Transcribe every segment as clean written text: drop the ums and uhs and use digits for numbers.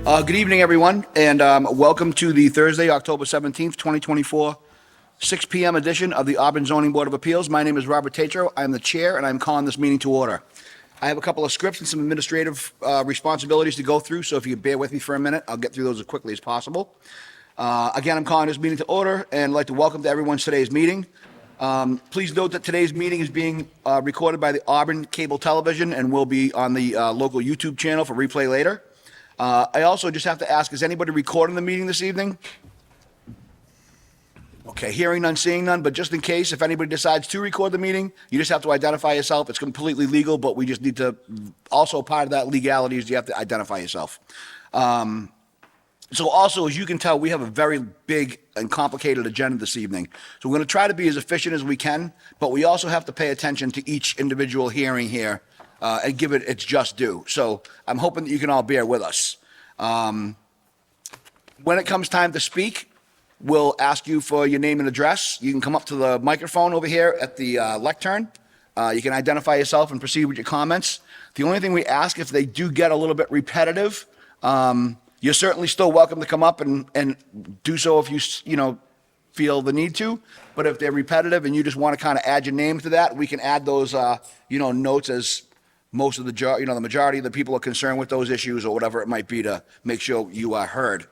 Good evening, everyone, and welcome to the Thursday, October 17th, 2024, 6 p.m. edition of the Auburn Zoning Board of Appeals. My name is Robert Tatro. I'm the chair, and I'm calling this meeting to order. I have a couple of scripts and some administrative responsibilities to go through, so if you bear with me for a minute, I'll get through those as quickly as possible. Again, I'm calling this meeting to order, and I'd like to welcome to everyone to today's meeting. Please note that today's meeting is being recorded by the Auburn Cable Television and will be on the local YouTube channel for replay later. I also just have to ask, is anybody recording the meeting this evening? Okay, hearing none, seeing none, but just in case, if anybody decides to record the meeting, you just have to identify yourself. It's completely legal, but we just need to, also part of that legality is you have to identify yourself. So also, as you can tell, we have a very big and complicated agenda this evening. So we're going to try to be as efficient as we can, but we also have to pay attention to each individual hearing here and give it its just due. So I'm hoping that you can all bear with us. When it comes time to speak, we'll ask you for your name and address. You can come up to the microphone over here at the lectern. You can identify yourself and proceed with your comments. The only thing we ask, if they do get a little bit repetitive, you're certainly still welcome to come up and do so if you feel the need to. But if they're repetitive and you just want to kind of add your name to that, we can add those notes as most of the majority of the people are concerned with those issues or whatever it might be to make sure you are heard.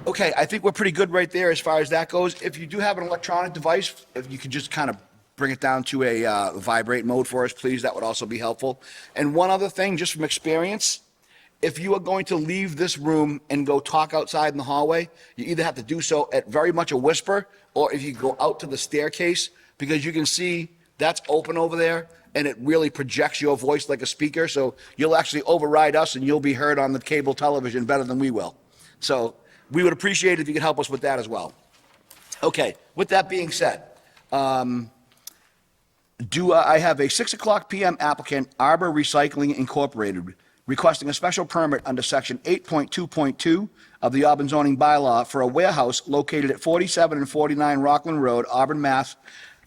Okay, I think we're pretty good right there as far as that goes. If you do have an electronic device, if you could just kind of bring it down to a vibrate mode for us, please, that would also be helpful. And one other thing, just from experience, if you are going to leave this room and go talk outside in the hallway, you either have to do so at very much a whisper, or if you go out to the staircase, because you can see that's open over there, and it really projects your voice like a speaker, so you'll actually override us, and you'll be heard on the cable television better than we will. So we would appreciate it if you could help us with that as well. Okay, with that being said, I have a 6:00 p.m. applicant, Arbor Recycling Incorporated, requesting a special permit under section 8.2.2 of the Auburn zoning bylaw for a warehouse located at 47 and 49 Rockland Road, Auburn, Mass.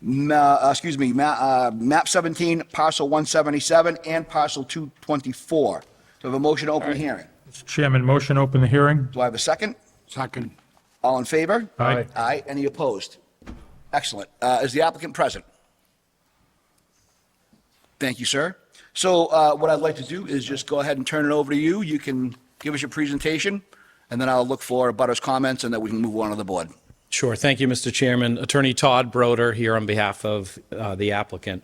Map 17, parcel 177 and parcel 224. So I have a motion to open the hearing. Mr. Chairman, motion to open the hearing. Do I have a second? Second. All in favor? Aye. Aye. Any opposed? Excellent. Is the applicant present? Thank you, sir. So what I'd like to do is just go ahead and turn it over to you. You can give us your presentation, and then I'll look for abutters' comments, and then we can move on to the board. Sure. Thank you, Mr. Chairman. Attorney Todd Broder here on behalf of the applicant.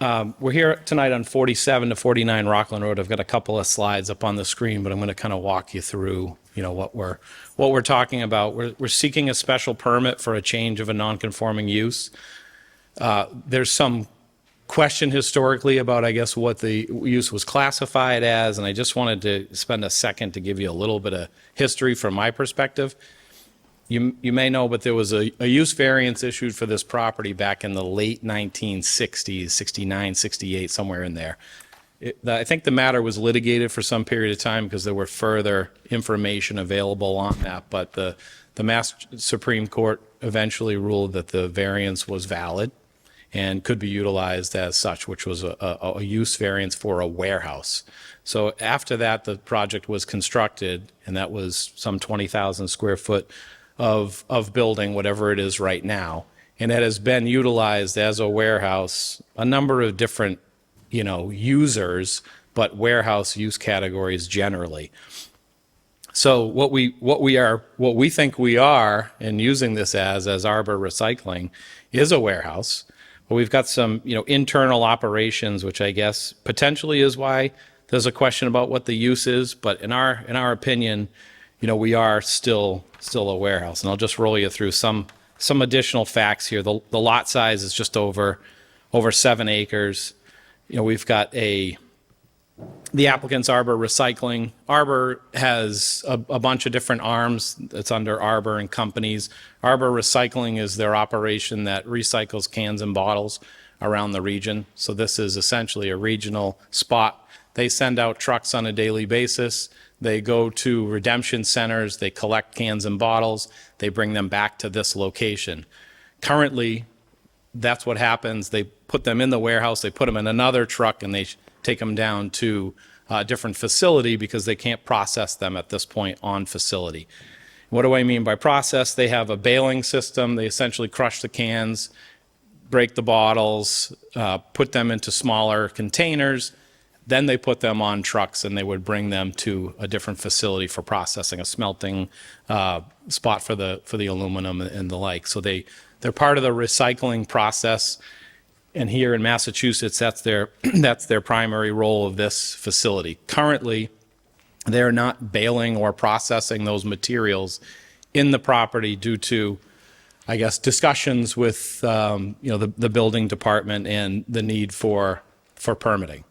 We're here tonight on 47 to 49 Rockland Road. I've got a couple of slides up on the screen, but I'm going to kind of walk you through, what we're talking about. We're seeking a special permit for a change of a non-conforming use. There's some question historically about, I guess, what the use was classified as, and I just wanted to spend a second to give you a little bit of history from my perspective. You may know, but there was a use variance issued for this property back in the late 1960s, 69, 68, somewhere in there. I think the matter was litigated for some period of time because there were further information available on that, but the Mass Supreme Court eventually ruled that the variance was valid and could be utilized as such, which was a use variance for a warehouse. So after that, the project was constructed, and that was some 20,000 square foot of building, whatever it is right now, and it has been utilized as a warehouse, a number of different, users, but warehouse use categories generally. So what we think we are, and using this as Arbor Recycling, is a warehouse. But we've got some, internal operations, which I guess potentially is why there's a question about what the use is. But in our opinion, we are still a warehouse. And I'll just roll you through some additional facts here. The lot size is just over 7 acres. We've got the applicant's Arbor Recycling. Arbor has a bunch of different arms that's under Arbor and companies. Arbor Recycling is their operation that recycles cans and bottles around the region. So this is essentially a regional spot. They send out trucks on a daily basis. They go to redemption centers, they collect cans and bottles, they bring them back to this location. Currently, that's what happens. They put them in the warehouse, they put them in another truck, and they take them down to a different facility because they can't process them at this point on facility. What do I mean by process? They have a baling system. They essentially crush the cans, break the bottles, put them into smaller containers. Then they put them on trucks and they would bring them to a different facility for processing, a smelting spot for the aluminum and the like. So they're part of the recycling process. And here in Massachusetts, that's their primary role of this facility. Currently, they're not baling or processing those materials in the property due to, I guess, discussions with the building department and the need for permitting.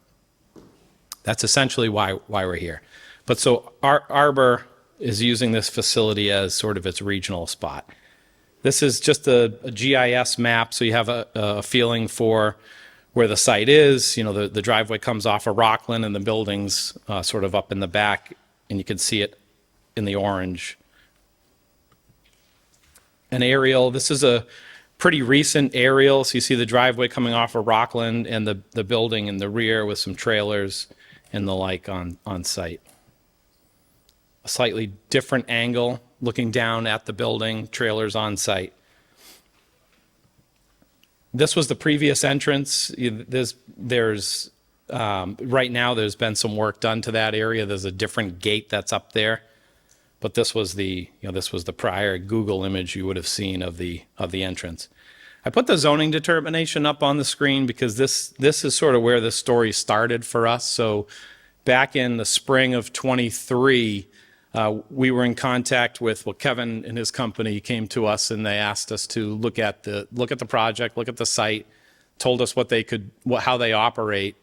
That's essentially why we're here. But so Arbor is using this facility as sort of its regional spot. This is just a GIS map, so you have a feeling for where the site is. The driveway comes off of Rockland and the building's sort of up in the back, and you can see it in the orange. An aerial, this is a pretty recent aerial, so you see the driveway coming off of Rockland and the building in the rear with some trailers and the like on site. A slightly different angle, looking down at the building, trailers on site. This was the previous entrance. There's right now there's been some work done to that area. There's a different gate that's up there, but this was the prior Google image you would have seen of the entrance. I put the zoning determination up on the screen because this is sort of where the story started for us. So back in the spring of 23, we were in contact with, Kevin and his company came to us and they asked us to look at the project, look at the site, told us how they operate.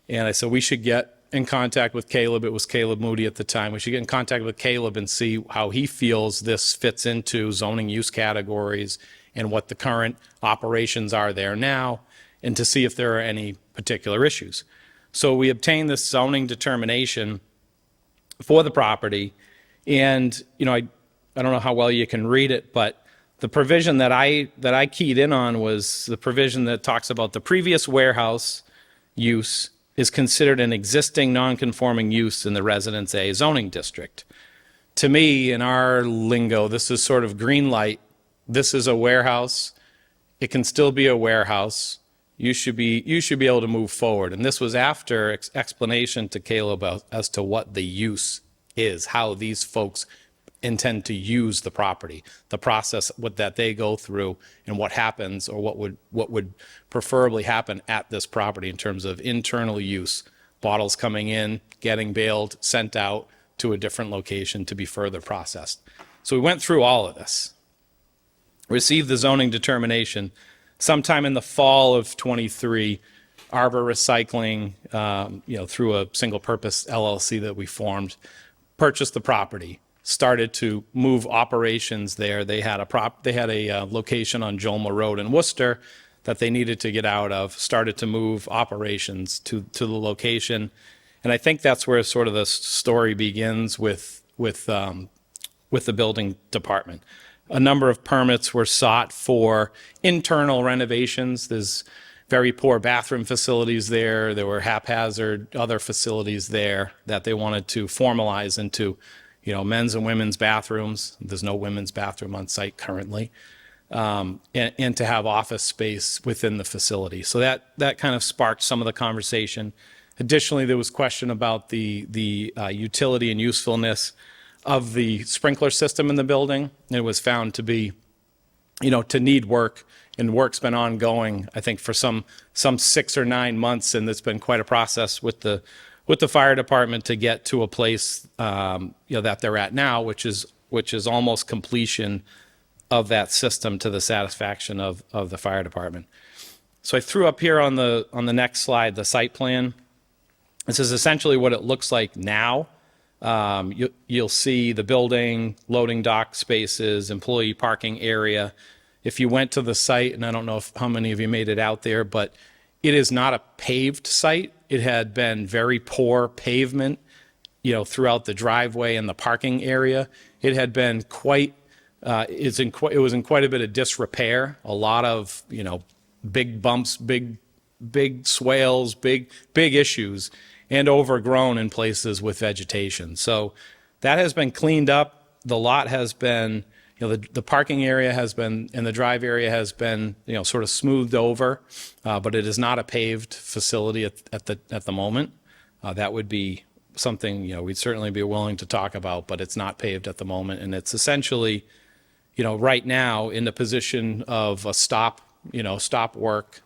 And I said, we should get in contact with Caleb. It was Caleb Moody at the time. We should get in contact with Caleb and see how he feels this fits into zoning use categories and what the current operations are there now, and to see if there are any particular issues. So we obtained this zoning determination for the property, and I don't know how well you can read it, but the provision that I keyed in on was the provision that talks about the previous warehouse use is considered an existing non-conforming use in the Residence A zoning district. To me, in our lingo, this is sort of green light. This is a warehouse. It can still be a warehouse. You should be able to move forward. And this was after explanation to Caleb as to what the use is, how these folks intend to use the property, the process that they go through, and what happens, or what would preferably happen at this property in terms of internal use, bottles coming in, getting baled, sent out to a different location to be further processed. So we went through all of this, received the zoning determination. Sometime in the fall of 23, Arbor Recycling, through a single-purpose LLC that we formed, purchased the property, started to move operations there. They had a location on Jolma Road in Worcester that they needed to get out of, started to move operations to the location. And I think that's where sort of the story begins with the building department. A number of permits were sought for internal renovations. There's very poor bathroom facilities there. There were haphazard other facilities there that they wanted to formalize into, men's and women's bathrooms. There's no women's bathroom on site currently. And to have office space within the facility. So that kind of sparked some of the conversation. Additionally, there was question about the utility and usefulness of the sprinkler system in the building. It was found to be, to need work, and work's been ongoing, I think, for some 6 or 9 months, and it's been quite a process with the fire department to get to a place, that they're at now, which is almost completion of that system to the satisfaction of the fire department. So I threw up here on the next slide the site plan. This is essentially what it looks like now. You'll see the building, loading dock spaces, employee parking area. If you went to the site, and I don't know how many of you made it out there, but it is not a paved site. It had been very poor pavement, throughout the driveway and the parking area. It had been it was in quite a bit of disrepair. A lot of, big bumps, big swales, big issues. and overgrown in places with vegetation. So that has been cleaned up. The lot has been, the parking area has been, and the drive area has been, sort of smoothed over, but it is not a paved facility at the moment. That would be something, we'd certainly be willing to talk about, but it's not paved at the moment. And it's essentially, right now in the position of a stop work,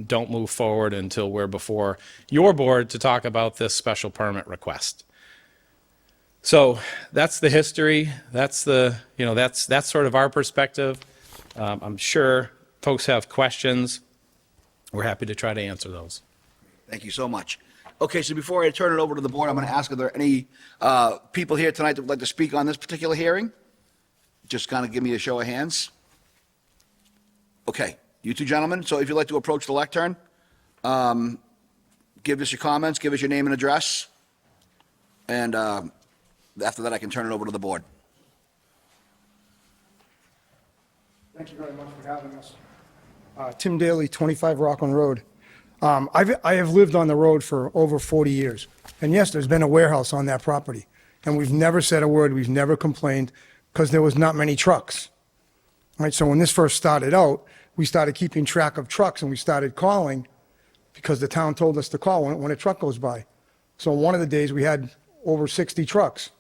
don't move forward until we're before your board to talk about this special permit request. So that's the history. That's that's sort of our perspective. I'm sure folks have questions. We're happy to try to answer those. Thank you so much. Okay, so before I turn it over to the board, I'm going to ask, are there any people here tonight that would like to speak on this particular hearing? Just kind of give me a show of hands. Okay, you two gentlemen, so if you'd like to approach the lectern, give us your comments, give us your name and address, and after that, I can turn it over to the board. Thank you very much for having us. Tim Daly, 25 Rockland Road. I have lived on the road for over 40 years. And yes, there's been a warehouse on that property. And we've never said a word, we've never complained, because there was not many trucks. Right, so when this first started out, we started keeping track of trucks and we started calling because the town told us to call when a truck goes by. So one of the days we had over 60 trucks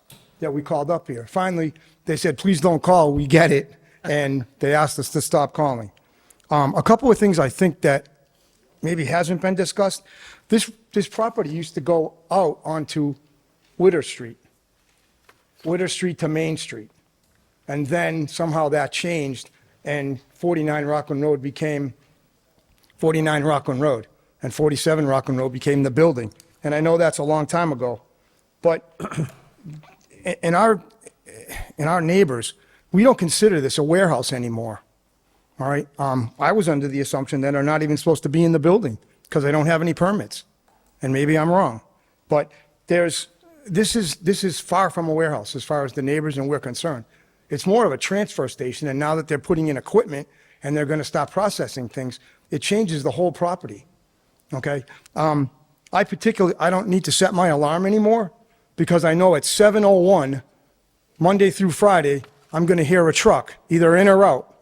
that we called up here. Finally, they said, please don't call, we get it. And they asked us to stop calling. A couple of things I think that maybe hasn't been discussed. This property used to go out onto Witter Street to Main Street. And then somehow that changed and 49 Rockland Road became 49 Rockland Road and 47 Rockland Road became the building. And I know that's a long time ago, but in our neighbors, we don't consider this a warehouse anymore. All right. I was under the assumption that they're not even supposed to be in the building because they don't have any permits. And maybe I'm wrong, but this is far from a warehouse as far as the neighbors and we're concerned. It's more of a transfer station. And now that they're putting in equipment and they're going to stop processing things, it changes the whole property. Okay. I don't need to set my alarm anymore because I know at 7:01, Monday through Friday, I'm going to hear a truck either in or out.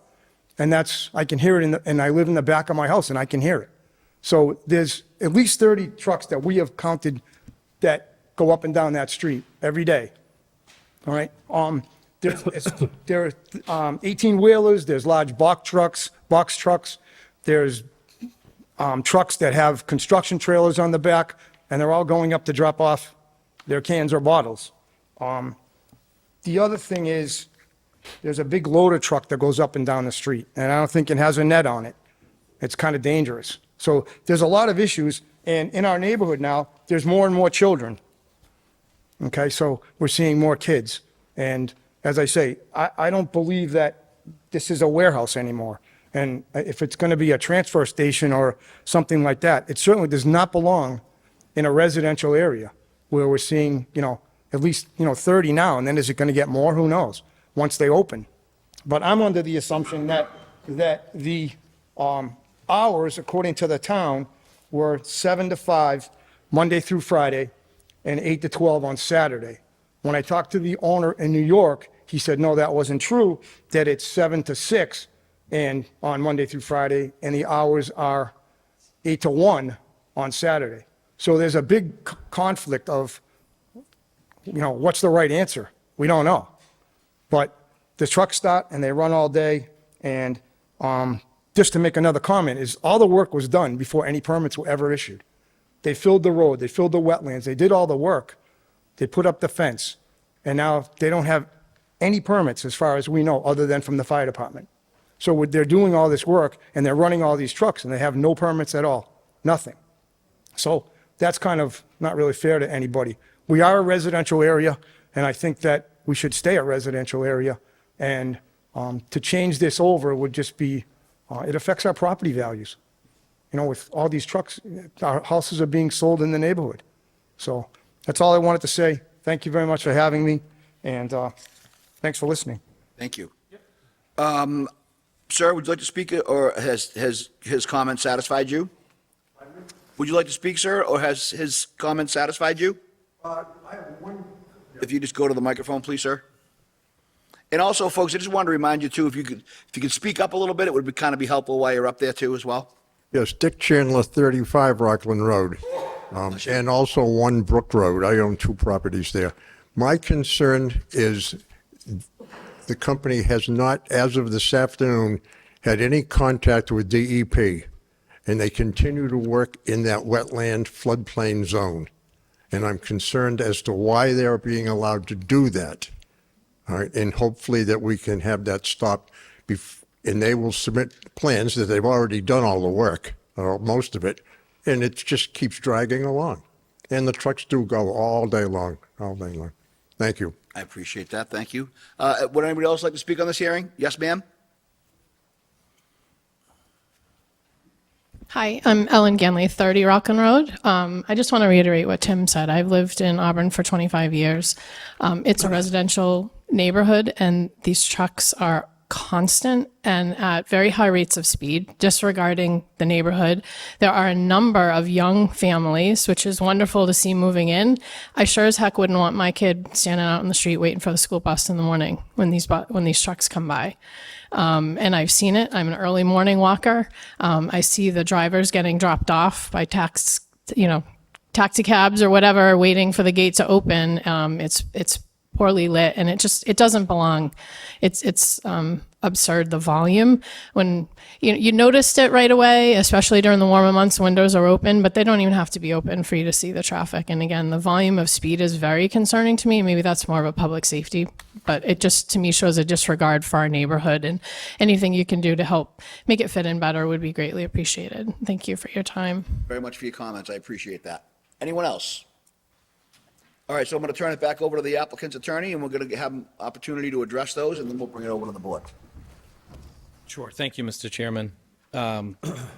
And I can hear it and I live in the back of my house and I can hear it. So there's at least 30 trucks that we have counted that go up and down that street every day. All right. There are 18-wheelers, there's large box trucks, there's trucks that have construction trailers on the back, and they're all going up to drop off their cans or bottles. The other thing is, there's a big loader truck that goes up and down the street, and I don't think it has a net on it. It's kind of dangerous. So there's a lot of issues, and in our neighborhood now, there's more and more children. Okay, so we're seeing more kids. And as I say, I don't believe that this is a warehouse anymore. And if it's going to be a transfer station or something like that, it certainly does not belong in a residential area where we're seeing, at least, 30 now. And then is it going to get more? Who knows? Once they open. But I'm under the assumption that the hours, according to the town, were 7 to 5, Monday through Friday, and 8 to 12 on Saturday. When I talked to the owner in New York, he said, no, that wasn't true, that it's 7 to 6 and on Monday through Friday, and the hours are 8 to 1 on Saturday. So there's a big conflict of, what's the right answer? We don't know. But the trucks start and they run all day. And just to make another comment is all the work was done before any permits were ever issued. They filled the road, they filled the wetlands, they did all the work. They put up the fence. And now they don't have any permits as far as we know, other than from the fire department. So they're doing all this work and they're running all these trucks and they have no permits at all, nothing. So that's kind of not really fair to anybody. We are a residential area, and I think that we should stay a residential area. And to change this over would just be, it affects our property values. With all these trucks, our houses are being sold in the neighborhood. So that's all I wanted to say. Thank you very much for having me, and thanks for listening. Thank you. Sir, would you like to speak, or has his comment satisfied you? Would you like to speak, sir, or has his comment satisfied you? I have one. If you just go to the microphone, please, sir. And also, folks, I just wanted to remind you too, if you could speak up a little bit, it would kind of be helpful while you're up there too as well. Yes, Dick Chandler, 35 Rockland Road, and also 1 Brook Road. I own 2 properties there. My concern is the company has not, as of this afternoon, had any contact with DEP, and they continue to work in that wetland floodplain zone. And I'm concerned as to why they're being allowed to do that. All right, and hopefully that we can have that stopped, and they will submit plans that they've already done all the work, or most of it, and it just keeps dragging along. And the trucks do go all day long, all day long. Thank you. I appreciate that. Thank you. Would anybody else like to speak on this hearing? Yes, ma'am? Hi, I'm Ellen Ganley, 30 Rockland Road. I just want to reiterate what Tim said. I've lived in Auburn for 25 years. It's a residential neighborhood, and these trucks are constant and at very high rates of speed, disregarding the neighborhood. There are a number of young families, which is wonderful to see moving in. I sure as heck wouldn't want my kid standing out in the street waiting for the school bus in the morning when these trucks come by. And I've seen it. I'm an early morning walker. I see the drivers getting dropped off by taxi cabs or whatever, waiting for the gate to open. It's poorly lit, and it doesn't belong. It's absurd, the volume. When you noticed it right away, especially during the warmer months, windows are open, but they don't even have to be open for you to see the traffic. And again, the volume of speed is very concerning to me. Maybe that's more of a public safety, but it just to me shows a disregard for our neighborhood, and anything you can do to help make it fit in better would be greatly appreciated. Thank you for your time. Very much for your comments. I appreciate that. Anyone else? All right, so I'm going to turn it back over to the applicant's attorney, and we're going to have an opportunity to address those, and then we'll bring it over to the board. Sure. Thank you, Mr. Chairman.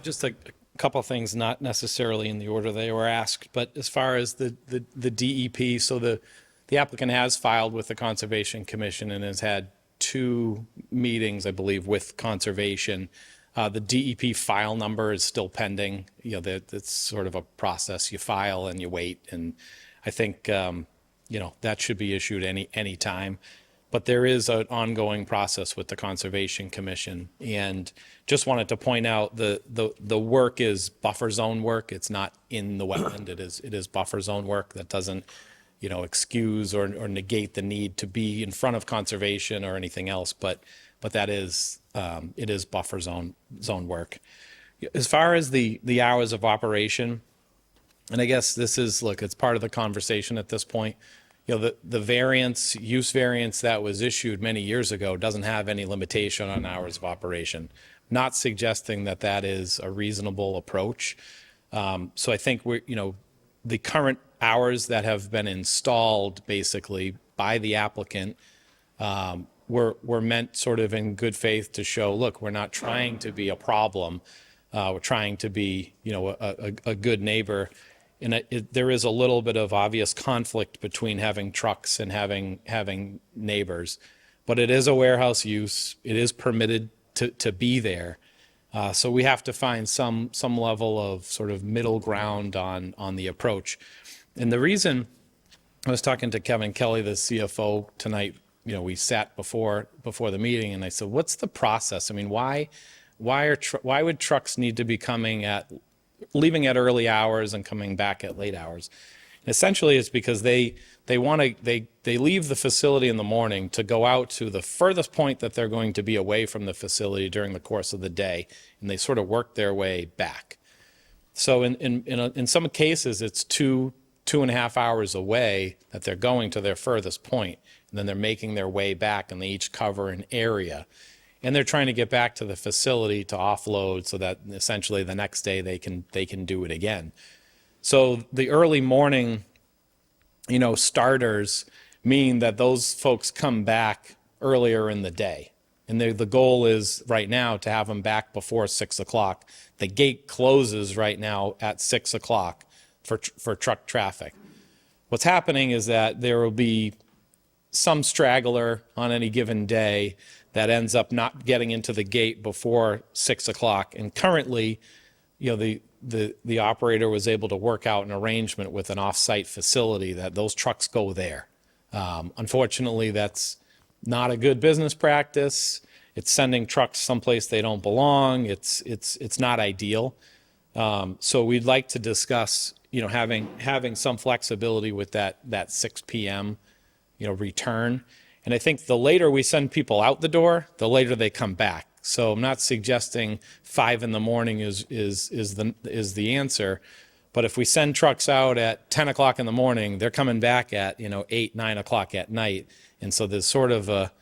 Just a couple of things, not necessarily in the order they were asked, but as far as the DEP, so the applicant has filed with the Conservation Commission and has had 2 meetings, I believe, with Conservation. The DEP file number is still pending. It's sort of a process. You file and you wait, and I think, that should be issued any time. But there is an ongoing process with the Conservation Commission. And just wanted to point out the work is buffer zone work. It's not in the wetland. It is buffer zone work. That doesn't, excuse or negate the need to be in front of conservation or anything else. But that is, it is buffer zone work. As far as the hours of operation, and I guess this is, look, it's part of the conversation at this point. The use variance that was issued many years ago doesn't have any limitation on hours of operation. Not suggesting that that is a reasonable approach. So I think the current hours that have been installed basically by the applicant were meant sort of in good faith to show, look, we're not trying to be a problem. We're trying to be, a good neighbor. And there is a little bit of obvious conflict between having trucks and having neighbors, but it is a warehouse use. It is permitted to be there. So we have to find some level of sort of middle ground on the approach. And the reason, I was talking to Kevin Kelly, the CFO, tonight. We sat before the meeting, and I said, "What's the process? I mean, why would trucks need to be leaving at early hours and coming back at late hours?" And essentially, it's because they leave the facility in the morning to go out to the furthest point that they're going to be away from the facility during the course of the day, and they sort of work their way back. So in some cases, it's 2.5 hours away that they're going to their furthest point, and then they're making their way back, and they each cover an area. And they're trying to get back to the facility to offload so that essentially the next day they can do it again. So the early morning, starters mean that those folks come back earlier in the day. And the goal is right now to have them back before 6 o'clock. The gate closes right now at 6 o'clock for truck traffic. What's happening is that there will be some straggler on any given day that ends up not getting into the gate before 6 o'clock. And currently, the operator was able to work out an arrangement with an off-site facility that those trucks go there. Unfortunately, that's not a good business practice. It's sending trucks someplace they don't belong. It's not ideal. So we'd like to discuss, having some flexibility with that 6 p.m., return. And I think the later we send people out the door, the later they come back. So I'm not suggesting 5 in the morning is the answer. But if we send trucks out at 10 o'clock in the morning, they're coming back at, 8, 9 o'clock at night. And so there's sort of a,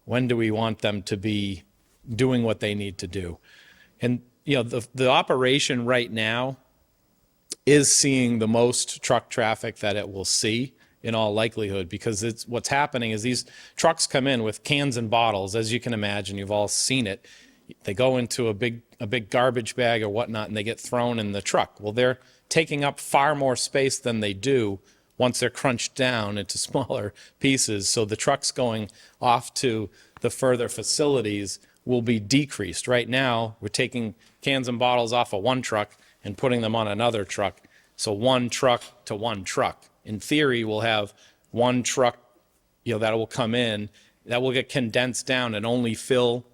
when do we want them to be doing what they need to do? And, the operation right now is seeing the most truck traffic that it will see in all likelihood, because what's happening is these trucks come in with cans and bottles, as you can imagine, you've all seen it. They go into a big garbage bag or whatnot, and they get thrown in the truck. Well, they're taking up far more space than they do once they're crunched down into smaller pieces. So the trucks going off to the further facilities will be decreased. Right now, we're taking cans and bottles off of one truck and putting them on another truck. So one truck to one truck. In theory, we'll have one truck, that will come in, that will get condensed down and only fill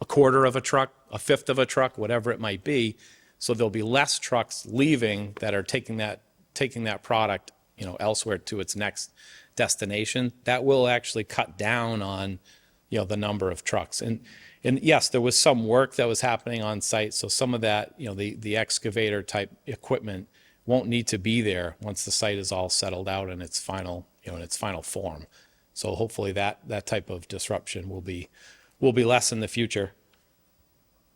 a quarter of a truck, a fifth of a truck, whatever it might be. So there'll be less trucks leaving that are taking that product, elsewhere to its next destination. That will actually cut down on, the number of trucks. And yes, there was some work that was happening on site. So some of that, the excavator type equipment won't need to be there once the site is all settled out in its final, in its final form. So hopefully that type of disruption will be less in the future.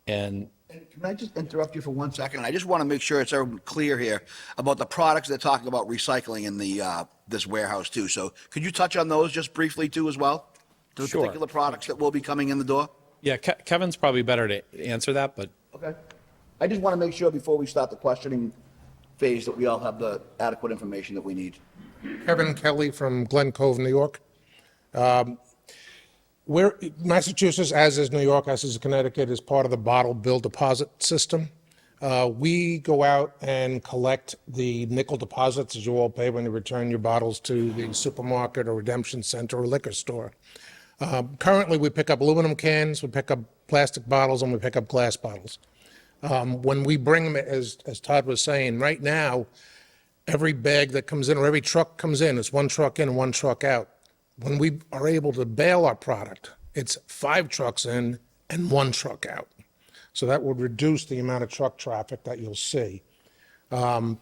And Can I just interrupt you for 1 second? I just want to make sure it's clear here about the products they're talking about recycling in this warehouse too. So could you touch on those just briefly too as well? The Sure. particular products that will be coming in the door? yeah, Kevin's probably better to answer that, but Okay. I just want to make sure before we start the questioning phase that we all have the adequate information that we need. Kevin Kelly from Glen Cove, New York. Massachusetts, as is New York, as is Connecticut, is part of the bottle bill deposit system. We go out and collect the nickel deposits that you all pay when you return your bottles to the supermarket or redemption center or liquor store. Currently, we pick up aluminum cans, we pick up plastic bottles, and we pick up glass bottles. When we bring them, as Todd was saying, right now, every bag that comes in or every truck comes in, it's one truck in and one truck out. When we are able to bail our product, it's 5 trucks in and 1 truck out. So that would reduce the amount of truck traffic that you'll see. Our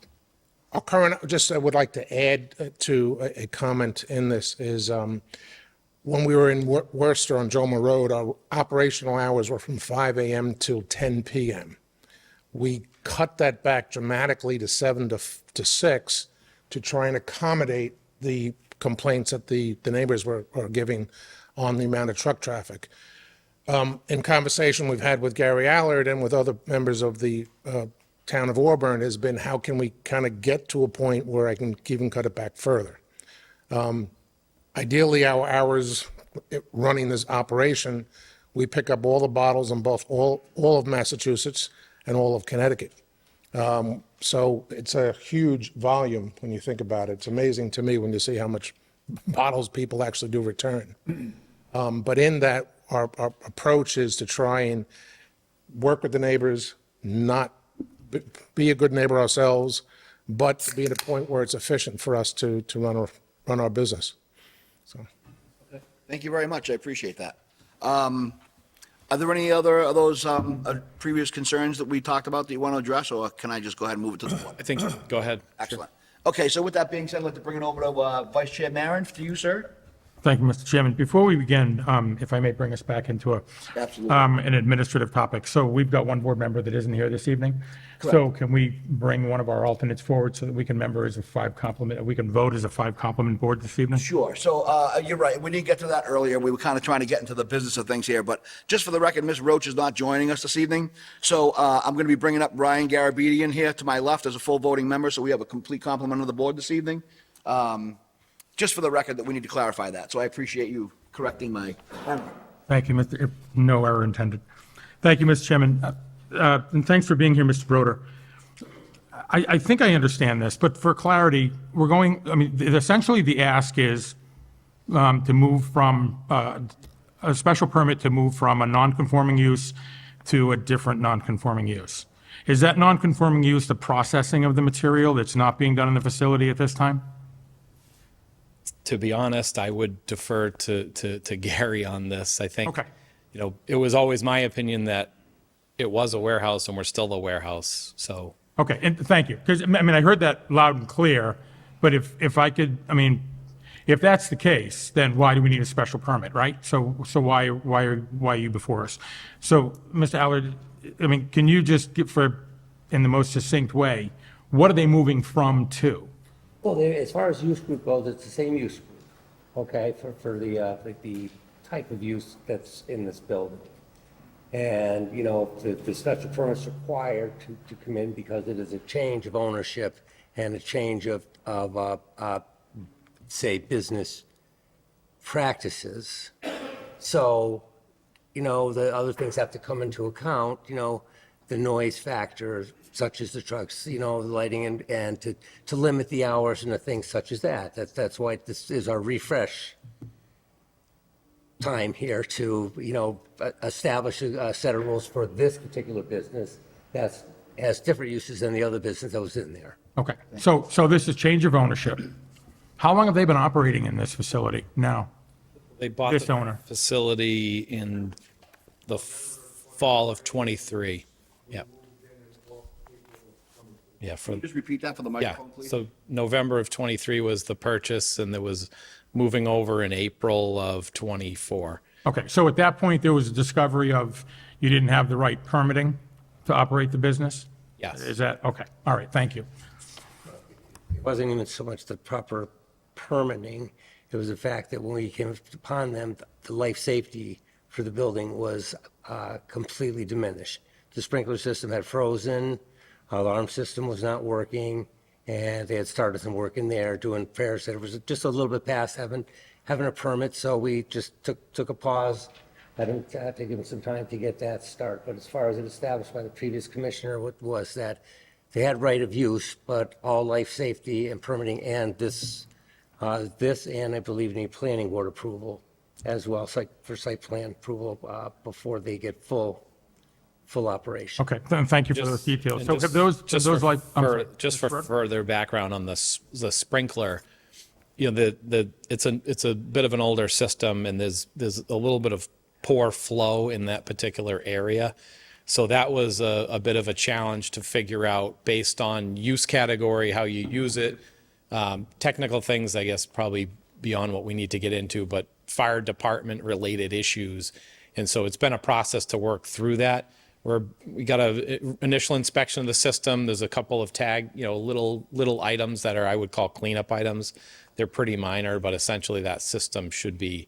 current, just I would like to add to a comment in this is when we were in Worcester on Joma Road, our operational hours were from 5 a.m. till 10 p.m. We cut that back dramatically to 7 to 6 to try and accommodate the complaints that the neighbors were giving on the amount of truck traffic. In conversation we've had with Gary Allard and with other members of the town of Auburn has been how can we kind of get to a point where I can even cut it back further. Ideally, our hours running this operation, we pick up all the bottles in both all of Massachusetts and all of Connecticut. So it's a huge volume when you think about it. It's amazing to me when you see how much bottles people actually do return. But in that, our approach is to try and work with the neighbors, not be a good neighbor ourselves, but be at a point where it's efficient for us to run our business. So. Thank you very much. I appreciate that. Are there any other of those previous concerns that we talked about that you want to address, or can I just go ahead and move it to the floor? I think, go ahead. Excellent. Okay, so with that being said, I'd like to bring it over to Vice Chair Maron, to you, sir. Thank you, Mr. Chairman. Before we begin, if I may bring us back into Absolutely. an administrative topic. So we've got one board member that isn't here this evening. So can we bring one of our alternates forward so that we can member as a 5 complement, we can vote as a 5 complement board this evening? Sure. So you're right. We didn't get to that earlier. We were kind of trying to get into the business of things here. But just for the record, Ms. Roach is not joining us this evening. So I'm going to be bringing up Ryan Garabedian here to my left as a full voting member. So we have a complete complement of the board this evening. Just for the record that we need to clarify that. So I appreciate you correcting my. Thank you, Mr. No error intended. Thank you, Mr. Chairman. And thanks for being here, Mr. Broder. I think I understand this, but for clarity, we're going, I mean, essentially the ask is to move from a special permit to move from a non-conforming use to a different non-conforming use. Is that non-conforming use the processing of the material that's not being done in the facility at this time? To be honest, I would defer to Gary on this. I think, Okay. you know, it was always my opinion that it was a warehouse and we're still a warehouse, so. Okay, and thank you, because, I mean, I heard that loud and clear, but if I could, I mean, if that's the case, then why do we need a special permit, right? So why are you before us? So, Mr. Allard, I mean, can you just give in the most succinct way, what are they moving from to? Well, as far as use group goes, it's the same use group, okay, for the type of use that's in this building. And, you know, the special permit's required to come in because it is a change of ownership and a change of say, business practices. So, you know, the other things have to come into account, you know, the noise factor, such as the trucks, you know, the lighting, and to limit the hours and the things such as that. That's why this is our refresh time here to, you know, establish a set of rules for this particular business that has different uses than the other business that was in there. Okay, so this is change of ownership. How long have they been operating in this facility now? They bought This the owner. facility in the fall of '23. Yep. Yeah, Just repeat that for the yeah. microphone, please. So November of '23 was the purchase, and there was moving over in April of '24. Okay, so at that point, there was a discovery of you didn't have the right permitting to operate the business? Yes. Is that, okay, all right, thank you. It wasn't even so much the proper permitting, it was the fact that when we came upon them, the life safety for the building was completely diminished. The sprinkler system had frozen, our alarm system was not working, and they had started some work in there doing repairs that it was just a little bit past having a permit, so we just took a pause. I didn't have to give them some time to get that start, but as far as it established by the previous commissioner, what was that they had right of use, but all life safety and permitting and this and I believe need planning board approval as well, for site plan approval before they get full operation. Okay, thank you for those details. So have those like, I'm sorry. Just for further background on the sprinkler, you know, it's a bit of an older system, and there's a little bit of poor flow in that particular area. So that was a bit of a challenge to figure out based on use category, how you use it. Technical things, I guess, probably beyond what we need to get into, but fire department related issues. And so it's been a process to work through that. We got a initial inspection of the system. There's a couple of little items that are, I would call cleanup items. They're pretty minor, but essentially that system should be,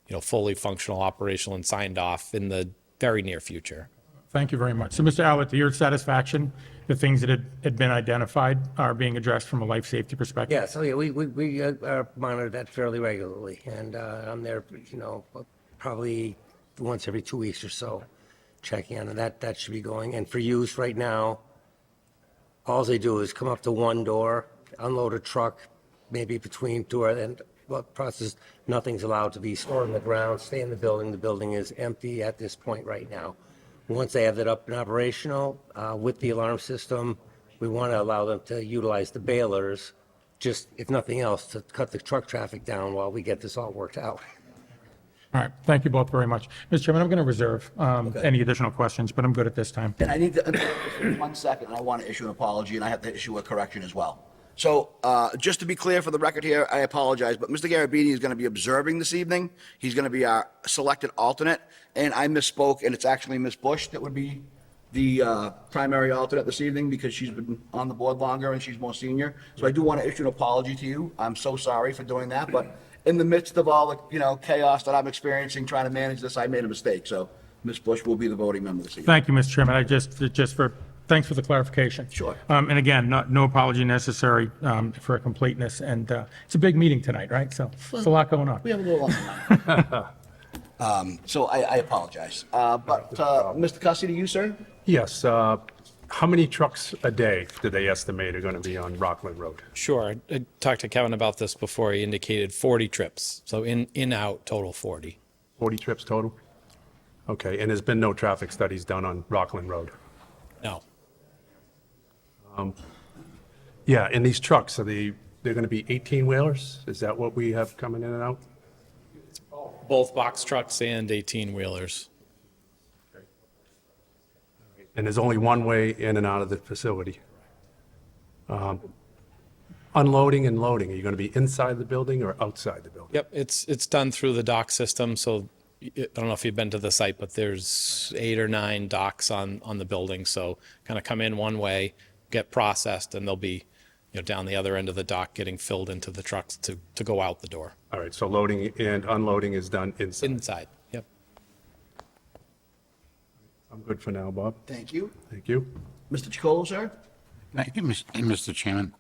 you know, fully functional, operational, and signed off in the very near future. Thank you very much. So, Mr. Allard, to your satisfaction, the things that had been identified are being addressed from a life safety perspective? Yeah, so yeah, we monitor that fairly regularly, and I'm there, you know, probably once every 2 weeks or so, checking on, and that should be going. And for use right now, all they do is come up to one door, unload a truck, maybe between door and process. Nothing's allowed to be stored on the ground, stay in the building. The building is empty at this point right now. Once they have that up and operational with the alarm system, we want to allow them to utilize the balers, just if nothing else, to cut the truck traffic down while we get this all worked out. All right, thank you both very much. Mr. Chairman, I'm going to reserve any additional questions, but I'm good at this time. And I need to, for 1 second, and I want to issue an apology, and I have to issue a correction as well. So just to be clear for the record here, I apologize, but Mr. Garabedian is going to be observing this evening. He's going to be our selected alternate, and I misspoke, and it's actually Ms. Bush that would be the primary alternate this evening because she's been on the board longer and she's more senior. So I do want to issue an apology to you. I'm so sorry for doing that, but in the midst of all the chaos that I'm experiencing trying to manage this, I made a mistake. So Ms. Bush will be the voting member this evening. Thank you, Mr. Chairman. Thanks for the clarification. Sure. And again, no apology necessary for completeness. And it's a big meeting tonight, right? So there's a lot going on. We have a little long time. So I apologize. But Mr. Custody, you, sir? Yes, How many trucks a day do they estimate are going to be on Rockland Road? Sure. I talked to Kevin about this before. He indicated 40 trips. So in, out, total 40. 40 trips total? Okay, and there's been no traffic studies done on Rockland Road? No. Yeah, and these trucks, they're going to be 18-wheelers? Is that what we have coming in and out? Both box trucks and 18-wheelers. And there's only one way in and out of the facility? Unloading and loading, are you going to be inside the building or outside the building? Yep, it's done through the dock system. So I don't know if you've been to the site, but there's 8 or 9 docks on the building. So kind of come in one way, get processed, and they'll be, down the other end of the dock getting filled into the trucks to go out the door. All right, so loading and unloading is done inside? Inside, yep. I'm good for now, Bob. Thank you. Thank you. Mr. Chacolo, sir? Thank you, Mr. Chairman.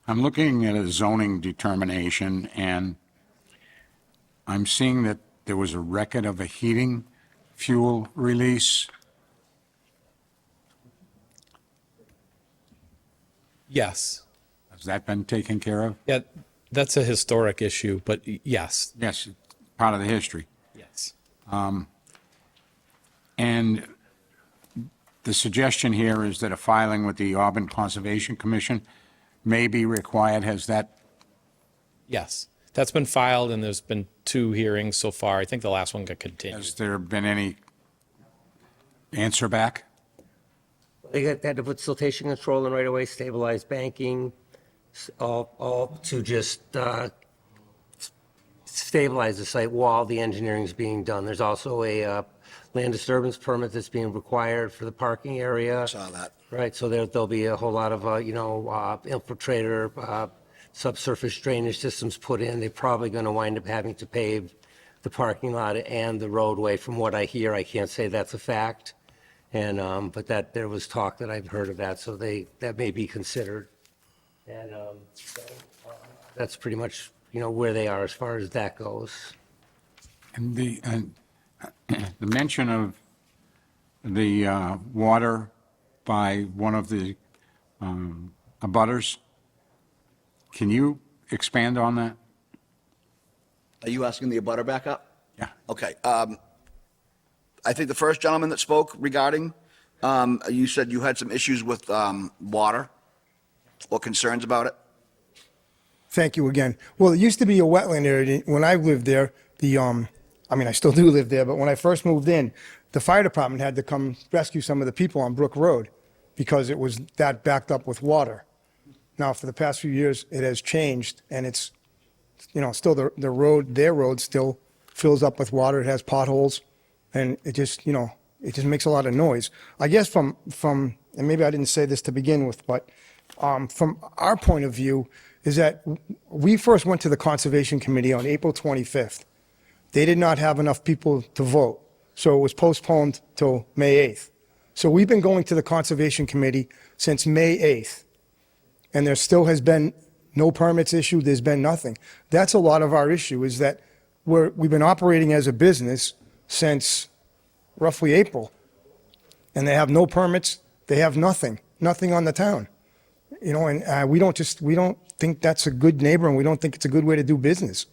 I'm looking at a zoning determination, and I'm seeing that there was a record of a heating fuel release. Yes. Has that been taken care of? Yeah, that's a historic issue, but yes, Yes, part of the history. yes. And the suggestion here is that a filing with the Auburn Conservation Commission may be required. Has that, Yes, that's been filed, and there's been 2 hearings so far. I think the last one got continued. has there been any answer back? They had to put siltation control in right away, stabilize banking, all to just stabilize the site while the engineering is being done. There's also a land disturbance permit that's being required for the parking area. Saw that. Right, so there'll be a whole lot of, infiltrator, subsurface drainage systems put in. They're probably going to wind up having to pave the parking lot and the roadway. From what I hear, I can't say that's a fact. And, but that, there was talk that I've heard of that, so that may be considered. And, that's pretty much, where they are as far as that goes. And the mention of the water by one of the abutters, can you expand on that? Are you asking the abutter back up? Yeah. Okay. I think the first gentleman that spoke regarding, you said you had some issues with water or concerns about it? Thank you again. Well, it used to be a wetland area. When I lived there, I still do live there, but when I first moved in, the fire department had to come rescue some of the people on Brook Road because it was that backed up with water. Now, for the past few years, it has changed, and it's, still the road, their road still fills up with water. It has potholes, and it just makes a lot of noise. I guess from, and maybe I didn't say this to begin with, but from our point of view is that we first went to the Conservation Committee on April 25th. They did not have enough people to vote, so it was postponed till May 8th. So we've been going to the Conservation Committee since May 8th, and there still has been no permits issued. There's been nothing. That's a lot of our issue, is that we've been operating as a business since roughly April, and they have no permits. They have nothing on the town. And we don't think that's a good neighbor, and we don't think it's a good way to do business.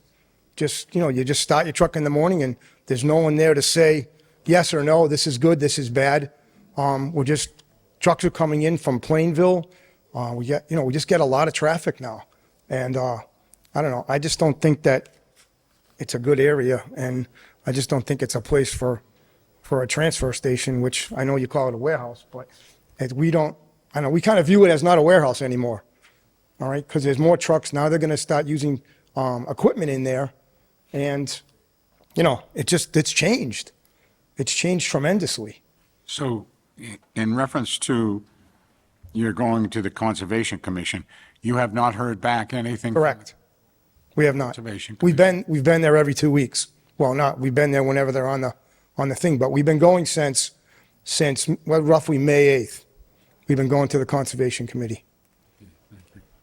You just start your truck in the morning, and there's no one there to say yes or no, this is good, this is bad. Trucks are coming in from Plainville. We just get a lot of traffic now. And I don't know, I just don't think that it's a good area, and I just don't think it's a place for a transfer station, which I know you call it a warehouse, but we kind of view it as not a warehouse anymore. All right, because there's more trucks. Now they're going to start using equipment in there, and, it's changed. It's changed tremendously. So in reference to you're going to the Conservation Commission, you have not heard back anything? Correct. We have not. Conservation We've been there every 2 weeks. Well, we've been there whenever they're on the thing, but we've been going since roughly May 8th. We've been going to the Conservation Committee.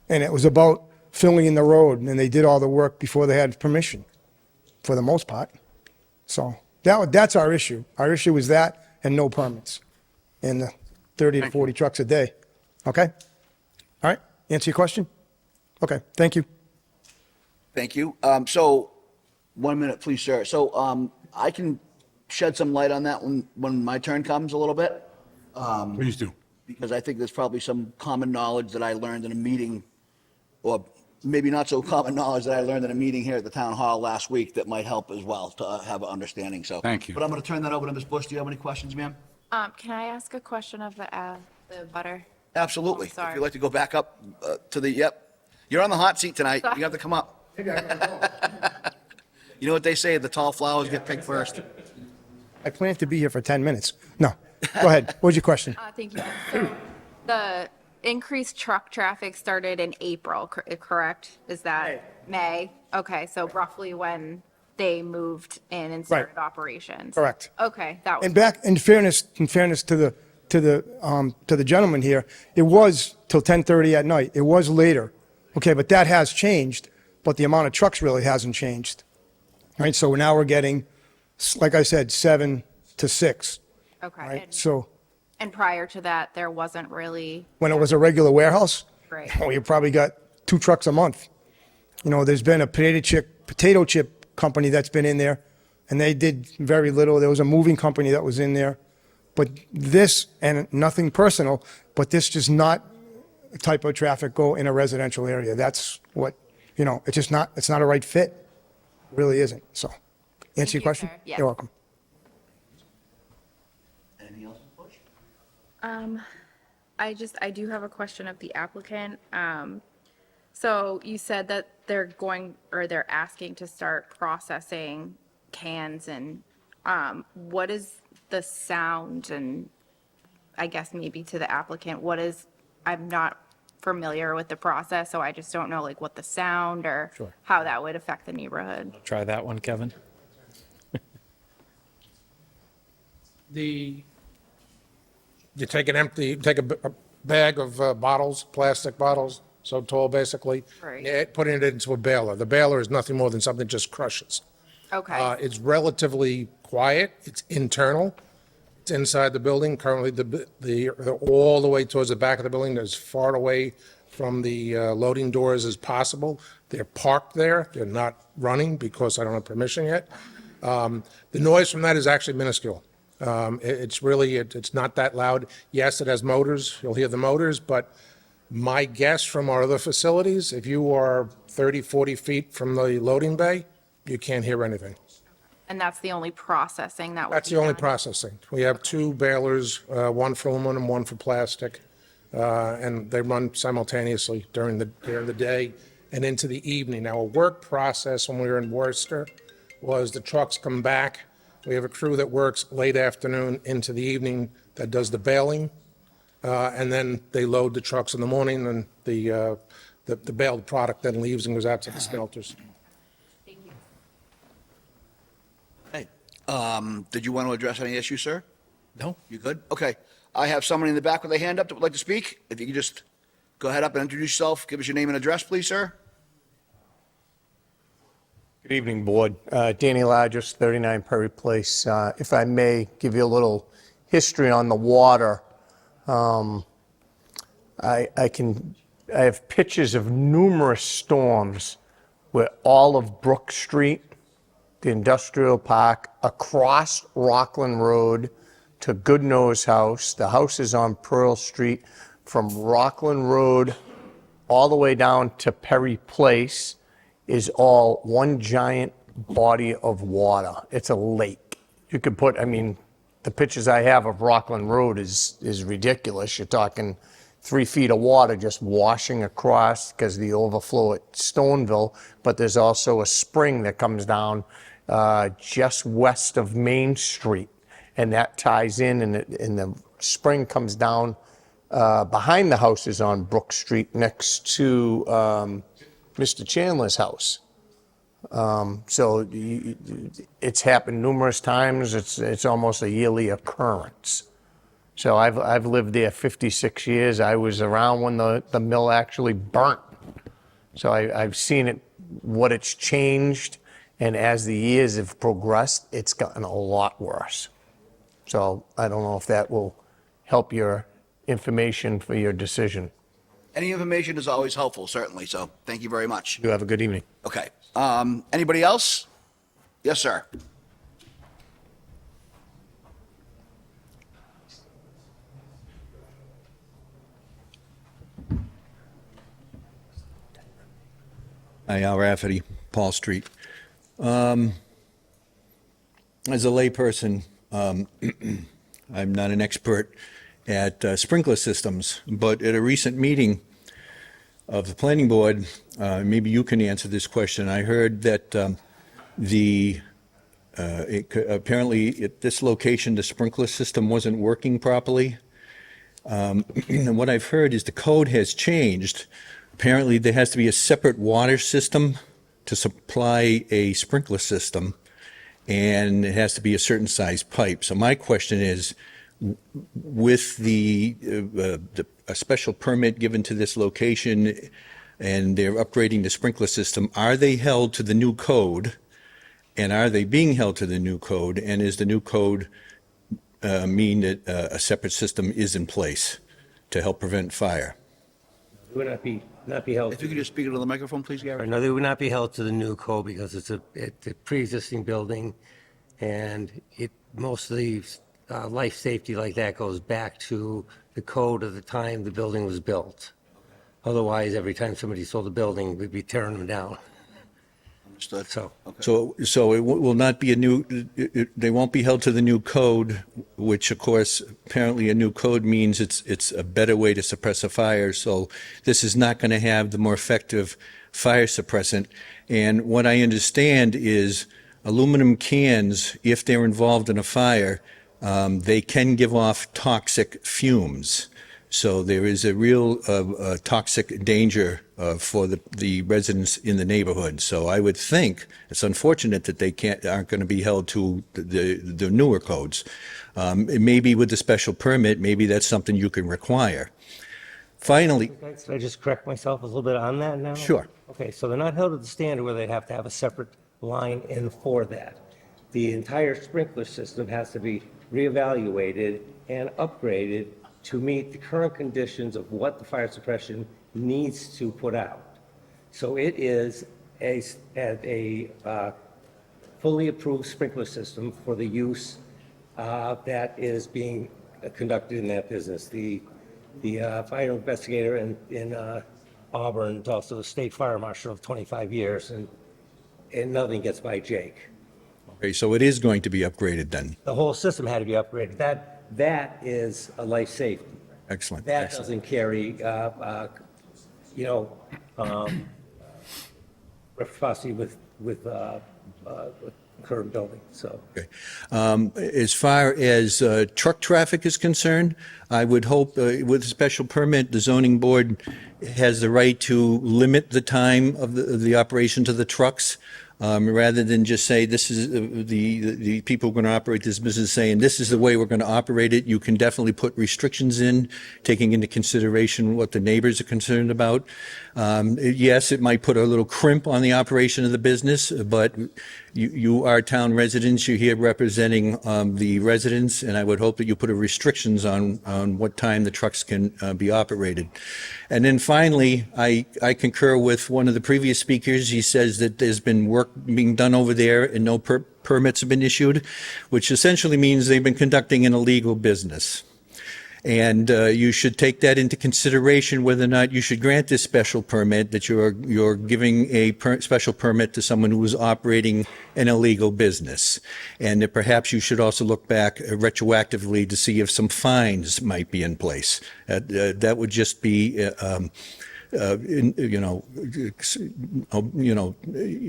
And it was about filling in the road, and they did all the work before they had permission, for the most part. So that's our issue. Our issue is that and no permits. And 30 to 40 trucks a day. Okay? All right, answer your question? Okay, thank you. Thank you. So, 1 minute, please, sir. So, I can shed some light on that when my turn comes a little bit, Please do. because I think there's probably some common knowledge that I learned in a meeting, or maybe not so common knowledge that I learned in a meeting here at the town hall last week that might help as well to have an understanding, so. Thank you. But I'm going to turn that over to Ms. Bush. Do you have any questions, ma'am? Can I ask a question of the butter? Absolutely. Oh, sorry. If you'd like to go back up to the, yep. You're on the hot seat tonight. You have to come up. You know what they say, the tall flowers get picked first. I plan to be here for 10 minutes. No, go ahead. What was your question? Thank you. So the increased truck traffic started in April, correct? Is that May? Okay, so roughly when they moved in and started operations? Correct. Okay, that was. And back, in fairness to the gentleman here, it was till 10:30 at night. It was later. Okay, but that has changed, but the amount of trucks really hasn't changed. Right, so now we're getting, like I said, 7 to 6, Okay. right? So And prior to that, there wasn't really. when it was a regular warehouse, Right. oh, you probably got 2 trucks a month. You know, there's been a potato chip company that's been in there, and they did very little. There was a moving company that was in there. But this, and nothing personal, but this does not type of traffic go in a residential area. That's what, you know, it's just not, it's not a right fit. It really isn't. So, answer your you, question? sir. Yes. You're welcome. Anything else, Ms. Bush? I do have a question of the applicant. So you said that they're asking to start processing cans and, what is the sound and I guess maybe to the applicant, I'm not familiar with the process, so I just don't know like what the sound or how that would affect the neighborhood. Try that one, Kevin. You take a bag of bottles, plastic bottles, so tall basically. Right. Yeah, putting it into a baler. The baler is nothing more than something that just crushes. Okay, It's relatively quiet. It's internal. It's inside the building. Currently, all the way towards the back of the building, as far away from the loading doors as possible. They're parked there. They're not running because I don't have permission yet. The noise from that is actually minuscule. It's not that loud. Yes, it has motors. You'll hear the motors, but my guess from our other facilities, if you are 30, 40 feet from the loading bay, you can't hear anything. and that's the only processing that would That's be the only done? processing. We have 2 balers, one for aluminum, one for plastic, and they run simultaneously during the day and into the evening. Now, a work process when we were in Worcester was the trucks come back. We have a crew that works late afternoon into the evening that does the baling, and then they load the trucks in the morning, and the baled product then leaves and goes out to the smelters. Hey, did you want to address any issues, sir? No? You good? Okay. I have someone in the back with a hand up that would like to speak. If you could just go ahead up and introduce yourself, give us your name and address, please, sir. Good evening, Board. Danny Largis, 39 Perry Place. If I may give you a little history on the water, I have pictures of numerous storms where all of Brook Street, the industrial park, across Rockland Road to Goodno's house. The house is on Pearl Street, from Rockland Road all the way down to Perry Place is all one giant body of water. It's a lake. You could put, I mean, the pictures I have of Rockland Road is ridiculous. You're talking 3 feet of water just washing across because of the overflow at Stoneville, but there's also a spring that comes down just west of Main Street, and that ties in, and the spring comes down behind the houses on Brook Street next to Mr. Chandler's house. So it's happened numerous times. It's almost a yearly occurrence. So I've lived there 56 years. I was around when the mill actually burnt. So I've seen it, what it's changed, and as the years have progressed, it's gotten a lot worse. So I don't know if that will help your information for your decision. Any information is always helpful, certainly, so thank you very much. You have a good evening. Okay. Anybody else? Yes, sir. Hi, Al Rafferty, Paul Street. As a layperson, I'm not an expert at sprinkler systems, but at a recent meeting of the planning board, maybe you can answer this question. I heard that apparently at this location, the sprinkler system wasn't working properly. And what I've heard is the code has changed. Apparently, there has to be a separate water system to supply a sprinkler system, and it has to be a certain size pipe. So my question is, with a special permit given to this location, and they're upgrading the sprinkler system, are they held to the new code? And are they being held to the new code? And is the new code mean that a separate system is in place to help prevent fire? It would not be held. If you could just speak into the microphone, please, Gary. No, they would not be held to the new code because it's a pre-existing building, and most of the life safety like that goes back to the code of the time the building was built. Otherwise, every time somebody sold a building, we'd be tearing them down. Understood. So, So it will not be they won't be held to the new code, which of course, apparently a new code means it's a better way to suppress a fire. So this is not going to have the more effective fire suppressant. And what I understand is aluminum cans, if they're involved in a fire, they can give off toxic fumes. So there is a real toxic danger for the residents in the neighborhood. So I would think it's unfortunate that they aren't going to be held to the newer codes. Maybe with the special permit, maybe that's something you can require. Finally, should I just correct myself a little bit on that now? Sure. Okay, so they're not held to the standard where they'd have to have a separate line in for that. The entire sprinkler system has to be reevaluated and upgraded to meet the current conditions of what the fire suppression needs to put out. So it is a fully approved sprinkler system for the use that is being conducted in that business. The fire investigator in Auburn is also the state fire marshal of 25 years, and nothing gets by Jake. okay, so it is going to be upgraded then. The whole system had to be upgraded. That is a life safety. Excellent. That excellent. doesn't carry, reciprocity with current building, so. Okay. As far as truck traffic is concerned, I would hope with a special permit, the zoning board has the right to limit the time of the operations of the trucks, rather than just say, this is the people who are going to operate this business saying, this is the way we're going to operate it. You can definitely put restrictions in, taking into consideration what the neighbors are concerned about. Yes, it might put a little crimp on the operation of the business, but you are town residents, you're here representing the residents, and I would hope that you put restrictions on what time the trucks can be operated. And then finally, I concur with one of the previous speakers. He says that there's been work being done over there and no permits have been issued, which essentially means they've been conducting an illegal business. And you should take that into consideration whether or not you should grant this special permit, that you're giving a special permit to someone who is operating an illegal business. And that perhaps you should also look back retroactively to see if some fines might be in place. That would just be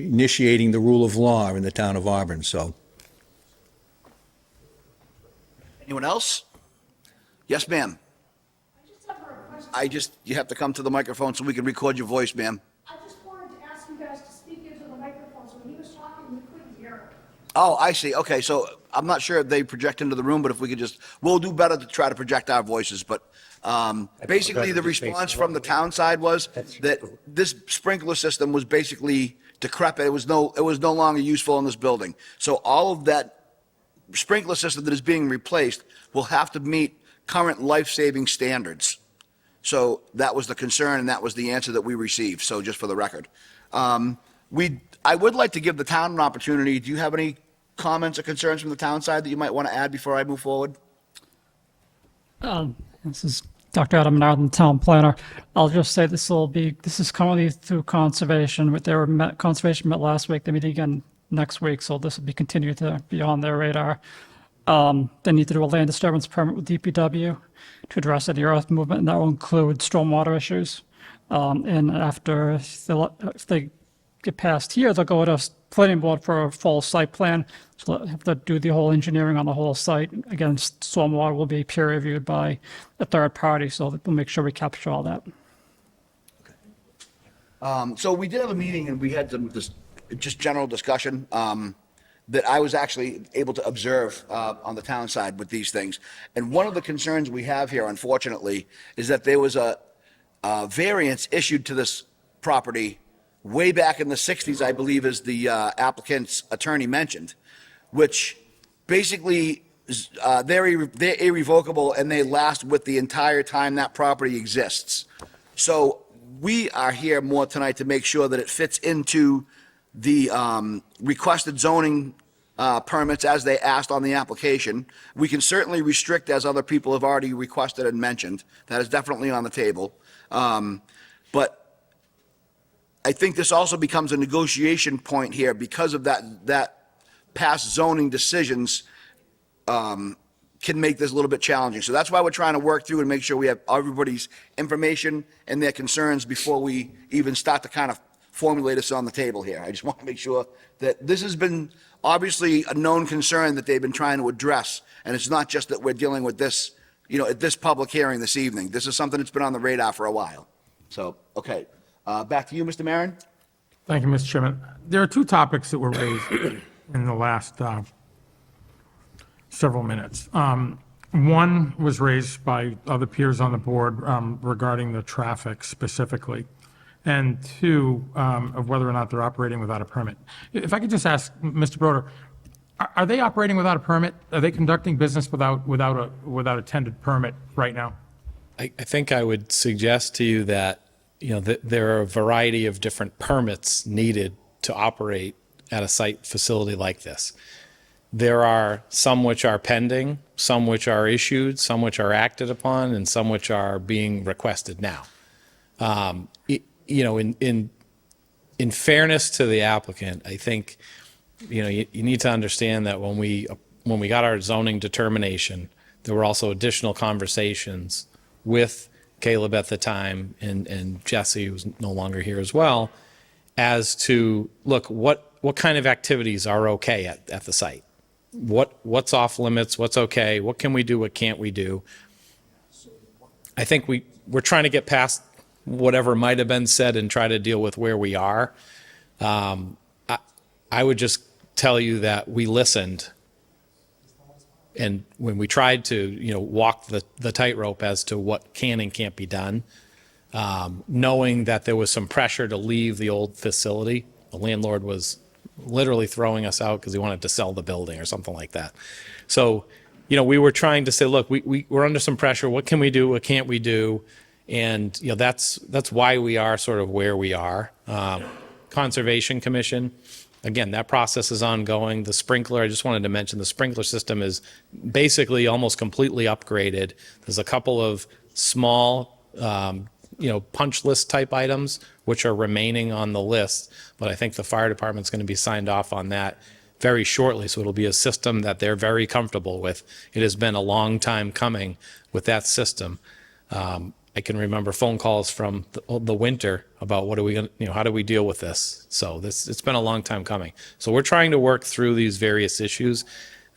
initiating the rule of law in the town of Auburn. So, Anyone else? Yes, ma'am. You have to come to the microphone so we can record your voice, ma'am. I just wanted to ask you guys to speak into the microphone, so when he was talking, we couldn't hear him. Oh, I see. Okay, so I'm not sure if they project into the room, but if we could we'll do better to try to project our voices. But basically, the response from the town side was that this sprinkler system was basically decrepit. It was no longer useful in this building. So all of that sprinkler system that is being replaced will have to meet current life-saving standards. So that was the concern, and that was the answer that we received, so just for the record. I would like to give the town an opportunity. Do you have any comments or concerns from the town side that you might want to add before I move forward? This is Dr. Adam Menard, town planner. I'll just say this is currently through conservation. Conservation met last week. They're meeting again next week, so this will be continued to be on their radar. They need to do a land disturbance permit with DPW to address any earth movement, and that will include stormwater issues. And after, if they get past here, they'll go to planning board for a full site plan. So they'll have to do the whole engineering on the whole site. Again, stormwater will be peer reviewed by a third party, so that we'll make sure we capture all that. So we did have a meeting, and we had some just general discussion that I was actually able to observe on the town side with these things. And one of the concerns we have here, unfortunately, is that there was a variance issued to this property way back in the 60s, I believe, as the applicant's attorney mentioned, which basically they're irrevocable and they last with the entire time that property exists. So we are here more tonight to make sure that it fits into the requested zoning permits as they asked on the application. We can certainly restrict as other people have already requested and mentioned. That is definitely on the table. But I think this also becomes a negotiation point here because of that past zoning decisions can make this a little bit challenging. So that's why we're trying to work through and make sure we have everybody's information and their concerns before we even start to kind of formulate this on the table here. I just want to make sure that this has been obviously a known concern that they've been trying to address. And it's not just that we're dealing with this, at this public hearing this evening. This is something that's been on the radar for a while. So, okay. Back to you, Mr. Maron. Thank you, Mr. Chairman. There are two topics that were raised in the last several minutes. One was raised by other peers on the board regarding the traffic specifically, and two, of whether or not they're operating without a permit. If I could just ask Mr. Broder, are they operating without a permit? Are they conducting business without a tendered permit right now? I think I would suggest to you that there are a variety of different permits needed to operate at a site facility like this. There are some which are pending, some which are issued, some which are acted upon, and some which are being requested now. In fairness to the applicant, I think you need to understand that when we got our zoning determination, there were also additional conversations with Caleb at the time and Jesse, who's no longer here as well, as to look what kind of activities are okay at the site. What's off limits? What's okay? What can we do? What can't we do? I think we're trying to get past whatever might have been said and try to deal with where we are. I would just tell you that we listened, and when we tried to walk the tightrope as to what can and can't be done, knowing that there was some pressure to leave the old facility, the landlord was literally throwing us out because he wanted to sell the building or something like that. So, we were trying to say, look, we're under some pressure. What can we do? What can't we do? And that's why we are sort of where we are. Conservation Commission, again, that process is ongoing. The sprinkler, I just wanted to mention, the sprinkler system is basically almost completely upgraded. There's a couple of small, punch list type items which are remaining on the list, but I think the fire department's going to be signed off on that very shortly. So it'll be a system that they're very comfortable with. It has been a long time coming with that system. I can remember phone calls from the winter about what are we going to, how do we deal with this? So it's been a long time coming. So we're trying to work through these various issues.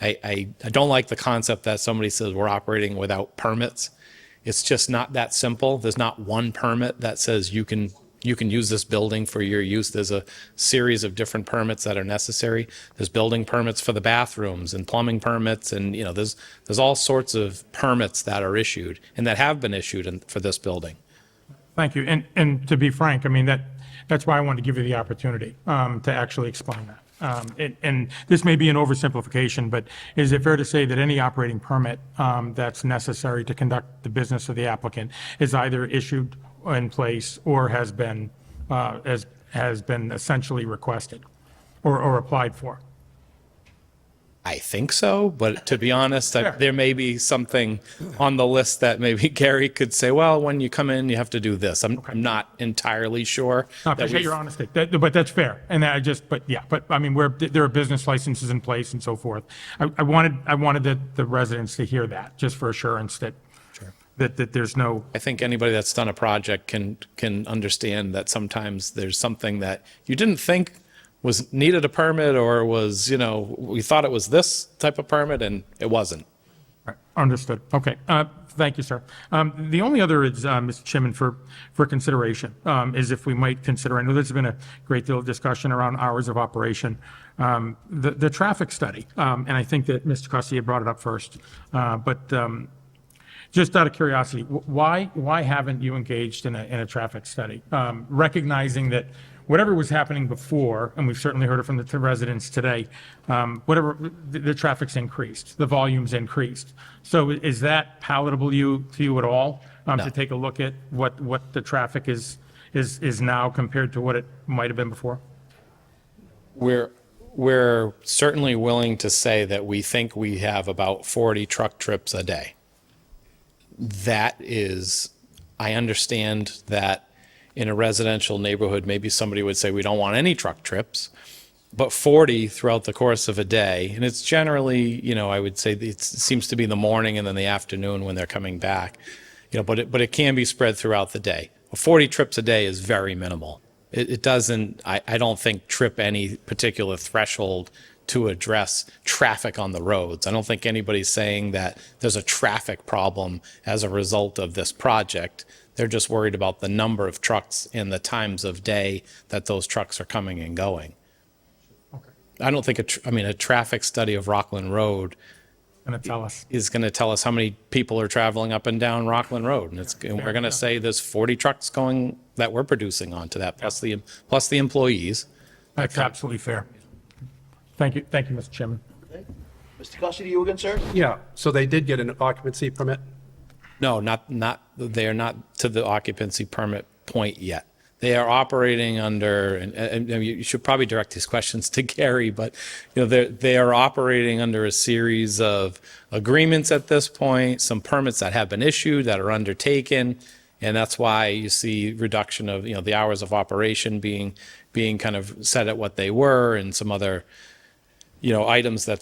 I don't like the concept that somebody says we're operating without permits. It's just not that simple. There's not one permit that says you can use this building for your use. There's a series of different permits that are necessary. There's building permits for the bathrooms and plumbing permits, and there's all sorts of permits that are issued and that have been issued for this building. Thank you. And to be frank, I mean, that's why I wanted to give you the opportunity to actually explain that. And this may be an oversimplification, but is it fair to say that any operating permit that's necessary to conduct the business of the applicant is either issued in place or has been essentially requested or applied for? I think so, but to be honest, Fair. there may be something on the list that maybe Gary could say, well, when you come in, you have to do this. I'm not entirely sure. I that appreciate we've- your honesty, but that's fair. And but I mean, there are business licenses in place and so forth. I wanted the residents to hear that, just for assurance that there's no, I think anybody that's done a project can understand that sometimes there's something that you didn't think was needed a permit or was, we thought it was this type of permit and it wasn't. understood. Okay, thank you, sir. The only other is, Mr. Chairman, for consideration, is if we might consider, I know there's been a great deal of discussion around hours of operation, the traffic study, and I think that Mr. Cussie had brought it up first, but just out of curiosity, why haven't you engaged in a traffic study? Recognizing that whatever was happening before, and we've certainly heard it from the residents today, whatever, the traffic's increased, the volume's increased. So is that palatable to you at all? To take a look at what the traffic is now compared to what it might have been before? We're certainly willing to say that we think we have about 40 truck trips a day. That is, I understand that in a residential neighborhood, maybe somebody would say we don't want any truck trips, but 40 throughout the course of a day, and it's generally, I would say it seems to be the morning and then the afternoon when they're coming back, but it can be spread throughout the day. 40 trips a day is very minimal. It doesn't, I don't think, trip any particular threshold to address traffic on the roads. I don't think anybody's saying that there's a traffic problem as a result of this project. They're just worried about the number of trucks and the times of day that those trucks are coming and going. Okay. I don't think, a traffic study of Rockland Road Going to tell us. is going to tell us how many people are traveling up and down Rockland Road. And we're going to say there's 40 trucks going that we're producing onto that, plus the employees. That's absolutely fair. Thank you, Mr. Chairman. Mr. Cussie, to you again, sir? Yeah, so they did get an occupancy permit? No, they are not to the occupancy permit point yet. They are operating under, and you should probably direct these questions to Gary, but they are operating under a series of agreements at this point, some permits that have been issued that are undertaken, and that's why you see reduction of the hours of operation being kind of set at what they were, and some other items that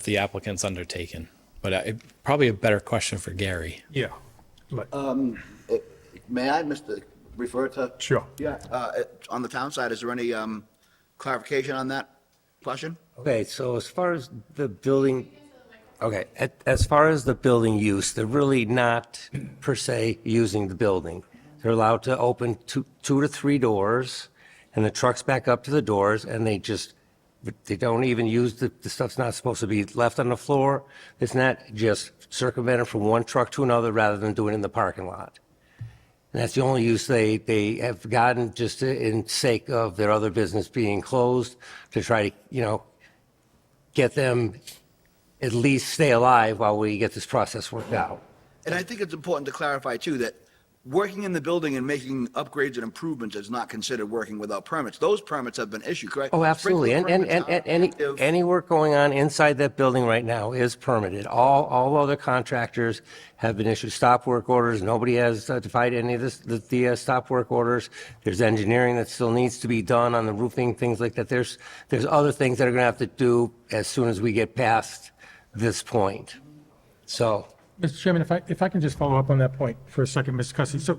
the applicant's undertaken. But probably a better question for Gary. Yeah. But- May I, refer to? Sure. Yeah, on the town side, is there any clarification on that question? Okay, so as far as the building, as far as the building use, they're really not per se using the building. They're allowed to open two to three doors, and the trucks back up to the doors, and they don't even use the stuff's not supposed to be left on the floor. It's not just circumvented from one truck to another rather than doing it in the parking lot. And that's the only use they have gotten, just in sake of their other business being closed, to try to, get them at least stay alive while we get this process worked out. And I think it's important to clarify, too, that working in the building and making upgrades and improvements is not considered working without permits. Those permits have been issued, correct? Oh, absolutely. Sprinkler And permits are active. any work going on inside that building right now is permitted. All other contractors have been issued stop work orders. Nobody has defied any of the stop work orders. There's engineering that still needs to be done on the roofing, things like that. There's other things that are going to have to do as soon as we get past this point. So. Mr. Chairman, if I can just follow up on that point for a second, Mr. Cussie. So,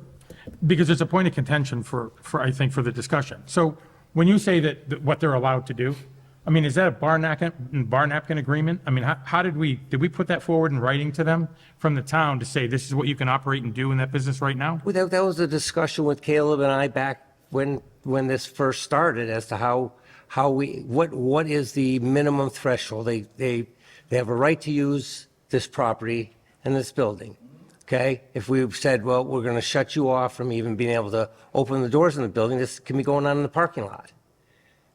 because it's a point of contention for I think, for the discussion. So when you say that what they're allowed to do, I mean, is that a bar napkin agreement? I mean, how did we put that forward in writing to them from the town to say this is what you can operate and do in that business right now? Well, that was a discussion with Caleb and I back when this first started as to what is the minimum threshold. They have a right to use this property in this building, okay? If we said, well, we're going to shut you off from even being able to open the doors in the building, this can be going on in the parking lot.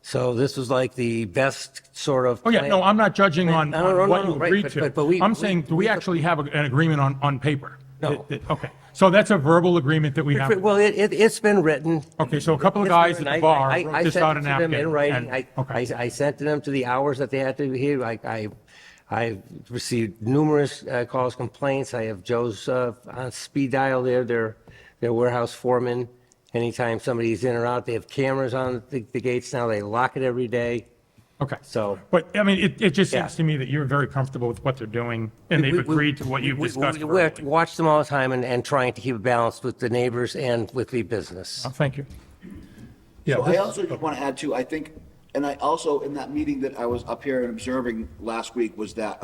So this was like the best sort of. Oh, yeah, plan- no, I'm not judging on No, what you right, agreed but to. we- I'm saying, do we actually have an agreement on paper? No. Okay, so that's a verbal agreement that we have. Well, it's been written. Okay, so a couple of It's been guys at written. the bar I wrote this sent out it a to them napkin. in writing. and- okay. I sent to them to the hours that they had to be here. I received numerous calls, complaints. I have Joe's on speed dial there, their warehouse foreman. Anytime somebody's in or out, they have cameras on the gates now. They lock it every day. Okay. So. But, I mean, it just Yeah. seems to me that you're very comfortable with what they're doing, and they've agreed to what you've discussed. We verbally. watch them all the time and trying to keep a balance with the neighbors and with the business. Oh, thank you. Yeah, So I this- also just want to add too, I think, and I also, in that meeting that I was up here and observing last week, was that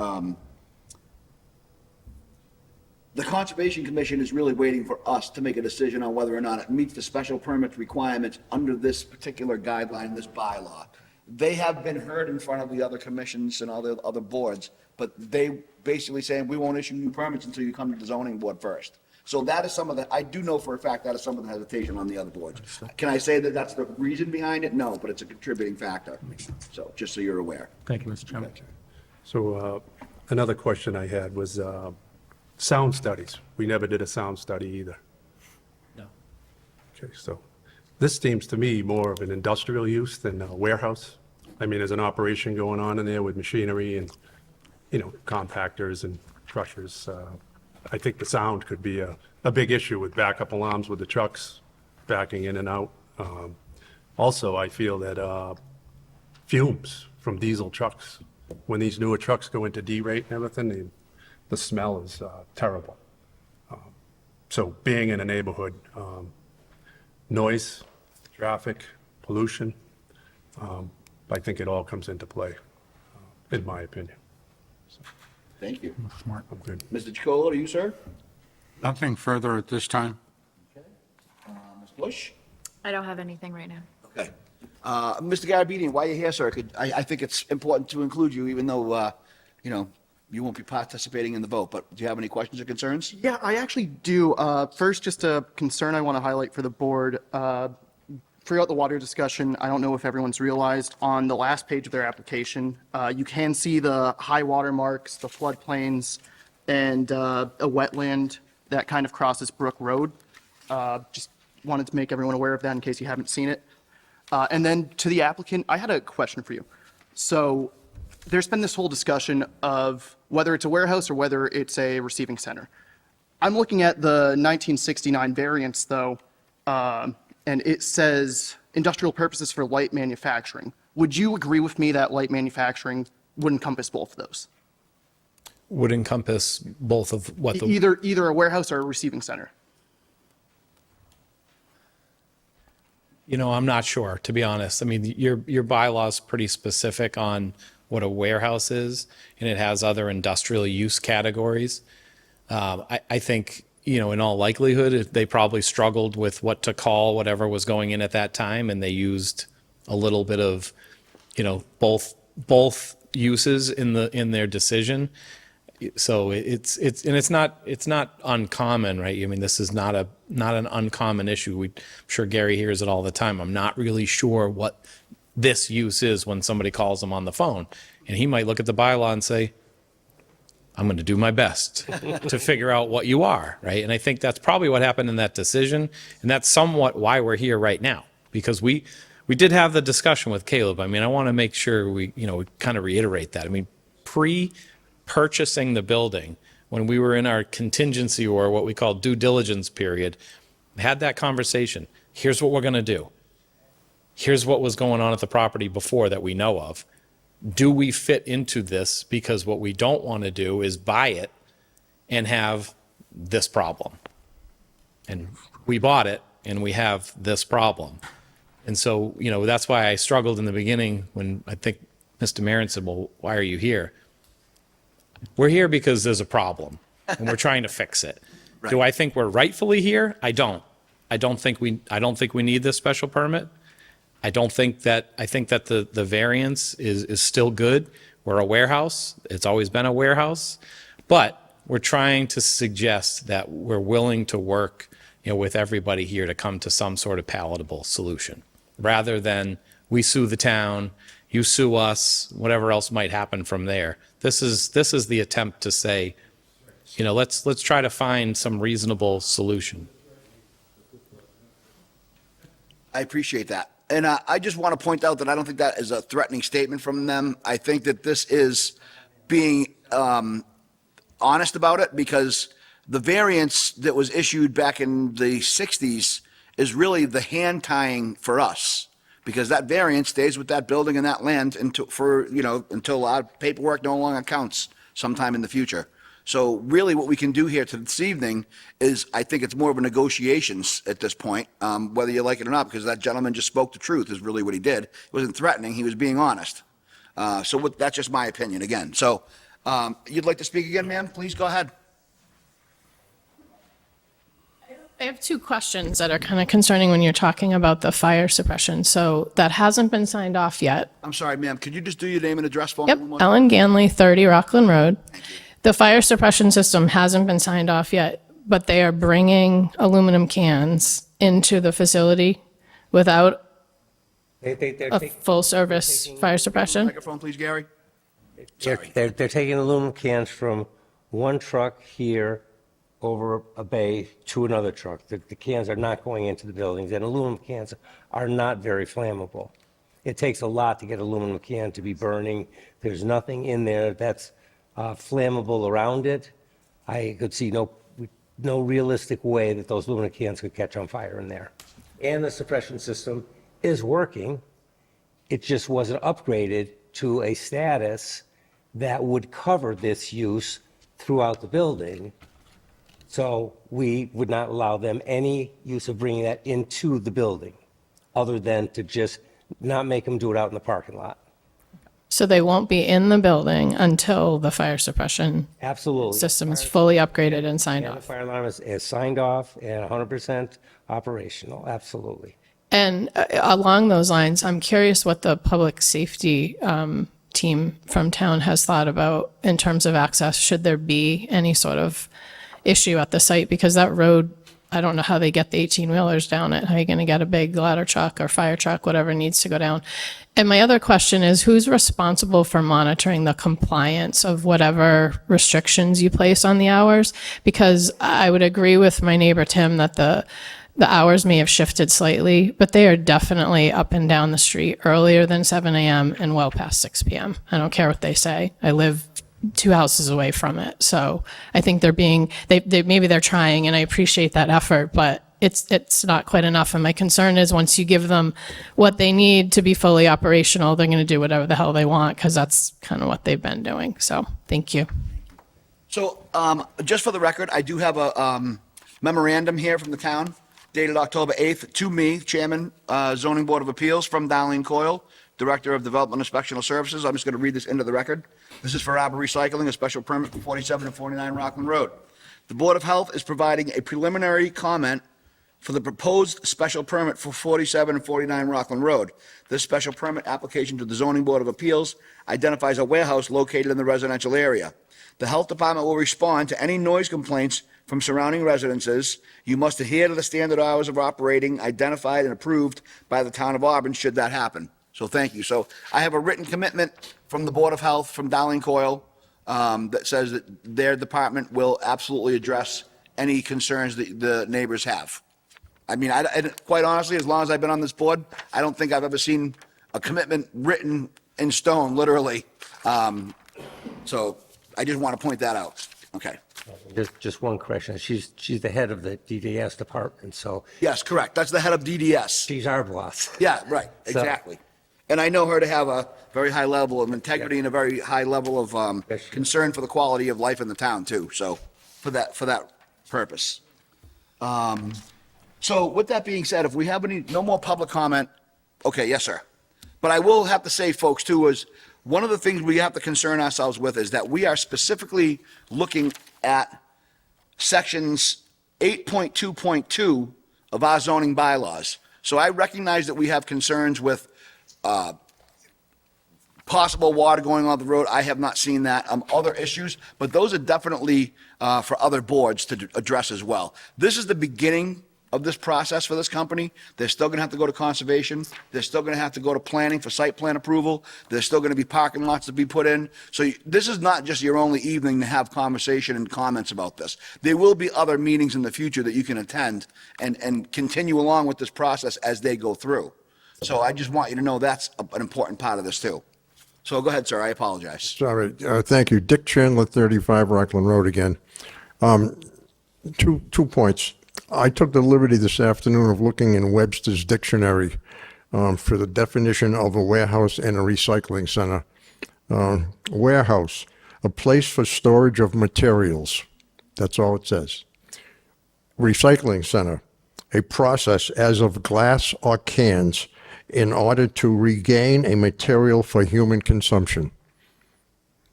the Conservation Commission is really waiting for us to make a decision on whether or not it meets the special permit requirements under this particular guideline, this bylaw. They have been heard in front of the other commissions and all the other boards, but they basically saying, we won't issue new permits until you come to the zoning board first. So that is some of the, I do know for a fact that is some of the hesitation on the other boards. Can I say that that's the reason behind it? No, but it's a contributing factor. So, just so you're aware. Thank you, Mr. Chairman. So another question I had was sound studies. We never did a sound study either. No. Okay, so this seems to me more of an industrial use than a warehouse. I mean, there's an operation going on in there with machinery and, compactors and crushers. I think the sound could be a big issue with backup alarms with the trucks backing in and out. Also, I feel that fumes from diesel trucks, when these newer trucks go into D-rate and everything, the smell is terrible. So being in a neighborhood, noise, traffic, pollution, I think it all comes into play, in my opinion. Thank you. Smart. I'm good. Mr. Chacolo, to you, sir? Nothing further at this time? Ms. Bush? I don't have anything right now. Okay. Mr. Garabedian, while you're here, sir, I think it's important to include you, even though, you won't be participating in the vote, but do you have any questions or concerns? Yeah, I actually do. First, just a concern I want to highlight for the board. Throughout the water discussion, I don't know if everyone's realized, on the last page of their application, you can see the high water marks, the floodplains, and a wetland that kind of crosses Brook Road. Just wanted to make everyone aware of that in case you haven't seen it. And then to the applicant, I had a question for you. So there's been this whole discussion of whether it's a warehouse or whether it's a receiving center. I'm looking at the 1969 variance, though, and it says industrial purposes for light manufacturing. Would you agree with me that light manufacturing would encompass both of those? Would encompass both of what the. Either a warehouse or a receiving center? I'm not sure, to be honest. I mean, your bylaw's pretty specific on what a warehouse is, and it has other industrial use categories. I think, in all likelihood, they probably struggled with what to call whatever was going in at that time, and they used a little bit of, both uses in their decision. So it's not uncommon, right? I mean, this is not an uncommon issue. I'm sure Gary hears it all the time. I'm not really sure what this use is when somebody calls him on the phone. And he might look at the bylaw and say, I'm going to do my best to figure out what you are, right? And I think that's probably what happened in that decision. And that's somewhat why we're here right now, because we did have the discussion with Caleb. I mean, I want to make sure we kind of reiterate that. I mean, purchasing the building, when we were in our contingency or what we call due diligence period, had that conversation. Here's what we're going to do. Here's what was going on at the property before that we know of. Do we fit into this? Because what we don't want to do is buy it and have this problem. And we bought it and we have this problem. And so, that's why I struggled in the beginning when I think Mr. Marin said, well, why are you here? We're here because there's a problem and we're trying to fix it. Right. Do I think we're rightfully here? I don't. I don't think we need this special permit. I think that the variance is still good. We're a warehouse. It's always been a warehouse, but we're trying to suggest that we're willing to work, with everybody here to come to some sort of palatable solution rather than we sue the town, you sue us, whatever else might happen from there. This is the attempt to say, let's try to find some reasonable solution. I appreciate that. And I just want to point out that I don't think that is a threatening statement from them. I think that this is being honest about it, because the variance that was issued back in the 60s is really the hand tying for us, because that variance stays with that building and that land until our paperwork no longer counts sometime in the future. So really what we can do here this evening is, I think it's more of a negotiations at this point, whether you like it or not, because that gentleman just spoke the truth is really what he did. He wasn't threatening, he was being honest. That's just my opinion again. So you'd like to speak again, ma'am? Please go ahead. I have two questions that are kind of concerning when you're talking about the fire suppression. So that hasn't been signed off yet. I'm sorry, ma'am. Could you just do your name and address for me? Yep, one more time? Ellen Ganley, 30 Rockland Road. The fire suppression system hasn't been signed off yet, but they are bringing aluminum cans into the facility without a full-service fire suppression. Microphone, please, Gary. They're taking aluminum cans from one truck here over a bay to another truck. The cans are not going into the buildings, and aluminum cans are not very flammable. It takes a lot to get aluminum can to be burning. There's nothing in there that's flammable around it. I could see no realistic way that those aluminum cans could catch on fire in there. And the suppression system is working. It just wasn't upgraded to a status that would cover this use throughout the building. So we would not allow them any use of bringing that into the building, other than to just not make them do it out in the parking lot. So they won't be in the building until the fire suppression Absolutely. system is fully upgraded and signed And the off. fire alarm is signed off and 100% operational, absolutely. And along those lines, I'm curious what the public safety team from town has thought about in terms of access. Should there be any sort of issue at the site? Because that road, I don't know how they get the 18-wheelers down it. How are you going to get a big ladder truck or fire truck, whatever needs to go down? And my other question is, who's responsible for monitoring the compliance of whatever restrictions you place on the hours? Because I would agree with my neighbor Tim that the hours may have shifted slightly, but they are definitely up and down the street earlier than 7 a.m. and well past 6 p.m. I don't care what they say. I live 2 houses away from it. So I think maybe they're trying, and I appreciate that effort, but it's not quite enough. And my concern is once you give them what they need to be fully operational, they're going to do whatever the hell they want, because that's kind of what they've been doing. So thank you. So just for the record, I do have a memorandum here from the town dated October 8th to me, Chairman, Zoning Board of Appeals, from Darlene Coyle, Director of Development Inspectional Services. I'm just going to read this into the record. This is for Arbor Recycling, a special permit for 47 and 49 Rockland Road. The Board of Health is providing a preliminary comment for the proposed special permit for 47 and 49 Rockland Road. This special permit application to the Zoning Board of Appeals identifies a warehouse located in the residential area. The Health Department will respond to any noise complaints from surrounding residences. You must adhere to the standard hours of operating identified and approved by the town of Auburn should that happen. So thank you. So I have a written commitment from the Board of Health, from Darlene Coyle, that says that their department will absolutely address any concerns that the neighbors have. I mean, quite honestly, as long as I've been on this board, I don't think I've ever seen a commitment written in stone, literally. So I just want to point that out. Okay. Just one correction. She's the head of the DDS department, so Yes, correct. That's the head of DDS. she's our boss. Yeah, right, exactly. And I know her to have a very high level of integrity and a very high level of concern for the quality of life in the town too. So for that purpose. So with that being said, if we have no more public comment, okay, yes, sir. But I will have to say, folks, too, is one of the things we have to concern ourselves with is that we are specifically looking at sections 8.2.2 of our zoning bylaws. So I recognize that we have concerns with possible water going on the road. I have not seen that. Other issues, but those are definitely for other boards to address as well. This is the beginning of this process for this company. They're still going to have to go to conservation. They're still going to have to go to planning for site plan approval. There's still going to be parking lots to be put in. So this is not just your only evening to have conversation and comments about this. There will be other meetings in the future that you can attend and continue along with this process as they go through. So I just want you to know that's an important part of this too. So go ahead, sir. I apologize. Sorry, thank you. Dick Chandler, 35 Rockland Road again. Two points. I took the liberty this afternoon of looking in Webster's dictionary for the definition of a warehouse and a recycling center. Warehouse, a place for storage of materials. That's all it says. Recycling center, a process as of glass or cans in order to regain a material for human consumption.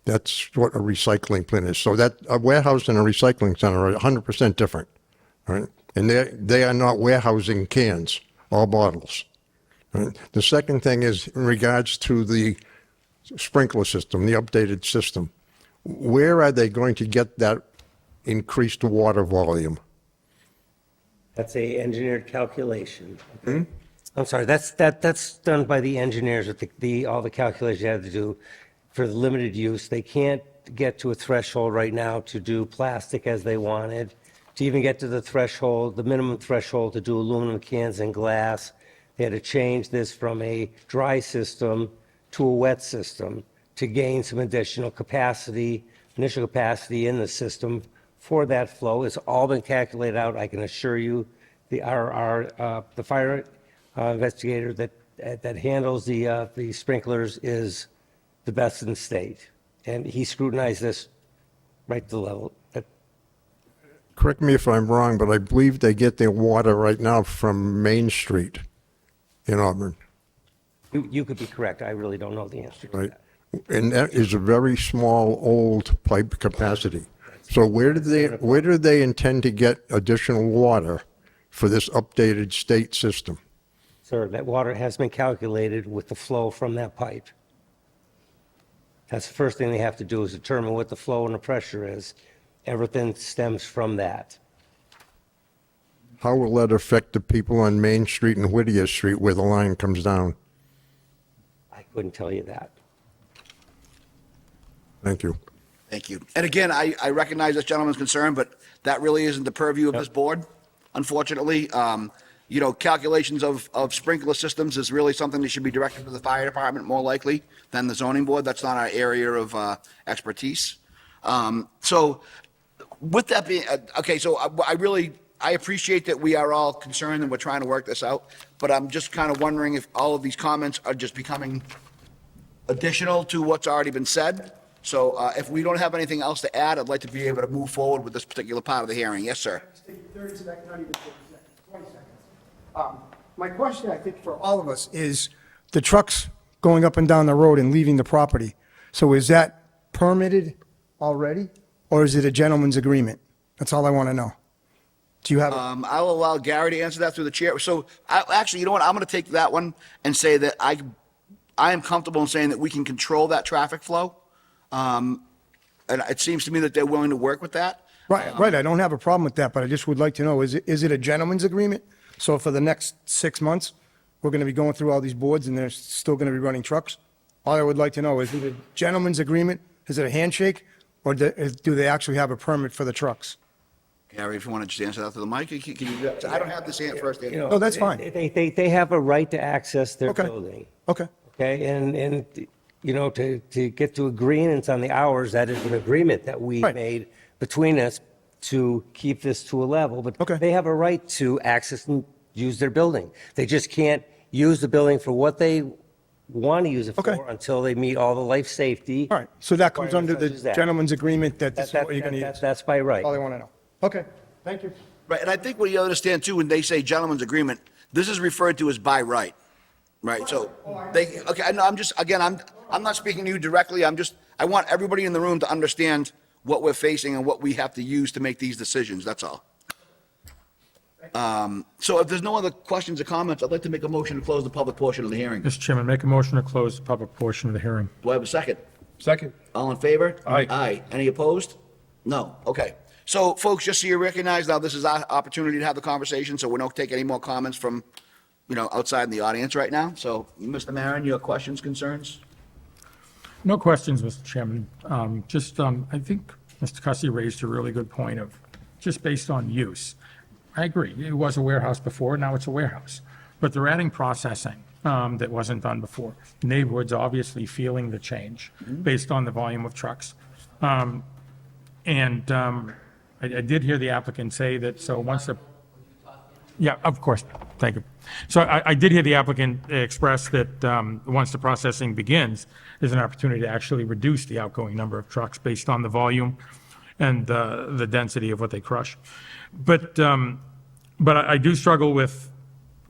That's what a recycling plant is. So that a warehouse and a recycling center are 100% different, right? And they are not warehousing cans or bottles. Right? The second thing is in regards to the sprinkler system, the updated system. Where are they going to get that increased water volume? That's a engineered calculation. Okay? I'm sorry, that's done by the engineers with all the calculations you have to do for the limited use. They can't get to a threshold right now to do plastic as they wanted. To even get to the threshold, the minimum threshold to do aluminum cans and glass, they had to change this from a dry system to a wet system to gain some additional capacity, initial capacity in the system for that flow. It's all been calculated out. I can assure you, the fire investigator that handles the sprinklers is the best in the state, and he scrutinized this right to the level. Correct me if I'm wrong, but I believe they get their water right now from Main Street in Auburn, You could be correct. I really don't know the answer to right? that. And that is a very small, old pipe capacity. So where do they intend to get additional water for this updated state system? Sir, that water has been calculated with the flow from that pipe. That's the first thing they have to do is determine what the flow and the pressure is. Everything stems from that. How will that affect the people on Main Street and Whittier Street where the line comes down? I couldn't tell you that. Thank you. Thank you. And again, I recognize this gentleman's concern, but that really isn't the purview of this board, unfortunately. Calculations of sprinkler systems is really something that should be directed to the fire department more likely than the zoning board. That's not our area of expertise. So with that being, okay, so I appreciate that we are all concerned and we're trying to work this out, but I'm just kind of wondering if all of these comments are just becoming additional to what's already been said. So if we don't have anything else to add, I'd like to be able to move forward with this particular part of the hearing. Yes, sir. 30 seconds, not even 30 seconds, 20 seconds. My question, I think, for all of us is the trucks going up and down the road and leaving the property. So is that permitted already, or is it a gentleman's agreement? That's all I want to know. Do you have? I'll allow Gary to answer that through the chair. So actually, you know what? I'm going to take that one and say that I am comfortable in saying that we can control that traffic flow. And it seems to me that they're willing to work with that. Right. I don't have a problem with that, but I just would like to know, is it a gentleman's agreement? So for the next 6 months, we're going to be going through all these boards and they're still going to be running trucks? All I would like to know, is it a gentleman's agreement? Is it a handshake? Or do they actually have a permit for the trucks? Gary, if you want to just answer that to the mic, can you, I don't have this first. No, that's fine. They have a right to access their building. Okay. Okay, and to get to agreements on the hours, that is an agreement that we made between us to keep this to a level, but they have a right to access and use their building. They just can't use the building for what they want to use it for until they meet all the life safety. All right, so that comes under the such as that. gentleman's agreement that this is what you're going to use? That's by right. All I want to know. Okay, thank you. Right, and I think what you understand too, when they say gentleman's agreement, this is referred to as by right. Right, so I'm not speaking to you directly. I want everybody in the room to understand what we're facing and what we have to use to make these decisions. That's all. So if there's no other questions or comments, I'd like to make a motion to close the public portion of the hearing. Mr. Chairman, make a motion to close the public portion of the hearing. Do I have a second? Second. All in favor? Aye. Aye. Any opposed? No. Okay. So folks, just so you recognize, now this is our opportunity to have the conversation, so we don't take any more comments from, outside in the audience right now. So, Mr. Maron, your questions, concerns? No questions, Mr. Chairman. I think Mr. Cussy raised a really good point of just based on use. I agree. It was a warehouse before, now it's a warehouse. But they're adding processing that wasn't done before. Neighborhood's obviously feeling the change based on the volume of trucks. I did hear the applicant say that, so once the, yeah, of course, thank you. So I did hear the applicant express that once the processing begins, there's an opportunity to actually reduce the outgoing number of trucks based on the volume and the density of what they crush. But I do struggle with,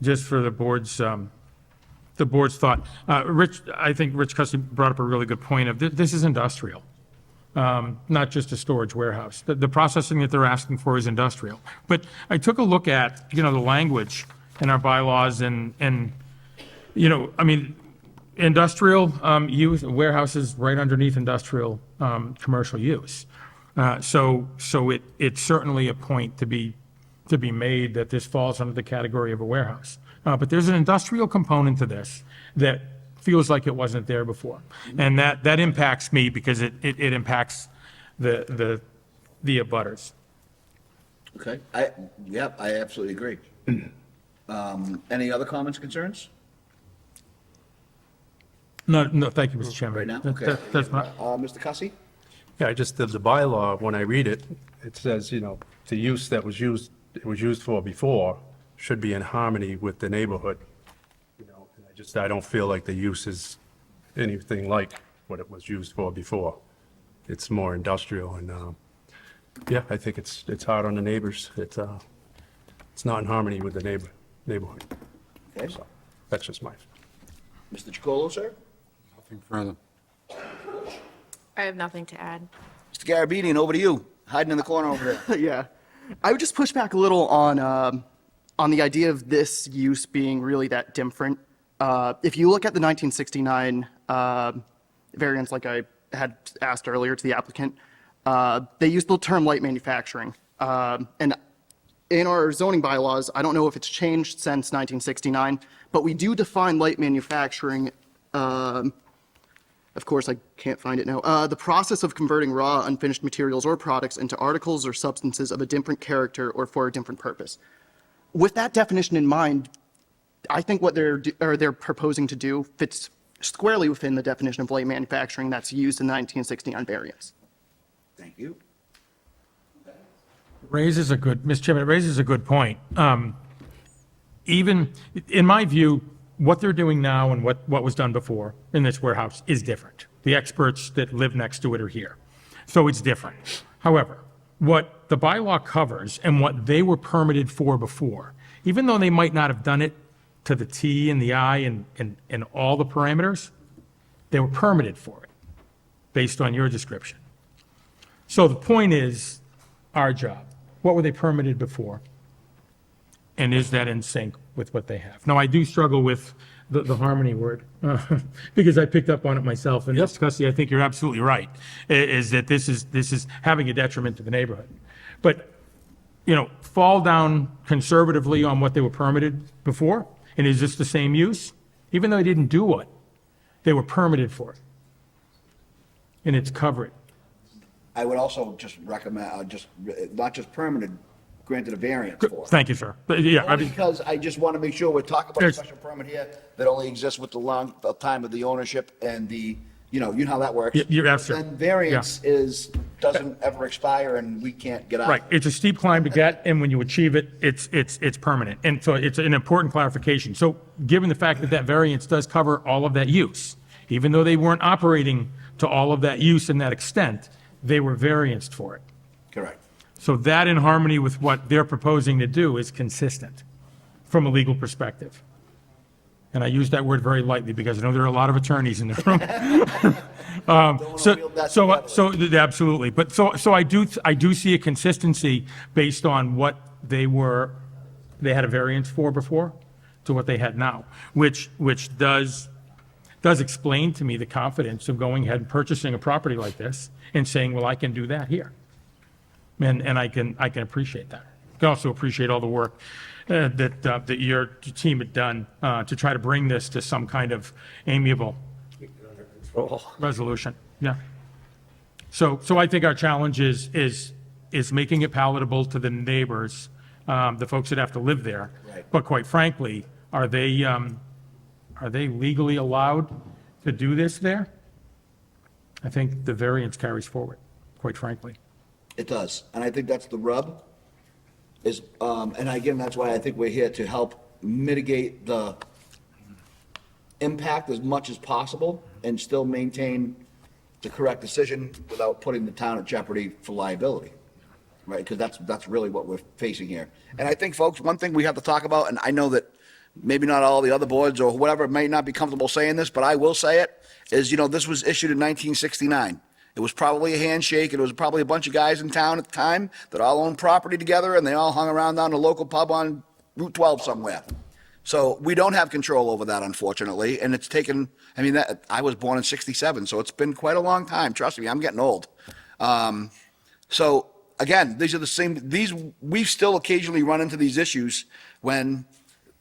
just for the board's thought. I think Rich Cussy brought up a really good point of this is industrial. Not just a storage warehouse. The processing that they're asking for is industrial. But I took a look at, the language in our bylaws and industrial use, warehouses right underneath industrial commercial use. So it's certainly a point to be made that this falls under the category of a warehouse. But there's an industrial component to this that feels like it wasn't there before. And that impacts me because it impacts the abutters. Okay, I absolutely agree. Any other comments, concerns? No, thank you, Mr. Chairman. Right now? Okay. That's fine. Mr. Cussy? Yeah, the bylaw, when I read it, it says, the use that was used for before should be in harmony with the neighborhood. I don't feel like the use is anything like what it was used for before. It's more industrial and, I think it's hard on the neighbors. It's not in harmony with the neighborhood. Okay. So that's just my. Mr. Chacolo, sir? Nothing further. I have nothing to add. Mr. Garabedian, over to you, hiding in the corner over there. Yeah. I would just push back a little on the idea of this use being really that different. If you look at the 1969 variance, like I had asked earlier to the applicant, they used the term light manufacturing. And in our zoning bylaws, I don't know if it's changed since 1969, but we do define light manufacturing. Of course, I can't find it now. The process of converting raw, unfinished materials or products into articles or substances of a different character or for a different purpose. With that definition in mind, I think what they're proposing to do fits squarely within the definition of light manufacturing that's used in the 1969 variance. Thank you. Mr. Chairman, it raises a good point. Even, in my view, what they're doing now and what was done before in this warehouse is different. The experts that live next to it are here. So it's different. However, what the bylaw covers and what they were permitted for before, even though they might not have done it to the T and the I and all the parameters, they were permitted for it based on your description. So the point is our job. What were they permitted before? And is that in sync with what they have? Now, I do struggle with the harmony word because I picked up on it myself. And Mr. Cussy, I think you're absolutely right, is that this is having a detriment to the neighborhood. But, fall down conservatively on what they were permitted before. And is this the same use? Even though they didn't do what they were permitted for. And it's covered. I would also just recommend, not just permitted, granted a variance for. Thank you, sir. Yeah, Only because I just want to make sure we're talking about a special permit here that only exists with the time of the ownership and the, you know how that works. You're absolutely. Then variance doesn't ever expire and we can't get out. Right, it's a steep climb to get, and when you achieve it, it's permanent. And so it's an important clarification. So given the fact that variance does cover all of that use, even though they weren't operating to all of that use and that extent, they were varianced for it. Correct. So that in harmony with what they're proposing to do is consistent from a legal perspective. And I use that word very lightly because I know there are a lot of attorneys in the room. Absolutely. But so I do see a consistency based on what they had a variance for before to what they had now, which does explain to me the confidence of going ahead and purchasing a property like this and saying, well, I can do that here. And I can appreciate that. I can also appreciate all the work that your team had done to try to bring this to some kind of amiable resolution. Yeah. So I think our challenge is making it palatable to the neighbors, the folks that have to live there. Right. But quite frankly, are they legally allowed to do this there? I think the variance carries forward, quite frankly. It does, and I think that's the rub, is, and again, that's why I think we're here to help mitigate the impact as much as possible and still maintain the correct decision without putting the town at jeopardy for liability, right? Because that's really what we're facing here. And I think, folks, one thing we have to talk about, and I know that maybe not all the other boards or whatever may not be comfortable saying this, but I will say it, is, this was issued in 1969. It was probably a handshake, and it was probably a bunch of guys in town at the time that all owned property together, and they all hung around down the local pub on Route 12 somewhere. So we don't have control over that, unfortunately, and it's taken, I was born in 67, so it's been quite a long time. Trust me, I'm getting old. So again, these are the same, we still occasionally run into these issues when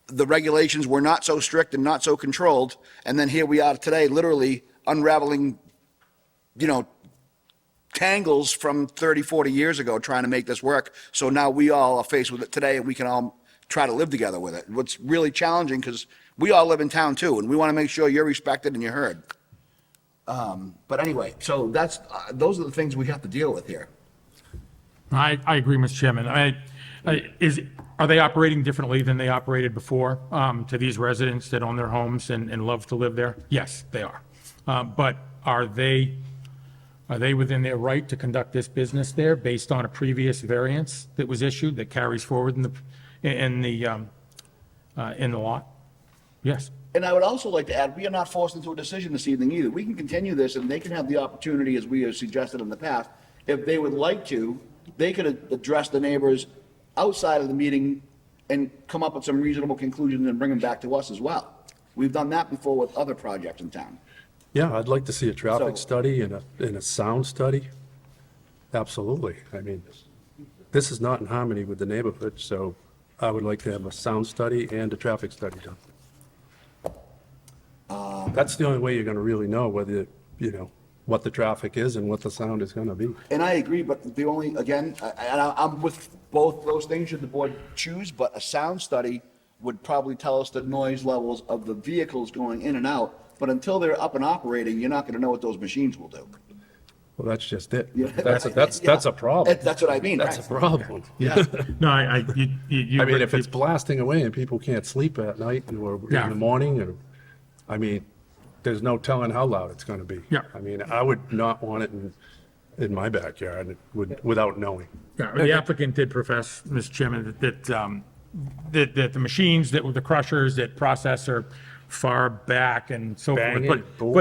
the regulations were not so strict and not so controlled, and then here we are today, literally unraveling, tangles from 30, 40 years ago trying to make this work. So now we all are faced with it today, and we can all try to live together with it. What's really challenging, because we all live in town too, and we want to make sure you're respected and you're heard. But anyway, so those are the things we have to deal with here. I agree, Mr. Chairman. Are they operating differently than they operated before to these residents that own their homes and love to live there? Yes, they are. But are they within their right to conduct this business there based on a previous variance that was issued that carries forward in the lot? Yes. And I would also like to add, we are not forced into a decision this evening either. We can continue this, and they can have the opportunity, as we have suggested in the past, if they would like to, they could address the neighbors outside of the meeting and come up with some reasonable conclusions and bring them back to us as well. We've done that before with other projects in town. Yeah, I'd like to see a traffic So- study and a sound study. Absolutely. This is not in harmony with the neighborhood, so I would like to have a sound study and a traffic study done. That's the only way you're going to really know whether, what the traffic is and what the sound is going to be. And I agree, but the only, again, I'm with both those things should the board choose, but a sound study would probably tell us the noise levels of the vehicles going in and out. But until they're up and operating, you're not going to know what those machines will do. Well, that's just it. Yeah. That's a problem. That's what I mean, That's a right? problem. Yeah. No, If it's blasting away and people can't sleep at night or Yeah. in the morning, there's no telling how loud it's going to be. Yeah. I would not want it in my backyard without knowing. Yeah, the applicant did profess, Mr. Chairman, that the machines that were the crushers that process are far back and so forth. Banging, boom.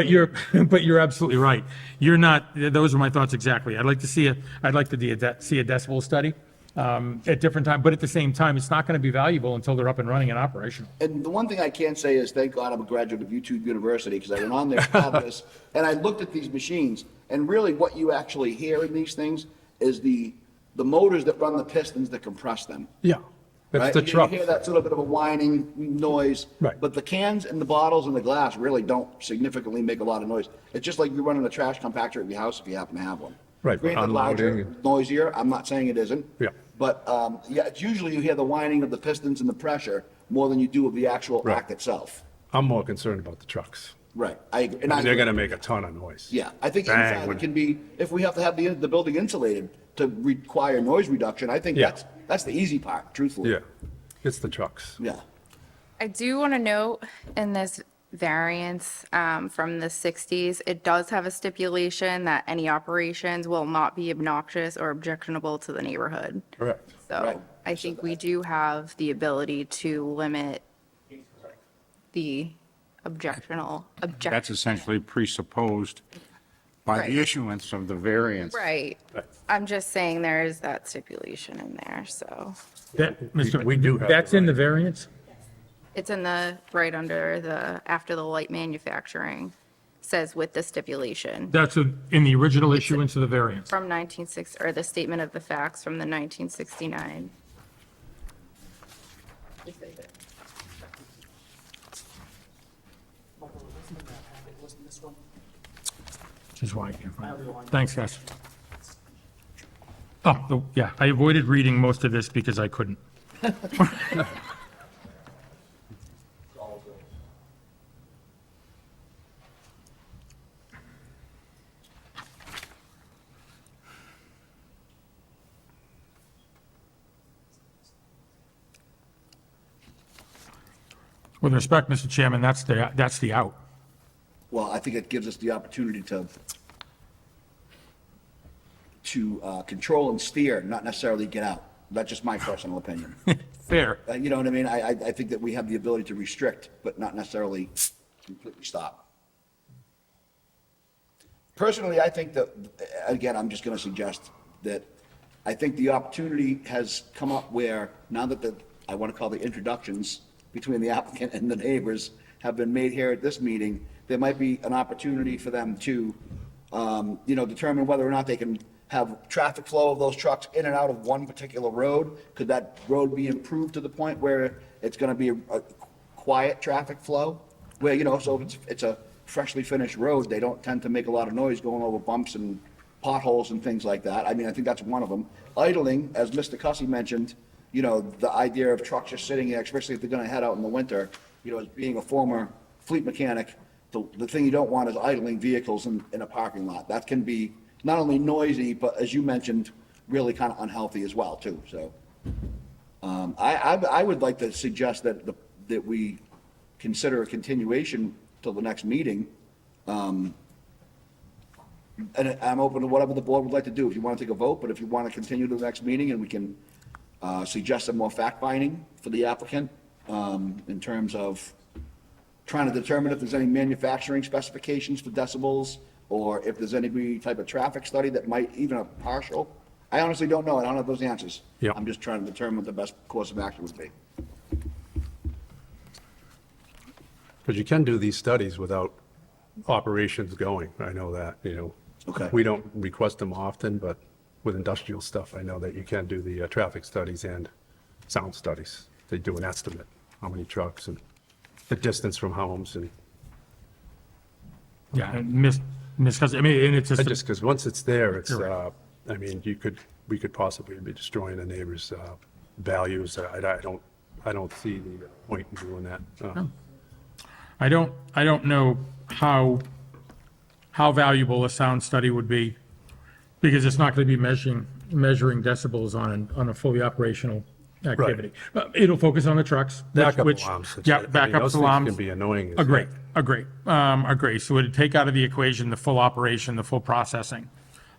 But you're absolutely right. You're not, those are my thoughts exactly. I'd like to see a decibel study at different time, but at the same time, it's not going to be valuable until they're up and running and operational. And the one thing I can say is, thank God I'm a graduate of YouTube University, because I went on there for this, and I looked at these machines, and really what you actually hear in these things is the motors that run the pistons that compress them. Yeah. Right? That's the truck. You hear that sort of bit of a whining noise. Right. But the cans and the bottles and the glass really don't significantly make a lot of noise. It's just like you running a trash compactor at your house if you happen to have one. Right, Granted, larger, unloading. noisier, I'm not saying it isn't. Yeah. But, it's usually you hear the whining of the pistons and the pressure more than you do of the actual Right. act itself. I'm more concerned about the trucks. Right, I agree. And They're going to make a ton of noise. Yeah, I think Bang, inside when- it can be, if we have to have the building insulated to require noise reduction, I think Yeah. that's the easy part, truthfully. Yeah. It's the trucks. Yeah. I do want to note in this variance from the 60s, it does have a stipulation that any operations will not be obnoxious or objectionable to the neighborhood. Correct. So Right. I think we do have the ability to limit the That's essentially presupposed by Right. the issuance of the variance. Right. I'm just saying there is that stipulation in there, so We do have That's the in the variance? it's in the, right under after the light manufacturing. says with the stipulation That's in the original issuance of the variance. from 1960, or the statement of the facts from the 1969. Which is why I can't find it. Thanks, guys. Yeah, I avoided reading most of this because I couldn't. With respect, Mr. Chairman, that's the out. Well, I think it gives us the opportunity to control and steer, not necessarily get out. That's just my personal opinion. Fair. You know what I mean? I think that we have the ability to restrict, but not necessarily completely stop. Personally, I think that, again, I'm just going to suggest that I think the opportunity has come up where now that I want to call the introductions between the applicant and the neighbors have been made here at this meeting, there might be an opportunity for them to, determine whether or not they can have traffic flow of those trucks in and out of one particular road. Could that road be improved to the point where it's going to be a quiet traffic flow? Where, so if it's a freshly finished road, they don't tend to make a lot of noise going over bumps and potholes and things like that. I mean, I think that's one of them. Idling, as Mr. Cussy mentioned, the idea of trucks just sitting there, especially if they're gonna head out in the winter, as being a former fleet mechanic, the thing you don't want is idling vehicles in a parking lot. That can be not only noisy, but as you mentioned, really kind of unhealthy as well, too, so. I would like to suggest that we consider a continuation till the next meeting. And I'm open to whatever the board would like to do, if you want to take a vote, but if you want to continue to the next meeting and we can suggest some more fact-finding for the applicant in terms of trying to determine if there's any manufacturing specifications for decibels, or if there's any type of traffic study that might, even a partial. I honestly don't know. I don't have those answers. Yeah. I'm just trying to determine what the best course of action would be. Because you can do these studies without operations going. I know that, Okay. We don't request them often, but with industrial stuff, I know that you can do the traffic studies and sound studies. They do an estimate, how many trucks and the distance from homes and Yeah, and Ms. Cussy, and it's just. just because once it's there, it's, You're we could possibly be destroying the neighbors' values. I don't see the point in doing that. I don't know how valuable a sound study would be, because it's not going to be measuring decibels on a fully operational activity. It'll focus on the trucks. Backup which- alarms. Yeah, Those backup things alarms. can be annoying as Agree, heck. agree. So it'd take out of the equation the full operation, the full processing.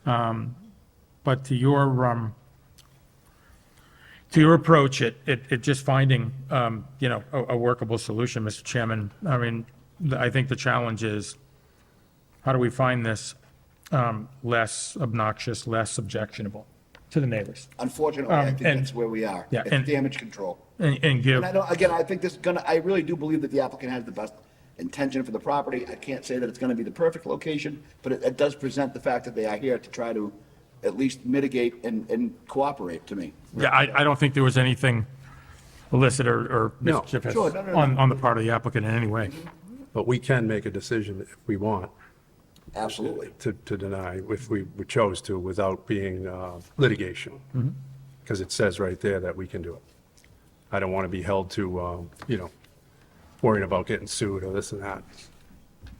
But to your approach, it just finding, a workable solution, Mr. Chairman. I think the challenge is, how do we find this less obnoxious, less objectionable to the neighbors? Unfortunately, I think and- that's where we are. Yeah, It's and- damage control. And give, And I know, again, I think I really do believe that the applicant has the best intention for the property. I can't say that it's gonna be the perfect location, but it does present the fact that they are here to try to at least mitigate and cooperate to me. yeah, I don't think there was anything illicit or No. mischievous Sure, no. on the part of the applicant in any way. But we can make a decision if we want Absolutely. to deny, if we chose to, without being litigation. Because it says right there that we can do it. I don't want to be held to, worrying about getting sued or this and that.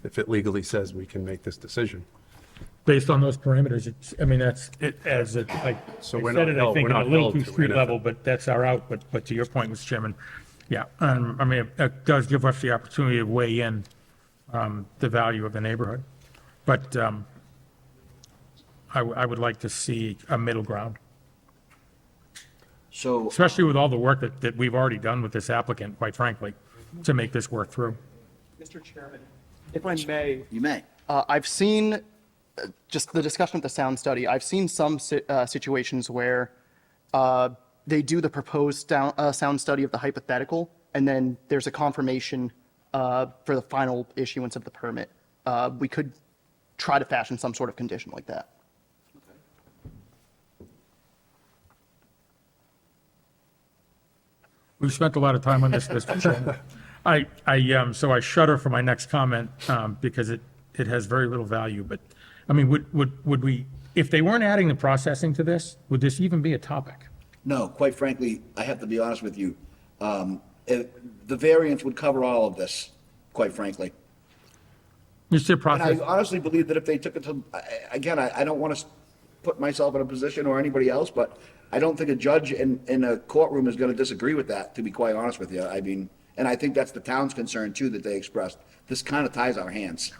If it legally says we can make this decision. Based on those parameters, that's it, as it, like, So I we're said not it, I held- think, we're in a not little held too to street anything. level, but that's our out. But to your point, Mr. Chairman, yeah, it does give us the opportunity to weigh in the value of the neighborhood. But I would like to see a middle ground, So, especially with all the work that we've already done with this applicant, quite frankly, to make this work through. Mr. Chairman, if I may, you may. I've seen, just the discussion of the sound study, I've seen some situations where they do the proposed sound study of the hypothetical, and then there's a confirmation for the final issuance of the permit. we could try to fashion some sort of condition like that. We've spent a lot of time on this, Mr. Chairman. So I shudder for my next comment, because it has very little value, but, I mean, would we, if they weren't adding the processing to this, would this even be a topic? No, quite frankly, I have to be honest with you. The variance would cover all of this, quite frankly. You see a And process? I honestly believe that if they took it to, again, I don't want to put myself in a position or anybody else, but I don't think a judge in a courtroom is going to disagree with that, to be quite honest with you. I mean, and I think that's the town's concern too, that they expressed. This kind of ties our hands.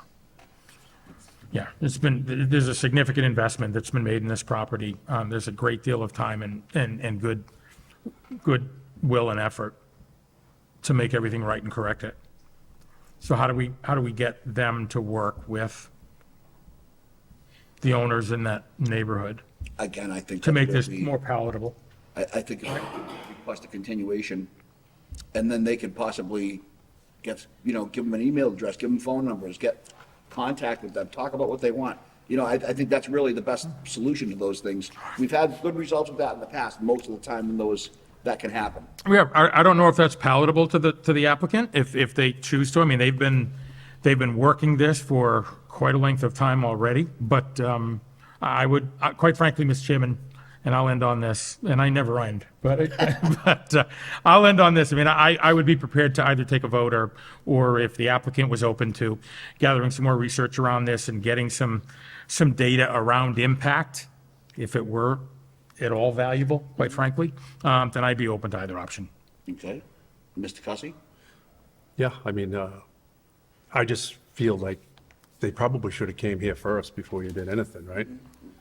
Yeah, there's a significant investment that's been made in this property. There's a great deal of time and good will and effort to make everything right and correct it. So how do we get them to work with the owners in that neighborhood Again, I think. to make that's this where we- more palatable? I think if we request a continuation, and then they could possibly get, give them an email address, give them phone numbers, get contact with them, talk about what they want. I think that's really the best solution to those things. We've had good results with that in the past, most of the time when that can happen. Yeah, I don't know if that's palatable to the applicant, if they choose to. I mean, they've been working this for quite a length of time already, but I would, quite frankly, Mr. Chairman, and I'll end on this, and I never end, but I'll end on this. I mean, I would be prepared to either take a vote or if the applicant was open to gathering some more research around this and getting some data around impact, if it were at all valuable, quite frankly, then I'd be open to either option. Okay? Mr. Cussy? Yeah, I mean, I just feel like they probably should have came here first before you did anything, right?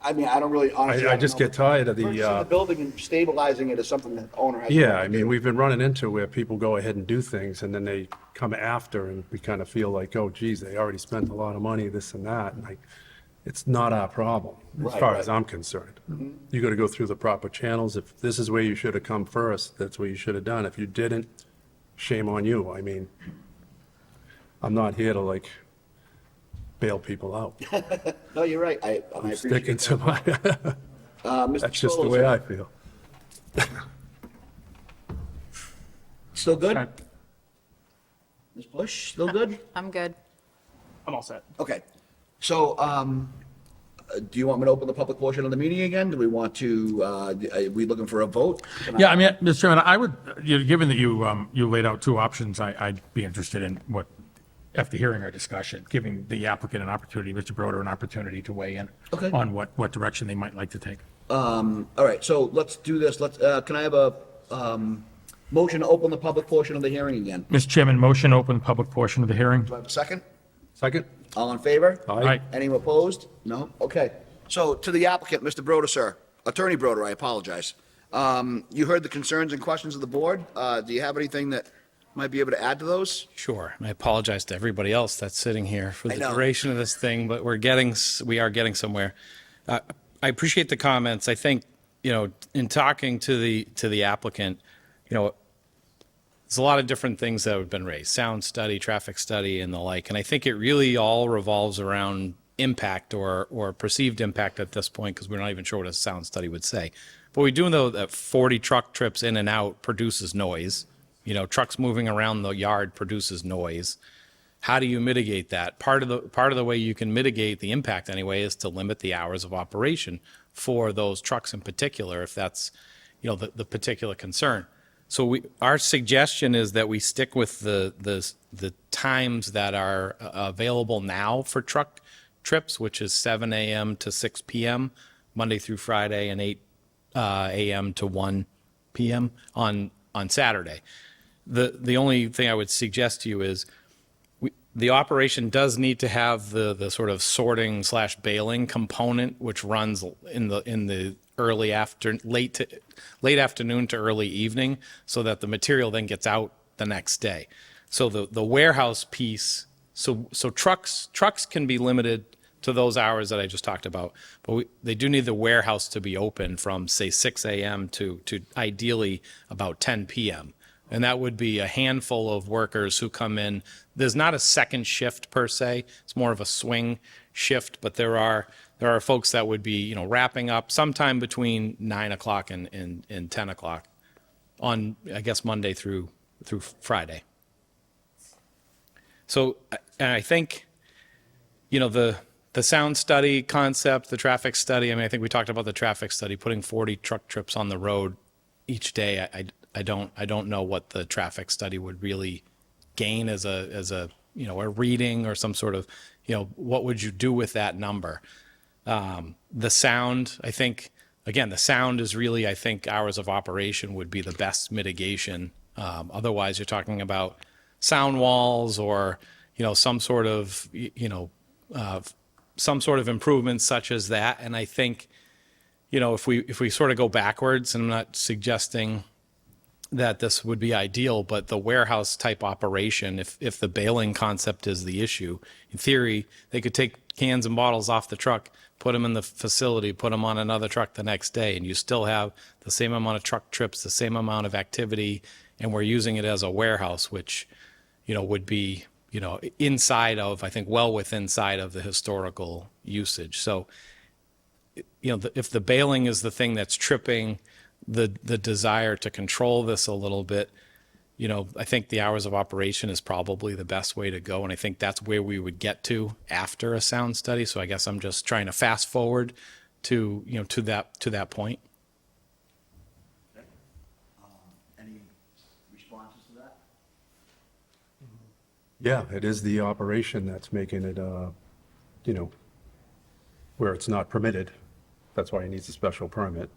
I mean, I don't really, honestly. I just get tired of Purchasing the, the building and stabilizing it is something that the owner has. to yeah, do. I mean, we've been running into where people go ahead and do things and then they come after and we kind of feel like, oh geez, they already spent a lot of money, this and that. And like, it's not our problem, as Right, far as right. I'm concerned. You got to go through the proper channels. If this is where you should have come first, that's what you should have done. If you didn't, shame on you. I mean, I'm not here to like bail people out. No, you're right. I I'm appreciate sticking to that. my, Mr. that's just the Cholo's way here. I feel. Still good? Okay. Ms. Bush, still good? I'm good. I'm all set. Okay. So, do you want me to open the public portion of the meeting again? Do we want to, are we looking for a vote? Yeah, I mean, Mr. Chairman, I would, given that you laid out two options, I'd be interested in what, after hearing our discussion, giving the applicant an opportunity, Mr. Broder, an opportunity to weigh in Okay. on what direction they might like to take. All right, so let's do this. Can I have a, motion to open the public portion of the hearing again? Mr. Chairman, motion to open the public portion of the hearing. Do I have a second? Second? All in favor? Aye. Any opposed? No? Okay. So to the applicant, Mr. Broder, sir, Attorney Broder, I apologize. You heard the concerns and questions of the board. Do you have anything that might be able to add to those? Sure. And I apologize to everybody else that's sitting here for I the know. duration of this thing, but we are getting somewhere. I appreciate the comments. I think, in talking to the applicant, there's a lot of different things that have been raised, sound study, traffic study, and the like. And I think it really all revolves around impact or perceived impact at this point, because we're not even sure what a sound study would say. But we do know that 40 truck trips in and out produces noise. Trucks moving around the yard produces noise. How do you mitigate that? Part of the way you can mitigate the impact anyway is to limit the hours of operation for those trucks in particular, if that's, the particular concern. So our suggestion is that we stick with the times that are available now for truck trips, which is 7 a.m. to 6 p.m. Monday through Friday, and 8 a.m. to 1 p.m. on Saturday. The only thing I would suggest to you is the operation does need to have the sort of sorting / bailing component, which runs in the late afternoon to early evening, so that the material then gets out the next day. So the warehouse piece, so trucks can be limited to those hours that I just talked about, but they do need the warehouse to be open from, say, 6 a.m. to ideally about 10 p.m. And that would be a handful of workers who come in. There's not a second shift per se. It's more of a swing shift, but there are folks that would be, wrapping up sometime between 9 o'clock and 10 o'clock on, I guess, Monday through Friday. So, and I think, the sound study concept, the traffic study, I think we talked about the traffic study, putting 40 truck trips on the road each day. I don't know what the traffic study would really gain as a reading or some sort of, what would you do with that number? The sound, I think, again, the sound is really, I think hours of operation would be the best mitigation. Otherwise you're talking about sound walls or, some sort of, some sort of improvements such as that. And I think, if we sort of go backwards, and I'm not suggesting that this would be ideal, but the warehouse type operation, if the baling concept is the issue, in theory, they could take cans and bottles off the truck, put them in the facility, put them on another truck the next day, and you still have the same amount of truck trips, the same amount of activity, and we're using it as a warehouse, which, would be, inside of, I think, well within side of the historical usage. So, if the baling is the thing that's tripping the desire to control this a little bit, I think the hours of operation is probably the best way to go. And I think that's where we would get to after a sound study. So I guess I'm just trying to fast forward to, to that point. Any responses to that? Yeah, it is the operation that's making it, where it's not permitted. That's why he needs a special permit.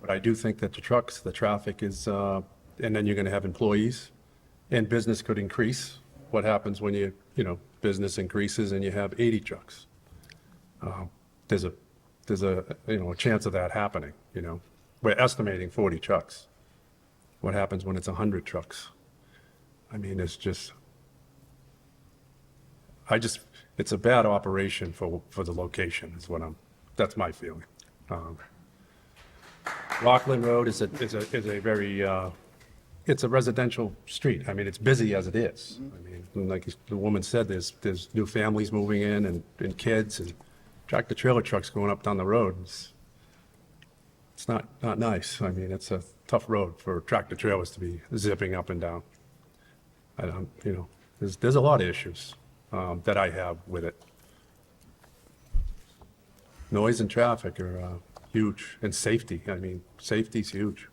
But I do think that the trucks, the traffic is, and then you're going to have employees, and business could increase. What happens when business increases and you have 80 trucks? There's a chance of that happening, We're estimating 40 trucks. What happens when it's 100 trucks? It's just, it's a bad operation for the location is that's my feeling. Rockland Road is a very, it's a residential street. It's busy as it is. Like the woman said, there's new families moving in and kids and tractor trailer trucks going up down the road. It's not nice. It's a tough road for tractor trailers to be zipping up and down. There's a lot of issues that I have with it. Noise and traffic are huge, and safety. Safety's huge.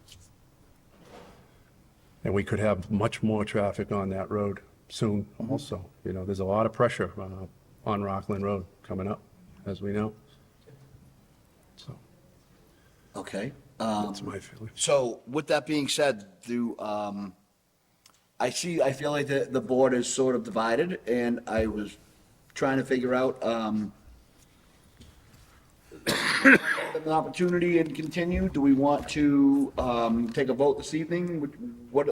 And we could have much more traffic on that road soon also. There's a lot of pressure on Rockland Road coming up, as we know. So Okay. that's my feeling. So with that being said, I feel like the board is sort of divided, and I was trying to figure out, an opportunity and continue. Do we want to, take a vote this evening? What,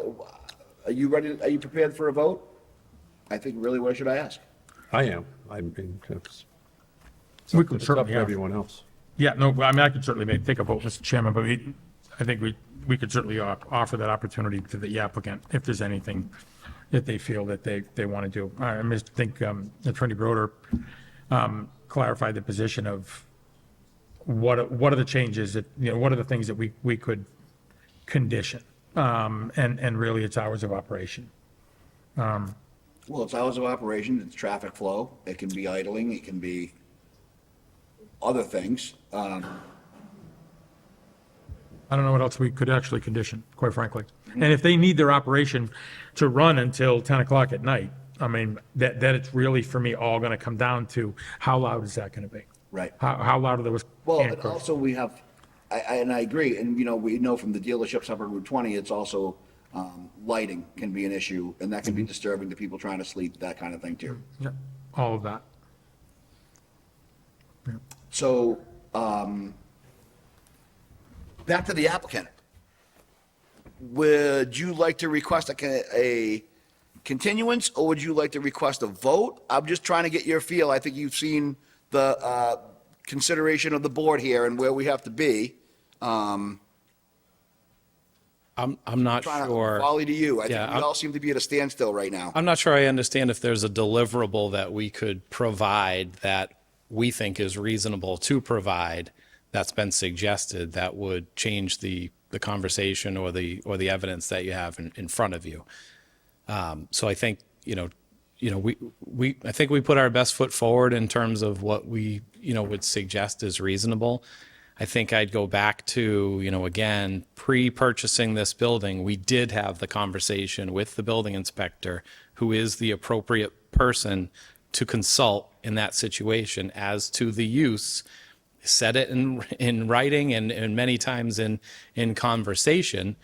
are you ready, are you prepared for a vote? I think really, what should I ask? I am. We could It's up certainly to have. everyone else. Yeah, no, I could certainly take a vote, Mr. Chairman, but I think we could certainly offer that opportunity to the applicant if there's anything that they feel that they want to do. I think Attorney Broder clarified the position of what are the changes that, what are the things that we could condition? And really it's hours of operation. Well, it's hours of operation, it's traffic flow, it can be idling, it can be other things. I don't know what else we could actually condition, quite frankly. And if they need their operation to run until 10 o'clock at night, that it's really, for me, all going to come down to how loud is that going to be? Right. How loud are those? Well, can and cars? also we have, and I agree, and we know from the dealerships up on Route 20, it's also, lighting can be an issue, and that can be disturbing to people trying to sleep, that kind of thing too. Yeah, all of that. So, back to the applicant. Would you like to request a continuance, or would you like to request a vote? I'm just trying to get your feel. I think you've seen the consideration of the board here and where we have to be. I'm not Trying to sure. volley to you. I Yeah, think we all seem to be at a standstill right now. I'm not sure I understand if there's a deliverable that we could provide that we think is reasonable to provide that's been suggested that would change the conversation or the evidence that you have in front of you. So I think, I think we put our best foot forward in terms of what we, would suggest is reasonable. I think I'd go back to, again, pre-purchasing this building, we did have the conversation with the building inspector, who is the appropriate person to consult in that situation as to the use. Said it in writing and many times in conversation.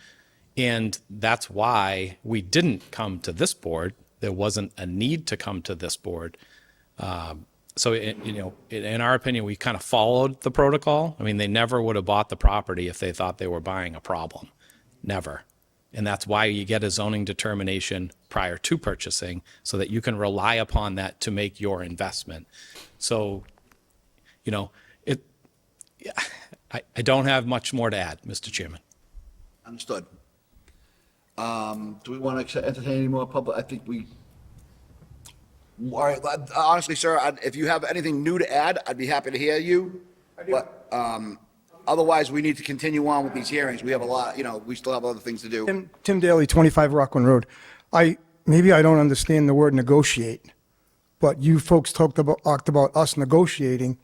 And that's why we didn't come to this board. There wasn't a need to come to this board. So, in our opinion, we kind of followed the protocol. I mean, they never would have bought the property if they thought they were buying a problem. Never. And that's why you get a zoning determination prior to purchasing, so that you can rely upon that to make your investment. So, I don't have much more to add, Mr. Chairman. Understood. Do we want to entertain any more public? I think we. All right. Honestly, sir, if you have anything new to add, I'd be happy to hear you. But otherwise, we need to continue on with these hearings. We have a lot. We still have other things to do. Tim Daly, 25 Rockland Road. Maybe I don't understand the word negotiate, but you folks talked about us negotiating,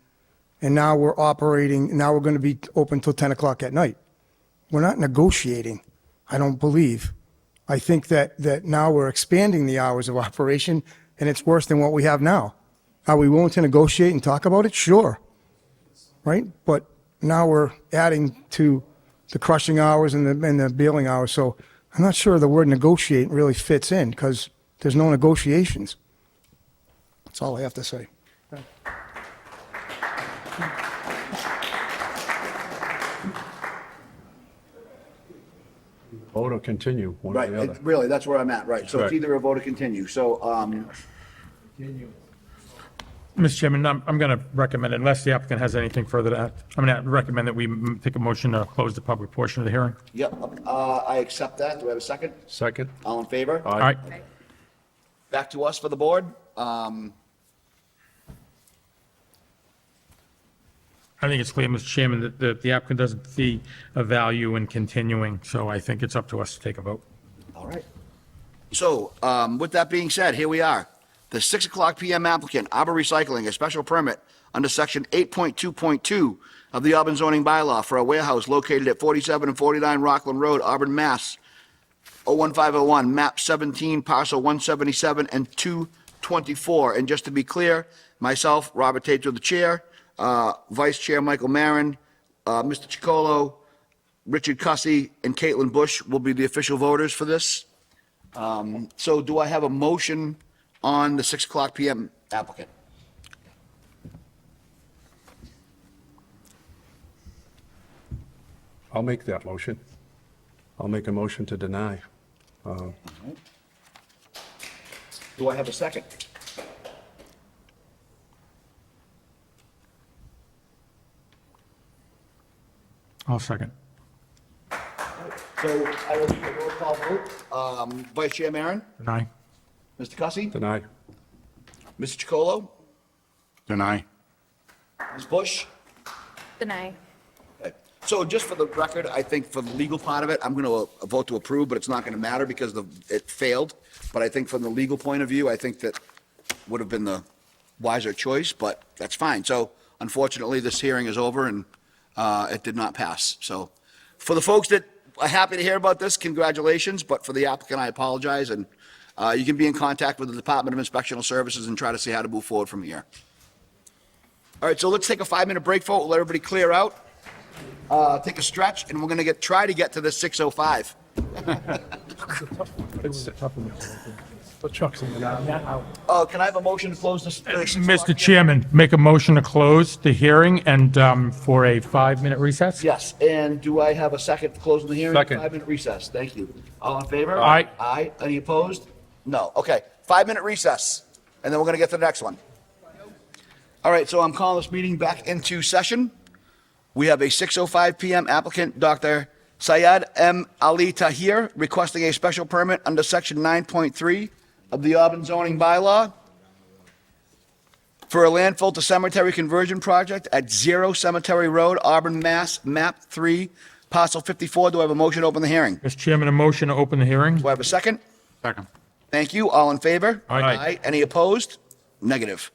and now we're operating, now we're going to be open till 10 o'clock at night. We're not negotiating, I don't believe. I think that now we're expanding the hours of operation, and it's worse than what we have now. Are we willing to negotiate and talk about it? Sure. Right? But now we're adding to the crushing hours and the baling hours. So I'm not sure the word negotiate really fits in, because there's no negotiations. That's all I have to say. Vote or continue, one or Right. the other. Really, that's where I'm at. Right. So it's Right. either a vote to continue. So, Mr. Chairman, I'm going to recommend, unless the applicant has anything further to add, I'm going to recommend that we take a motion to close the public portion of the hearing. yep. I accept that. Do I have a second? Second? All in favor? All right. Back to us for the board. I think it's clear, Mr. Chairman, that the applicant doesn't see a value in continuing, so I think it's up to us to take a vote. All right. So, with that being said, here we are. The 6 o'clock PM applicant, Arbor Recycling, a special permit under section 8.2.2 of the Auburn zoning bylaw for a warehouse located at 47 and 49 Rockland Road, Auburn, Mass. 01501, map 17, parcel 177 and 224. And just to be clear, myself, Robert Tate, the chair, Vice Chair Michael Marin, Mr. Chicolo, Richard Cussy, and Caitlin Bush will be the official voters for this. So do I have a motion on the 6 o'clock PM applicant? I'll make that motion. I'll make a motion to deny. Do I have a second? I'll second. So I will do a roll call vote. Vice Chair Marin, Aye. Mr. Cussy, Deny. Mr. Chicolo, Deny. Ms. Bush. Deny. Okay. So just for the record, I think for the legal part of it, I'm going to vote to approve, but it's not going to matter because it failed. But I think from the legal point of view, I think that would have been the wiser choice, but that's fine. So unfortunately, this hearing is over and it did not pass. So for the folks that are happy to hear about this, congratulations. But for the applicant, I apologize. And you can be in contact with the Department of Inspectional Services and try to see how to move forward from here. All right, so let's take a 5-minute break, folks. Let everybody clear out. Take a stretch, and we're going to try to get to the 6:05. Can I have a motion to close this? Mr. Chairman, make a motion to close the hearing and for a 5-minute recess? Yes, and do I have a second for closing the hearing? Second. 5-minute recess. Thank you. All in favor? Aye. Aye. Any opposed? No. Okay, 5-minute recess, and then we're going to get to the next one. All right, so I'm calling this meeting back into session. We have a 6:05 PM applicant, Dr. Syed M. Ali Tahir, requesting a special permit under section 9.3 of the Auburn zoning bylaw for a landfill to cemetery conversion project at 0 Cemetery Road, Auburn, Mass., map 3, parcel 54. Do I have a motion to open the hearing? Mr. Chairman, a motion to open the hearing? Do I have a second? Second. Thank you. All in favor? Aye. Any opposed? Negative.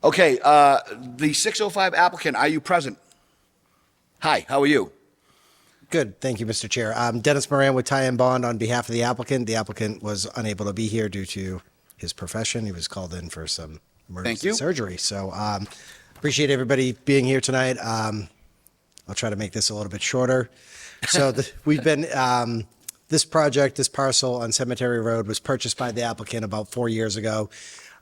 Okay, the 605 applicant, are you present? Hi, how are you? Good, thank you, Mr. Chair. Dennis Moran with Tie and Bond on behalf of the applicant. The applicant was unable to be here due to his profession. He was called in for some emergency you. surgery. So appreciate everybody being here tonight. I'll try to make this a little bit shorter. So we've been, this project, this parcel on Cemetery Road was purchased by the applicant about 4 years ago.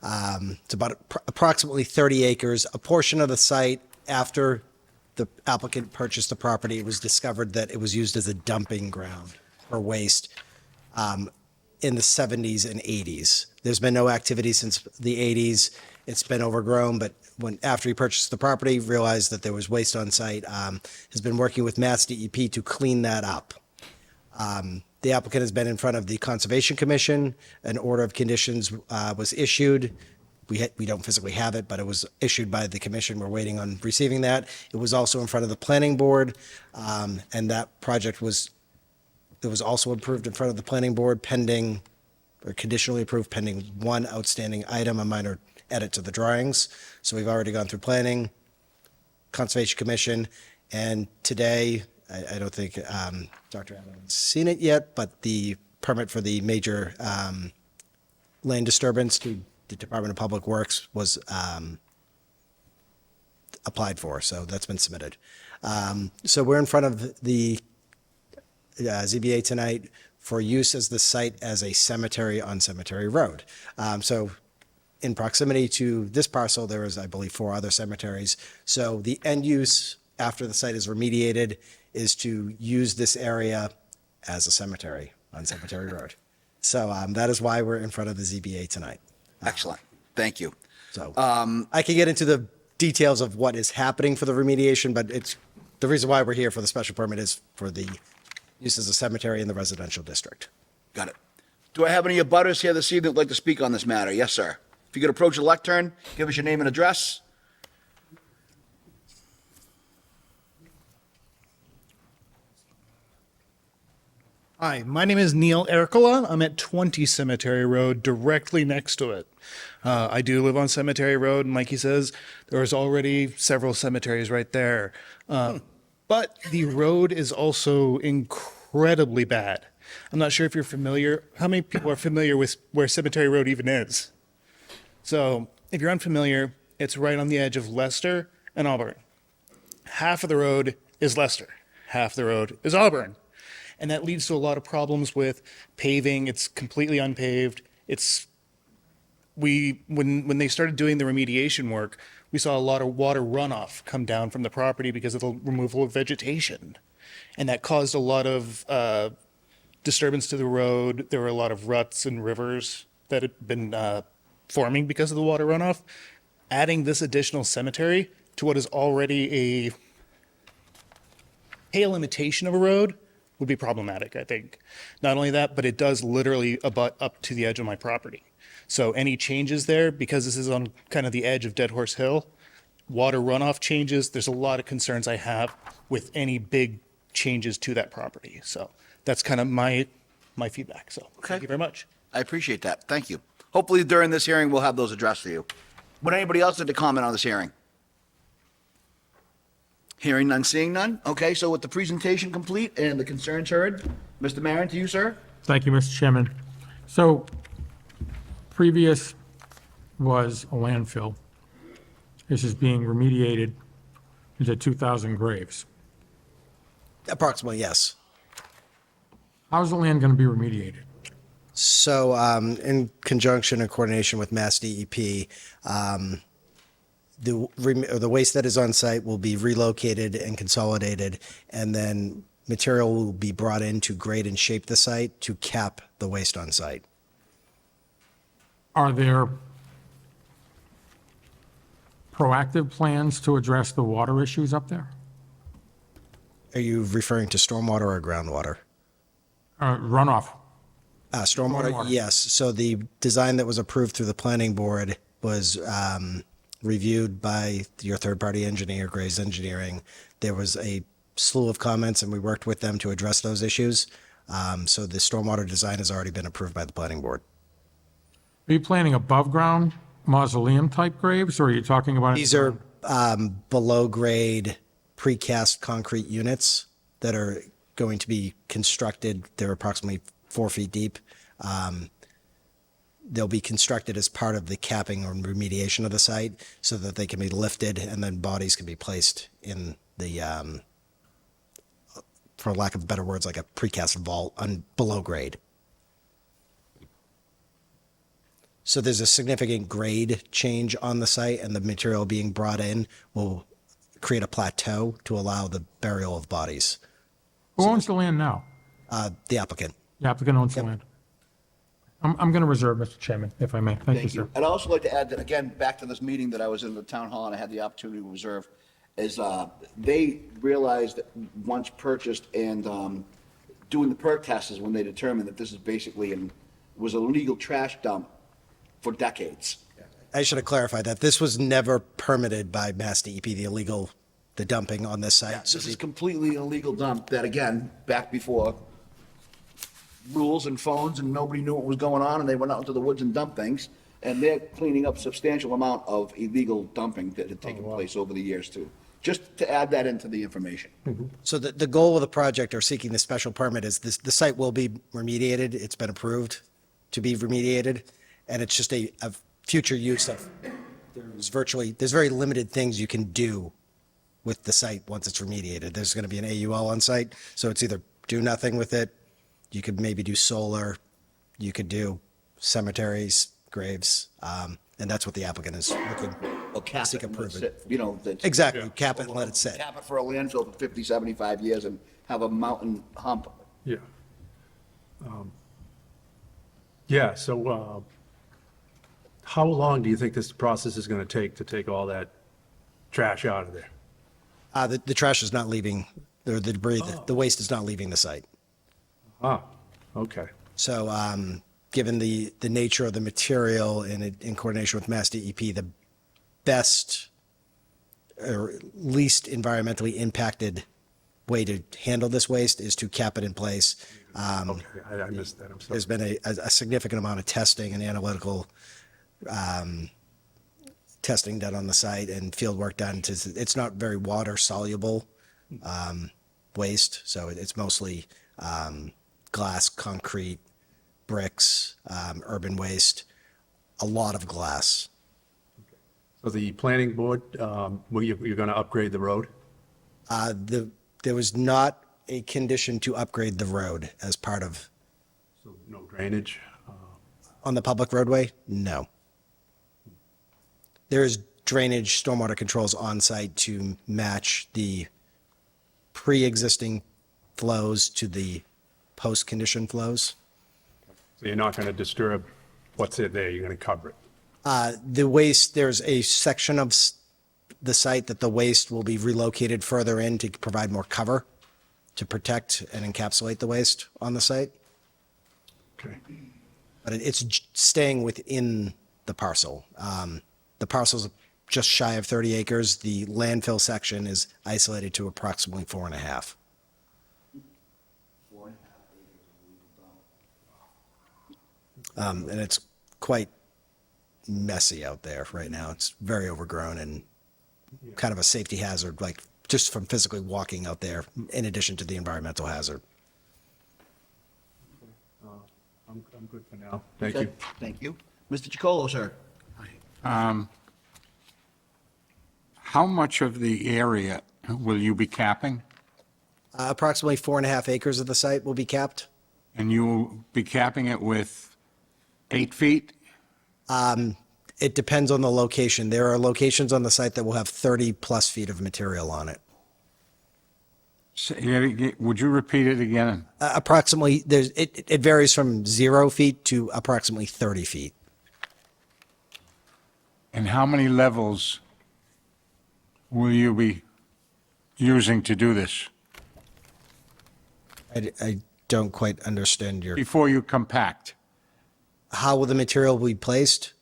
It's about approximately 30 acres. A portion of the site after the applicant purchased the property, it was discovered that it was used as a dumping ground for waste in the 70s and 80s. There's been no activity since the 80s. It's been overgrown, but after he purchased the property, realized that there was waste on site, has been working with Mass DEP to clean that up. The applicant has been in front of the Conservation Commission. An order of conditions was issued. We don't physically have it, but it was issued by the commission. We're waiting on receiving that. It was also in front of the planning board, and that project was also approved in front of the planning board pending, or conditionally approved pending one outstanding item, a minor edit to the drawings. So we've already gone through planning, Conservation Commission, and today, I don't think Dr. Allen has seen it yet, but the permit for the major land disturbance to the Department of Public Works was applied for, so that's been submitted. So we're in front of the ZBA tonight for use as the site as a cemetery on Cemetery Road. So in proximity to this parcel, there is, I believe, 4 other cemeteries. So the end use after the site is remediated is to use this area as a cemetery on Cemetery Road. So that is why we're in front of the ZBA tonight. Excellent. Thank you. So I can get into the details of what is happening for the remediation, but it's the reason why we're here for the special permit is for the use as a cemetery in the residential district. Got it. Do I have any abutters here this evening that would like to speak on this matter? Yes, sir. If you could approach the lectern, give us your name and address. Hi, my name is Neil Ercola. I'm at 20 Cemetery Road, directly next to it. I do live on Cemetery Road, and like he says, there's already several cemeteries right there. But the road is also incredibly bad. I'm not sure if you're familiar, how many people are familiar with where Cemetery Road even is? So if you're unfamiliar, it's right on the edge of Leicester and Auburn. Half of the road is Leicester, half the road is Auburn. And that leads to a lot of problems with paving. It's completely unpaved. When they started doing the remediation work, we saw a lot of water runoff come down from the property because of the removal of vegetation. And that caused a lot of disturbance to the road. There were a lot of ruts and rivers that had been forming because of the water runoff. Adding this additional cemetery to what is already a pale imitation of a road would be problematic, I think. Not only that, but it does literally abut up to the edge of my property. So any changes there, because this is on kind of the edge of Dead Horse Hill, water runoff changes, there's a lot of concerns I have with any big changes to that property. So that's kind of my feedback. So thank you very much. I appreciate that. Thank you. Hopefully during this hearing, we'll have those addressed for you. Would anybody else like to comment on this hearing? Hearing none, seeing none. Okay, so with the presentation complete and the concerns heard, Mr. Maron, to you, sir. Thank you, Mr. Chairman. So previous was a landfill. This is being remediated into 2,000 graves. Approximately, yes. How's the land going to be remediated? So in conjunction and coordination with Mass DEP, the waste that is on site will be relocated and consolidated, and then material will be brought in to grade and shape the site to cap the waste on site. Are there proactive plans to address the water issues up there? Are you referring to stormwater or groundwater? Runoff. Stormwater, Stormwater. yes. So the design that was approved through the planning board was reviewed by your third-party engineer, Graves Engineering. There was a slew of comments, and we worked with them to address those issues. So the stormwater design has already been approved by the planning board. Are you planning above-ground mausoleum-type graves, or are you talking about? These are below-grade precast concrete units that are going to be constructed. They're approximately 4 feet deep. They'll be constructed as part of the capping or remediation of the site so that they can be lifted and then bodies can be placed in the, for lack of better words, like a precast vault on below grade. So there's a significant grade change on the site, and the material being brought in will create a plateau to allow the burial of bodies. Who owns the land now? The applicant. The applicant owns the land. I'm going to reserve, Mr. Chairman, if I may. Thank you, sir. I'd also like to add that, again, back to this meeting that I was in the town hall and I had the opportunity to reserve, is they realized that once purchased and doing the perk tests is when they determined that this is basically was a legal trash dump for decades. I should have clarified that. This was never permitted by Mass DEP, the dumping on this site. So This is completely illegal dump that, again, back before rules and phones and nobody knew what was going on and they went out into the woods and dumped things. And they're cleaning up substantial amount of illegal dumping that had taken place over the years too. Just to add that into the information. So the goal of the project or seeking the special permit is the site will be remediated. It's been approved to be remediated. And it's just a future use of, there's very limited things you can do with the site once it's remediated. There's going to be an AUL on site. So it's either do nothing with it. You could maybe do solar. You could do cemeteries, graves. And that's what the applicant is looking Cap seek it and let it approval. sit, you know, that's- Exactly. Cap it and let it sit. Cap it for a landfill for 50, 75 years and have a mountain hump. Yeah. Yeah, so how long do you think this process is going to take all that trash out of there? The trash is not leaving, the debris, the waste is not leaving the site. Ah, okay. So, given the nature of the material and in coordination with Mass DEP, the best or least environmentally impacted way to handle this waste is to cap it in place. Okay, I missed that, I'm sorry. There's been a significant amount of testing and analytical testing done on the site and field work done. It's not very water soluble waste, so it's mostly glass, concrete, bricks, urban waste, a lot of glass. So the planning board, you're going to upgrade the road? There was not a condition to upgrade the road as part of, So no drainage? on the public roadway? No. There is drainage, stormwater controls on site to match the pre-existing flows to the post-condition flows. So you're not going to disturb what's in there, you're going to cover it? The waste, there's a section of the site that the waste will be relocated further in to provide more cover to protect and encapsulate the waste on the site. Okay. But it's staying within the parcel. The parcel's just shy of 30 acres. The landfill section is isolated to approximately 4.5. And it's quite messy out there right now. It's very overgrown and kind of a safety hazard, like just from physically walking out there, in addition to the environmental hazard. I'm good for now. Thank you. Okay, Thank you. Mr. Chacolo, sir. How much of the area will you be capping? Approximately 4.5 acres of the site will be capped. And you will be capping it with 8 feet? It depends on the location. There are locations on the site that will have 30-plus feet of material on it. Would you repeat it again? Approximately, it varies from 0 feet to approximately 30 feet. And how many levels will you be using to do this? I don't quite understand your, before you compact? how will the material be placed?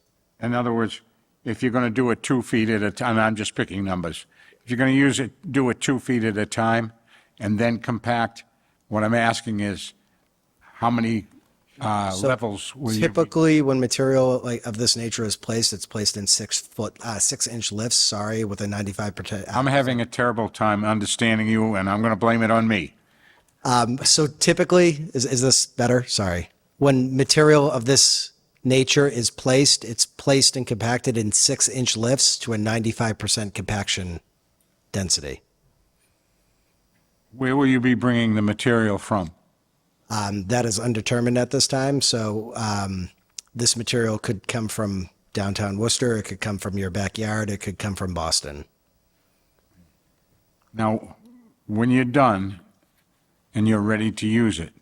In other words, if you're going to do it 2 feet at a time, I'm just picking numbers. If you're going to do it 2 feet at a time and then compact, what I'm asking is how many So levels will you? Typically, when material like of this nature is placed, it's placed in 6-inch lifts, sorry, with a 95%. I'm having a terrible time understanding you, and I'm going to blame it on me. So typically, is this better? Sorry. When material of this nature is placed, it's placed and compacted in 6-inch lifts to a 95% compaction density. Where will you be bringing the material from? That is undetermined at this time. So this material could come from downtown Worcester. It could come from your backyard. It could come from Boston. Now, when you're done and you're ready to use it,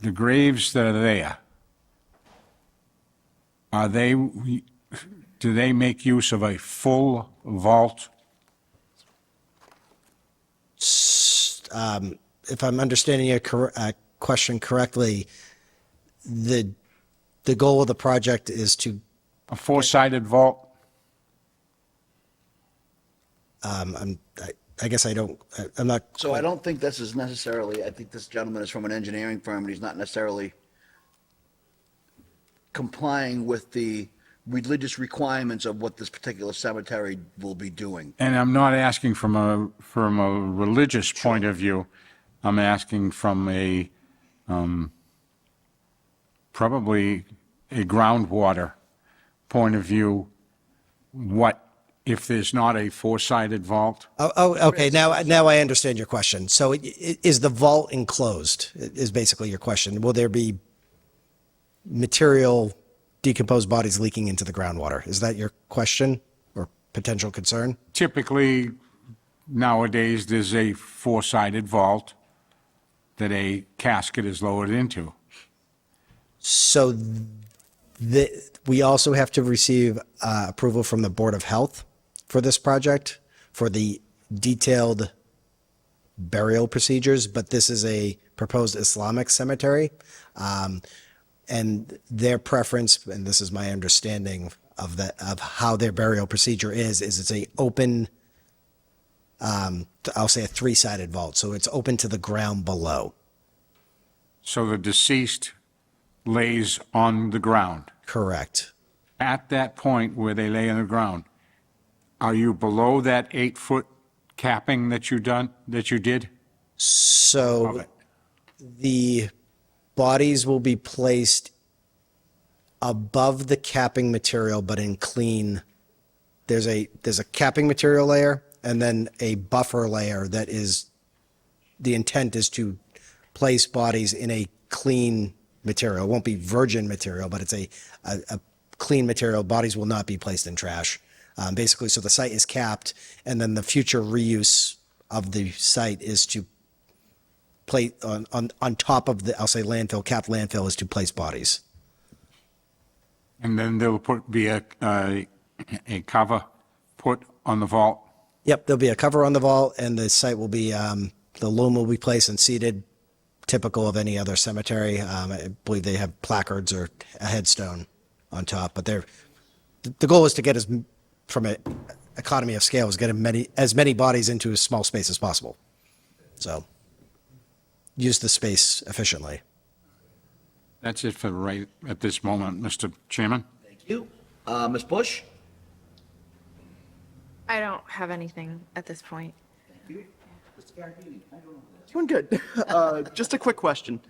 the graves that are there, do they make use of a full vault? If I'm understanding your question correctly, the goal of the project is to A four-sided vault? I guess I'm not. So I don't think this is necessarily, I think this gentleman is from an engineering firm, and he's not necessarily complying with the religious requirements of what this particular cemetery will be doing. And I'm not asking from a religious point of view. I'm asking from a, probably a groundwater point of view. What if there's not a four-sided vault? Oh, okay. Now I understand your question. So is the vault enclosed? Is basically your question. Will there be material, decomposed bodies leaking into the groundwater? Is that your question or potential concern? Typically, nowadays, there's a four-sided vault that a casket is lowered into. So we also have to receive approval from the Board of Health for this project for the detailed burial procedures, but this is a proposed Islamic cemetery. And their preference, and this is my understanding of how their burial procedure is it's a open, I'll say a 3-sided vault. So it's open to the ground below. So the deceased lays on the ground. Correct. At that point where they lay on the ground, are you below that 8-foot capping that you did? So the bodies will be placed above the capping material, but in clean. There's a capping material layer and then a buffer layer that is, the intent is to place bodies in a clean material. It won't be virgin material, but it's a clean material. Bodies will not be placed in trash. Basically, so the site is capped, and then the future reuse of the site is to place on top of the, I'll say landfill, capped landfill is to place bodies. And then there'll be a cover put on the vault? Yep, there'll be a cover on the vault, and the site will be, the loom will be placed and seated, typical of any other cemetery. I believe they have placards or a headstone on top, but the goal is to get from an economy of scale, is get as many bodies into as small space as possible. So use the space efficiently. That's it for right at this moment, Mr. Chairman. Thank you. Ms. Bush? I don't have anything at this point. Doing good. Just a quick question.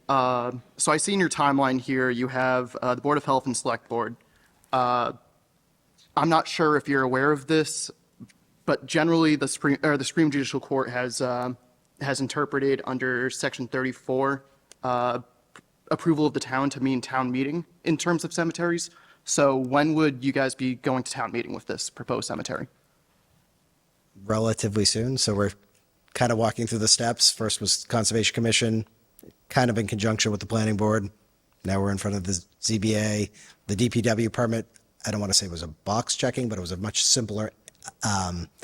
So I see in your timeline here, you have the Board of Health and Select Board. I'm not sure if you're aware of this, but generally the Supreme Judicial Court has interpreted under Section 34 approval of the town to mean town meeting in terms of cemeteries. So when would you guys be going to town meeting with this proposed cemetery? Relatively soon. So we're kind of walking through the steps. First was Conservation Commission, kind of in conjunction with the Planning Board. Now we're in front of the ZBA. The DPW permit, I don't want to say it was a box checking, but it was a much simpler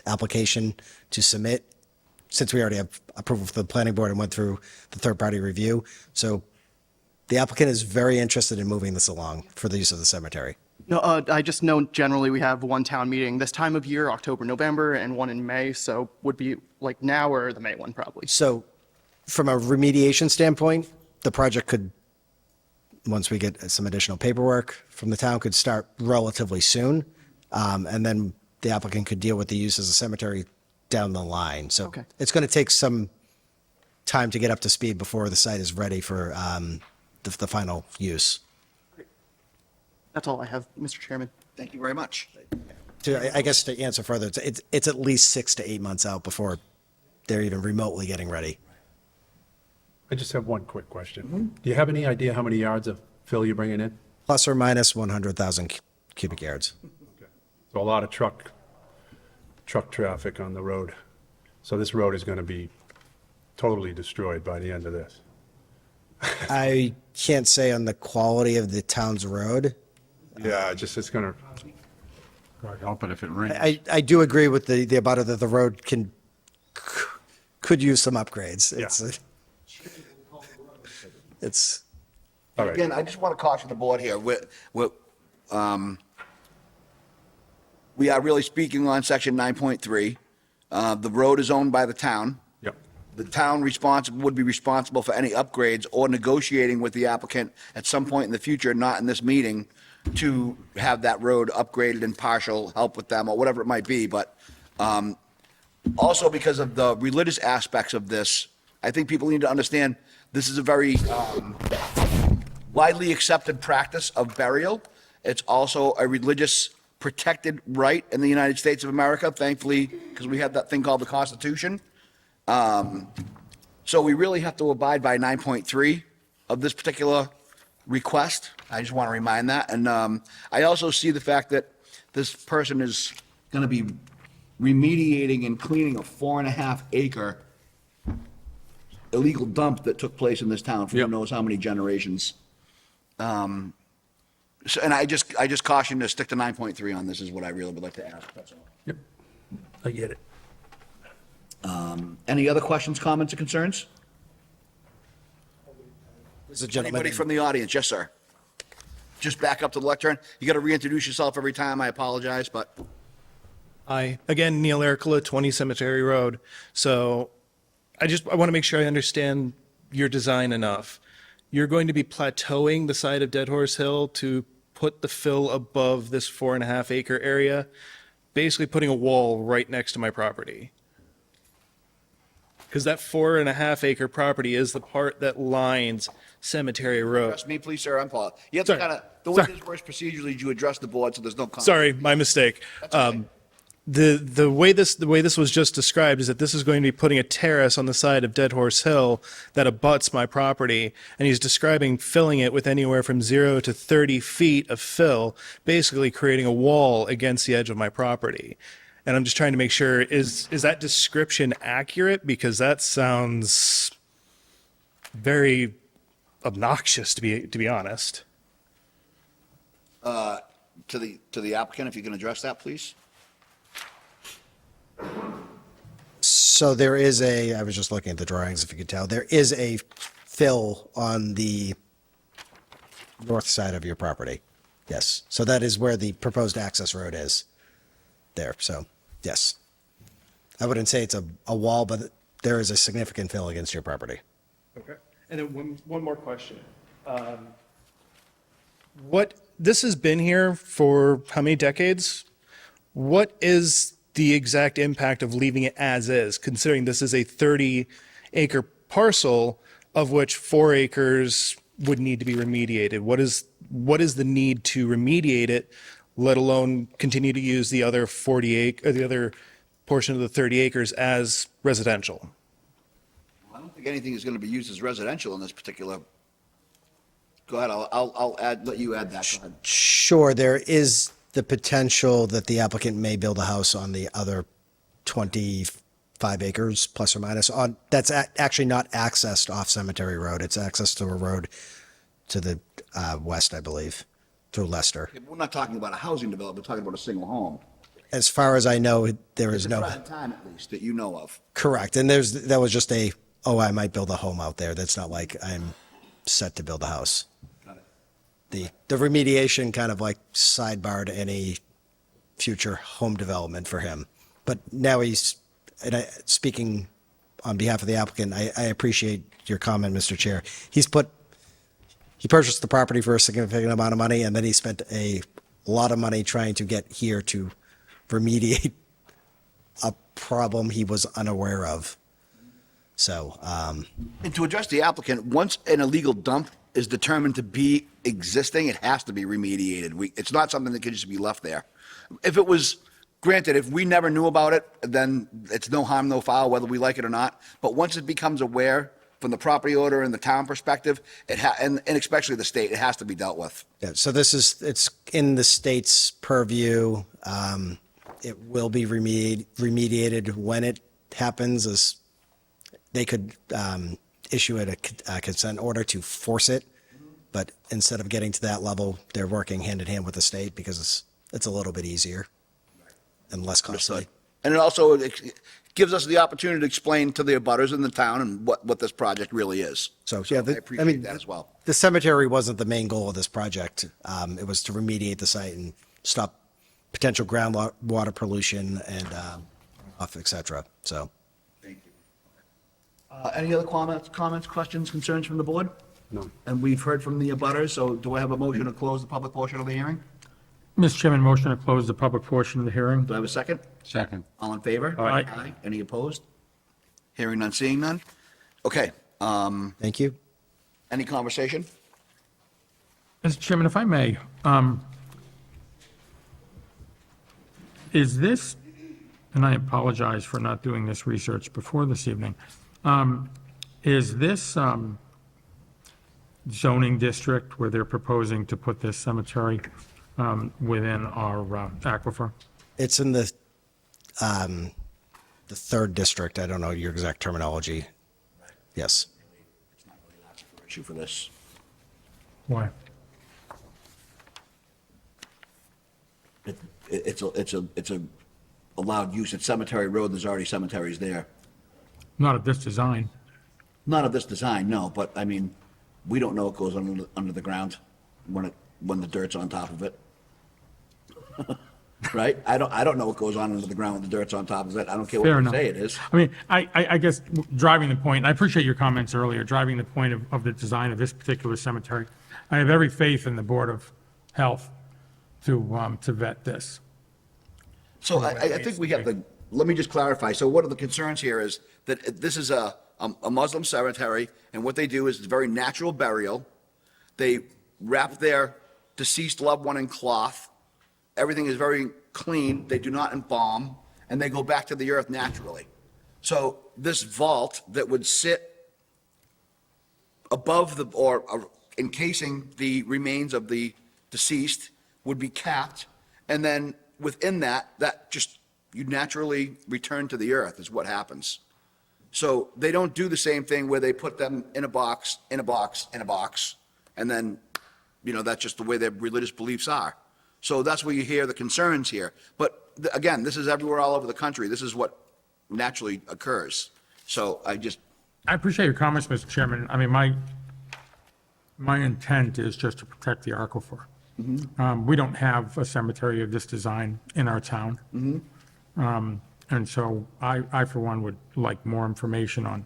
application to submit. since we already have approval for the planning board and went through the third-party review. So the applicant is very interested in moving this along for the use of the cemetery. No, I just know generally we have one town meeting this time of year, October, November, and one in May. So would be like now or the May one probably. So from a remediation standpoint, the project could, once we get some additional paperwork from the town, could start relatively soon. And then the applicant could deal with the use as a cemetery down the line. So it's going to take some time to get up to speed before the site is ready for the final use. That's all I have, Mr. Chairman. Thank you very much. I guess to answer further, it's at least 6 to 8 months out before they're even remotely getting ready. I just have one quick question. Do you have any idea how many yards of fill you're bringing in? Plus or minus 100,000 cubic yards. So a lot of truck traffic on the road. So this road is going to be totally destroyed by the end of this. I can't say on the quality of the town's road. Yeah, it's going to. God help it if it rains. I do agree with the abutter that the road could use some upgrades. It's All right. Again, I just want to caution the board here. We are really speaking on section 9.3. The road is owned by the town. Yep. The town would be responsible for any upgrades or negotiating with the applicant at some point in the future, not in this meeting, to have that road upgraded and partial help with them or whatever it might be. But also because of the religious aspects of this, I think people need to understand this is a very widely accepted practice of burial. It's also a religious protected right in the United States of America, thankfully, because we have that thing called the Constitution. So we really have to abide by 9.3 of this particular request. I just want to remind that. And I also see the fact that this person is going to be remediating and cleaning a 4.5 acre illegal dump that took place in this town for who knows how many generations. So, and I just caution to stick to 9.3 on this is what I really would like to ask. That's all. Yep. I get it. Any other questions, comments, or concerns? There's a gentleman. Anybody from the audience? Yes, sir. Just back up to the lectern. You got to reintroduce yourself every time. I apologize, but. Hi, again, Neil Ericola, 20 Cemetery Road. So I want to make sure I understand your design enough. You're going to be plateauing the side of Dead Horse Hill to put the fill above this 4.5 acre area, basically putting a wall right next to my property. Because that 4.5 acre property is the part that lines Cemetery Road. Trust me, please, sir. I'm Paul. You have to kind of, the way this works procedurally, you address the board, so there's no conflict. Sorry, my mistake. The way this was just described is that this is going to be putting a terrace on the side of Dead Horse Hill that abuts my property, and he's describing filling it with anywhere from 0 to 30 feet of fill, basically creating a wall against the edge of my property. And I'm just trying to make sure, is that description accurate? Because that sounds very obnoxious, to be honest. To the applicant, if you can address that, please. So there is I was just looking at the drawings, if you could tell, there is a fill on the north side of your property. Yes. So that is where the proposed access road is there. So, yes. I wouldn't say it's a wall, but there is a significant fill against your property. Okay. And then one more question. This has been here for how many decades? What is the exact impact of leaving it as is, considering this is a 30-acre parcel of which 4 acres would need to be remediated? What is the need to remediate it, let alone continue to use the other the other portion of the 30 acres as residential? I don't think anything is going to be used as residential in this particular. Go ahead, I'll let you add that. Go ahead. Sure, there is the potential that the applicant may build a house on the other 25 acres, plus or minus. That's actually not accessed off Cemetery Road. It's accessed to a road to the west, I believe, through Leicester. We're not talking about a housing development, we're talking about a single home. as far as I know, there is At the no, present time, at least, that you know of. correct. And that was just I might build a home out there. That's not like I'm set to build a house. The remediation kind of like sidebarred any future home development for him. But now speaking on behalf of the applicant, I appreciate your comment, Mr. Chair. He purchased the property for a significant amount of money, and then he spent a lot of money trying to get here to remediate a problem he was unaware of. So, And to address the applicant, once an illegal dump is determined to be existing, it has to be remediated. It's not something that can just be left there. If it was, granted, if we never knew about it, then it's no harm, no foul, whether we like it or not. But once it becomes aware from the property owner and the town perspective, and especially the state, it has to be dealt with. yeah, so it's in the state's purview. It will be remediated when it happens, as they could issue it a consent order to force it. But instead of getting to that level, they're working hand in hand with the state because it's a little bit easier and less costly. And it also gives us the opportunity to explain to the abutters in the town and what this project really is. So, yeah, I appreciate that as well. The cemetery wasn't the main goal of this project. It was to remediate the site and stop potential groundwater pollution and et cetera. So, Any other comments, questions, concerns from the board? No. And we've heard from the abutters, so do I have a motion to close the public portion of the hearing? Mr. Chairman, motion to close the public portion of the hearing. Do I have a second? Second. All in favor? Aye. Any opposed? Hearing none, seeing none? Okay, thank you. any conversation? Mr. Chairman, if I may, is this, and I apologize for not doing this research before this evening, is this zoning district where they're proposing to put this cemetery within our aquifer? It's in the third district. I don't know your exact terminology. Yes. Issue for this. Why? It's a allowed use. It's Cemetery Road. There's already cemeteries there. Not of this design. Not of this design, no, but I mean, we don't know what goes under the ground when the dirt's on top of it. Right? I don't know what goes on under the ground when the dirt's on top of it. I don't care what Fair you enough. say it is. I mean, I guess driving the point, I appreciate your comments earlier, driving the point of the design of this particular cemetery. I have every faith in the Board of Health to vet this. So I think we have to, let me just clarify. So one of the concerns here is that this is a Muslim cemetery, and what they do is it's very natural burial. They wrap their deceased loved one in cloth. Everything is very clean. They do not embalm, and they go back to the earth naturally. So this vault that would sit above or encasing the remains of the deceased would be capped, and then within that just, you naturally return to the earth is what happens. So they don't do the same thing where they put them in a box, in a box, in a box, and then, that's just the way their religious beliefs are. So that's where you hear the concerns here. But again, this is everywhere all over the country. This is what naturally occurs. So I appreciate your comments, Mr. Chairman. I mean, my intent is just to protect the aquifer. We don't have a cemetery of this design in our town. And so I, for one, would like more information on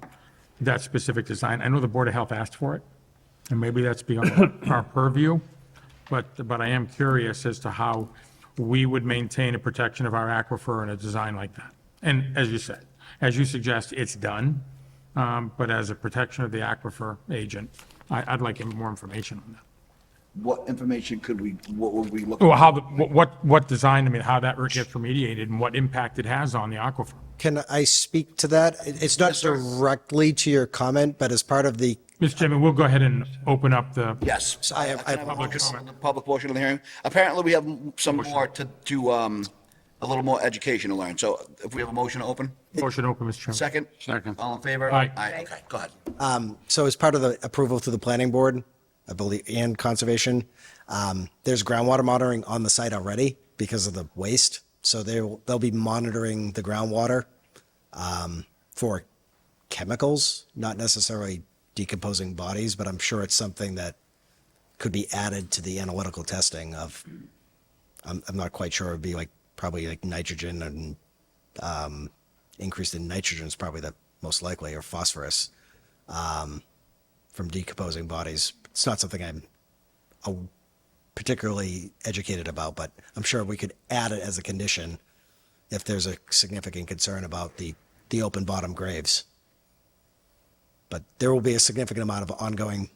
that specific design. I know the Board of Health asked for it, and maybe that's beyond our purview, but I am curious as to how we would maintain a protection of our aquifer in a design like that. And as you said, as you suggest, it's done, but as a protection of the aquifer agent, I'd like more information on that. what information what would we look? Well, what design, I mean, how that gets remediated and what impact it has on the aquifer. Can I speak to that? It's not directly to your comment, but as part of the. Mr. Chairman, we'll go ahead and open up the. Yes. So I have Public portion of the hearing. Apparently, we have some more a little more education to learn. So if we have a motion to open? Motion to open, Mr. Chairman. Second? Second. All in favor? Aye. Okay, go ahead. So as part of the approval through the planning board, I believe, and conservation, there's groundwater monitoring on the site already because of the waste. So they'll be monitoring the groundwater for chemicals, not necessarily decomposing bodies, but I'm sure it's something that could be added to the analytical testing of, I'm not quite sure, it'd be like, probably like nitrogen and increased in nitrogen is probably the most likely, or phosphorus from decomposing bodies. It's not something I'm particularly educated about, but I'm sure we could add it as a condition if there's a significant concern about the open bottom graves. But there will be a significant amount of ongoing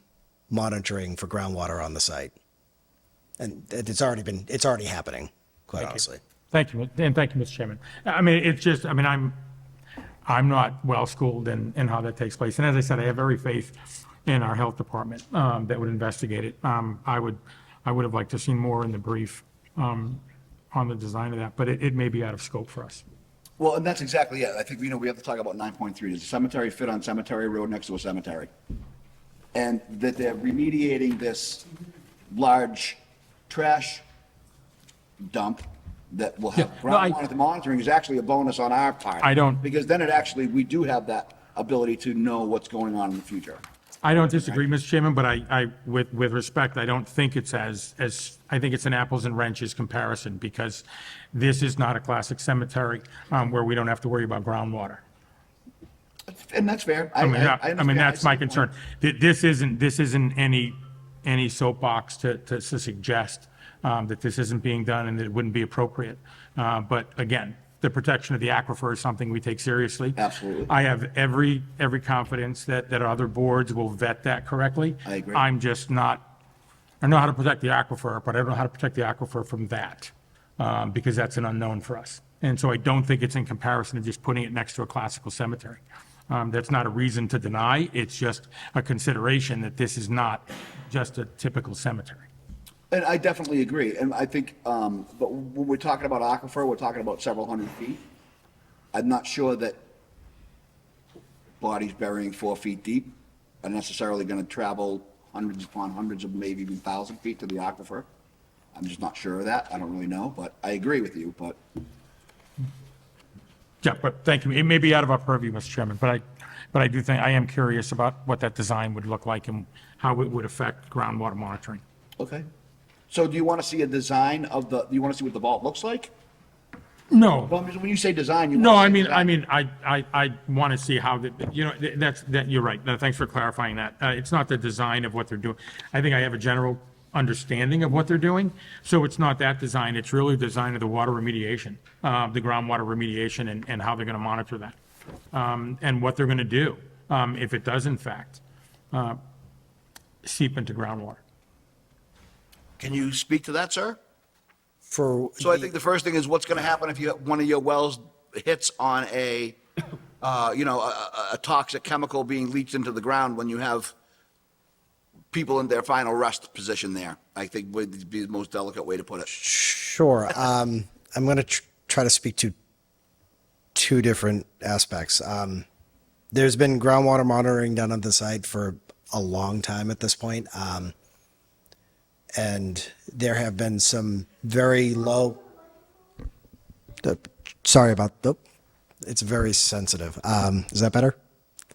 monitoring for groundwater on the site. And it's already happening, quite honestly. Thank you, and thank you, Mr. Chairman. I mean, it's just, I mean, I'm not well-schooled in how that takes place. And as I said, I have every faith in our health department that would investigate it. I would have liked to see more in the brief on the design of that, but it may be out of scope for us. Well, and that's exactly it. I think, we have to talk about 9.3. Does the cemetery fit on Cemetery Road next to a cemetery? And that they're remediating this large trash dump that will have Yeah, no, groundwater monitoring is actually a bonus on our part. I don't- Because then we do have that ability to know what's going on in the future. I don't disagree, Mr. Chairman, but with respect, I don't think it's I think it's an apples and wrenches comparison, because this is not a classic cemetery where we don't have to worry about groundwater. And that's fair. I mean, understand. that's my concern. This isn't any soapbox to suggest that this isn't being done and that it wouldn't be appropriate. But again, the protection of the aquifer is something we take seriously. Absolutely. I have every confidence that other boards will vet that correctly. I agree. I'm just not, I know how to protect the aquifer, but I don't know how to protect the aquifer from that, because that's an unknown for us. And so I don't think it's in comparison to just putting it next to a classical cemetery. That's not a reason to deny, it's just a consideration that this is not just a typical cemetery. And I definitely agree. And I think, but when we're talking about aquifer, we're talking about several hundred feet. I'm not sure that bodies burying 4 feet deep are necessarily going to travel hundreds upon hundreds of maybe even 1,000 feet to the aquifer. I'm just not sure of that. I don't really know, but I agree with you, but. Yeah, but thank you. It may be out of our purview, Mr. Chairman, but I do think, I am curious about what that design would look like and how it would affect groundwater monitoring. Okay. So do you want to see a design of do you want to see what the vault looks like? No. Well, when you say design, you. No, want to I see mean, design. I want to see how, you're right. No, thanks for clarifying that. It's not the design of what they're doing. I think I have a general understanding of what they're doing. So it's not that design, it's really design of the water remediation, the groundwater remediation and how they're going to monitor that. And what they're going to do if it does in fact seep into groundwater. Can you speak to that, sir? For So I think the first thing is what's going to happen if one of your wells hits on a toxic chemical being leached into the ground when you have people in their final rest position there, I think would be the most delicate way to put it. Sure. I'm going to try to speak to two different aspects. There's been groundwater monitoring done on the site for a long time at this point. And there have been some very low, sorry about, it's very sensitive. Is that better?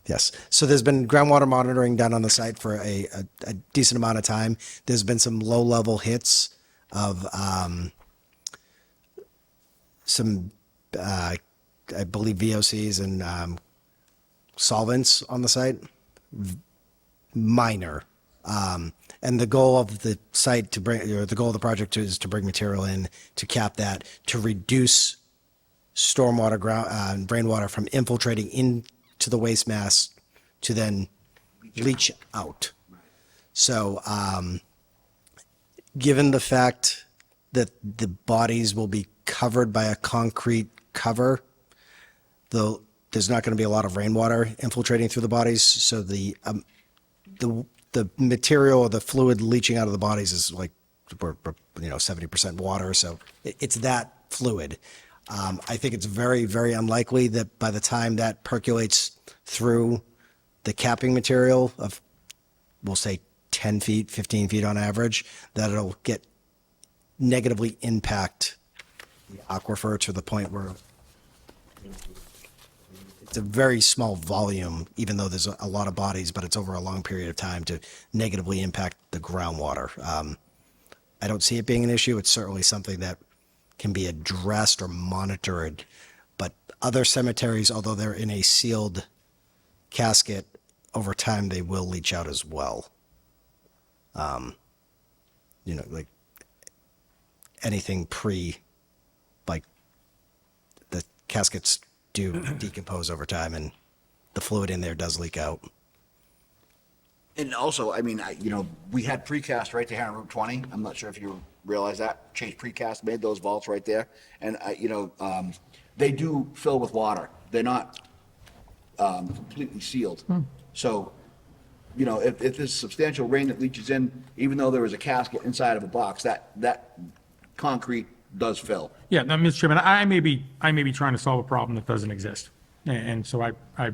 Yes. So there's been groundwater monitoring done on the site for a decent amount of time. There's been some low-level hits of some, I believe, VOCs and solvents on the site. Minor. And the goal of the site the goal of the project is to bring material in to cap that, to reduce stormwater rainwater from infiltrating into the waste mass to then leach out. So, given the fact that the bodies will be covered by a concrete cover, there's not going to be a lot of rainwater infiltrating through the bodies. So the material or the fluid leaching out of the bodies is like, 70% water. So it's that fluid. I think it's very, very unlikely that by the time that percolates through the capping material of, we'll say 10 feet, 15 feet on average, that it'll negatively impact the aquifer to the point where it's a very small volume, even though there's a lot of bodies, but it's over a long period of time to negatively impact the groundwater. I don't see it being an issue. It's certainly something that can be addressed or monitored. But other cemeteries, although they're in a sealed casket, over time they will leach out as well. Like anything like the caskets do decompose over time, and the fluid in there does leak out. And also, I mean, we had precast right there on Route 20. I'm not sure if you realize that. Chase Precast made those vaults right there. And, they do fill with water. They're not completely sealed. So, if there's substantial rain that leaches in, even though there is a casket inside of a box, that concrete does fill. Yeah, now, Mr. Chairman, I may be trying to solve a problem that doesn't exist. And so I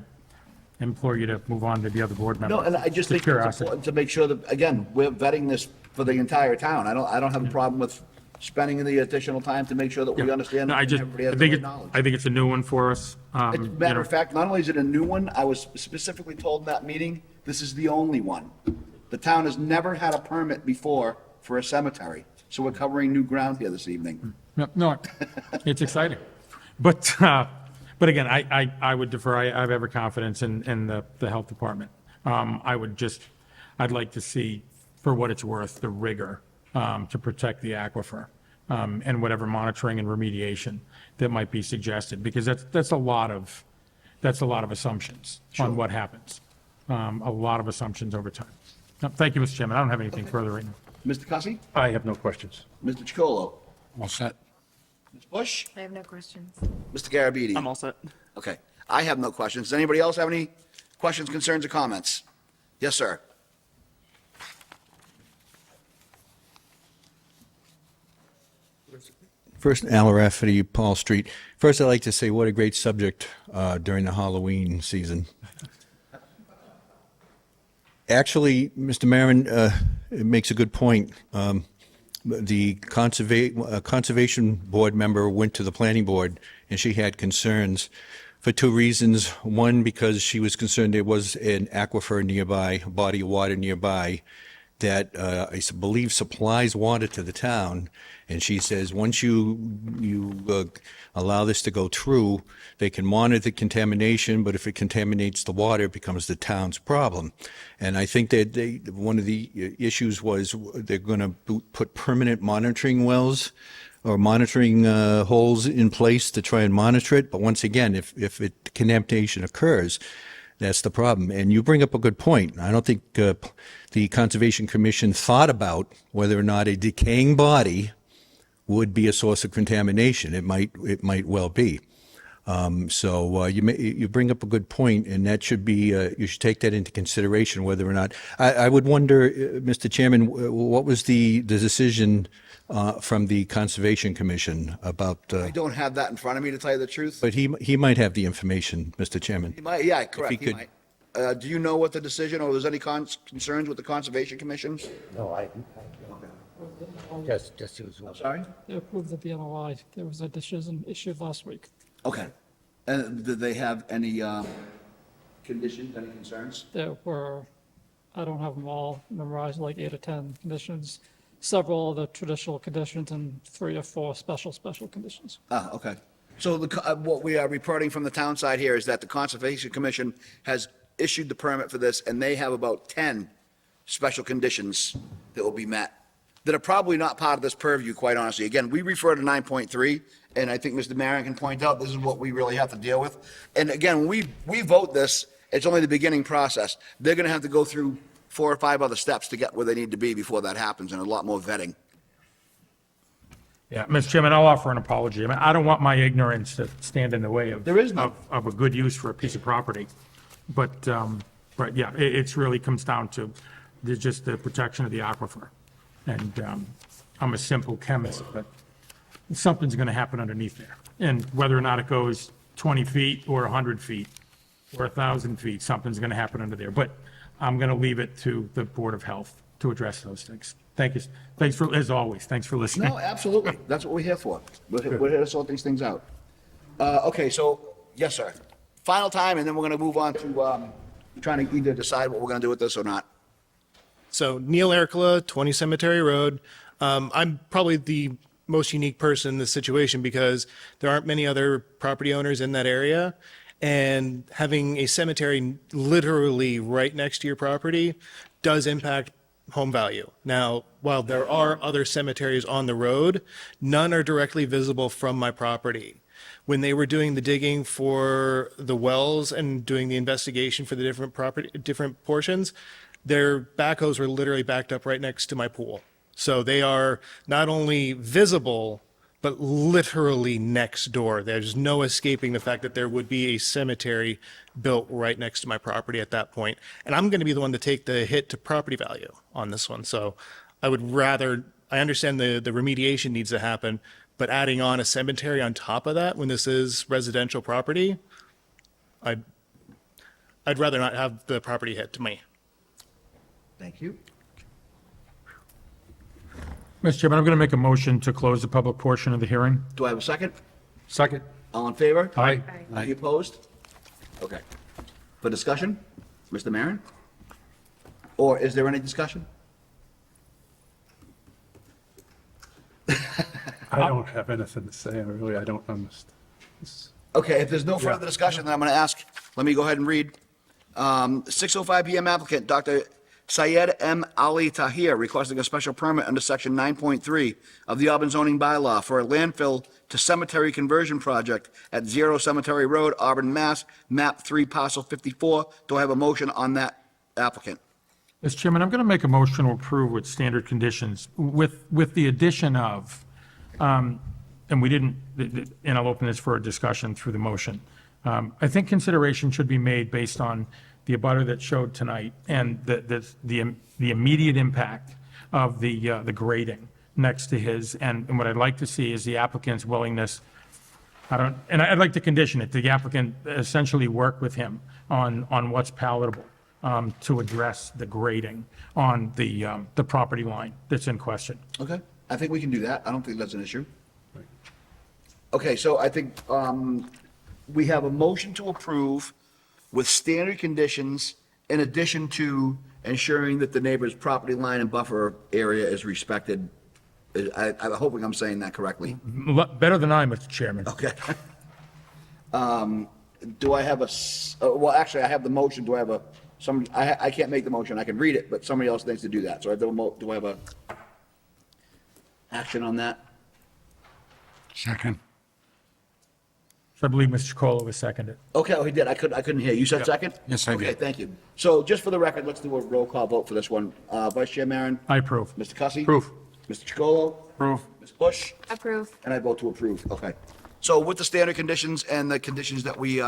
implore you to move on to the other board members. No, and I just Just think it's curiosity. important to make sure that, again, we're vetting this for the entire town. I don't have a problem with spending the additional time to make sure that we understand. No, and everybody has I the think right it, knowledge. I think it's a new one for us. As a matter of fact, not only is it a new one, I was specifically told in that meeting, this is the only one. The town has never had a permit before for a cemetery, so we're covering new ground here this evening. No, it's exciting. But again, I would defer, I have every confidence in the health department. I'd like to see, for what it's worth, the rigor to protect the aquifer and whatever monitoring and remediation that might be suggested, because that's a lot of assumptions on what happens. A lot of assumptions over time. No, thank you, Mr. Chairman. I don't have anything further right now. Mr. Cussy? I have no questions. Mr. Chacolo? All set. Ms. Bush? I have no questions. Mr. Garabedi? I'm all set. Okay, I have no questions. Does anybody else have any questions, concerns, or comments? Yes, sir. First, Al Rafferty, Paul Street. First, I'd like to say what a great subject during the Halloween season. Actually, Mr. Marin makes a good point. The Conservation Board member went to the Planning Board, and she had concerns for two reasons. One, because she was concerned there was an aquifer nearby, a body of water nearby, that I believe supplies water to the town. And she says, once you allow this to go through, they can monitor the contamination, but if it contaminates the water, it becomes the town's problem. And I think that one of the issues was they're going to put permanent monitoring wells or monitoring holes in place to try and monitor it. But once again, if contamination occurs, that's the problem. And you bring up a good point. I don't think the Conservation Commission thought about whether or not a decaying body would be a source of contamination. It might well be. So you bring up a good point, and that should be you should take that into consideration whether or not. I would wonder, Mr. Chairman, what was the decision from the Conservation Commission about? I don't have that in front of me, to tell you the truth. But he might have the information, Mr. Chairman. He might, yeah, correct, he he could- might. Do you know what the decision, or was any concerns with the Conservation Commission? No, just it was. I'm sorry? They approved the BMOI. There was a decision issued last week. Okay. And did they have any conditions, any concerns? There were, I don't have them all memorized, like 8 or 10 conditions, several of the traditional conditions and 3 or 4 special conditions. Ah, okay. So what we are reporting from the town side here is that the Conservation Commission has issued the permit for this, and they have about 10 special conditions that will be met, that are probably not part of this purview, quite honestly. Again, we refer to 9.3, and I think Mr. Marin can point out, this is what we really have to deal with. And again, when we vote this, it's only the beginning process. They're going to have to go through 4 or 5 other steps to get where they need to be before that happens, and a lot more vetting. Yeah, Mr. Chairman, I'll offer an apology. I mean, I don't want my ignorance to stand in the way of. There is none. Of a good use for a piece of property. But yeah, it's really comes down to just the protection of the aquifer. And I'm a simple chemist, but something's going to happen underneath there. And whether or not it goes 20 feet or 100 feet or 1,000 feet, something's going to happen under there. But I'm going to leave it to the Board of Health to address those things. Thank you. Thanks for, as always, thanks for listening. No, absolutely. That's what we're here for. We're here to sort these things out. Okay, so, yes, sir. Final time, and then we're going to move on to trying to either decide what we're going to do with this or not. So Neil Ercola, 20 Cemetery Road. I'm probably the most unique person in this situation because there aren't many other property owners in that area. And having a cemetery literally right next to your property does impact home value. Now, while there are other cemeteries on the road, none are directly visible from my property. When they were doing the digging for the wells and doing the investigation for the different portions, their backhoes were literally backed up right next to my pool. So they are not only visible, but literally next door. There's no escaping the fact that there would be a cemetery built right next to my property at that point. And I'm going to be the one to take the hit to property value on this one. So I would rather, I understand the remediation needs to happen, but adding on a cemetery on top of that when this is residential property, I'd rather not have the property hit to me. Thank you. Mr. Chairman, I'm going to make a motion to close the public portion of the hearing. Do I have a second? Second. All in favor? Aye. Any opposed? Okay. For discussion, Mr. Maron? Or is there any discussion? I don't have anything to say. I don't understand. Okay, if there's no further discussion, then I'm going to ask, let me go ahead and read. 6:05 PM applicant, Dr. Syed M. Ali Tahir, requesting a special permit under section 9.3 of the Auburn zoning bylaw for a landfill to cemetery conversion project at 0 Cemetery Road, Auburn, Mass., map 3, parcel 54. Do I have a motion on that applicant? Mr. Chairman, I'm going to make a motion to approve with standard conditions, with the addition of, and we didn't, and I'll open this for a discussion through the motion. I think consideration should be made based on the abutter that showed tonight and the immediate impact of the grading next to his. And what I'd like to see is the applicant's willingness, I'd like to condition it, the applicant essentially work with him on what's palatable to address the grading on the property line that's in question. Okay, I think we can do that. I don't think that's an issue. Okay, so I think we have a motion to approve with standard conditions in addition to ensuring that the neighbor's property line and buffer area is respected. I'm hoping I'm saying that correctly. Better than I, Mr. Chairman. Okay. Do I have well, actually, I have the motion. Do I have I can't make the motion. I can read it, but somebody else needs to do that. So do I have a action on that? Second. So I believe Mr. Chacolo was seconded. Okay, oh, he did. I couldn't hear. You said second? Yes, I did. Okay, thank you. So just for the record, let's do a roll call vote for this one. Vice Chair Maron? I approve. Mr. Cussy? Approve. Mr. Chacolo? Approve. Ms. Bush? Approve. And I vote to approve. Okay. So with the standard conditions and the conditions that we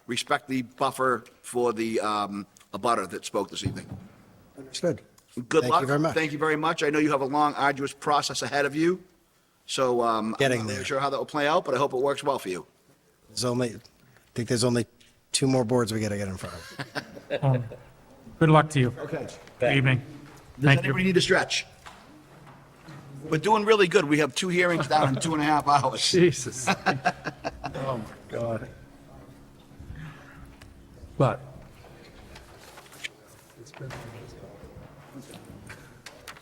respect the buffer for the abutter that spoke this evening. Understood. Good Thank luck. you very much. Thank you very much. I know you have a long, arduous process ahead of you. So Getting I'm not there. really sure how that will play out, but I hope it works well for you. I think there's only 2 more boards we got to get in front of. Good luck to you. Okay. Good evening. Does Thank anybody you. need to stretch? We're doing really good. We have 2 hearings down in 2.5 hours. Jesus. Oh, my God. But.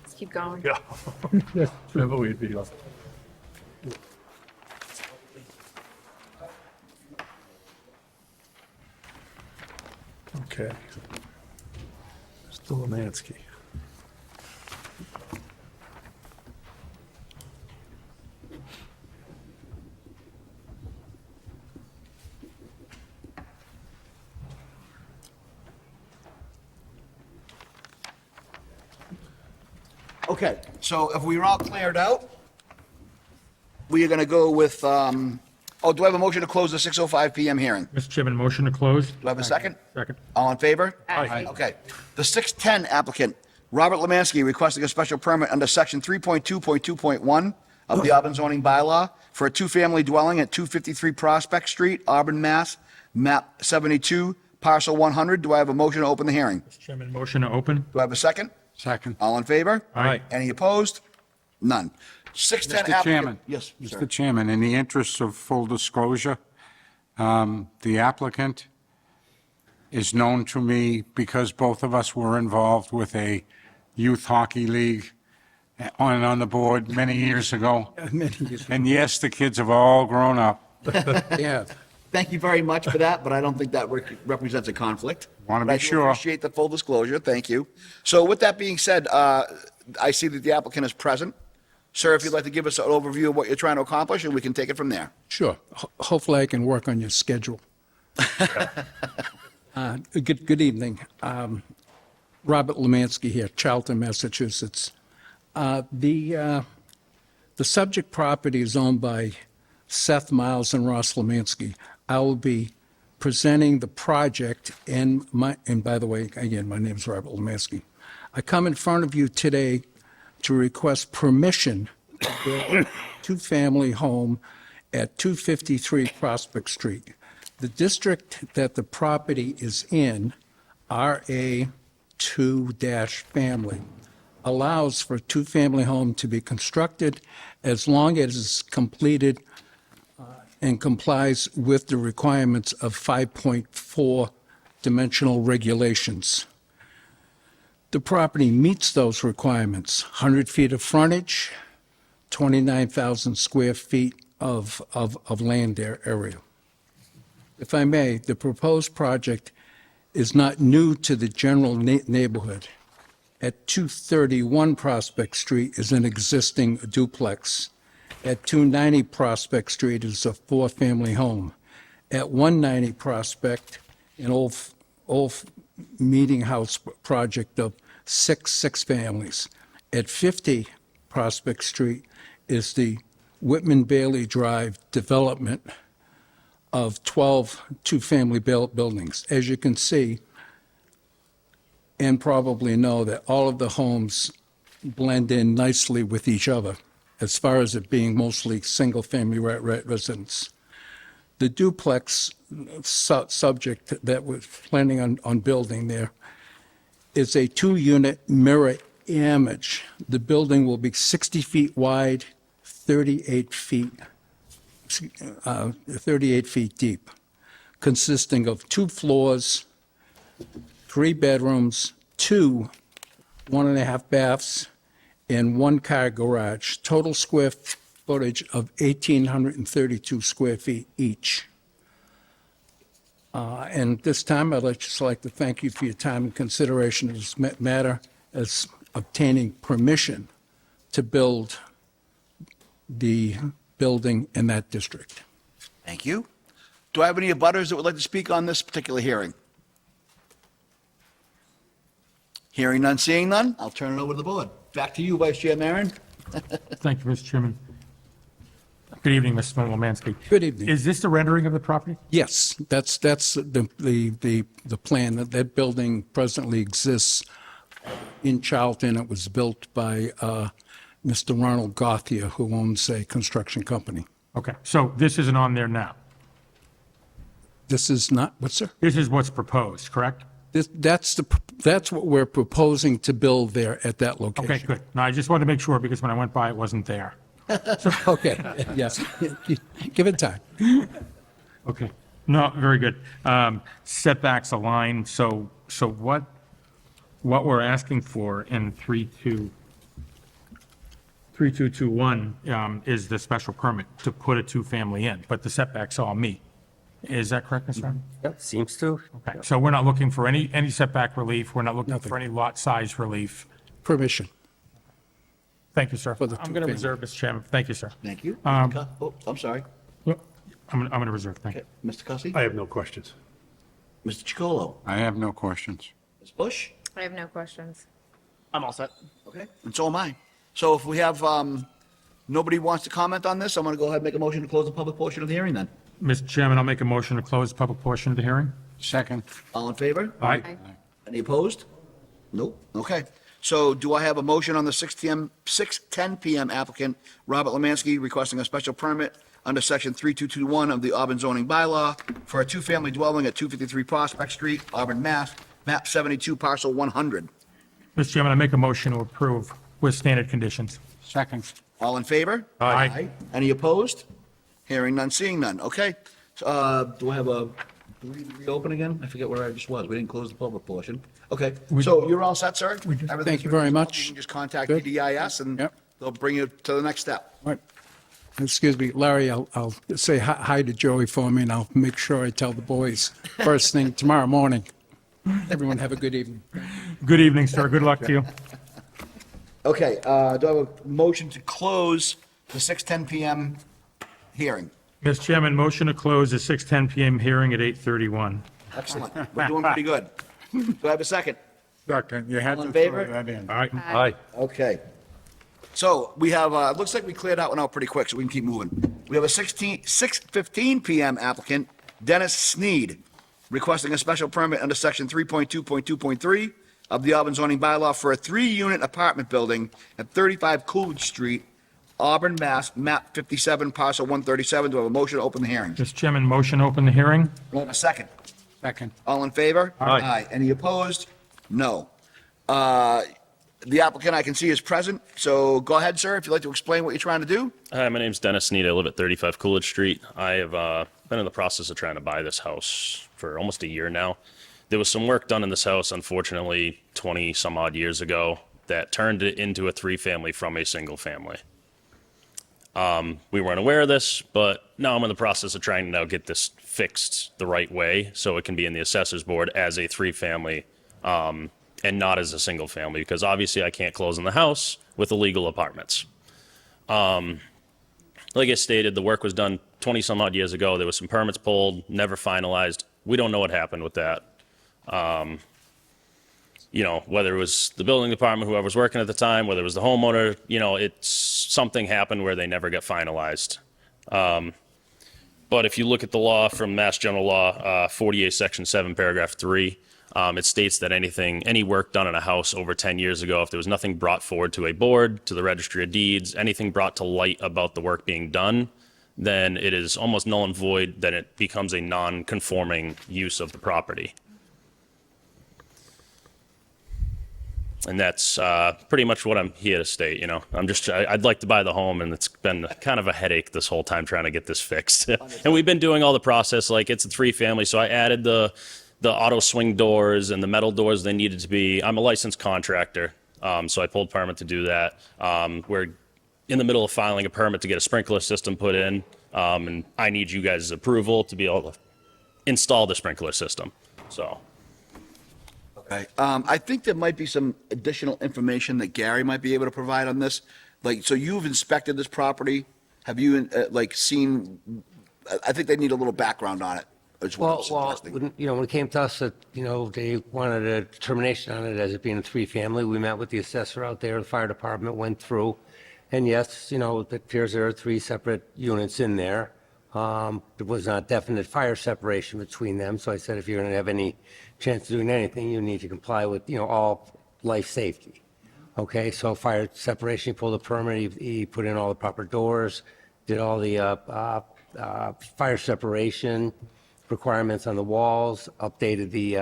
Let's keep going. Yeah. Never we'd be like. Okay. Still Lemansky. Okay, so if we are all cleared out, we are going to go with, do I have a motion to close the 6:05 PM hearing? Mr. Chairman, motion to close? Do I have a second? Second. All in favor? Aye. Okay. The 6:10 applicant, Robert Lemansky, requesting a special permit under section 3.2.2.1 of the Auburn zoning bylaw for a 2-family dwelling at 253 Prospect Street, Auburn, Mass., map 72, parcel 100. Do I have a motion to open the hearing? Mr. Chairman, motion to open? Do I have a second? Second. All in favor? Aye. Any opposed? None. 610 Mr. applicant. Chairman. Yes, sir. Mr. Chairman, in the interest of full disclosure, the applicant is known to me because both of us were involved with a youth hockey league on the board many years ago. And yes, the kids have all grown up. Yeah. Thank you very much for that, but I don't think that represents a conflict. Want to But I be do sure. Appreciate the full disclosure. Thank you. So with that being said, I see that the applicant is present. Sir, if you'd like to give us an overview of what you're trying to accomplish, and we can take it from there. Sure. Hopefully I can work on your schedule. Good evening. Robert Lemansky here, Charlton, Massachusetts. The subject property is owned by Seth Miles and Ross Lemansky. I will be presenting the project and by the way, again, my name is Robert Lemansky. I come in front of you today to request permission to build a two-family home at 253 Prospect Street. The district that the property is in, RA2-family, allows for a two-family home to be constructed as long as it's completed and complies with the requirements of 5.4 dimensional regulations. The property meets those requirements: 100 feet of frontage, 29,000 square feet of land area. If I may, the proposed project is not new to the general neighborhood. At 231 Prospect Street is an existing duplex. At 290 Prospect Street is a four-family home. At 190 Prospect, an old meeting house project of six families. At 50 Prospect Street is the Whitman Bailey Drive development of 12 two-family buildings. As you can see, and probably know, that all of the homes blend in nicely with each other, as far as it being mostly single-family residents. The duplex subject that we're planning on building there is a two-unit mirror image. The building will be 60 feet wide, 38 feet deep, consisting of 2 floors, 3 bedrooms, 2 1.5 baths, and 1 car garage. Total square footage of 1,832 square feet each. And this time, I'd just like to thank you for your time and consideration of this matter as obtaining permission to build the building in that district. Thank you. Do I have any abutters that would like to speak on this particular hearing? Hearing none, seeing none, I'll turn it over to the board. Back to you, Vice Chair Maron. Thank you, Mr. Chairman. Good evening, Mr. Lemansky. Good evening. Is this the rendering of the property? Yes, that's the plan. That building presently exists in Charlton. It was built by Mr. Ronald Gothia, who owns a construction company. Okay, so this isn't on there now? This is not, what, sir? This is what's proposed, correct? That's what we're proposing to build there at that location. Okay, good. Now, I just wanted to make sure, because when I went by, it wasn't there. Okay, yes. Give it time. Okay. No, very good. Setbacks align, so what we're asking for in 3221 is the special permit to put a two-family in, but the setbacks all meet. Is that correct, Mr. Chairman? Yep, seems to. Okay, so we're not looking for any setback relief, we're not looking for any lot size relief. Permission. Tgoing to reserve, Mr. Chairman. Thank you, sir. Thank you. Um, Oh, I'm sorry. I'm going to reserve, thank you. Okay, Mr. Cussy? I have no questions. Mr. Chicolo? I have no questions. Ms. Bush? I have no questions. I'm all set. Okay, and so am I. So if we have, nobody wants to comment on this, I'm going to go ahead and make a motion to close the public portion of the hearing then. Mr. Chairman, I'll make a motion to close the public portion of the hearing. Second. All in favor? Aye. Any opposed? Nope. Okay. So do I have a motion on the 6:10 PM applicant, Robert Lemansky, requesting a special permit under section 3221 of the Auburn zoning bylaw for a two-family dwelling at 253 Prospect Street, Auburn, Mass., map 72, parcel 100? Mr. Chairman, I make a motion to approve with standard conditions. Second. All in favor? Aye. Any opposed? Hearing none, seeing none. Okay. Do I have do we reopen again? I forget where I just was. We didn't close the public portion. Okay. So you're all set, sir? Everything's Thank you ready very to go? much. You can just contact Good. DDIS and Yep. they'll bring you to the next step. Right. Excuse me, Larry, I'll say hi to Joey for me, and I'll make sure I tell the boys first thing tomorrow morning. Everyone have a good evening. Good evening, sir. Good luck to you. Okay, do I have a motion to close the 6:10 PM hearing? Mr. Chairman, motion to close the 6:10 PM hearing at 8:31. Excellent. We're doing pretty good. Do I have a second? Doctor, you had All to in throw favor? that in. Aye. Okay. So we have, it looks like we cleared that one out pretty quick, so we can keep moving. We have a 6:15 PM applicant, Dennis Sneed, requesting a special permit under section 3.2.2.3 of the Auburn zoning bylaw for a 3-unit apartment building at 35 Coolidge Street, Auburn, Mass., map 57, parcel 137. Do I have a motion to open the hearing? Mr. Chairman, motion to open the hearing? Do I have a second? Second. All in favor? Aye. Any opposed? No. The applicant I can see is present, so go ahead, sir, if you'd like to explain what you're trying to do. Hi, my name's Dennis Sneed. I live at 35 Coolidge Street. I have been in the process of trying to buy this house for almost a year now. There was some work done in this house, unfortunately, 20 some odd years ago that turned it into a 3-family from a single family. We weren't aware of this, but now I'm in the process of trying to now get this fixed the right way so it can be in the assessor's board as a 3-family and not as a single family, because obviously I can't close on the house with illegal apartments. Like I stated, the work was done 20 some odd years ago. There was some permits pulled, never finalized. We don't know what happened with that. Whether it was the building department, whoever was working at the time, whether it was the homeowner, it's something happened where they never got finalized. But if you look at the law from Mass General Law 48, Section 7, Paragraph 3, it states that any work done in a house over 10 years ago, if there was nothing brought forward to a board, to the Registry of Deeds, anything brought to light about the work being done, then it is almost null and void, then it becomes a non-conforming use of the property. And that's pretty much what I'm here to state, I'd like to buy the home, and it's been kind of a headache this whole time trying to get this fixed. And we've been doing all the process, like it's a 3-family, so I added the auto swing doors and the metal doors they needed to be. I'm a licensed contractor, so I pulled permit to do that. We're in the middle of filing a permit to get a sprinkler system put in, and I need you guys' approval to be able to install the sprinkler system, so. Okay. I think there might be some additional information that Gary might be able to provide on this. So you've inspected this property? Have you, seen, I think they need a little background on it. Is what I'm suggesting. When it came to us that, they wanted a determination on it as it being a 3-family, we met with the assessor out there, the fire department went through, and yes, it appears there are 3 separate units in there. There was not definite fire separation between them, so I said, if you're going to have any chance of doing anything, you need to comply with, all life safety. Okay, so fire separation, he pulled a permit, he put in all the proper doors, did all the fire separation requirements on the walls, updated the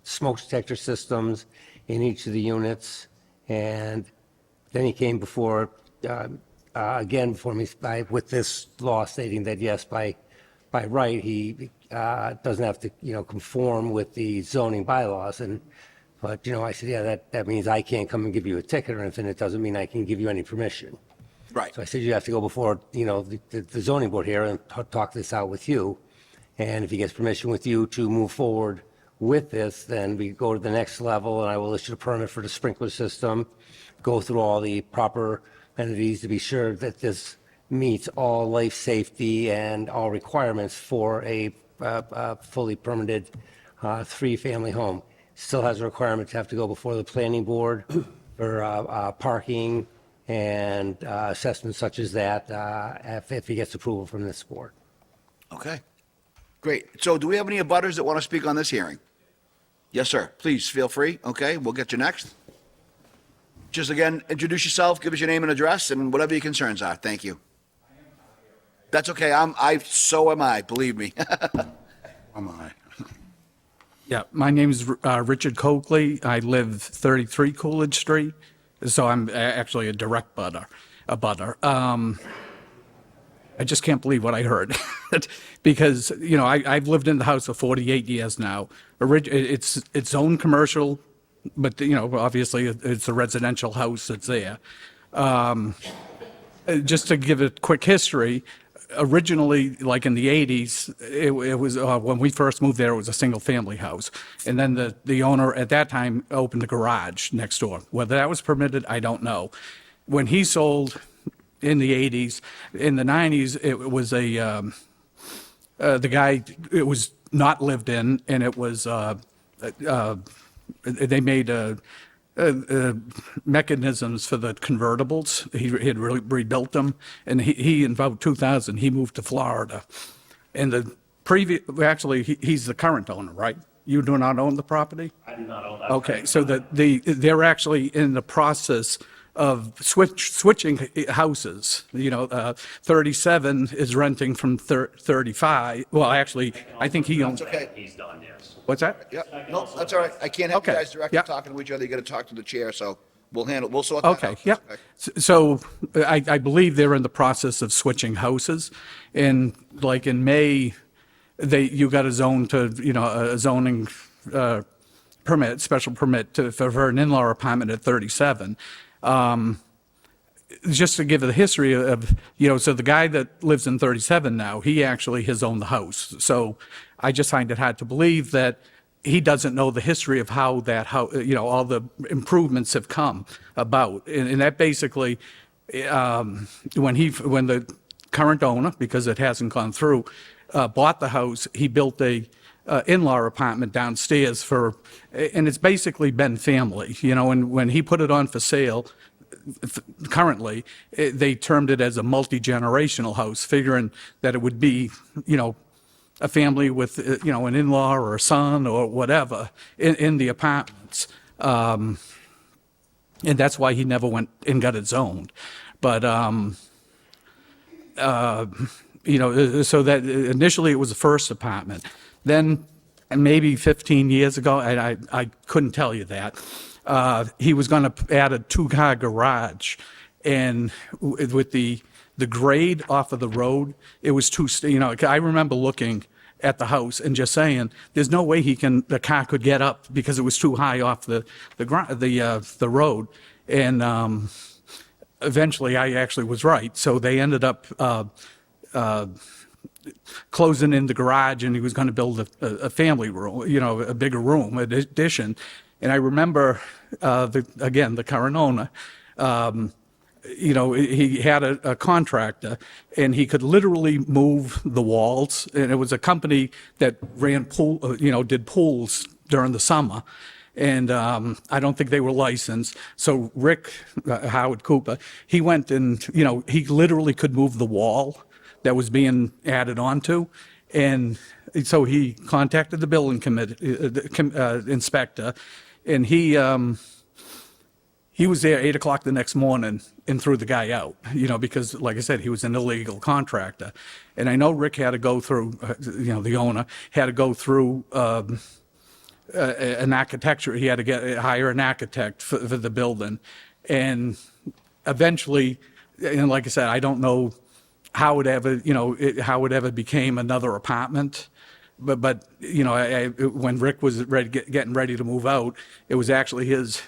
smoke detector systems in each of the units, and then he came before me with this law stating that yes, by right, he doesn't have to, conform with the zoning bylaws. But I said, yeah, that means I can't come and give you a ticket or anything. It doesn't mean I can give you any permission. Right. So I said, you have to go before, the zoning board here and talk this out with you. And if he gets permission with you to move forward with this, then we go to the next level, and I will issue a permit for the sprinkler system, go through all the proper entities to be sure that this meets all life safety and all requirements for a fully permitted 3-family home. Still has a requirement to have to go before the planning board for parking and assessments such as that if he gets approval from this board. Okay. Great. So do we have any abutters that want to speak on this hearing? Yes, sir. Please feel free. Okay, we'll get you next. Just again, introduce yourself, give us your name and address, and whatever your concerns are. Thank you. That's okay. So am I, believe me. Am I? Yeah, my name's Richard Coakley. I live 33 Coolidge Street, so I'm actually a direct butter. I just can't believe what I heard. Because, you know, I've lived in the house for 48 years now. It's its own commercial, but, you know, obviously it's a residential house that's there. Just to give a quick history, originally, like in the 80s, it was, when we first moved there, it was a single-family house. And then the owner at that time opened a garage next door. Whether that was permitted, I don't know. When he sold in the 80s, in the 90s, it was the guy, it was not lived in, and it was, they made mechanisms for the convertibles. He had really rebuilt them, and he in about 2000, he moved to Florida. And the previous, actually, he's the current owner, right? You do not own the property? I do not own that. Okay, so they're actually in the process of switching houses. You know, 37 is renting from 35. Well, actually, I think he owns. Okay. He's done, yes. What's that? Yeah, no, that's all right. I can't have you Okay. guys directly Yeah. talking to each other. You got to talk to the chair, so we'll sort that out. Okay, yeah. So I believe they're in the process of switching houses. And like in May, you got a zone to, you know, a zoning permit, special permit for an in-law apartment at 37. Just to give the history of, you know, so the guy that lives in 37 now, he actually has owned the house. So I just find it hard to believe that he doesn't know the history of how that, you know, all the improvements have come about. And that basically, when the current owner, because it hasn't gone through, bought the house, he built a in-law apartment downstairs and it's basically been family, you know, and when he put it on for sale, currently, they termed it as a multi-generational house, figuring that it would be, you know, a family with, you know, an in-law or a son or whatever in the apartments. And that's why he never went and got it zoned. But, you know, so that initially it was the first apartment. Then, and maybe 15 years ago, and I couldn't tell you that, he was going to add a two-car garage. And with the grade off of the road, it was too, you know, I remember looking at the house and just saying, there's no way the car could get up because it was too high off the road. And eventually I actually was right. So they ended up closing in the garage, and he was going to build a family room, you know, a bigger room, addition. And I remember, the current owner, you know, he had a contractor, and he could literally move the walls. And it was a company that ran did pools during the summer. And I don't think they were licensed. So Rick, Howard Cooper, he went and, you know, he literally could move the wall that was being added onto. And so he contacted the building inspector, and he was there 8 o'clock the next morning and threw the guy out, you know, because, like I said, he was an illegal contractor. And I know Rick had to go through, you know, the owner had to go through an architecture. He had to hire an architect for the building. And eventually, and like I said, I don't know how it ever, you know, how it ever became another apartment. But you know, when Rick was getting ready to move out, it was actually his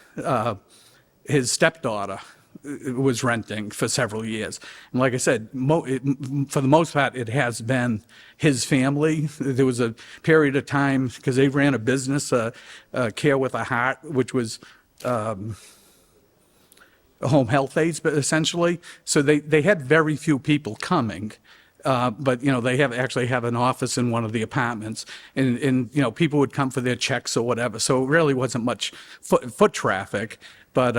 stepdaughter was renting for several years. And like I said, for the most part, it has been his family. There was a period of time, because they ran a business, Care with a Heart, which was home health aides, but essentially. So they had very few people coming. But, you know, they actually have an office in one of the apartments, and you know, people would come for their checks or whatever. So it really wasn't much foot traffic. But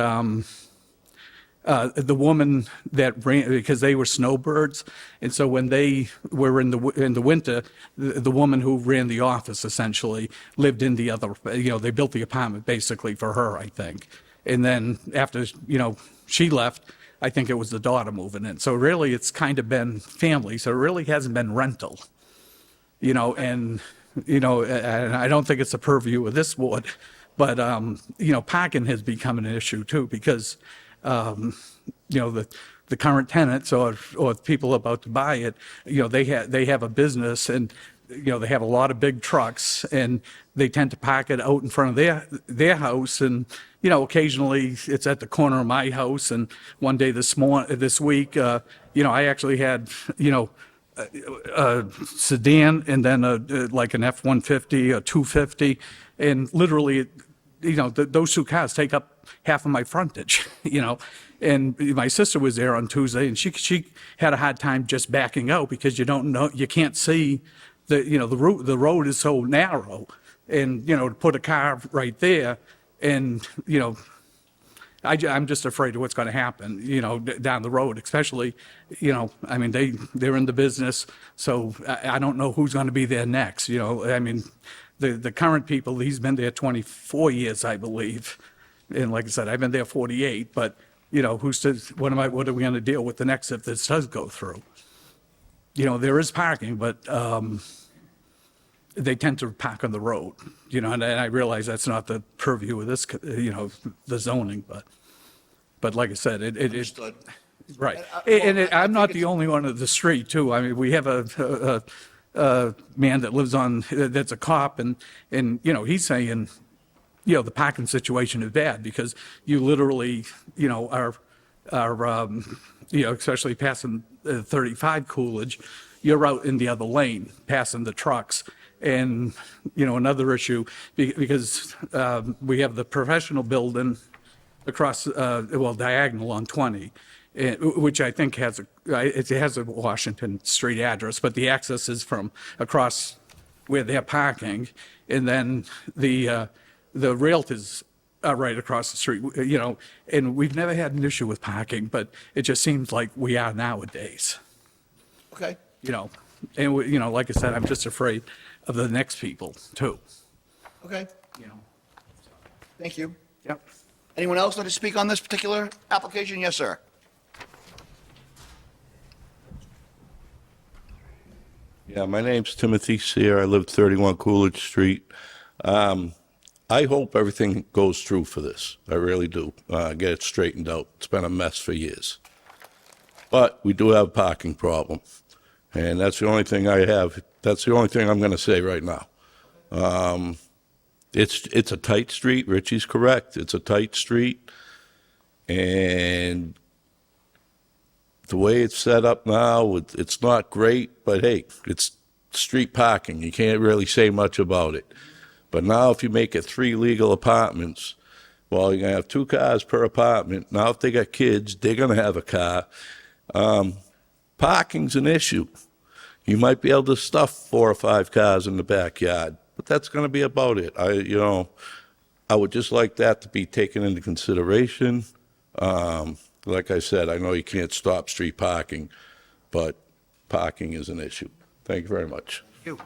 the woman that ran, because they were snowbirds, and so when they were in the winter, the woman who ran the office essentially lived in the other. You know, they built the apartment basically for her, I think. And then after, you know, she left, I think it was the daughter moving in. So really, it's kind of been family. So it really hasn't been rental, you know. And and I don't think it's a purview of this board, but, parking has become an issue too, because, the current tenants or people about to buy it, they have a business and, they have a lot of big trucks and they tend to park it out in front of their house. And, occasionally it's at the corner of my house. And one day this week, I actually had, a sedan and then like an F-150, a 250, and literally, those two cars take up half of my frontage, And my sister was there on Tuesday, and she had a hard time just backing out because you can't see the road is so narrow, and to put a car right there, and I'm just afraid of what's going to happen, down the road, especially, they're in the business, so I don't know who's going to be there next, the current people, he's been there 24 years, I believe. And like I said, I've been there 48, but, what are we going to deal with the next if this does go through? There is parking, but, they tend to park on the road, and I realize that's not the purview of this, the zoning, but like I said, it is. Right. And I'm not the only one on the street too. I mean, we have a man that lives that's a cop and he's saying, the parking situation is bad because you literally, are especially passing 35 Coolidge, you're out in the other lane, passing the trucks. And, another issue, because we have the professional building across, diagonal on 20, which I think has a Washington Street address, but the access is from across where they're parking. And then the Realtors are right across the street, and we've never had an issue with parking, but it just seems like we are nowadays. Okay. And, like I said, I'm just afraid of the next people too. Okay. Thank you. Yep. Anyone else like to speak on this particular application? Yes, sir. Yeah, my name's Timothy Sear. I live 31 Coolidge Street. I hope everything goes through for this. I really do. Get it straightened out. It's been a mess for years. But we do have a parking problem. And that's the only thing I have. That's the only thing I'm going to say right now. It's a tight street. Richie's correct. It's a tight street. And the way it's set up now, it's not great, but hey, it's street parking. You can't really say much about it. But now if you make it 3 legal apartments, well, you're going to have 2 cars per apartment. Now if they got kids, they're going to have a car. Parking's an issue. You might be able to stuff 4 or 5 cars in the backyard, but that's going to be about it. I would just like that to be taken into consideration. Like I said, I know you can't stop street parking, but parking is an issue. Thank you very much. Thank you.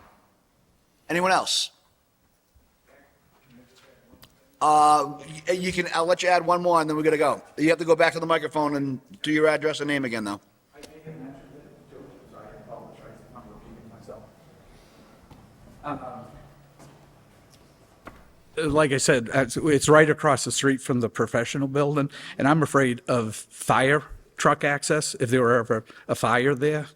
Anyone else? I'll let you add one more and then we're going to go. You have to go back to the microphone and do your address and name again, though. Like I said, it's right across the street from the professional building, and I'm afraid of fire truck access if there were ever a fire there.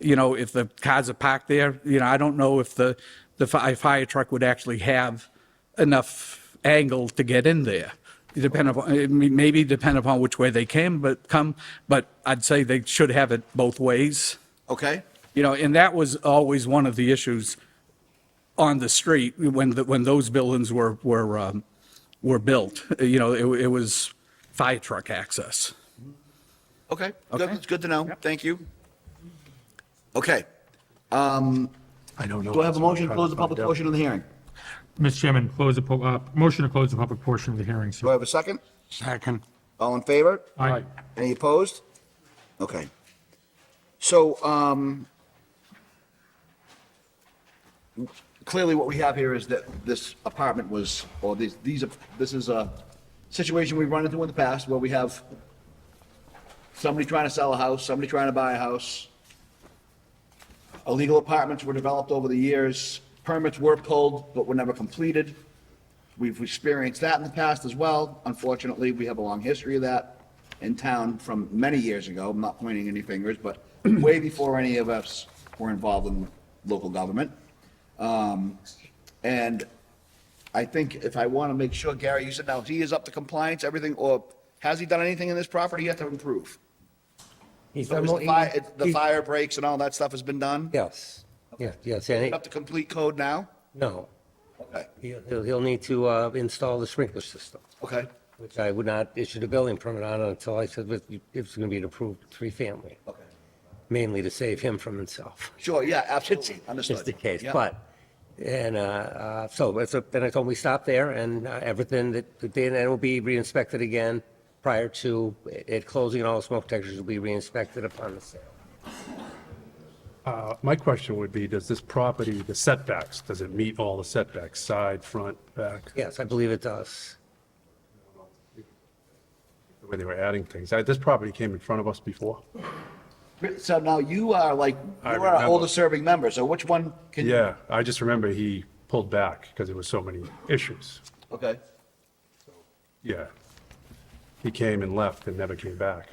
If the cars are parked there, I don't know if the fire truck would actually have enough angle to get in there. Maybe depend upon which way they come, but I'd say they should have it both ways. Okay. And that was always one of the issues on the street when those buildings were built. It was fire truck access. Okay. Good. It's good to know. Thank you. Okay. I don't know. Do I have a motion to close the public portion of the hearing? Mr. Chairman, motion to close the public portion of the hearing, Do I sir. have a second? Second. All in favor? Aye. Any opposed? Okay. So, clearly what we have here is that this apartment was, or this is a situation we've run into in the past where we have somebody trying to sell a house, somebody trying to buy a house. Illegal apartments were developed over the years. permits were pulled, but were never completed. We've experienced that in the past as well. Unfortunately, we have a long history of that in town from many years ago. I'm not pointing any fingers, but way before any of us were involved in local government. And I think if I want to make sure, Gary, you said now he is up to compliance, everything, or has he done anything in this property yet to improve? He's So done is more- the fire, the fire breaks and all that stuff has been done? Yes, yes, and Up to complete code now? no, Okay, he'll need to install the sprinkler system, okay, which I would not issue the building permit on until I said that it's going to be an approved three-family, okay. mainly to save him from himself. Sure, yeah, absolutely, understood. Just the case, Yeah. but, and then I told him we stopped there, and everything then it will be re-inspected again prior to it closing, and all the smoke detectors will be re-inspected upon the sale. My question would be, does this property, the setbacks, does it meet all the setbacks, side, front, back? Yes, I believe it does. The way they were adding things. This property came in front of us before. So now you are like, I you're our remember. oldest serving member, so which one can? Yeah, I just remember he pulled back because there was so many issues. Okay. Yeah. He came and left and never came back.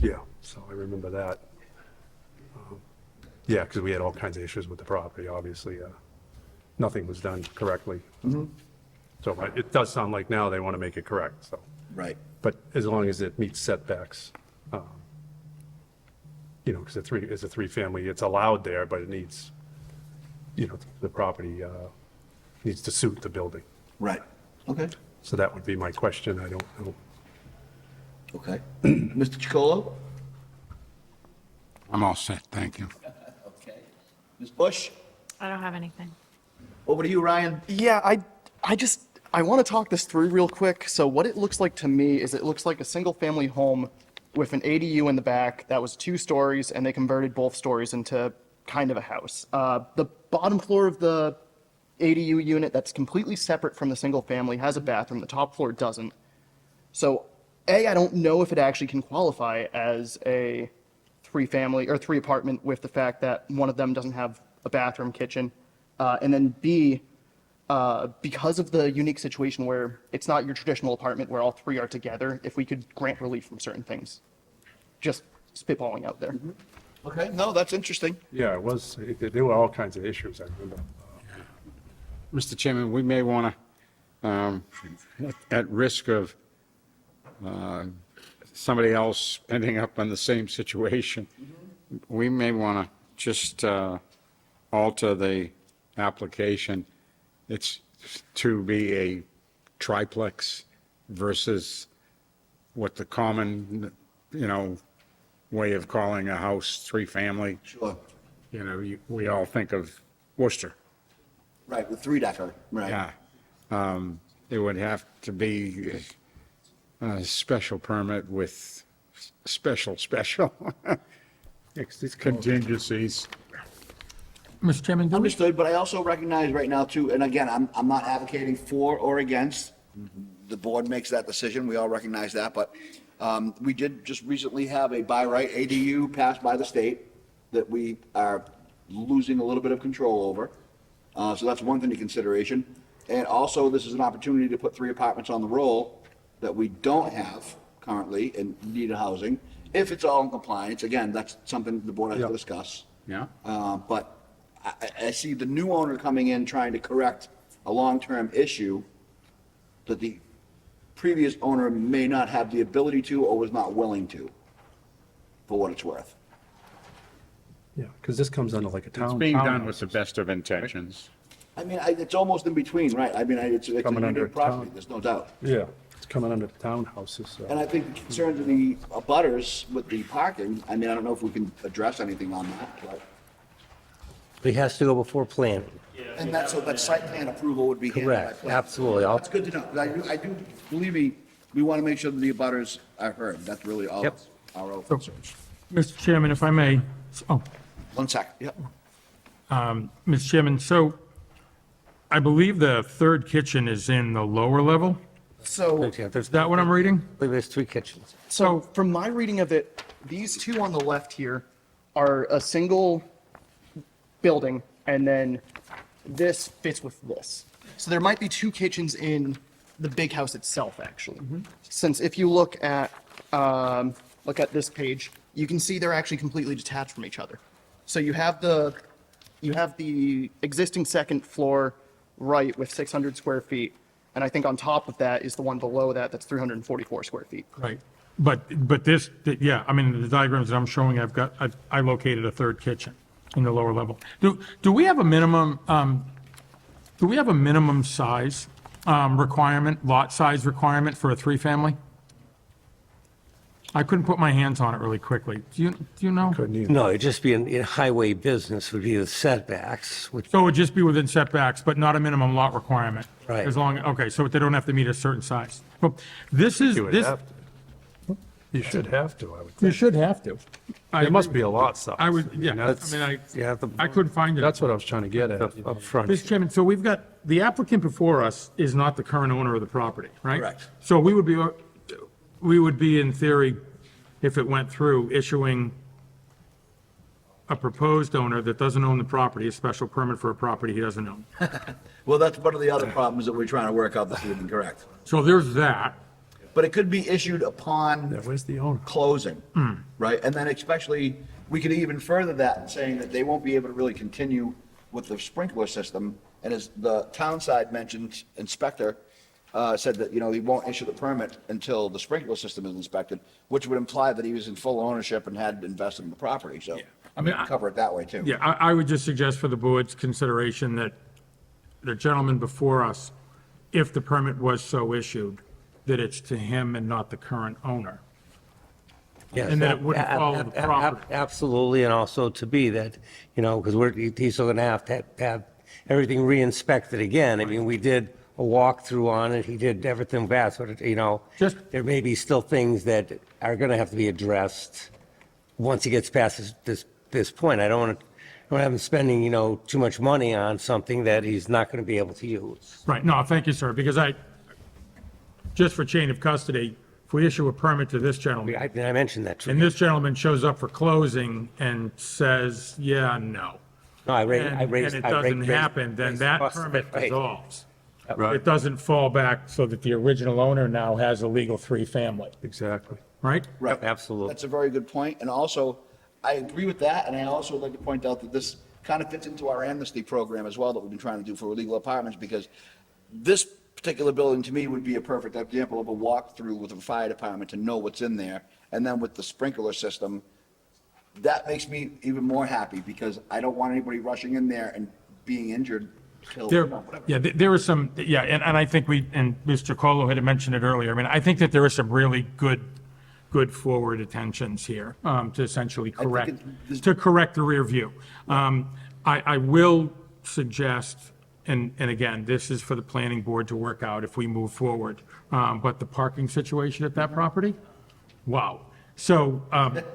Yeah, so I remember that. Yeah, because we had all kinds of issues with the property, obviously. Nothing was done correctly. So it does sound like now they want to make it correct, so. Right. But as long as it meets setbacks, because it's a three-family, it's allowed there, but it needs, the property needs to suit the building. Right, okay, So that would be my question. I don't know. okay. Mr. Chacolo? I'm all set, thank you. Okay. Ms. Bush? I don't have anything. Over to you, Ryan. Yeah, I want to talk this through real quick. So what it looks like to me is it looks like a single-family home with an ADU in the back that was 2 stories, and they converted both stories into kind of a house. The bottom floor of the ADU unit that's completely separate from the single family has a bathroom. The top floor doesn't. So, I don't know if it actually can qualify as a 3-family or 3 apartment with the fact that one of them doesn't have a bathroom, kitchen. And then B, because of the unique situation where it's not your traditional apartment where all 3 are together, if we could grant relief from certain things. Just spitballing out there. Okay, no, that's interesting. Yeah, there were all kinds of issues, I remember. Mr. Chairman, we may want to, at risk of somebody else ending up in the same situation, we may want to just alter the application. It's to be a triplex versus what the common, way of calling a house 3-family. Sure. We all think of Worcester. Right, with 3-decker, right. Yeah. It would have to be a special permit with special contingencies. Mr. Chairman, Understood, but I also recognize right now too, and again, I'm not advocating for or against. The board makes that decision, we all recognize that, but we did just recently have a by right ADU passed by the state that we are losing a little bit of control over. So that's one thing to consideration. And also, this is an opportunity to put 3 apartments on the roll that we don't have currently in need of housing. If it's all in compliance, again, that's something the board has to discuss. Yeah. But I see the new owner coming in trying to correct a long-term issue that the previous owner may not have the ability to or was not willing to, for what it's worth. Yeah, because this comes under like a town. It's being done townhouse. with the best of intentions. I mean, it's almost in between, right? I mean, it's a Coming under unique property, town. there's no doubt. Yeah, it's coming under the townhouses. So. And I think the concerns of the abutters with the parking, I mean, I don't know if we can address anything on that, but. It has to go before planning. And that's, so that site plan approval would be handled by Correct, planning. absolutely. That's good to know, 'cause I do, believe me, we want to make sure that the abutters are heard. That's really all Yep. our own concerns. Mr. Chairman, if I may, oh, 1 sec, yep. Mr. Chairman, so I believe the third kitchen is in the lower level? So, Is that what I'm reading? I believe there's 3 kitchens. so from my reading of it, these 2 on the left here are a single building, and then this fits with this. So there might be two kitchens in the big house itself, actually. Since if you look at this page, you can see they're actually completely detached from each other. So you have the existing second floor right with 600 square feet, and I think on top of that is the one below that that's 344 square feet. Right. But this, yeah, I mean, the diagrams that I'm showing, I located a third kitchen in the lower level. Do we have a minimum, size requirement, lot size requirement for a three-family? I couldn't put my hands on it really quickly. Do you know? No, it'd just be in highway business would be the setbacks, which, So it would just be within setbacks, but not a minimum lot requirement? Right. As long, okay, so they don't have to meet a certain size. Well, this is, You would this, have to. You should have to, I would you think. should have to. There must be a lot size. I would, yeah, That's- I couldn't find it. That's what I was trying to get at. up front. Mr. Chairman, so we've got, the applicant before us is not the current owner of the property, right? Correct. So we would be in theory, if it went through, issuing a proposed owner that doesn't own the property, a special permit for a property he doesn't own. Well, that's one of the other problems that we're trying to work out this evening, correct? So there's that. But it could be issued upon Yeah, where's the owner? closing, right? And then especially, we could even further that in saying that they won't be able to really continue with the sprinkler system. And as the town side mentioned, inspector said that, he won't issue the permit until the sprinkler system is inspected, which would imply that he was in full ownership and had invested in the property, so. I mean, cover it that way too. Yeah, I would just suggest for the board's consideration that the gentleman before us, if the permit was so issued, that it's to him and not the current owner. Yes, And that it wouldn't follow the property. Absolutely, and also to be that, because he's still gonna have to have everything re-inspected again. I mean, we did a walkthrough on it, he did everything back, but, there may be still things that are gonna have to be addressed once he gets past this point. I don't want him spending, too much money on something that he's not gonna be able to use. Right, no, thank you, sir, because just for chain of custody, if we issue a permit to this gentleman, I mentioned that too. and this gentleman shows up for closing and says, yeah, no, No, I raised. and it doesn't happen, then that permit Right. dissolves. Right. It doesn't fall back so that the original owner now has a legal three-family, Exactly. right? Right. Absolutely. That's a very good point. And also, I agree with that, and I also would like to point out that this kind of fits into our amnesty program as well that we've been trying to do for illegal apartments, because this particular building to me would be a perfect example of a walkthrough with a fire department to know what's in there. And then with the sprinkler system, that makes me even more happy, because I don't want anybody rushing in there and being injured, killed, There, whatever. yeah, there was some, yeah, and I think and Mr. Colo had mentioned it earlier. I mean, I think that there are some really good forward attentions here, to essentially correct the rear view. I will suggest, and again, this is for the planning board to work out if we move forward, but the parking situation at that property, wow. So,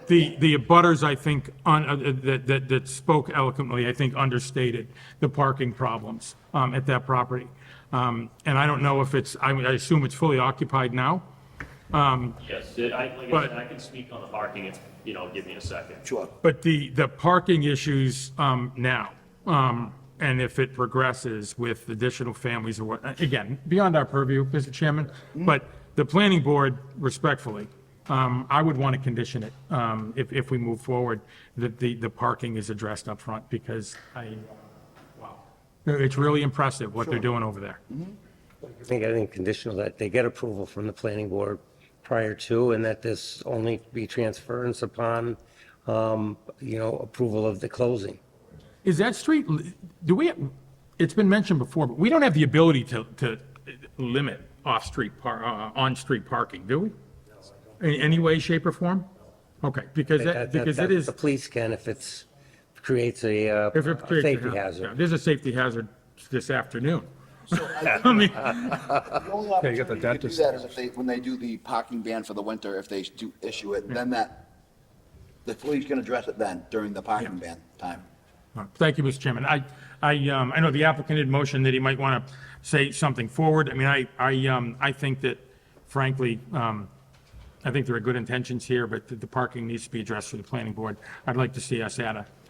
the abutters, I think, that spoke eloquently, I think, understated the parking problems, at that property. And I don't know if I assume it's fully occupied now? Yes, I can speak on the parking if, give me a second. Sure. But the parking issues, now, and if it progresses with additional families or what, again, beyond our purview, Mr. Chairman, but the planning board, respectfully, I would want to condition it, if we move forward, that the parking is addressed up front, because wow. It's really impressive what they're doing over there. I think conditional that they get approval from the planning board prior to, and that this only be transference upon, approval of the closing. Is that street, it's been mentioned before, but we don't have the ability to limit on-street parking, do we? In any way, shape, or form? Okay, because it is. The police can if it creates a If it creates a safety yeah, hazard. There's a safety hazard this afternoon. I mean, The only opportunity to do that is when they do the parking ban for the winter, if they do issue it, then the police can address it then during the parking ban time. Thank you, Mr. Chairman. I know the applicant had motioned that he might want to say something forward. I mean, I think that frankly, I think there are good intentions here, but the parking needs to be addressed through the planning board. I'd like to see us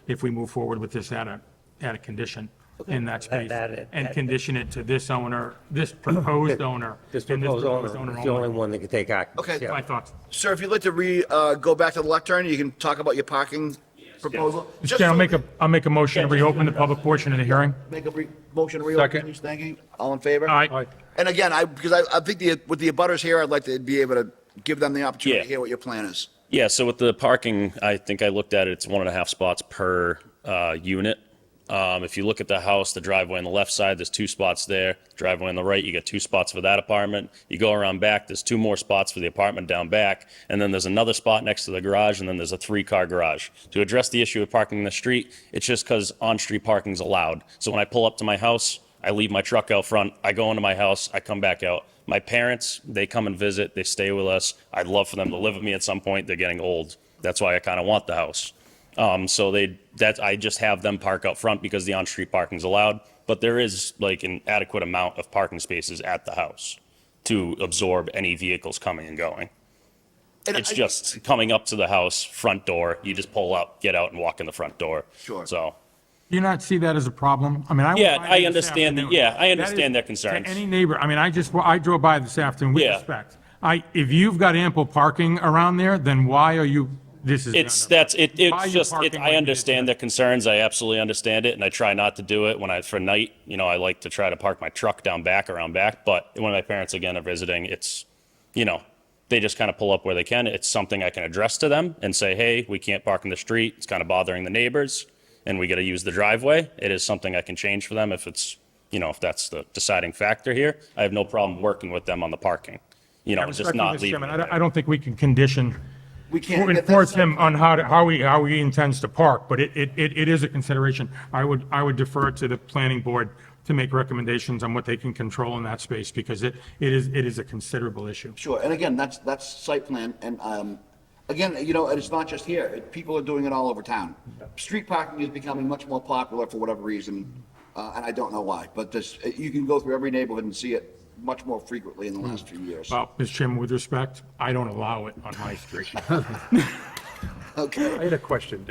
if we move forward with this, at add a condition in that space That- and condition it to this owner, this proposed owner. This and proposed owner is the only one that can take occupancy. Okay. Yeah. My thoughts. Sir, if you'd like to go back to the lectern, you can talk about your parking proposal. Mr. Just Chair, so- I'll make a motion to reopen the public portion of the hearing. Make a motion to reopen, Second. please. Thank you. All in favor? Aye. And again, because I think with the abutters here, I'd like to be able to give them the opportunity to Yeah. hear what your plan is. Yeah, so with the parking, I think I looked at it, it's 1.5 spots per unit. If you look at the house, the driveway on the left side, there's 2 spots there. Driveway on the right, you got 2 spots for that apartment. You go around back, there's 2 more spots for the apartment down back. And then there's another spot next to the garage, and then there's a 3-car garage. To address the issue of parking in the street, it's just because on-street parking's allowed. So when I pull up to my house, I leave my truck out front, I go into my house, I come back out. My parents, they come and visit, they stay with us. I'd love for them to live with me at some point. They're getting old. That's why I kind of want the house. So I just have them park out front because the on-street parking's allowed. But there is like an adequate amount of parking spaces at the house to absorb any vehicles coming and going. It's just coming up to the house, front door, you just pull up, get out and walk in the front door. Sure. So, Do you not see that as a problem? I mean, I. yeah, went by I this understand afternoon. I That understand is- their concerns. To any neighbor, I mean, I drove by this afternoon with Yeah. respect. If you've got ample parking around there, then why are you, this is. Why you just, parking I like understand their concerns. I absolutely understand it. And I try not to do it for night. I like to try to park my truck down back, around back. But when my parents again are visiting, it's, they just kind of pull up where they can. It's something I can address to them and say, hey, we can't park in the street. It's kind of bothering the neighbors and we got to use the driveway. It is something I can change for them if it's, if that's the deciding factor here. I have no problem working with them on the parking, just not leaving. Chairman, I don't think we can condition. We can't get that Enforce side. him on how he intends to park, but it is a consideration. I would defer to the planning board to make recommendations on what they can control in that space, because it is a considerable issue. Sure, and again, that's site plan, and again, and it's not just here. People are doing it all over town. Street parking is becoming much more popular for whatever reason, and I don't know why, but you can go through every neighborhood and see it much more frequently in the last few years. Well, Mr. Chairman, with respect, I don't allow it on my street. Okay. I had a question.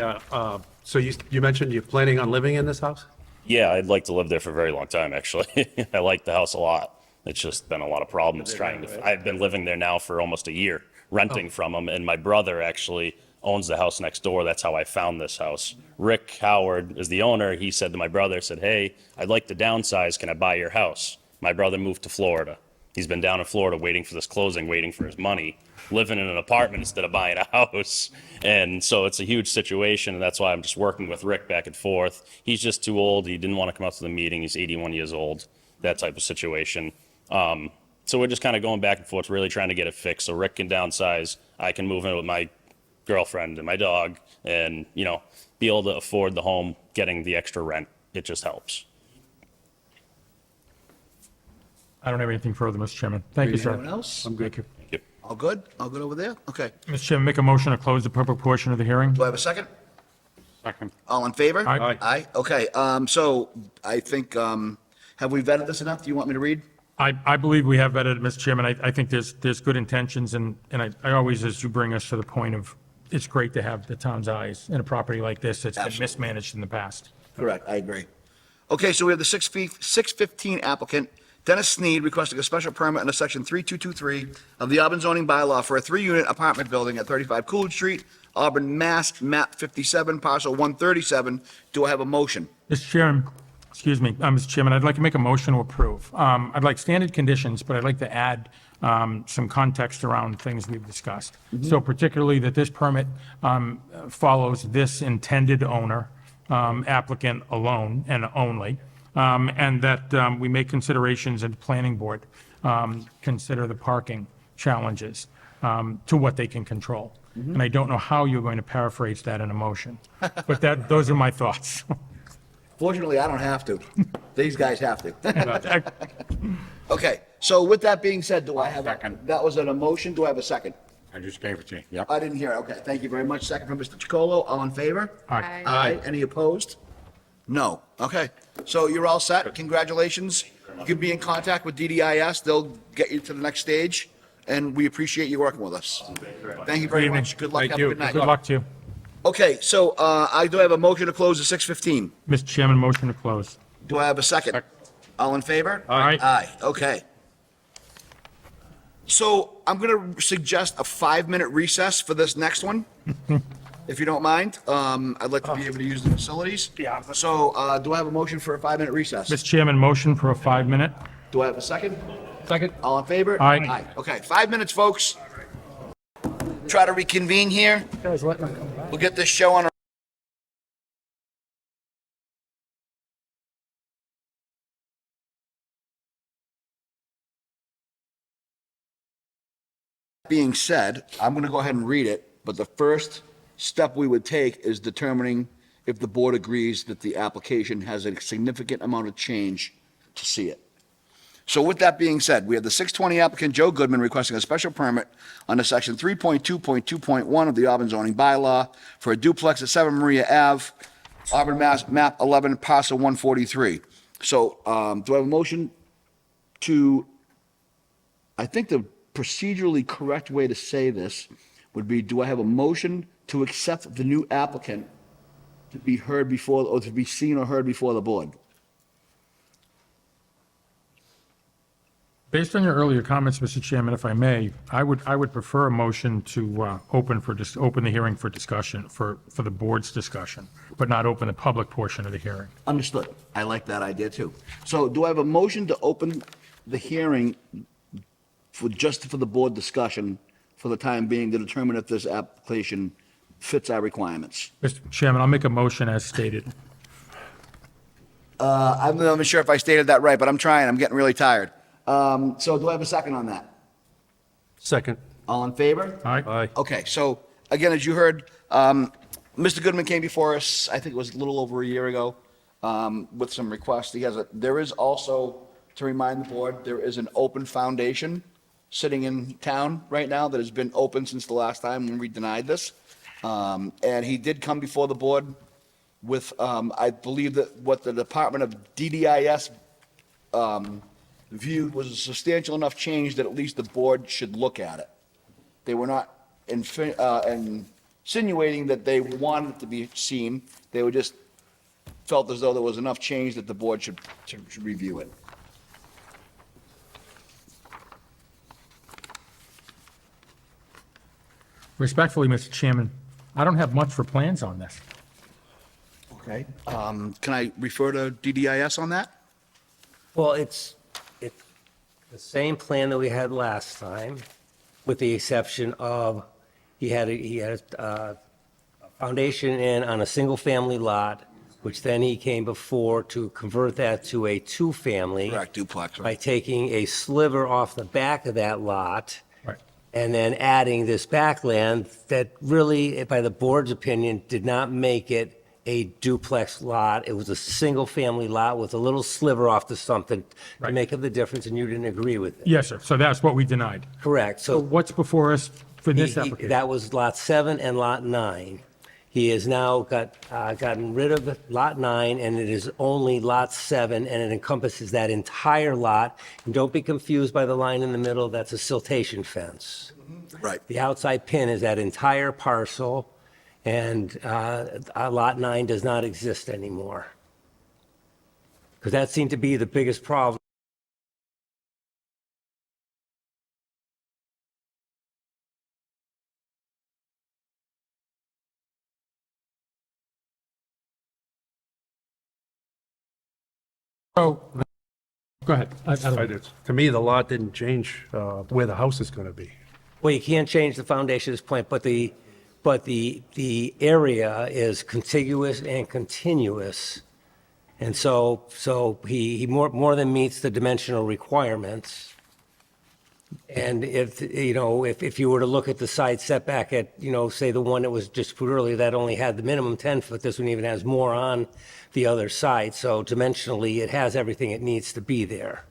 So you mentioned you're planning on living in this house? Yeah, I'd like to live there for a very long time, actually. I like the house a lot. It's just been a lot of problems I've been living there now for almost a year, renting from them. And my brother actually owns the house next door. That's how I found this house. Rick Howard is the owner. He said to my brother, hey, I'd like to downsize. Can I buy your house? My brother moved to Florida. He's been down in Florida waiting for this closing, waiting for his money, living in an apartment instead of buying a house. And so it's a huge situation, and that's why I'm just working with Rick back and forth. He's just too old. He didn't want to come out to the meeting. He's 81 years old, that type of situation. So we're just kind of going back and forth, really trying to get it fixed. So Rick can downsize. I can move in with my girlfriend and my dog and, be able to afford the home, getting the extra rent. It just helps. I don't have anything further, Mr. Chairman. Thank you, sir. Anyone else? I'm good. All good? All good over there? Okay. Mr. Chairman, make a motion to close the public portion of the hearing. Do I have a second? Second. All in favor? Aye. Aye, okay, so I think, have we vetted this enough? Do you want me to read? I believe we have vetted it, Mr. Chairman. I think there's good intentions, and I always, as you bring us to the point of, it's great to have the town's eyes in a property like this that's been mismanaged in the past. Correct, I agree. Okay, so we have the 615 applicant, Dennis Sneed, requesting a special permit under section 3223 of the Auburn zoning bylaw for a 3-unit apartment building at 35 Coolidge Street, Auburn, Mass, map 57, parcel 137. Do I have a motion? Mr. Chairman, Mr. Chairman, I'd like to make a motion to approve. I'd like standard conditions, but I'd like to add some context around things we've discussed. So particularly that this permit follows this intended owner, applicant alone and only, and that we make considerations at the planning board, consider the parking challenges to what they can control. And I don't know how you're going to paraphrase that in a motion, but those are my thoughts. Fortunately, I don't have to. These guys have to. Okay, so with that being said, do I have, that was an emotion, do I have a second? I just gave it to you. Yep. I didn't hear, okay, thank you very much. Second from Mr. Chacolo, all in favor? Aye. Aye. Any opposed? No. Okay, so you're all set, congratulations. You can be in contact with DDIS, they'll get you to the next stage, and we appreciate you working with us. Thank you very much, good luck, have a good night. Good luck to you. Okay, so I do have a motion to close at 6:15. Mr. Chairman, motion to close. Do I have a second? All in favor? Aye. Aye, okay. So I'm going to suggest a 5-minute recess for this next one, if you don't mind. I'd like to be able to use the facilities. Yeah. So do I have a motion for a 5-minute recess? Mr. Chairman, motion for a 5-minute. Do I have a second? Second. All in favor? Aye. Okay, 5 minutes, folks. Try to reconvene here. We'll get this show on. Being said, I'm going to go ahead and read it, but the first step we would take is determining if the board agrees that the application has a significant amount of change to see it. So with that being said, we have the 620 applicant Joe Goodman requesting a special permit under section 3.2.2.1 of the Auburn zoning bylaw for a duplex at 7 Maria Ave, Auburn, Mass, map 11, parcel 143. So do I have a motion to, I think the procedurally correct way to say this would be, do I have a motion to accept the new applicant to be heard before, or to be seen or heard before the board? Based on your earlier comments, Mr. Chairman, if I may, I would prefer a motion to open the hearing for discussion, for the board's discussion, but not open the public portion of the hearing. Understood. I like that idea too. So do I have a motion to open the hearing just for the board discussion for the time being to determine if this application fits our requirements? Mr. Chairman, I'll make a motion as stated. I'm not even sure if I stated that right, but I'm trying. I'm getting really tired. So do I have a second on that? Second. All in favor? Aye. Aye. Okay, so again, as you heard, Mr. Goodman came before us, I think it was a little over a year ago, with some requests. There is also, to remind the board, there is an open foundation sitting in town right now that has been open since the last time when we denied this. And he did come before the board with, I believe that what the Department of DDIS viewed was a substantial enough change that at least the board should look at it. They were not insinuating that they wanted it to be seen. They were just felt as though there was enough change that the board should review it. Respectfully, Mr. Chairman, I don't have much for plans on this. Okay. Can I refer to DDIS on that? Well, it's the same plan that we had last time, with the exception of he had a foundation in on a single-family lot, which then he came before to convert that to a two-family. Correct, duplex. By taking a sliver off the back of that lot. Right. And then adding this backland that really, by the board's opinion, did not make it a duplex lot. It was a single-family lot with a little sliver off to something to make up the difference, and you didn't agree with it. Yes, sir. So that's what we denied. Correct. So what's before us for this application? That was Lot 7 and Lot 9. He has now gotten rid of Lot 9, and it is only Lot 7, and it encompasses that entire lot. And don't be confused by the line in the middle, that's a siltation fence. Right. The outside pin is that entire parcel, and Lot 9 does not exist anymore. Because that seemed to be the biggest problem. So, go ahead. To me, the lot didn't change where the house is going to be. Well, you can't change the foundation at this point, but the area is contiguous and continuous. And so he more than meets the dimensional requirements. And if you were to look at the side setback at, say the one that was just put earlier, that only had the minimum 10 foot, this one even has more on the other side. So dimensionally, it has everything it needs to be there.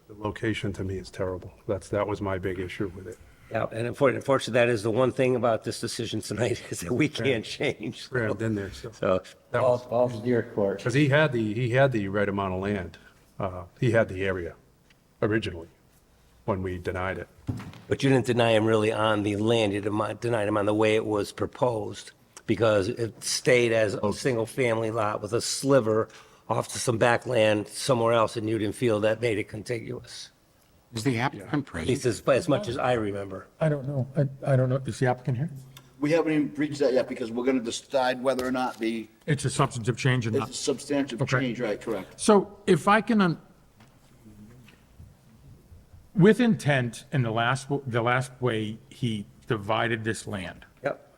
The location to me is terrible. That was my big issue with it. Yeah, and unfortunately, that is the one thing about this decision tonight is that we can't change. Grabbed in there, so. So, all's dear court. Because he had the right amount of land. He had the area originally. when we denied it. But you didn't deny him really on the land, you denied him on the way it was proposed, because it stayed as a single-family lot with a sliver off to some backland somewhere else, and you didn't feel that made it contiguous. Is the applicant At present? least as much as I remember. I don't know. I don't know. Is the applicant here? We haven't even reached that yet because we're going to decide whether or not It's a substantive change or it's not. a substantive Okay. change, right, correct. So if I can, with intent in the last way he divided this land, Yep.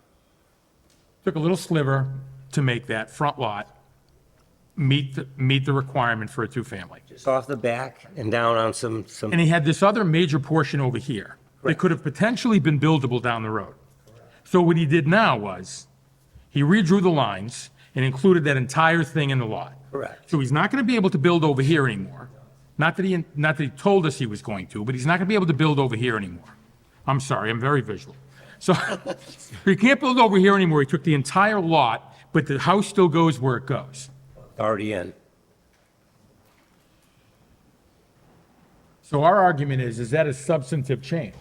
took a little sliver to make that front lot meet the requirement for a two-family. Just off the back and down on some. And he had this other major portion over here that could have potentially been buildable down the road. So what he did now was, he redrew the lines and included that entire thing in the lot. Correct. So he's not going to be able to build over here anymore. Not that he told us he was going to, but he's not going to be able to build over here anymore. I'm sorry, I'm very visual. So he can't build over here anymore. He took the entire lot, but the house still goes where it goes. Already in. So our argument is that a substantive change?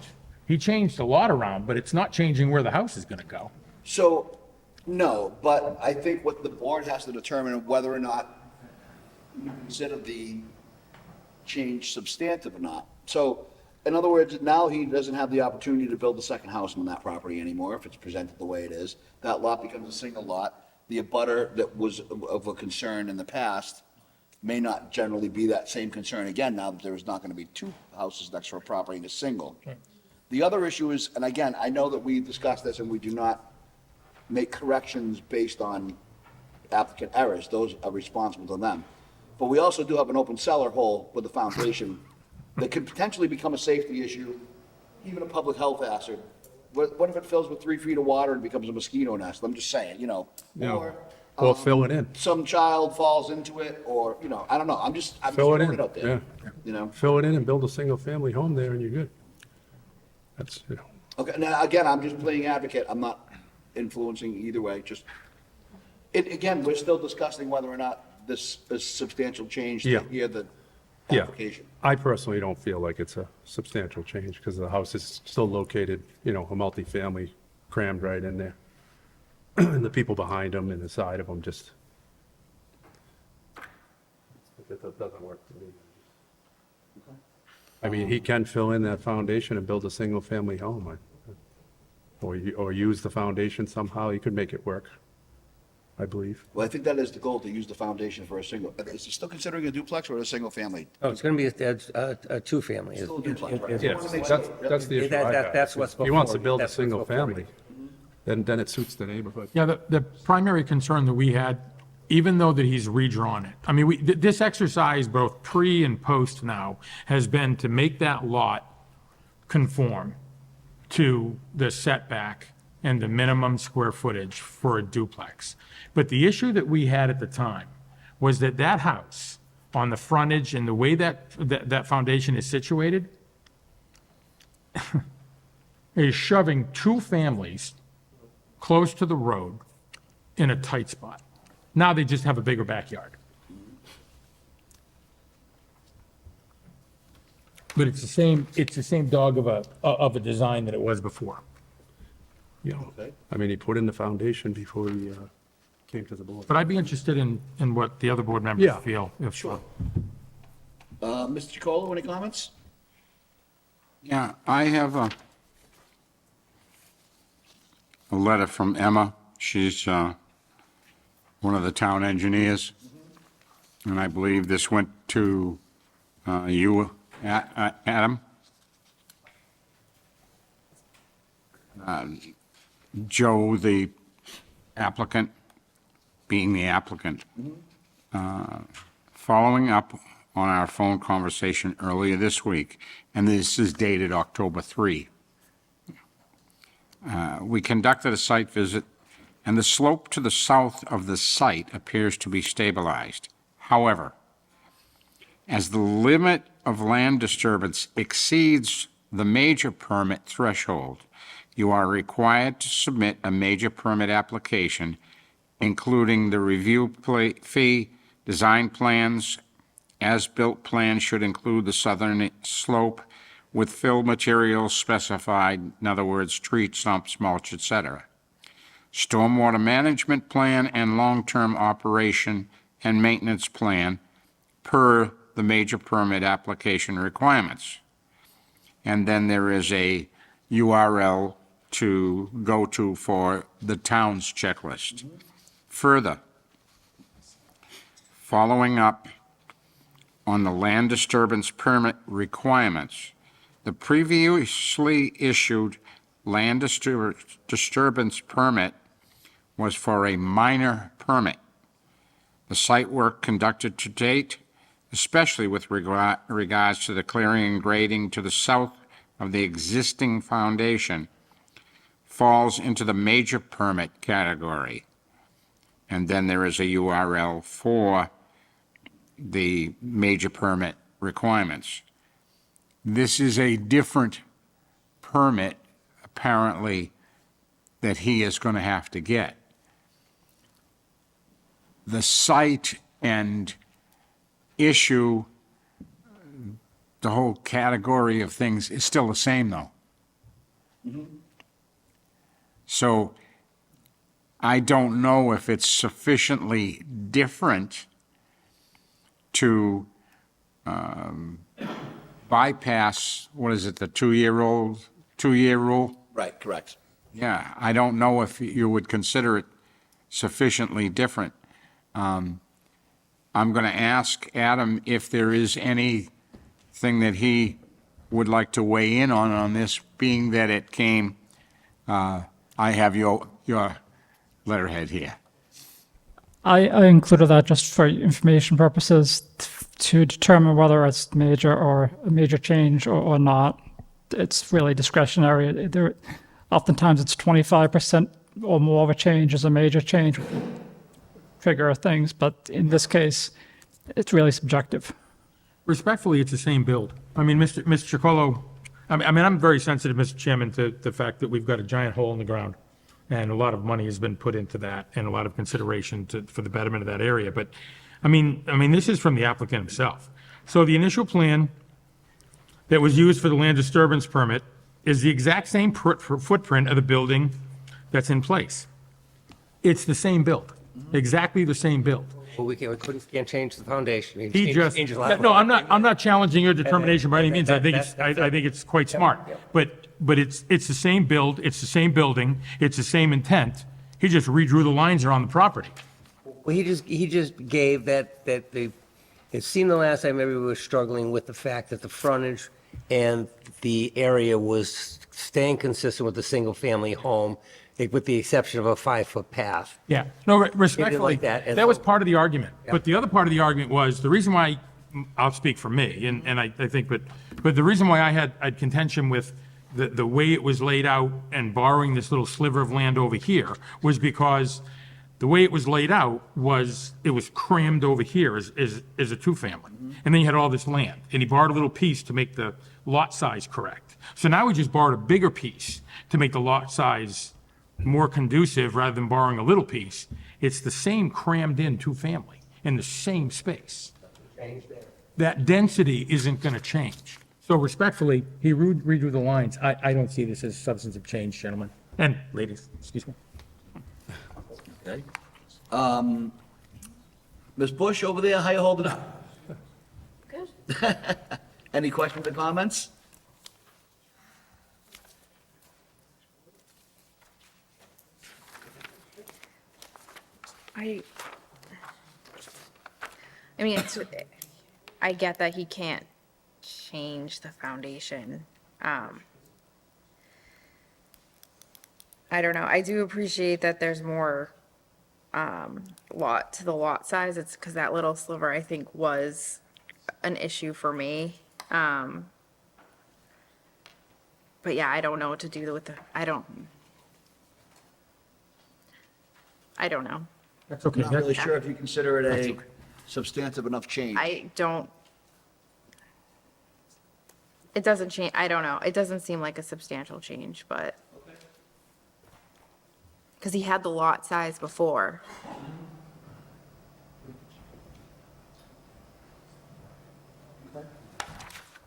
He changed the lot around, but it's not changing where the house is going to go. So, no, but I think what the board has to determine whether or not you consider the change substantive or not. So, in other words, now he doesn't have the opportunity to build a second house on that property anymore if it's presented the way it is. That lot becomes a single lot. The abutter that was of a concern in the past may not generally be that same concern again now that there is not going to be two houses next to a property and a single. The other issue is, and again, I know that we discussed this and we do not make corrections based on applicant errors. Those are responsible to them. But we also do have an open cellar hole with the foundation that could potentially become a safety issue, even a public health hazard. What if it fills with 3 feet of water and becomes a mosquito nest? I'm just saying, Or fill it in. some child falls into it, or, I don't know. I'm just Fill it throwing in, out there. yeah. Fill it in and build a single-family home there and you're good. That's, Okay, now, again, I'm just playing advocate. I'm not influencing either way, just, again, we're still discussing whether or not this is substantial change to Yeah. hear the yeah. application. I personally don't feel like it's a substantial change because the house is still located, a multifamily crammed right in there. And the people behind them and the side of them just, it doesn't work for me. I mean, he can fill in that foundation and build a single-family home, or use the foundation somehow. He could make it work, I believe. Well, I think that is the goal, to use the foundation for a single, is he still considering a duplex or a single family? Oh, it's going to be a two-family. Still a duplex, right? Yeah, that's the issue I have. That's what's If he wants to before- build a that's what's single before family, then it suits the neighborhood. Yeah, the primary concern that we had, even though that he's redrawn it, I mean, this exercise, both pre and post now, has been to make that lot conform to the setback and the minimum square footage for a duplex. But the issue that we had at the time was that that house, on the frontage and the way that foundation is situated, is shoving two families close to the road in a tight spot. Now they just have a bigger backyard. But it's the same dog of a design that it was before. Yeah, I mean, he put in the foundation before he came to the board. But I'd be interested in what the other board members Yeah, feel. Sure. Mr. Chacolo, any comments? Yeah, I have a letter from Emma. She's one of the town engineers. And I believe this went to you, Adam. Joe, the applicant, being the applicant. Following up on our phone conversation earlier this week, and this is dated October 3. We conducted a site visit, and the slope to the south of the site appears to be stabilized. However, as the limit of land disturbance exceeds the major permit threshold, you are required to submit a major permit application, including the review fee, design plans. As-built plans should include the southern slope with fill materials specified, in other words, tree stumps, mulch, etc. Stormwater management plan and long-term operation and maintenance plan per the major permit application requirements. And then there is a URL to go to for the town's checklist. Further, following up on the land disturbance permit requirements, the previously issued land disturbance permit was for a minor permit. The site work conducted to date, especially with regards to the clearing and grading to the south of the existing foundation, falls into the major permit category. And then there is a URL for the major permit requirements. This is a different permit, apparently, that he is going to have to get. The site and issue, the whole category of things is still the same, though. So I don't know if it's sufficiently different to bypass, what is it, the two-year rule? Right, correct. Yeah, I don't know if you would consider it sufficiently different. I'm going to ask Adam if there is anything that he would like to weigh in on this, being that it came, I have your letterhead here. I included that just for information purposes to determine whether it's major or a major change or not. It's really discretionary. Oftentimes it's 25% or more of a change is a major change, figure of things, but in this case, it's really subjective. Respectfully, it's the same build. I mean, Mr. Chicolo, I'm very sensitive, Mr. Chairman, to the fact that we've got a giant hole in the ground, and a lot of money has been put into that, and a lot of consideration for the betterment of that area. But, I mean, this is from the applicant himself. So the initial plan that was used for the land disturbance permit is the exact same footprint of the building that's in place. It's the same build, exactly the same build. Well, we can't change the foundation. He just, no, I'm not challenging your determination by any means. I think it's quite smart. But it's the same build, it's the same building, it's the same intent. He just redrew the lines around the property. Well, he just gave that it seemed the last time everybody was struggling with the fact that the frontage and the area was staying consistent with the single-family home, with the exception of a 5-foot path. Yeah, no, respectfully, like that. that was part of the argument. But the other part of the argument was, the reason why, I'll speak for me, and I think, but the reason why I had contention with the way it was laid out and borrowing this little sliver of land over here was because the way it was laid out was, it was crammed over here as a two-family. And then you had all this land, and he borrowed a little piece to make the lot size correct. So now he just borrowed a bigger piece to make the lot size more conducive rather than borrowing a little piece. It's the same crammed in two-family in the same space. That density isn't going to change. So respectfully, he redrew the lines. I don't see this as substantive change, gentlemen, and ladies, excuse me. Okay. Ms. Bush over there, how you holding up? Good. Any questions or comments? I mean, I get that he can't change the foundation. I don't know. I do appreciate that there's more lot to the lot size. It's because that little sliver, I think, was an issue for me. But yeah, I don't know what to do with I don't know. That's okay. Not really sure if you consider it a substantive enough change. It doesn't change, I don't know. It doesn't seem like a substantial change, but. Because he had the lot size before.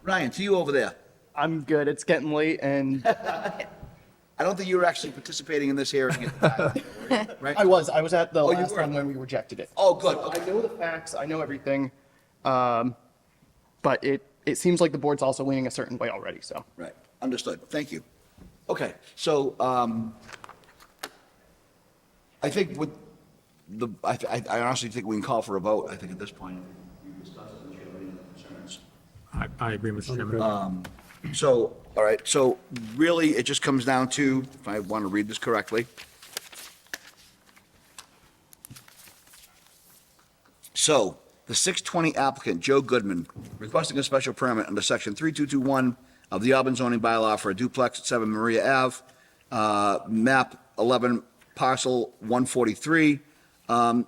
Ryan, to you over there. I'm good. It's getting late and I don't think you were actually participating in this hearing at the time, right? I was at the you last were? one when we rejected it. Oh, good. So I know the facts, I know everything. But it seems like the board's also leaning a certain way already, so. Right, understood. Thank you. Okay, so I think with I honestly think we can call for a vote, I think at this point. We've discussed it. Do you have any other concerns? I agree, Mr. Chairman. So, all right, so really, it just comes down to, if I want to read this correctly. So, the 620 applicant, Joe Goodman, requesting a special permit under section 3221 of the Auburn zoning bylaw for a duplex at 7 Maria Ave, map 11, parcel 143. I'm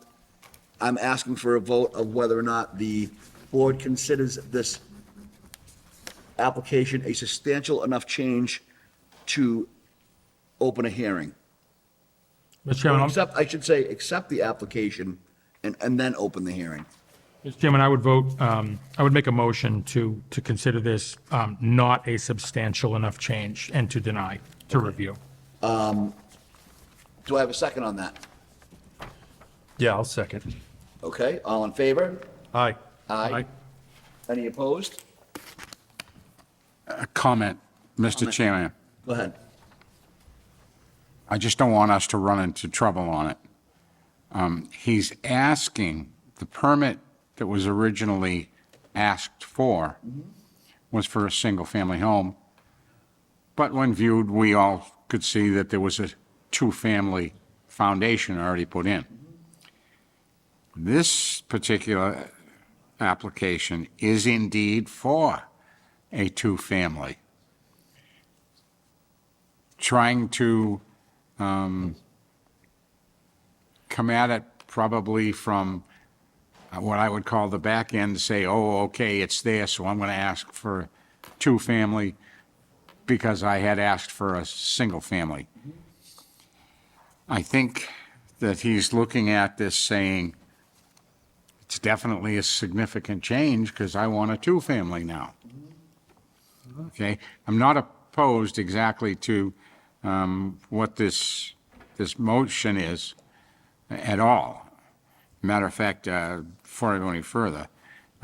asking for a vote of whether or not the board considers this application a substantial enough change to open a hearing. Mr. Chairman, Accept, I should say, accept the application and then open the hearing. Mr. Chairman, I would vote, I would make a motion to consider this not a substantial enough change and to deny, to review. Do I have a second on that? Yeah, I'll second. Okay, all in favor? Aye. Aye. Any opposed? A comment, Mr. Chairman. Go ahead. I just don't want us to run into trouble on it. He's asking, the permit that was originally asked for was for a single-family home. But when viewed, we all could see that there was a two-family foundation already put in. This particular application is indeed for a two-family. Trying to come at it probably from what I would call the back end, to say, oh, okay, it's there, so I'm going to ask for two-family because I had asked for a single-family. I think that he's looking at this saying, it's definitely a significant change because I want a two-family now. Okay, I'm not opposed exactly to what this motion is at all. Matter of fact, before I go any further,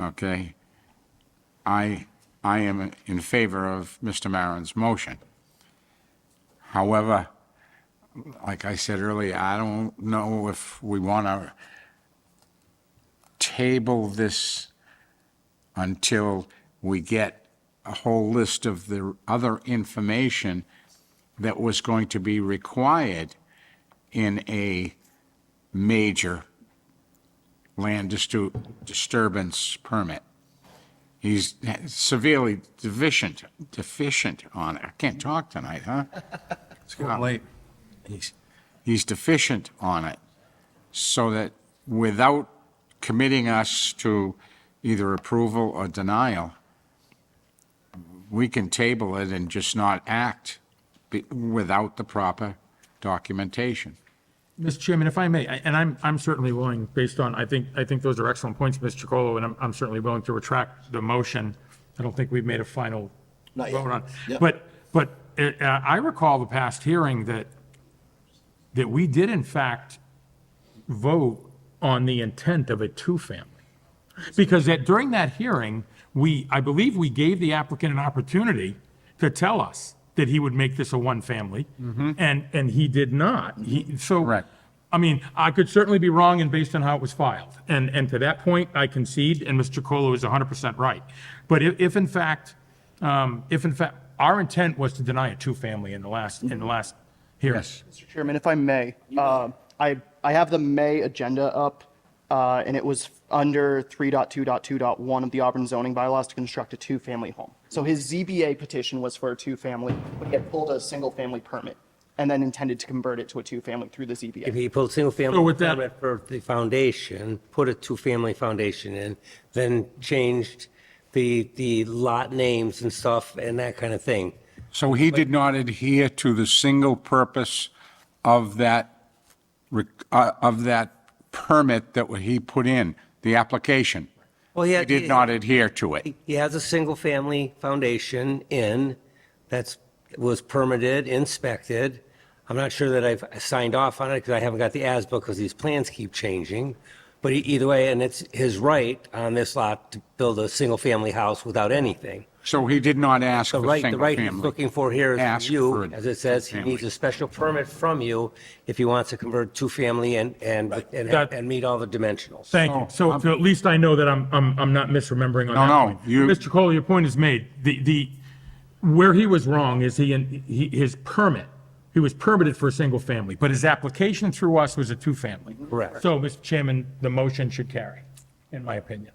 okay, I am in favor of Mr. Maron's motion. However, like I said earlier, I don't know if we want to table this until we get a whole list of the other information that was going to be required in a major land disturbance permit. He's severely deficient on it. I can't talk tonight, huh? It's getting late. He's deficient on it, so that without committing us to either approval or denial, we can table it and just not act without the proper documentation. Mr. Chairman, if I may, and I'm certainly willing, based on, I think those are excellent points, Mr. Chacolo, and I'm certainly willing to retract the motion. I don't think we've made a final Not yet. vote on. Yep. But I recall the past hearing that we did in fact vote on the intent of a two-family. Because during that hearing, I believe we gave the applicant an opportunity to tell us that he would make this a one-family, and he did not. Correct. I mean, I could certainly be wrong and based on how it was filed. And to that point, I concede, and Mr. Chacolo is 100% right. But if in fact, our intent was to deny a two-family in the last hearing. Yes. Mr. Chairman, if I may, I have the May agenda up, and it was under 3.2.2.1 of the Auburn zoning bylaws to construct a two-family home. So his ZBA petition was for a two-family, but he had pulled a single-family permit and then intended to convert it to a two-family through the ZBA. If he pulled So single-family with that- permit for the foundation, put a two-family foundation in, then changed the lot names and stuff and that kind of thing. So he did not adhere to the single purpose of that permit that he put in, the application. Well, he did not adhere to it. He has a single-family foundation was permitted, inspected. I'm not sure that I've signed off on it because I haven't got the as-built because these plans keep changing. But either way, and it's his right on this lot to build a single-family house without anything. So he did not ask The for right, the single right he's family. looking for here is Ask from you, for a as it says, he family. needs a special permit from you if he wants to convert two-family and meet all the dimensionals. Thank you. So at least I know that I'm not misremembering on that No, point. you- Mr. Kohler, your point is made. Where he was wrong is his permit, he was permitted for a single family, but his application through us was a two-family. Correct. So, Mr. Chairman, the motion should carry, in my opinion.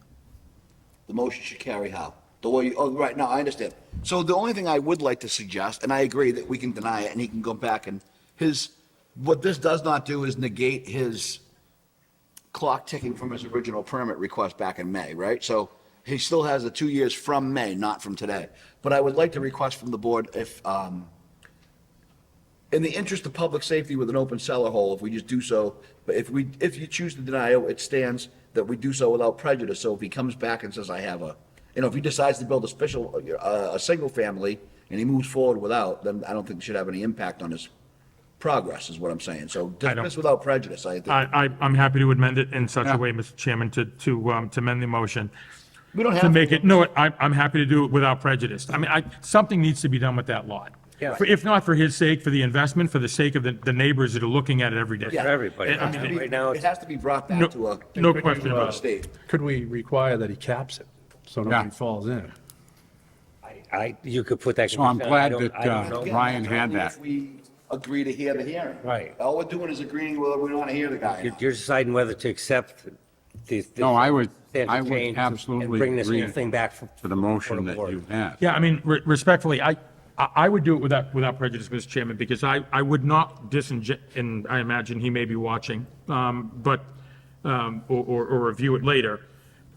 The motion should carry how? The way, right, now, I understand. So the only thing I would like to suggest, and I agree that we can deny it and he can go back and what this does not do is negate his clock ticking from his original permit request back in May, right? So he still has the 2 years from May, not from today. But I would like to request from the board if, in the interest of public safety with an open cellar hole, if we just do so, but if you choose to deny it, it stands that we do so without prejudice. So if he comes back and says, if he decides to build a single family and he moves forward without, then I don't think it should have any impact on his progress, is what I'm saying. So dismiss without prejudice, I think. I'm happy to amend it in such a way, Mr. Chairman, to amend the motion. We don't have To to. make it, no, I'm happy to do it without prejudice. I mean, something needs to be done with that lot. Yeah. If not for his sake, for the investment, for the sake of the neighbors that are looking at it every day. For everybody. I mean, Right now, It has to be brought No- back to a. no question about it. State. Could we require that he caps it so nobody falls in? you could put that. So I'm condition. glad I don't- that, I don't know. Again, Ryan that's had only that. If we agree to hear the hearing. Right. All we're doing is agreeing whether we want to hear the guy. or not. You're deciding whether to accept the. No, I would substantive change and absolutely bring this whole agree thing back to the motion that you had. Yeah, I mean, respectfully, I would do it without prejudice, Mr. Chairman, because I would not and I imagine he may be watching, or review it later,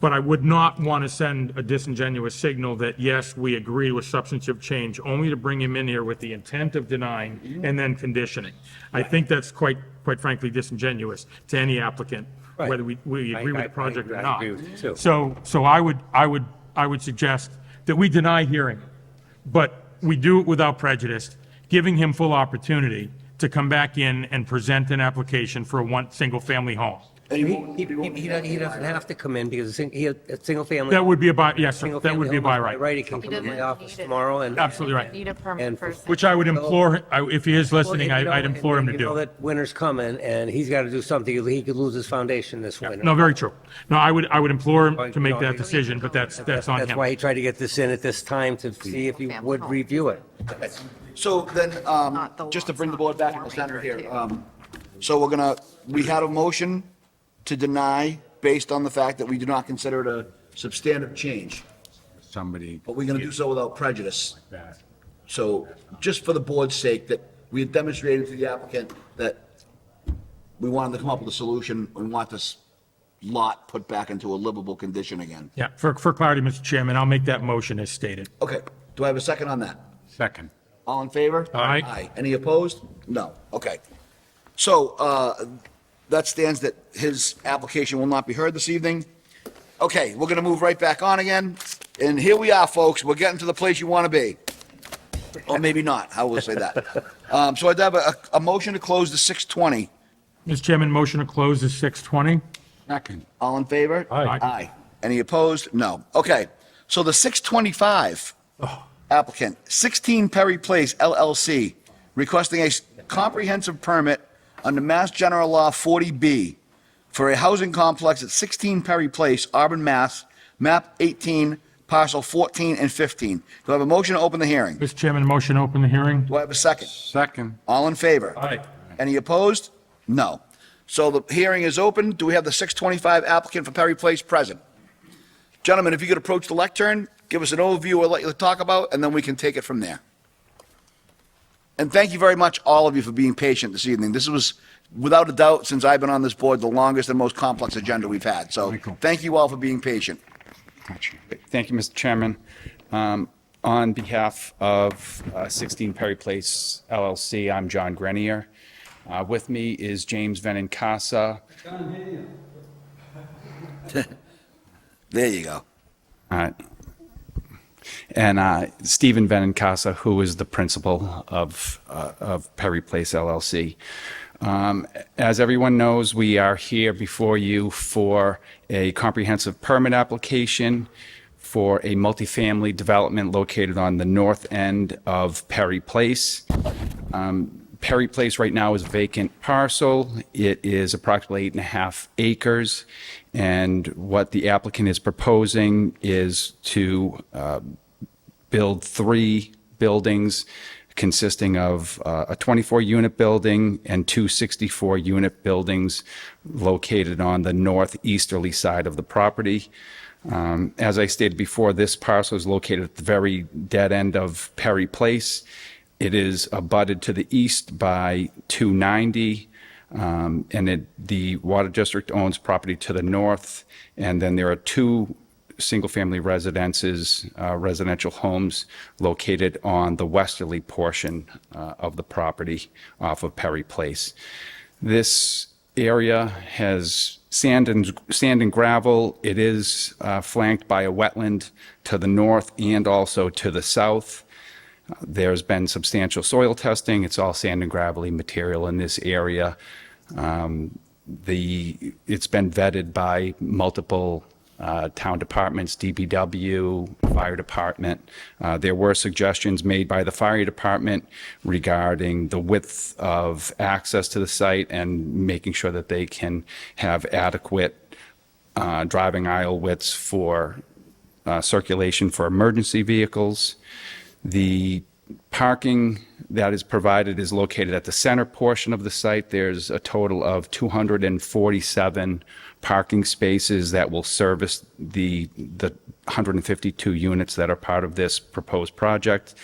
but I would not want to send a disingenuous signal that, yes, we agree with substantive change, only to bring him in here with the intent of denying and then conditioning. I think that's quite frankly disingenuous to any applicant, Right. whether we agree with the project or I not. agree with you, too. So I would suggest that we deny hearing, but we do it without prejudice, giving him full opportunity to come back in and present an application for a single-family home. He doesn't have to come in because a single family. That would be yes, sir, single that would family be by home is right. Right, he can come to my office tomorrow and. Absolutely right. Need a permit And- first. Which I would implore, if he is Well, listening, and you know- I'd implore him and to You know do. that winter's coming and he's got to do something. He could lose his foundation this winter. No, very true. No, I would implore him to You make know, that decision, but that's on That's him. why he tried to get this in at this time to see if he would review it. So then, just to bring the board back in the center here, so we had a motion to deny based on the fact that we do not consider it a substantive change, Somebody. but we're going to do so without prejudice. So just for the board's sake, that we had demonstrated to the applicant that we wanted to come up with a solution, we want this lot put back into a livable condition again. Yeah, for clarity, Mr. Chairman, I'll make that motion as stated. Okay, do I have a second on that? Second. All in favor? Aye. Aye. Any opposed? No. Okay. So, that stands that his application will not be heard this evening. Okay, we're gonna move right back on again, and here we are, folks, we're getting to the place you want to be. Or maybe not, how will say that? So I'd have a motion to close the 6:20. Mr. Chairman, motion to close is 6:20. Second. All in favor? Aye. Aye. Any opposed? No. Okay, so the 625 applicant, 16 Perry Place LLC, requesting a comprehensive permit under Mass General Law 40B for a housing complex at 16 Perry Place, Auburn, Mass, map 18, parcel 14 and 15. Do I have a motion to open the hearing? Mr. Chairman, motion to open the hearing. Do I have a second? Second. All in favor? Aye. Any opposed? No. So the hearing is open. Do we have the 625 applicant for Perry Place present? Gentlemen, if you could approach the lectern, give us an overview of what you'll talk about, and then we can take it from there. And thank you very much, all of you, for being patient this evening. This was, without a doubt, since I've been on this board, the longest and most complex agenda we've had. So thank you all for being patient. Thank you, Mr. Chairman. On behalf of 16 Perry Place LLC, I'm John Grenier. With me is James Venincasa. There you go. All right. And Stephen Benincasa, who is the principal of Perry Place LLC. As everyone knows, we are here before you for a comprehensive permit application for a multifamily development located on the north end of Perry Place. Perry Place right now is a vacant parcel. It is approximately 8.5 acres. And what the applicant is proposing is to build 3 buildings consisting of a 24-unit building and 2 64-unit buildings located on the northeasterly side of the property. As I stated before, this parcel is located at the very dead end of Perry Place. It is abutted to the east by 290, and the Water District owns property to the north, and then there are 2 single-family residences, residential homes located on the westerly portion of the property off of Perry Place. This area has sand and gravel. It is flanked by a wetland to the north and also to the south. There's been substantial soil testing. It's all sand and gravelly material in this area. It's been vetted by multiple town departments, DPW, fire department. There were suggestions made by the fire department regarding the width of access to the site and making sure that they can have adequate driving aisle widths for circulation for emergency vehicles. The parking that is provided is located at the center portion of the site. There's a total of 247 parking spaces that will service the 152 units that are part of this proposed project.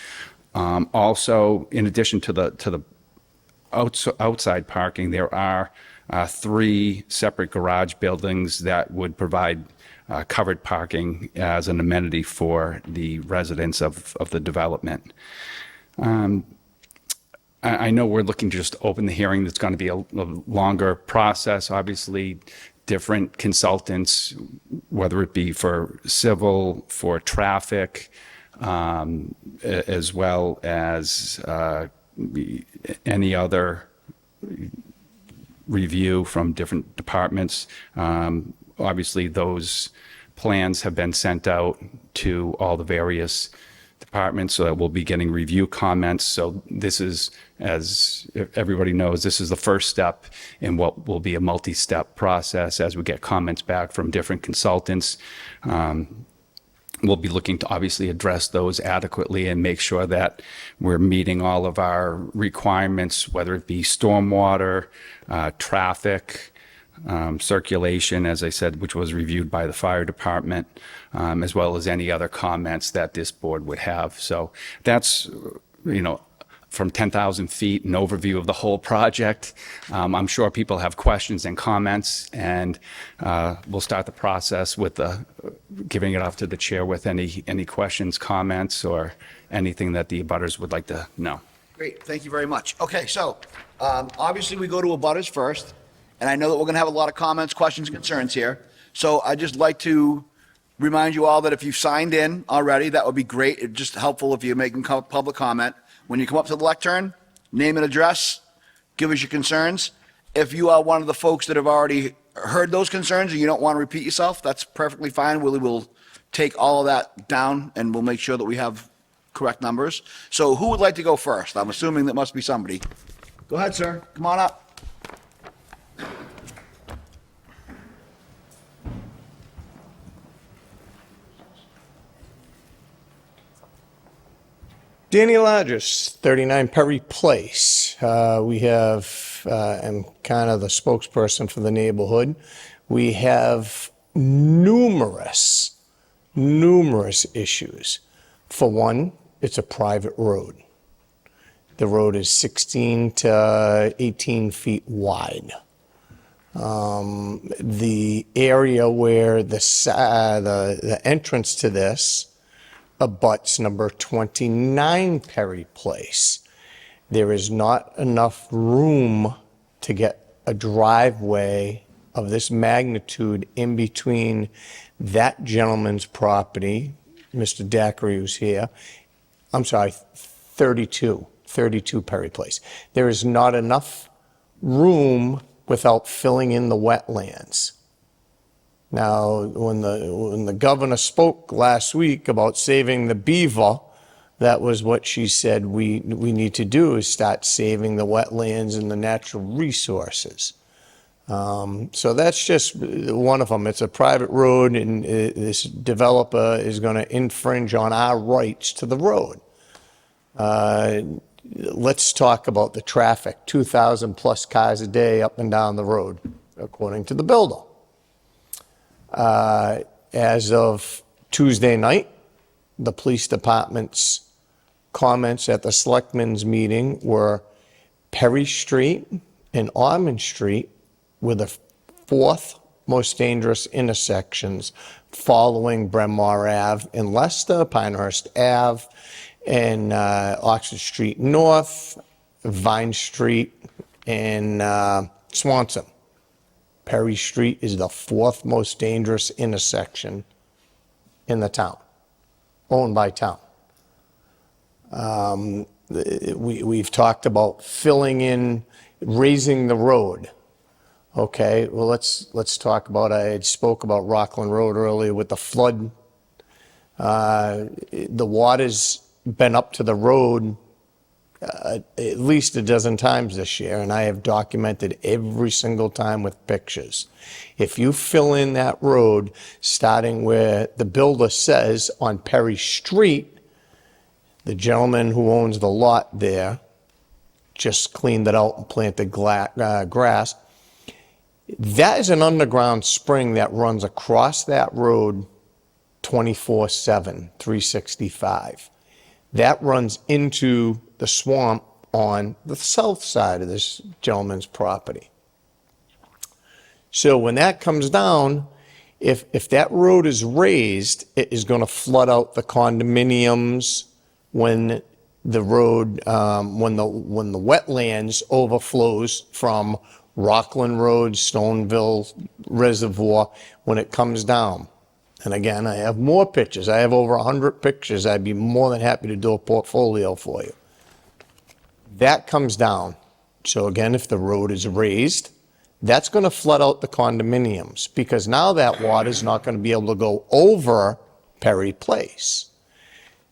Also, in addition to the outside parking, there are 3 separate garage buildings that would provide covered parking as an amenity for the residents of the development. I know we're looking to just open the hearing. It's going to be a longer process. Obviously, different consultants, whether it be for civil, for traffic, as well as any other review from different departments. Obviously, those plans have been sent out to all the various departments, so that we'll be getting review comments. So this is, as everybody knows, this is the first step in what will be a multi-step process as we get comments back from different consultants. We'll be looking to obviously address those adequately and make sure that we're meeting all of our requirements, whether it be stormwater, traffic, circulation, as I said, which was reviewed by the fire department, as well as any other comments that this board would have. So that's, from 10,000 feet, an overview of the whole project. I'm sure people have questions and comments, and we'll start the process with giving it off to the chair with any questions, comments, or anything that the abutters would like to know. Great, thank you very much. Okay, so obviously we go to abutters first, and I know that we're going to have a lot of comments, questions, and concerns here. So I'd just like to remind you all that if you've signed in already, that would be great. It's just helpful if you're making public comment. When you come up to the lectern, name and address, give us your concerns. If you are one of the folks that have already heard those concerns and you don't want to repeat yourself, that's perfectly fine. Willie will take all of that down and we'll make sure that we have correct numbers. So who would like to go first? I'm assuming that must be somebody. Go ahead, sir. Come on up. Danny Lodges, 39 Perry Place. We have, I'm kind of the spokesperson for the neighborhood. We have numerous issues. For one, it's a private road. The road is 16 to 18 feet wide. The area where the entrance to this abuts number 29 Perry Place. There is not enough room to get a driveway of this magnitude in between that gentleman's property, Mr. Dacre who's here, I'm sorry, 32 Perry Place. There is not enough room without filling in the wetlands. Now, when the governor spoke last week about saving the beaver, that was what she said we need to do, is start saving the wetlands and the natural resources. So that's just one of them. It's a private road, and this developer is going to infringe on our rights to the road. Let's talk about the traffic. 2,000 plus cars a day up and down the road, according to the builder. As of Tuesday night, the police department's comments at the selectmen's meeting were Perry Street and Ormond Street were the fourth most dangerous intersections following Bryn Mawr Ave in Leicester, Pinehurst Ave, and Oxford Street North, Vine Street, and Swanson. Perry Street is the fourth most dangerous intersection in the town, owned by town. We've talked about filling in, raising the road. Okay, well, let's talk about, I spoke about Rockland Road earlier with the flood. The water's been up to the road at least a dozen times this year, and I have documented every single time with pictures. If you fill in that road, starting where the builder says on Perry Street, the gentleman who owns the lot there just cleaned it out and planted grass. That is an underground spring that runs across that road 24/7, 365. That runs into the swamp on the south side of this gentleman's property. So when that comes down, if that road is raised, it is going to flood out the condominiums when the road, when the wetlands overflows from Rockland Road, Stoneville Reservoir, when it comes down. And again, I have more pictures. I have over 100 pictures. I'd be more than happy to do a portfolio for you. That comes down. So again, if the road is raised, that's going to flood out the condominiums, because now that water is not going to be able to go over Perry Place.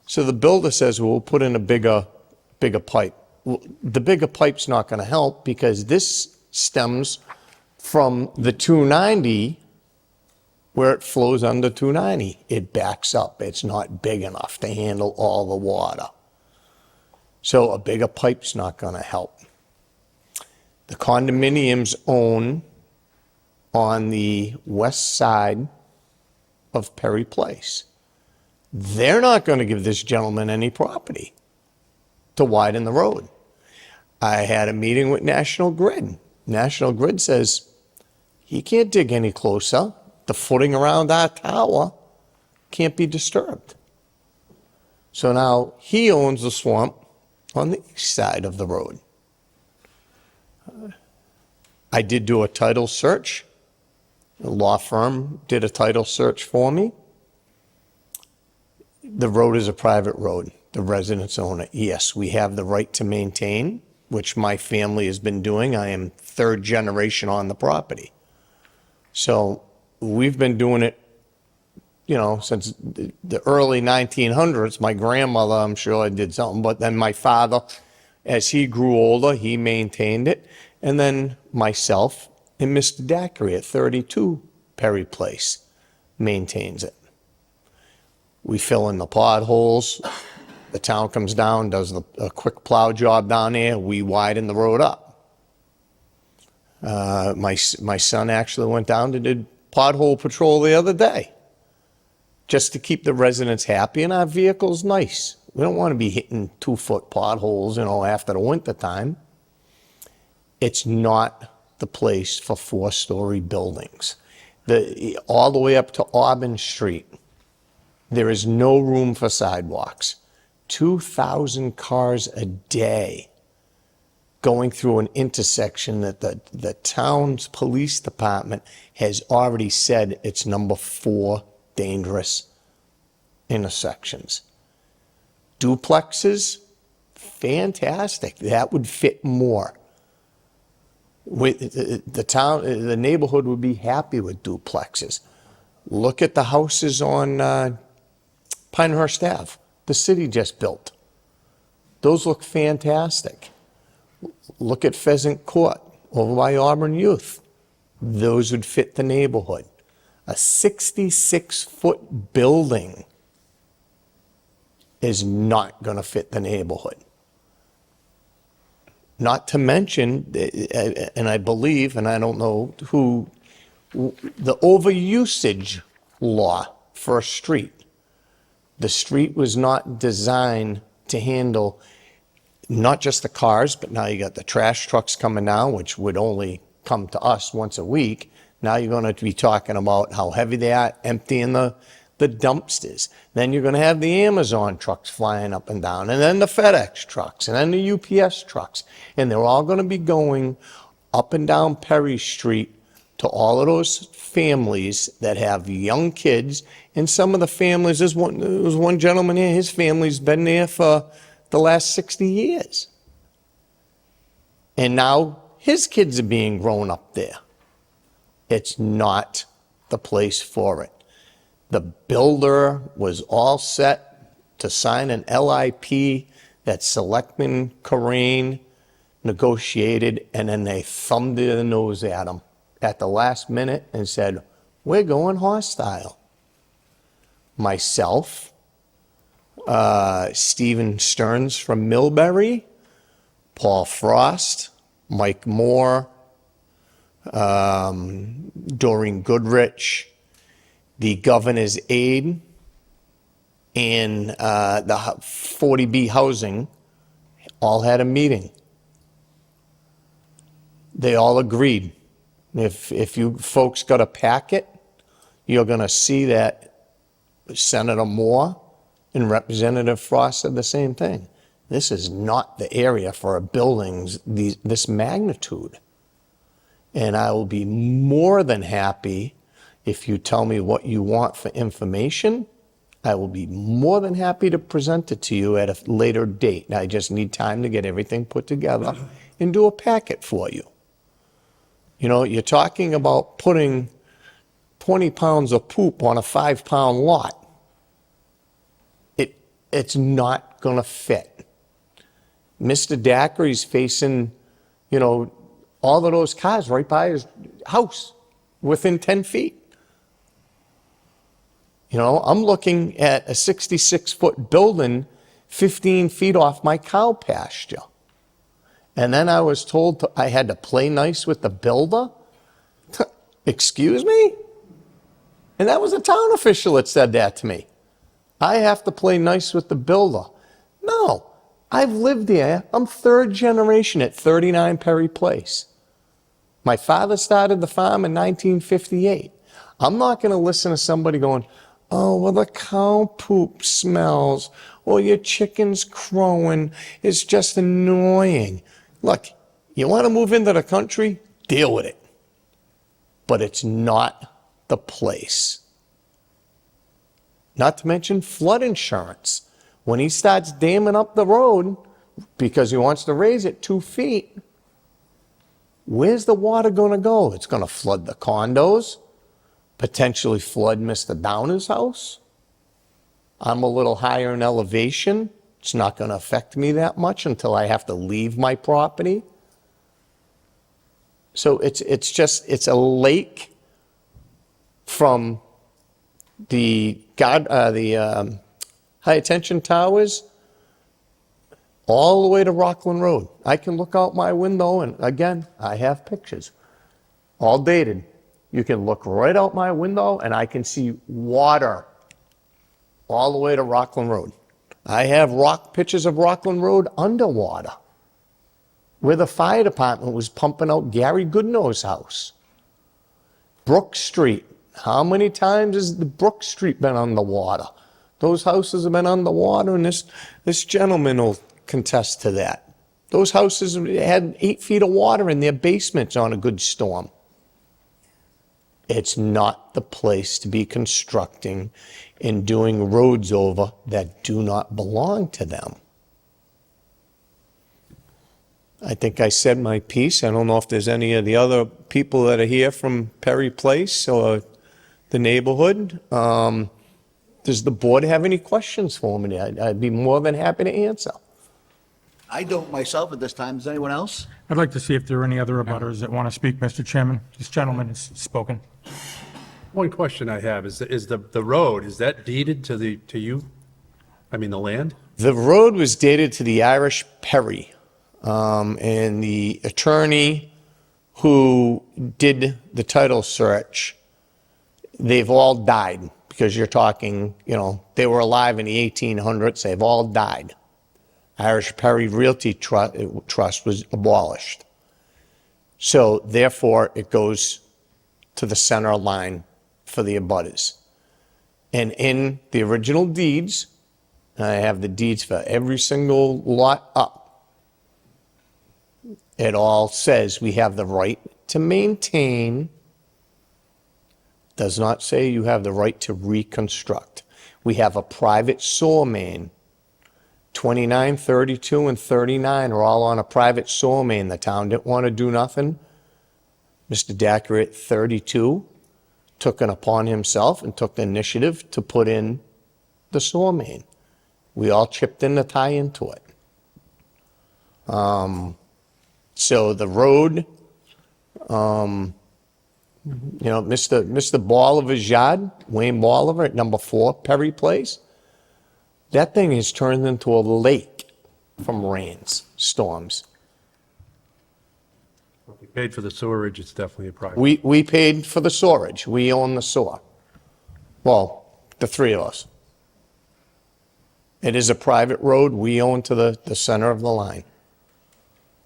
So the builder says, well, we'll put in a bigger pipe. Well, the bigger pipe's not going to help, because this stems from the 290 where it flows under 290. It backs up. It's not big enough to handle all the water. So a bigger pipe's not going to help. The condominiums own on the west side of Perry Place. They're not going to give this gentleman any property to widen the road. I had a meeting with National Grid. National Grid says he can't dig any closer. The footing around our tower can't be disturbed. So now he owns the swamp on the east side of the road. I did do a title search. A law firm did a title search for me. The road is a private road. The residents own it. Yes, we have the right to maintain, which my family has been doing. I am third generation on the property. So we've been doing it, you know, since the early 1900s. My grandmother, I'm sure, did something, but then my father, as he grew older, he maintained it. And then myself and Mr. Dacre at 32 Perry Place maintains it. We fill in the potholes. The town comes down, does a quick plow job down there. We widen the road up. My son actually went down and did pothole patrol the other day, just to keep the residents happy, and our vehicle's nice. We don't want to be hitting 2-foot potholes, you know, after the winter time. It's not the place for 4-story buildings. All the way up to Auburn Street, there is no room for sidewalks. 2,000 cars a day going through an intersection that the town's police department has already said it's number 4 dangerous intersections. Duplexes, fantastic. That would fit more. The neighborhood would be happy with duplexes. Look at the houses on Pinehurst Ave, the city just built. Those look fantastic. Look at Pheasant Court over by Auburn Youth. Those would fit the neighborhood. A 66-foot building is not going to fit the neighborhood. Not to mention, and I believe, and I don't know who, the overusage law for a street. The street was not designed to handle not just the cars, but now you got the trash trucks coming down, which would only come to us once a week. Now you're going to be talking about how heavy they are, emptying the dumpsters. Then you're going to have the Amazon trucks flying up and down, and then the FedEx trucks, and then the UPS trucks. And they're all going to be going up and down Perry Street to all of those families that have young kids. And some of the families, there was one gentleman here, his family's been there for the last 60 years. And now his kids are being grown up there. It's not the place for it. The builder was all set to sign an LIP that Selectman Corain negotiated, and then they thumbed their nose at him at the last minute and said, we're going hostile. Myself, Stephen Stearns from Millbury, Paul Frost, Mike Moore, Doreen Goodrich, the governor's aide, and the 40B housing all had a meeting. They all agreed. If you folks got a packet, you're going to see that Senator Moore and Representative Frost said the same thing. This is not the area for a buildings this magnitude. And I will be more than happy if you tell me what you want for information. I will be more than happy to present it to you at a later date. I just need time to get everything put together and do a packet for you. You know, you're talking about putting 20 pounds of poop on a 5-pound lot. It's not going to fit. Mr. Daiquiri's facing, you know, all of those cars right by his house within 10 feet. You know, I'm looking at a 66-foot building 15 feet off my cow pasture. And then I was told I had to play nice with the builder? Excuse me? And that was a town official that said that to me. I have to play nice with the builder. No, I've lived there. I'm 3rd generation at 39 Perry Place. My father started the farm in 1958. I'm not going to listen to somebody going, oh, well, the cow poop smells, or your chicken's crowing. It's just annoying. Look, you want to move into the country? Deal with it. But it's not the place. Not to mention flood insurance. When he starts damming up the road because he wants to raise it 2 feet, where's the water going to go? It's going to flood the condos, potentially flood Mr. Downer's house. I'm a little higher in elevation. It's not going to affect me that much until I have to leave my property. So it's a lake from the high tension towers all the way to Rockland Road. I can look out my window, and again, I have pictures, all dated. You can look right out my window and I can see water all the way to Rockland Road. I have pictures of Rockland Road underwater, where the fire department was pumping out Gary Goodno's house. Brook Street. How many times has the Brook Street been underwater? Those houses have been underwater, and this gentleman will contest to that. Those houses had 8 feet of water in their basements on a good storm. It's not the place to be constructing and doing roads over that do not belong to them. I think I said my piece. I don't know if there's any of the other people that are here from Perry Place or the neighborhood. Does the board have any questions for me? I'd be more than happy to answer. I don't myself at this time. Does anyone else? I'd like to see if there are any other abutters that want to speak, Mr. Chairman. This gentleman has spoken. One question I have is the road, is that deeded to you? I mean, the land? The road was dated to the Irish Perry, and the attorney who did the title search, they've all died, because you're talking, they were alive in the 1800s, they've all died. Irish Perry Realty Trust was abolished. So therefore, it goes to the center line for the abutters. And in the original deeds, and I have the deeds for every single lot up, it all says we have the right to maintain, does not say you have the right to reconstruct. We have a private sewer main. 29, 32, and 39 are all on a private sewer main. The town didn't want to do nothing. Mr. Dacre at 32 took it upon himself and took the initiative to put in the sewer main. We all chipped in to tie into it. So the road, Mr. Bolivar's yard, Wayne Bolivar at number 4 Perry Place, that thing is turned into a lake from rains, storms. If you paid for the sewerage, it's definitely a private. We paid for the storage. We own the sewer. Well, the 3 of us. It is a private road. We own to the center of the line.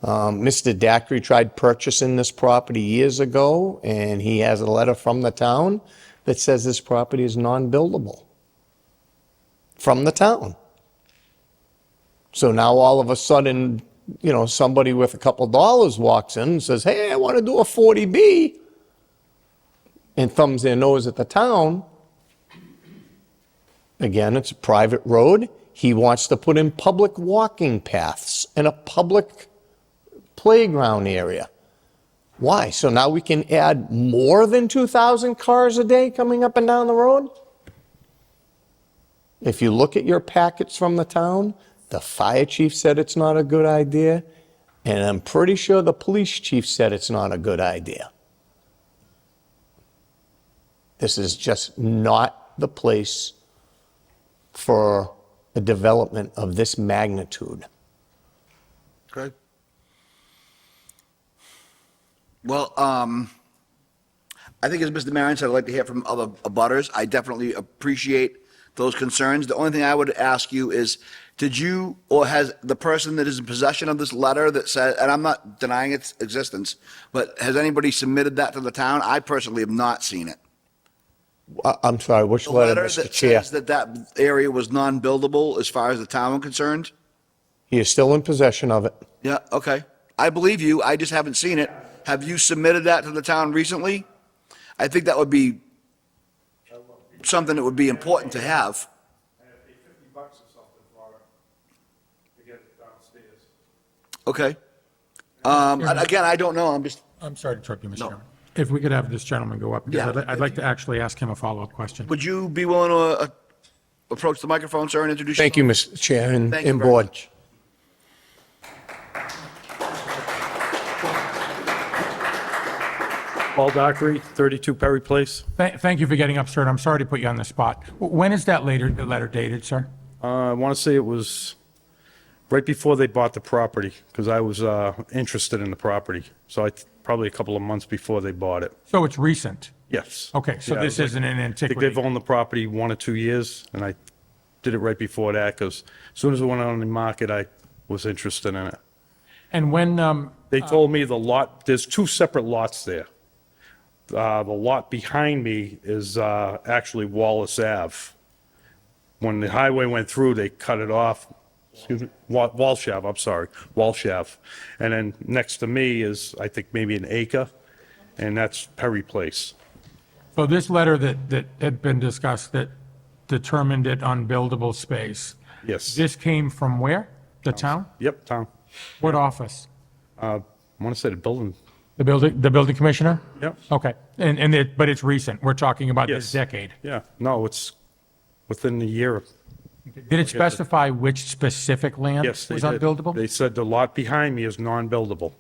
Mr. Dacre tried purchasing this property years ago, and he has a letter from the town that says this property is non-buildable. From the town. So now all of a sudden, somebody with a couple dollars walks in and says, hey, I want to do a 40B, and thumbs their nose at the town. Again, it's a private road. He wants to put in public walking paths and a public playground area. Why? So now we can add more than 2,000 cars a day coming up and down the road? If you look at your packets from the town, the fire chief said it's not a good idea, and I'm pretty sure the police chief said it's not a good idea. This is just not the place for a development of this magnitude. Okay. Well, I think as Mr. Marion said, I'd like to hear from other abutters. I definitely appreciate those concerns. The only thing I would ask you is, did you, or has the person that is in possession of this letter that says, and I'm not denying its existence, but has anybody submitted that to the town? I personally have not seen it. I'm sorry, which The letter, letter Mr. that Chair? says that area was non-buildable as far as the town was concerned? He is still in possession of it. Yeah, okay. I believe you. I just haven't seen it. Have you submitted that to the town recently? I think that would be something that would be important to have. Okay. Again, I don't know. I'm sorry to interrupt you, Mr. Chairman. If we could have this gentleman go up, because Yeah. I'd like to actually ask him a follow-up question. Would you be willing to approach the microphone, sir, and introduce Thank you, yourself? Mr. Chair and Thank you and very board. much. Paul Dockery, 32 Perry Place. Thank you for getting up, sir, and I'm sorry to put you on the spot. When is that letter dated, sir? I want to say it was right before they bought the property, because I was interested in the property. So probably a couple of months before they bought it. So it's recent? Yes. Okay, so Yeah, this it was isn't an I antiquity? think they've owned the property 1 or 2 years, and I did it right before that, because as soon as it went on the market, I was interested in it. And when, They told me the lot, there's 2 separate lots there. The lot behind me is actually Wallace Ave. When the highway went through, they cut it off excuse me, Walsh Ave, I'm sorry, Walsh Ave. And then next to me is, I think, maybe an acre, and that's Perry Place. So this letter that had been discussed that determined it unbuildable space. Yes. This came from where? The town? Yep, Tom. What office? I want to say the building. The building commissioner? Yep. Okay. But it's recent. We're talking about this Yes. decade. Yeah, no, it's within the year. Did it specify which specific land Yes, they was did. unbuildable? They said the lot behind me is non-buildable.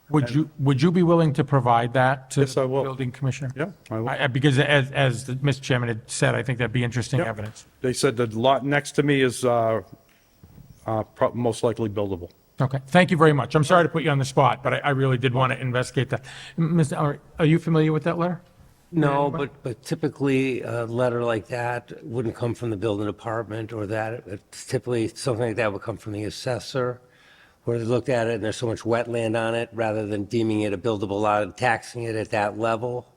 Would you be willing to provide that to Yes, I the will. building commissioner? Yeah, I will. Because as Mr. Chairman had said, I think that'd be interesting Yep. evidence. They said the lot next to me is most likely buildable. Okay, thank you very much. I'm sorry to put you on the spot, but I really did want to investigate that. Mr. Ellery, are you familiar with that letter? No, but typically, a letter like that wouldn't come from the building department or that. It's typically, something like that would come from the assessor, where they looked at it and there's so much wetland on it, rather than deeming it a buildable lot and taxing it at that level.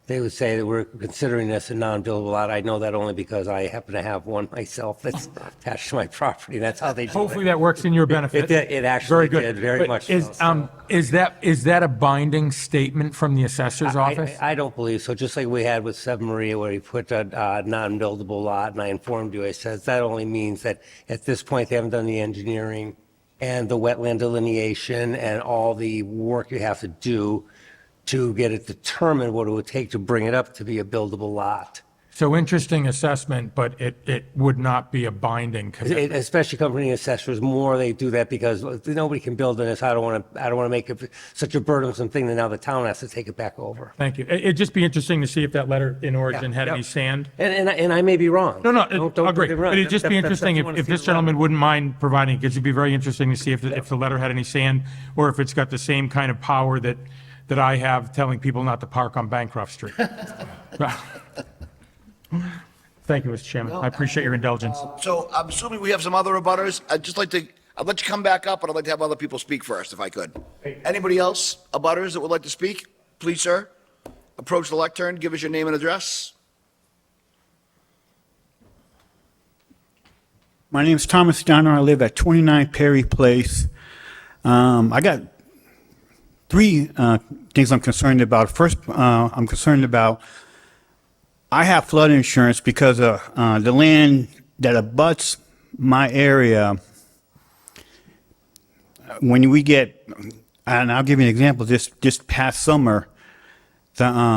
They would say that we're considering this a non-buildable lot. I know that only because I happen to have one myself that's attached to my property. That's how they do it. Hopefully that works in your benefit. It actually Very good. did, very But much is, so. Is that a binding statement from the assessor's office? I don't believe so. Just like we had with Sub Maria, where he put a non-buildable lot, and I informed you, I said, that only means that at this point, they haven't done the engineering and the wetland delineation and all the work you have to do to get it determined what it would take to bring it up to be a buildable lot. So interesting assessment, but it would not be a binding commitment. Especially company assessors, more they do that because nobody can build in this. I don't want to make it such a burdensome thing that now the town has to take it back over. Thank you. It'd just be interesting to see if that letter in origin had Yeah. any sand. And I may be wrong. No, Don't agree. get me wrong. But it'd just be That's interesting you wanna if see this the letter. gentleman wouldn't mind providing, because it'd be very interesting to see if the letter had any sand, or if it's got the same kind of power that I have telling people not to park on Bancroft Street. Thank you, Mr. Chairman. I appreciate your indulgence. So I'm assuming we have some other abutters. I'd let you come back up, but I'd like to have other people speak first, if I could. Anybody else, abutters that would like to speak? Please, sir, approach the lectern, give us your name and address. My name is Thomas Donner. I live at 29 Perry Place. I got three things I'm concerned about. First, I'm concerned about, I have flood insurance because of the land that abuts my area. When we get, and I'll give you an example, this past summer, as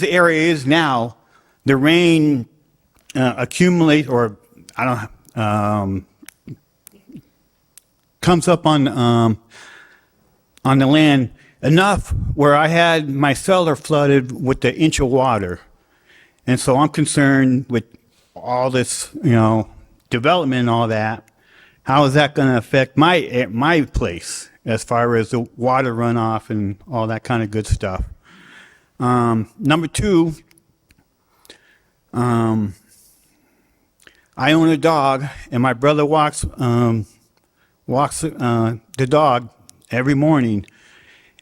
the area is now, the rain accumulate, or I don't comes up on the land enough where I had my cellar flooded with the inch of water. And so I'm concerned with all this, development and all that. How is that going to affect my place as far as the water runoff and all that kind of good stuff? Number two, I own a dog, and my brother walks the dog every morning,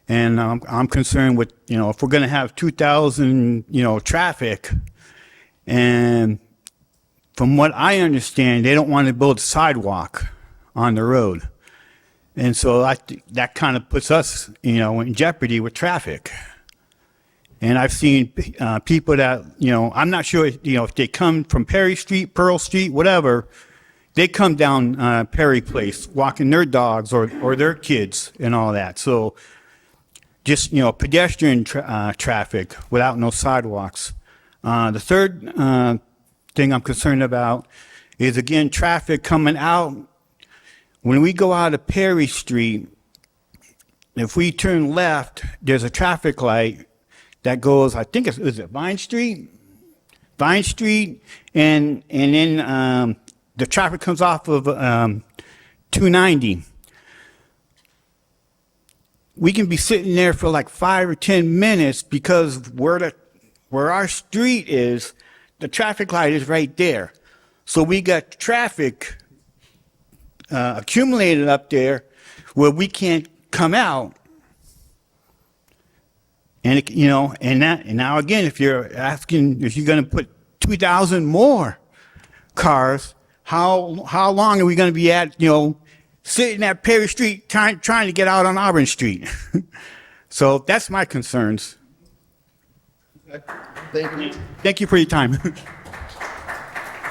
and I'm concerned with if we're going to have 2,000 traffic, and from what I understand, they don't want to build a sidewalk on the road, and so that kind of puts us in jeopardy with traffic. And I've seen people that I'm not sure if they come from Perry Street, Pearl Street, whatever. They come down Perry Place walking their dogs or their kids and all that. So just, pedestrian traffic without no sidewalks. The third thing I'm concerned about is, again, traffic coming out. When we go out of Perry Street, if we turn left, there's a traffic light that goes, I think is it Vine Street? Vine Street, and then the traffic comes off of 290. We can be sitting there for like 5 or 10 minutes because where our street is, the traffic light is right there. So we got traffic accumulated up there where we can't come out. And and now again, if you're going to put 2,000 more cars, how long are we going to be at, sitting at Perry Street trying to get out on Auburn Street? So that's my concerns. Thank you. Thank you for your time.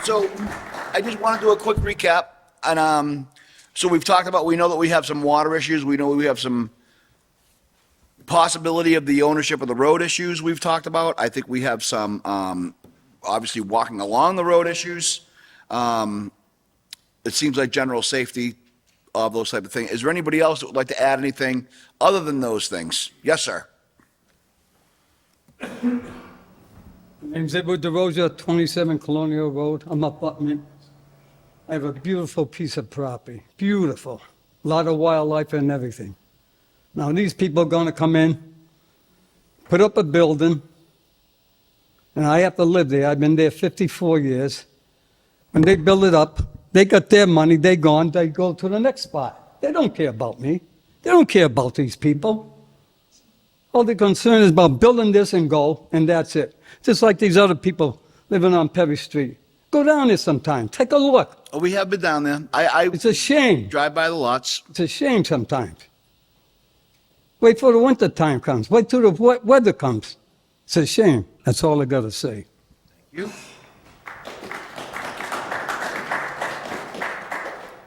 So I just want to do a quick recap. And so we've talked about, we know that we have some water issues. We know we have some possibility of the ownership of the road issues we've talked about. I think we have some, obviously, walking along the road issues. It seems like general safety, of those type of things. Is there anybody else that would like to add anything other than those things? Yes, sir. My name's Edward DeRosa, 27 Colonial Road. I'm a Buttman. I have a beautiful piece of property. Beautiful. A lot of wildlife and everything. Now, these people are going to come in, put up a building, and I have to live there. I've been there 54 years. When they build it up, they got their money, they gone, they go to the next spot. They don't care about me. They don't care about these people. All they're concerned is about building this and go, and that's it. Just like these other people living on Perry Street. Go down there sometime, take a look. Oh, we have been down there. It's a shame. Drive by the lots. It's a shame sometimes. Wait for the winter time comes. Wait till the weather comes. It's a shame. That's all I got to say. Thank you.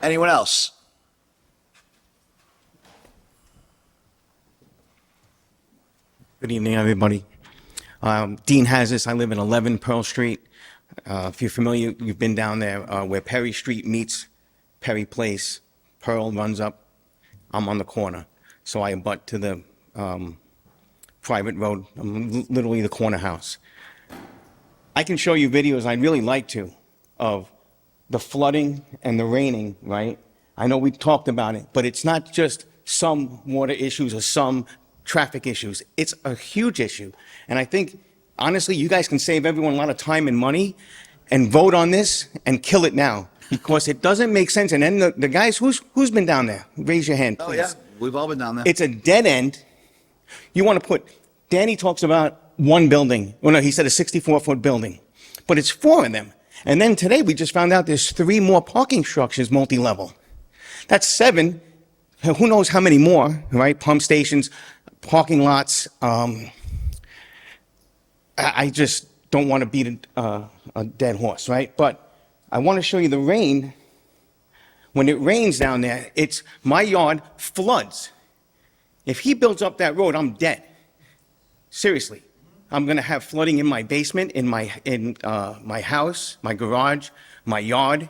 Anyone else? Good evening, everybody. Dean Hazis. I live in 11 Pearl Street. If you're familiar, you've been down there where Perry Street meets Perry Place. Pearl runs up. I'm on the corner. So I abut to the private road. I'm literally the corner house. I can show you videos, I'd really like to, of the flooding and the raining, right? I know we talked about it, but it's not just some water issues or some traffic issues. It's a huge issue. And I think, honestly, you guys can save everyone a lot of time and money and vote on this and kill it now, because it doesn't make sense. And then the guys, who's been down there? Raise your hand, please. Oh, yeah. We've all been down there. It's a dead end. You want to put, Danny talks about one building. Well, no, he said a 64-foot building, but it's 4 of them. And then today we just found out there's 3 more parking structures, multi-level. That's 7. Who knows how many more, right? Pump stations, parking lots. I just don't want to beat a dead horse, right? But I want to show you the rain. When it rains down there, my yard floods. If he builds up that road, I'm dead. Seriously. I'm going to have flooding in my basement, in my house, my garage, my yard,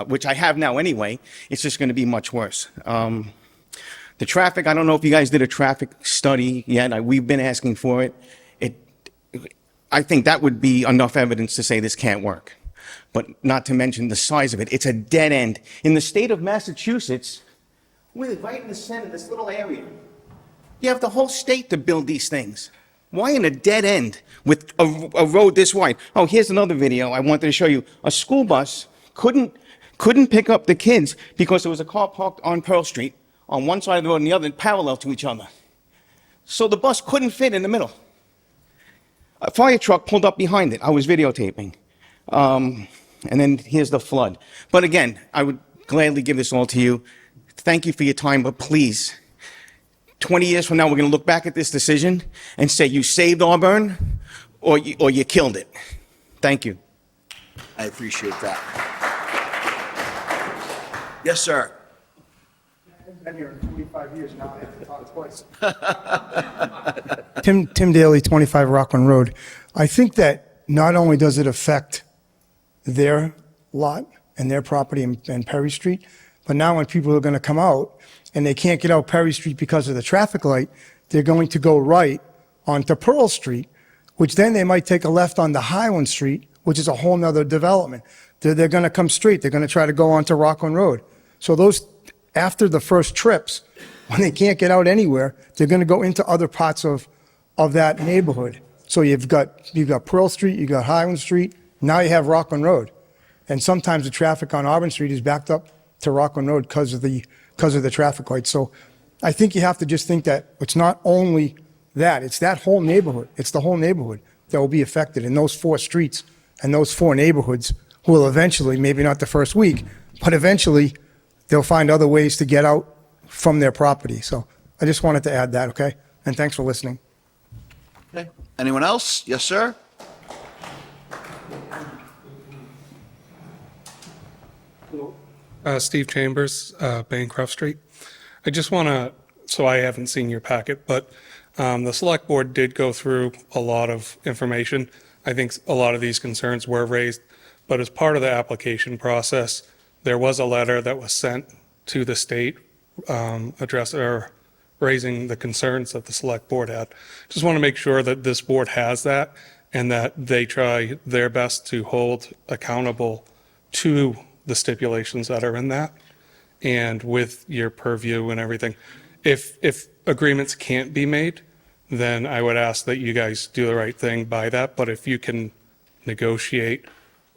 which I have now anyway. It's just going to be much worse. The traffic, I don't know if you guys did a traffic study yet. We've been asking for it. I think that would be enough evidence to say this can't work. But not to mention the size of it. It's a dead end. In the state of Massachusetts, we're right in the center of this little area. You have the whole state to build these things. Why in a dead end with a road this wide? Oh, here's another video I wanted to show you. A school bus couldn't pick up the kids because there was a car parked on Pearl Street on one side of the road and the other parallel to each other. So the bus couldn't fit in the middle. A fire truck pulled up behind it. I was videotaping. And then here's the flood. But again, I would gladly give this all to you. Thank you for your time, but please, 20 years from now, we're going to look back at this decision and say you saved Auburn or you killed it. Thank you. I appreciate that. Yes, sir. I've been here 25 years now. I have to talk twice. Tim Daly, 25 Rockland Road. I think that not only does it affect their lot and their property in Perry Street, but now when people are going to come out and they can't get out Perry Street because of the traffic light, they're going to go right onto Pearl Street, which then they might take a left onto Highland Street, which is a whole nother development. They're going to come straight. They're going to try to go onto Rockland Road. So those, after the first trips, when they can't get out anywhere, they're going to go into other parts of that neighborhood. So you've got Pearl Street, you've got Highland Street, now you have Rockland Road. And sometimes the traffic on Auburn Street is backed up to Rockland Road because of the traffic lights. So I think you have to just think that it's not only that, it's that whole neighborhood. It's the whole neighborhood that will be affected. And those 4 streets and those 4 neighborhoods who will eventually, maybe not the first week, but eventually, they'll find other ways to get out from their property. So I just wanted to add that, okay? And thanks for listening. Okay. Anyone else? Yes, sir? Steve Chambers, Bancroft Street. I just want to, so I haven't seen your packet, but the select board did go through a lot of information. I think a lot of these concerns were raised, but as part of the application process, there was a letter that was sent to the state raising the concerns that the select board had. Just want to make sure that this board has that and that they try their best to hold accountable to the stipulations that are in that and with your purview and everything. If agreements can't be made, then I would ask that you guys do the right thing by that. But if you can negotiate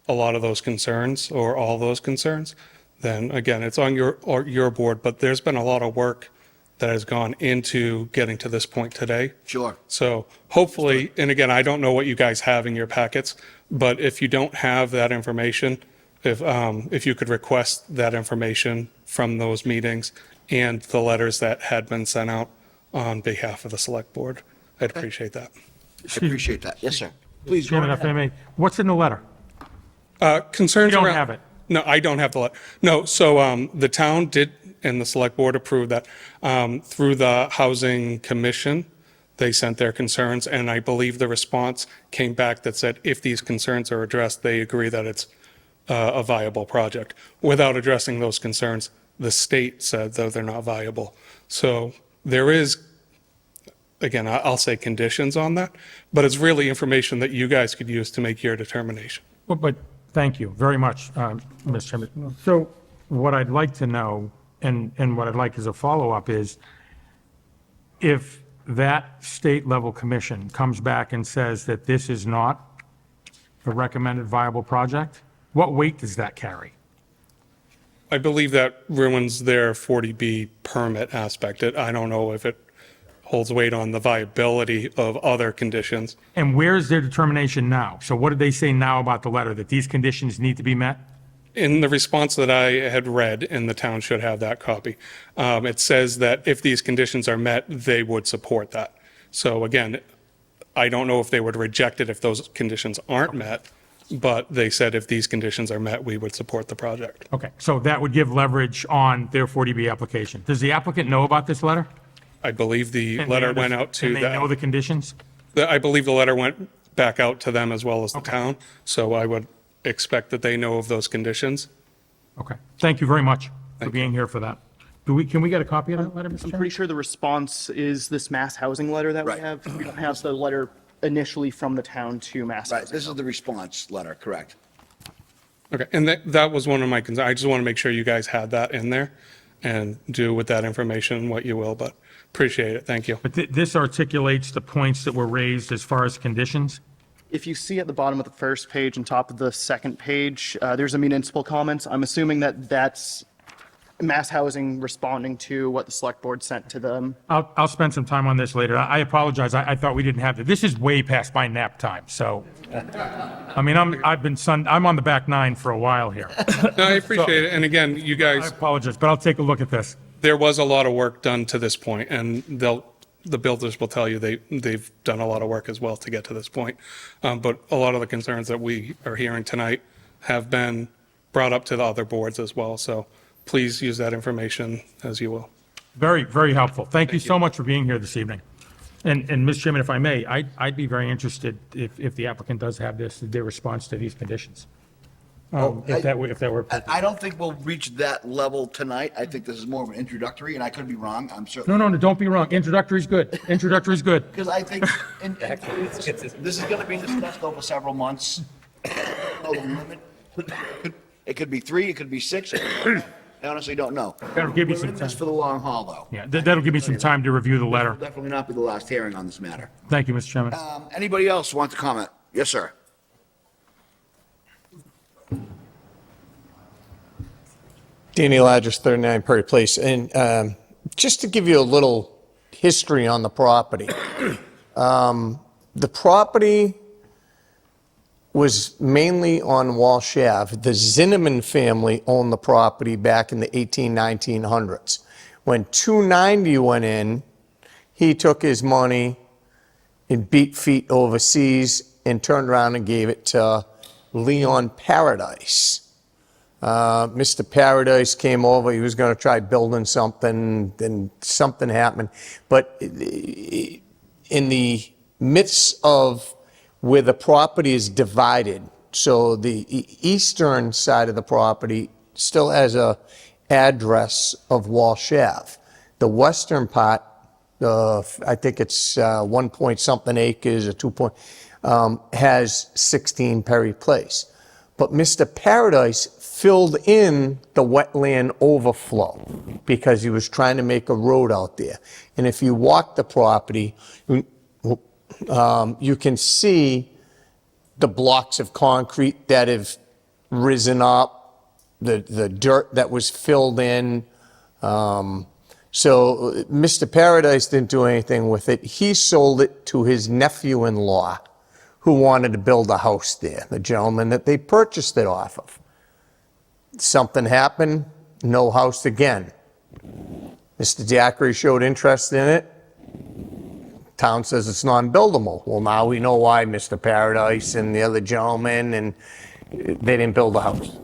a lot of those concerns or all those concerns, then again, it's on your board, but there's been a lot of work that has gone into getting to this point today. Sure. So hopefully, and again, I don't know what you guys have in your packets, but if you don't have that information, if you could request that information from those meetings and the letters that had been sent out on behalf of the select board, I'd appreciate that. I appreciate that. Yes, sir. Please go Chairman, if I ahead. may, what's in the letter? Concerns You don't around. have it? No, I don't have the letter. No, so the town did, and the select board approved that through the housing commission. They sent their concerns, and I believe the response came back that said if these concerns are addressed, they agree that it's a viable project. Without addressing those concerns, the state said, though, they're not viable. So there is, again, I'll say conditions on that, but it's really information that you guys could use to make your determination. But thank you very much, Mr. Chairman. So what I'd like to know, and what I'd like as a follow-up is, if that state-level commission comes back and says that this is not a recommended viable project, what weight does that carry? I believe that ruins their 40B permit aspect. I don't know if it holds weight on the viability of other conditions. And where's their determination now? So what did they say now about the letter, that these conditions need to be met? In the response that I had read, and the town should have that copy, it says that if these conditions are met, they would support that. So again, I don't know if they would reject it if those conditions aren't met, but they said if these conditions are met, we would support the project. Okay, so that would give leverage on their 40B application. Does the applicant know about this letter? I believe the And letter they went out to And they know the conditions? I believe the letter went back out to them as well as the town, so I would expect that they know of those conditions. Okay, thank you very much for being here for that. Can we get a copy of that letter, Mr. I'm Chairman? pretty sure the response is this mass housing letter that we have. We don't have the letter initially from the town to mass Right, housing. this is the response letter, correct? Okay, and that was one of my concerns. I just want to make sure you guys had that in there and do with that information what you will, but appreciate it. Thank you. But this articulates the points that were raised as far as conditions? If you see at the bottom of the first page and top of the second page, there's a municipal comments. I'm assuming that that's mass housing responding to what the select board sent to them. I'll spend some time on this later. I apologize. I thought we didn't have it. This is way past my nap time, so. I mean, I'm on the back nine for a while here. No, I appreciate it. And again, you I guys, apologize, but I'll take a look at this. there was a lot of work done to this point, and the builders will tell you they've done a lot of work as well to get to this point. But a lot of the concerns that we are hearing tonight have been brought up to the other boards as well. So please use that information as you will. Very, very helpful. Thank you so much for being here this evening. And Mr. Chairman, if I may, I'd be very interested if the applicant does have their response to these conditions. If that were. I don't think we'll reach that level tonight. I think this is more of an introductory, and I could be wrong. I'm certainly. No, don't be wrong. Introductory is good. Introductory is good. Because I think this is going to be discussed over several months. No limit. It could be 3, it could be 6. I honestly don't know. That'll give you We're some in this time. for the long haul, though. Yeah, that'll give me some time to review the letter. It'll definitely not be the last hearing on this matter. Thank you, Mr. Chairman. Anybody else want to comment? Yes, sir. Danny Ladris, 39 Perry Place. And just to give you a little history on the property, the property was mainly on Walsh Ave. The Zinneman family owned the property back in the 1900s. When 290 went in, he took his money and beat feet overseas and turned around and gave it to Leon Paradise. Mr. Paradise came over, he was going to try building something, then something happened. But in the midst of where the property is divided, so the eastern side of the property still has a address of Walsh Ave. The western part, I think it's 1 point something acres or 2 point, has 16 Perry Place. But Mr. Paradise filled in the wetland overflow because he was trying to make a road out there. And if you walk the property, you can see the blocks of concrete that have risen up, the dirt that was filled in. So Mr. Paradise didn't do anything with it. He sold it to his nephew-in-law who wanted to build a house there, the gentleman that they purchased it off of. Something happened, no house again. Mr. Daiquiri showed interest in it. Town says it's non-buildable. Well, now we know why Mr. Paradise and the other gentleman, and they didn't build a house.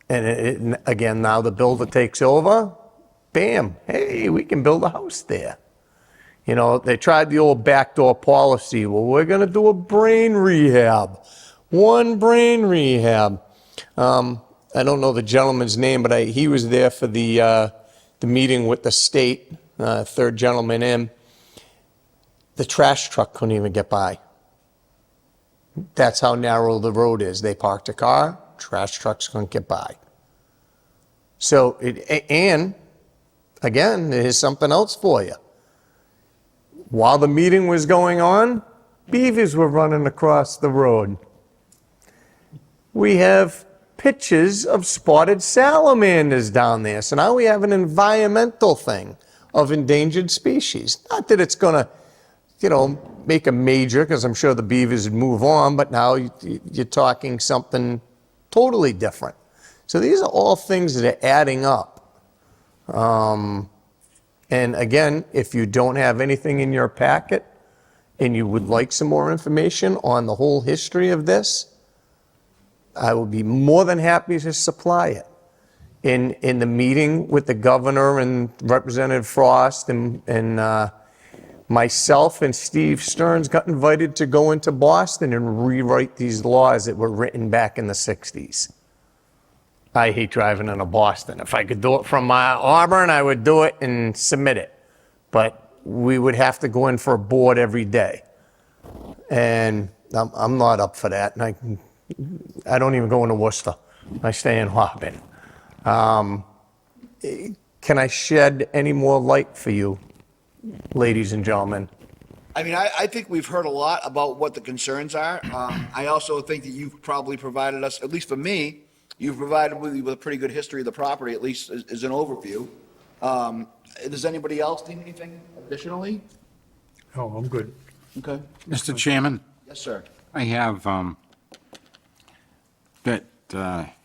And again, now the builder takes over, bam, hey, we can build a house there. You know, they tried the old backdoor policy. Well, we're going to do a brain rehab. One brain rehab. I don't know the gentleman's name, but he was there for the meeting with the state, third gentleman in. The trash truck couldn't even get by. That's how narrow the road is. They parked a car, trash trucks couldn't get by. So, and again, here's something else for you. While the meeting was going on, beavers were running across the road. We have pictures of spotted salamanders down there. So now we have an environmental thing of endangered species. Not that it's going to, make a major, because I'm sure the beavers would move on, but now you're talking something totally different. So these are all things that are adding up. And again, if you don't have anything in your packet and you would like some more information on the whole history of this, I will be more than happy to supply it. In the meeting with the governor and Representative Frost and myself and Steve Stearns got invited to go into Boston and rewrite these laws that were written back in the 60s. I hate driving into Boston. If I could do it from Auburn, I would do it and submit it. But we would have to go in for a board every day. And I'm not up for that. And I don't even go into Worcester. I stay in Auburn. Can I shed any more light for you, ladies and gentlemen? I mean, I think we've heard a lot about what the concerns are. I also think that you've probably provided us, at least for me, you've provided me with a pretty good history of the property, at least as an overview. Does anybody else need anything additionally? Oh, I'm good. Okay. Mr. Chairman, Yes, sir. I have that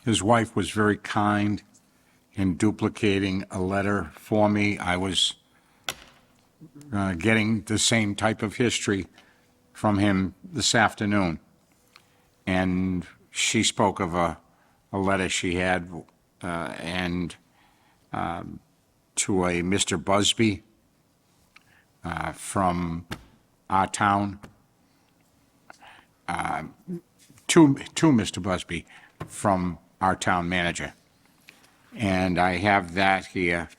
his wife was very kind in duplicating a letter for me. I was getting the same type of history from him this afternoon. And she spoke of a letter she had and to a Mr. Busby from our town, to Mr. Busby from our town manager. And I have that here.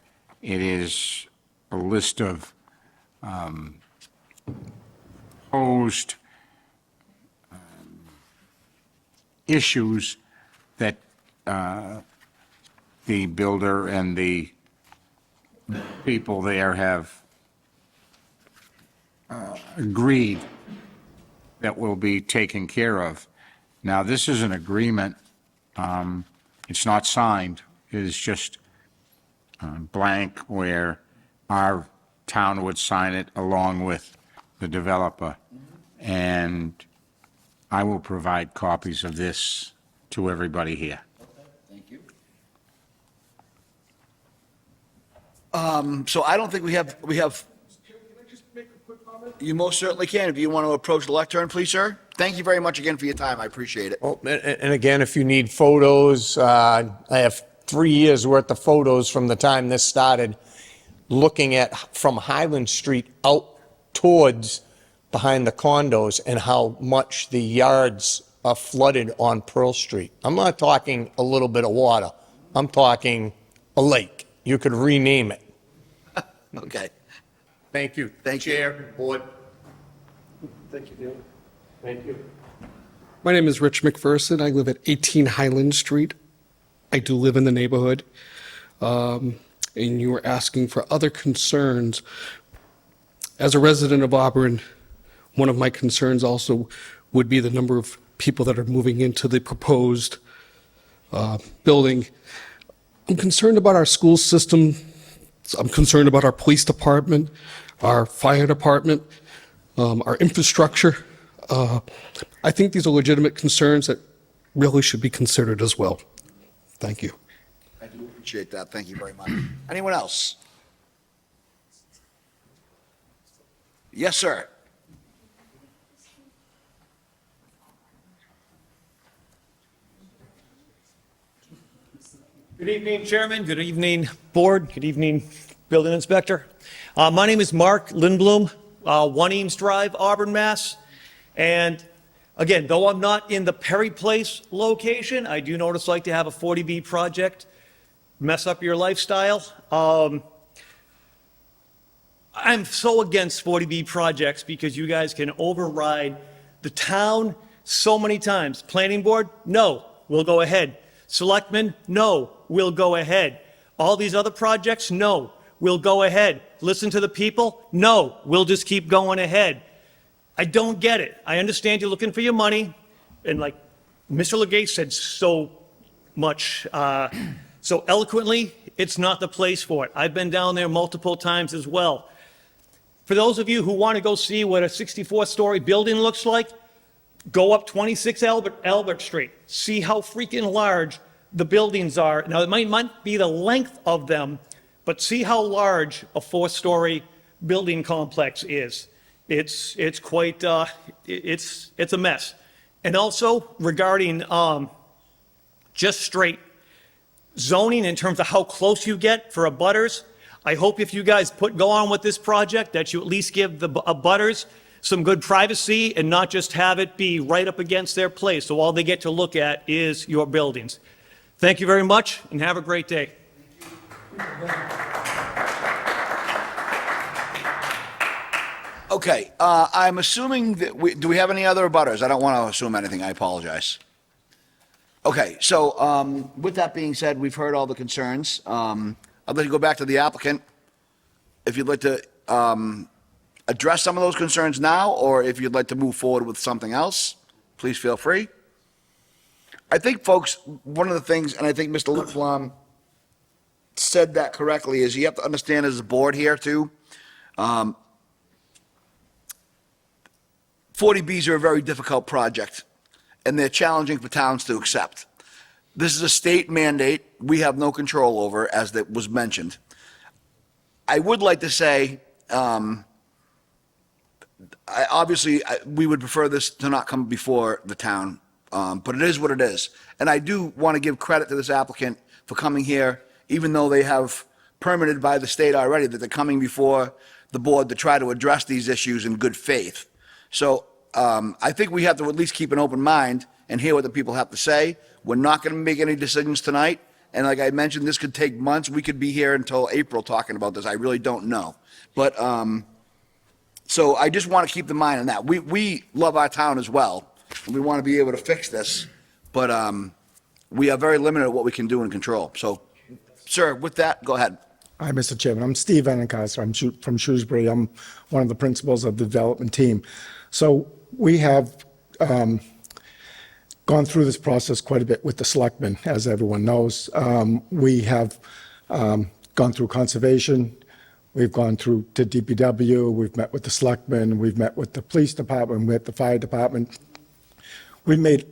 It is a list of proposed issues that the builder and the people there have agreed that will be taken care of. Now, this is an agreement. It's not signed. It is just blank where our town would sign it along with the developer. and I will provide copies of this to everybody here. Thank you. So I don't think we have, you most certainly can. If you want to approach the lectern, please, sir. Thank you very much again for your time. I appreciate it. Oh, and again, if you need photos, I have 3 years worth of photos from the time this started, looking at from Highland Street out towards behind the condos and how much the yards are flooded on Pearl Street. I'm not talking a little bit of water. I'm talking a lake. You could rename it. Okay. Thank you. Thank you. Chair, board. Thank you, Dan. Thank you. My name is Rich McPherson. I live at 18 Highland Street. I do live in the neighborhood. And you were asking for other concerns. As a resident of Auburn, one of my concerns also would be the number of people that are moving into the proposed building. I'm concerned about our school system. I'm concerned about our police department, our fire department, our infrastructure. I think these are legitimate concerns that really should be considered as well. Thank you. I do appreciate that. Thank you very much. Anyone else? Yes, sir. Good evening, Chairman. Good evening, Board. Good evening, Building Inspector. My name is Mark Lindblom, 1 Eames Drive, Auburn, Mass. And again, though I'm not in the Perry Place location, I do notice like to have a 40B project mess up your lifestyle. I'm so against 40B projects because you guys can override the town so many times. Planning Board, no, we'll go ahead. Selectmen, no, we'll go ahead. All these other projects, no, we'll go ahead. Listen to the people, no, we'll just keep going ahead. I don't get it. I understand you're looking for your money, and like Mr. Legate said so much, so eloquently, it's not the place for it. I've been down there multiple times as well. For those of you who want to go see what a 64-story building looks like, go up 26 Albert Street. See how freaking large the buildings are. Now, it might be the length of them, but see how large a 4-story building complex is. It's quite, it's a mess. And also regarding just straight zoning in terms of how close you get for abutters, I hope if you guys go on with this project that you at least give the abutters some good privacy and not just have it be right up against their place. So all they get to look at is your buildings. Thank you very much and have a great day. Okay, I'm assuming that do we have any other abutters? I don't want to assume anything. I apologize. Okay, so with that being said, we've heard all the concerns. I'd like to go back to the applicant. If you'd like to address some of those concerns now, or if you'd like to move forward with something else, please feel free. I think, folks, one of the things, and I think Mr. Lindblom said that correctly, is you have to understand as a board here too, 40Bs are a very difficult project, and they're challenging for towns to accept. This is a state mandate we have no control over, as that was mentioned. I would like to say, we would prefer this to not come before the town, but it is what it is. And I do want to give credit to this applicant for coming here, even though they have permitted by the state already that they're coming before the board to try to address these issues in good faith. So I think we have to at least keep an open mind and hear what the people have to say. We're not going to make any decisions tonight. And like I mentioned, this could take months. We could be here until April talking about this. I really don't know. But so I just want to keep the mind on that. We love our town as well, and we want to be able to fix this. But we are very limited at what we can do and control. So, sir, with that, go ahead. Hi, Mr. Chairman. I'm Steve Anacostia. I'm from Shrewsbury. I'm one of the principals of the development team. So we have gone through this process quite a bit with the selectmen, as everyone knows. We have gone through conservation. We've gone through to DPW, we've met with the selectmen, we've met with the police department, we met with the fire department. We made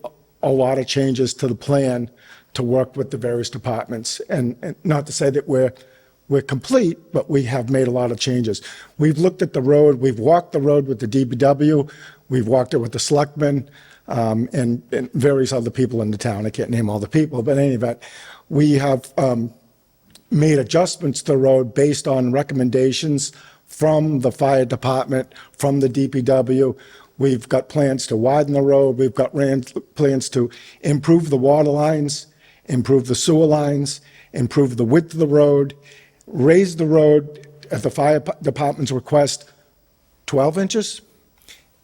a lot of changes to the plan to work with the various departments. And not to say that we're complete, but we have made a lot of changes. We've looked at the road, we've walked the road with the DPW, we've walked it with the selectmen, and various other people in the town. I can't name all the people, but in any event, we have made adjustments to the road based on recommendations from the fire department, from the DPW. We've got plans to widen the road. We've got plans to improve the water lines, improve the sewer lines, improve the width of the road, raise the road at the fire department's request 12 inches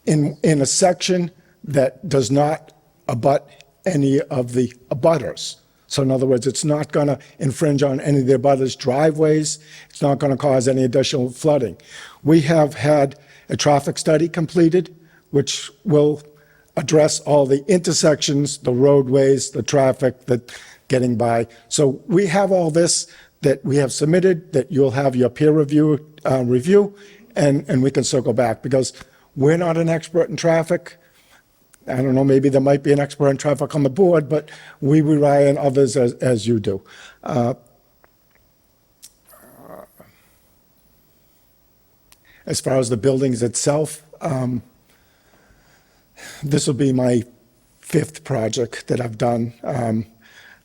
in a section that does not abut any of the abutters. So in other words, it's not going to infringe on any of the abutters' driveways. It's not going to cause any additional flooding. We have had a traffic study completed, which will address all the intersections, the roadways, the traffic that getting by. So we have all this that we have submitted, that you'll have your peer review, and we can circle back, because we're not an expert in traffic. I don't know, maybe there might be an expert in traffic on the board, but we rely on others as you do. As far as the buildings itself, this will be my 5th project that I've done.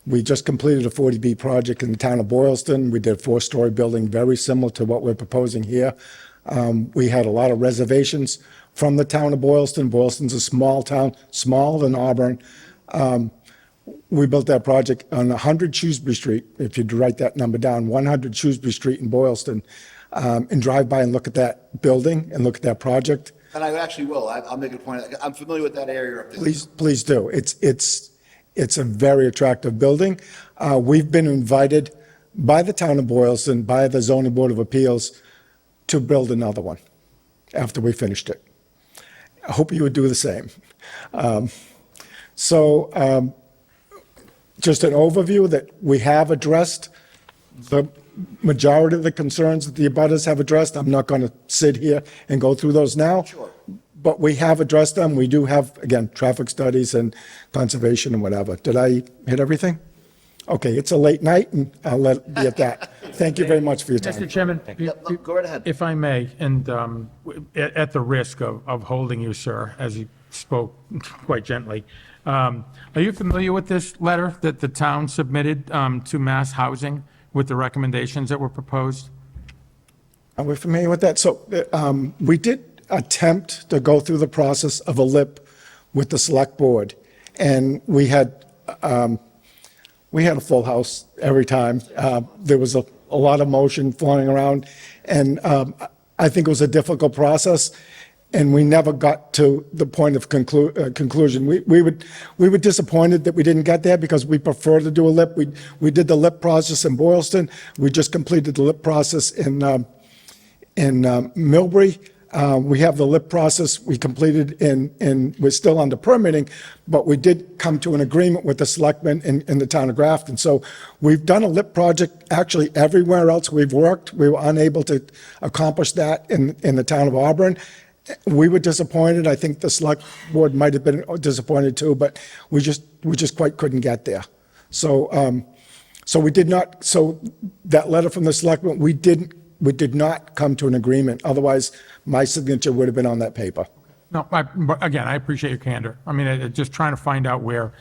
We just completed a 40B project in the town of Boylston. We did a 4-story building very similar to what we're proposing here. We had a lot of reservations from the town of Boylston. Boylston's a small town, smaller than Auburn. We built that project on 100 Shrewsbury Street, if you'd write that number down, 100 Shrewsbury Street in Boylston, and drive by and look at that building and look at that project. And I actually will. I'll make a point. I'm familiar with that area up there. Please do. It's a very attractive building. We've been invited by the town of Boylston, by the Zoning Board of Appeals, to build another one after we finished it. I hope you would do the same. Just an overview that we have addressed the majority of the concerns that the abutters have addressed. I'm not going to sit here and go through those now. Sure. But we have addressed them. We do have, again, traffic studies and conservation and whatever. Did I hit everything? Okay, it's a late night, and I'll let it be at that. Thank you very much for your time. Mr. Chairman, Go right ahead. if I may, and at the risk of holding you, sir, as you spoke quite gently, are you familiar with this letter that the town submitted to Mass Housing with the recommendations that were proposed? Are we familiar with that? So we did attempt to go through the process of a LIP with the select board, and we had a full house every time. There was a lot of motion flying around, and I think it was a difficult process, and we never got to the point of conclusion. We were disappointed that we didn't get there, because we prefer to do a LIP. We did the LIP process in Boylston. We just completed the LIP process in Millbury. We have the LIP process we completed and we're still under permitting, but we did come to an agreement with the selectmen in the town of Grafton. So we've done a LIP project actually everywhere else we've worked. We were unable to accomplish that in the town of Auburn. We were disappointed. I think the select board might have been disappointed too, but we just quite couldn't get there. So we did not, so that letter from the selectmen, we did not come to an agreement. Otherwise, my signature would have been on that paper. No, again, I appreciate your candor. I mean, just trying to find out where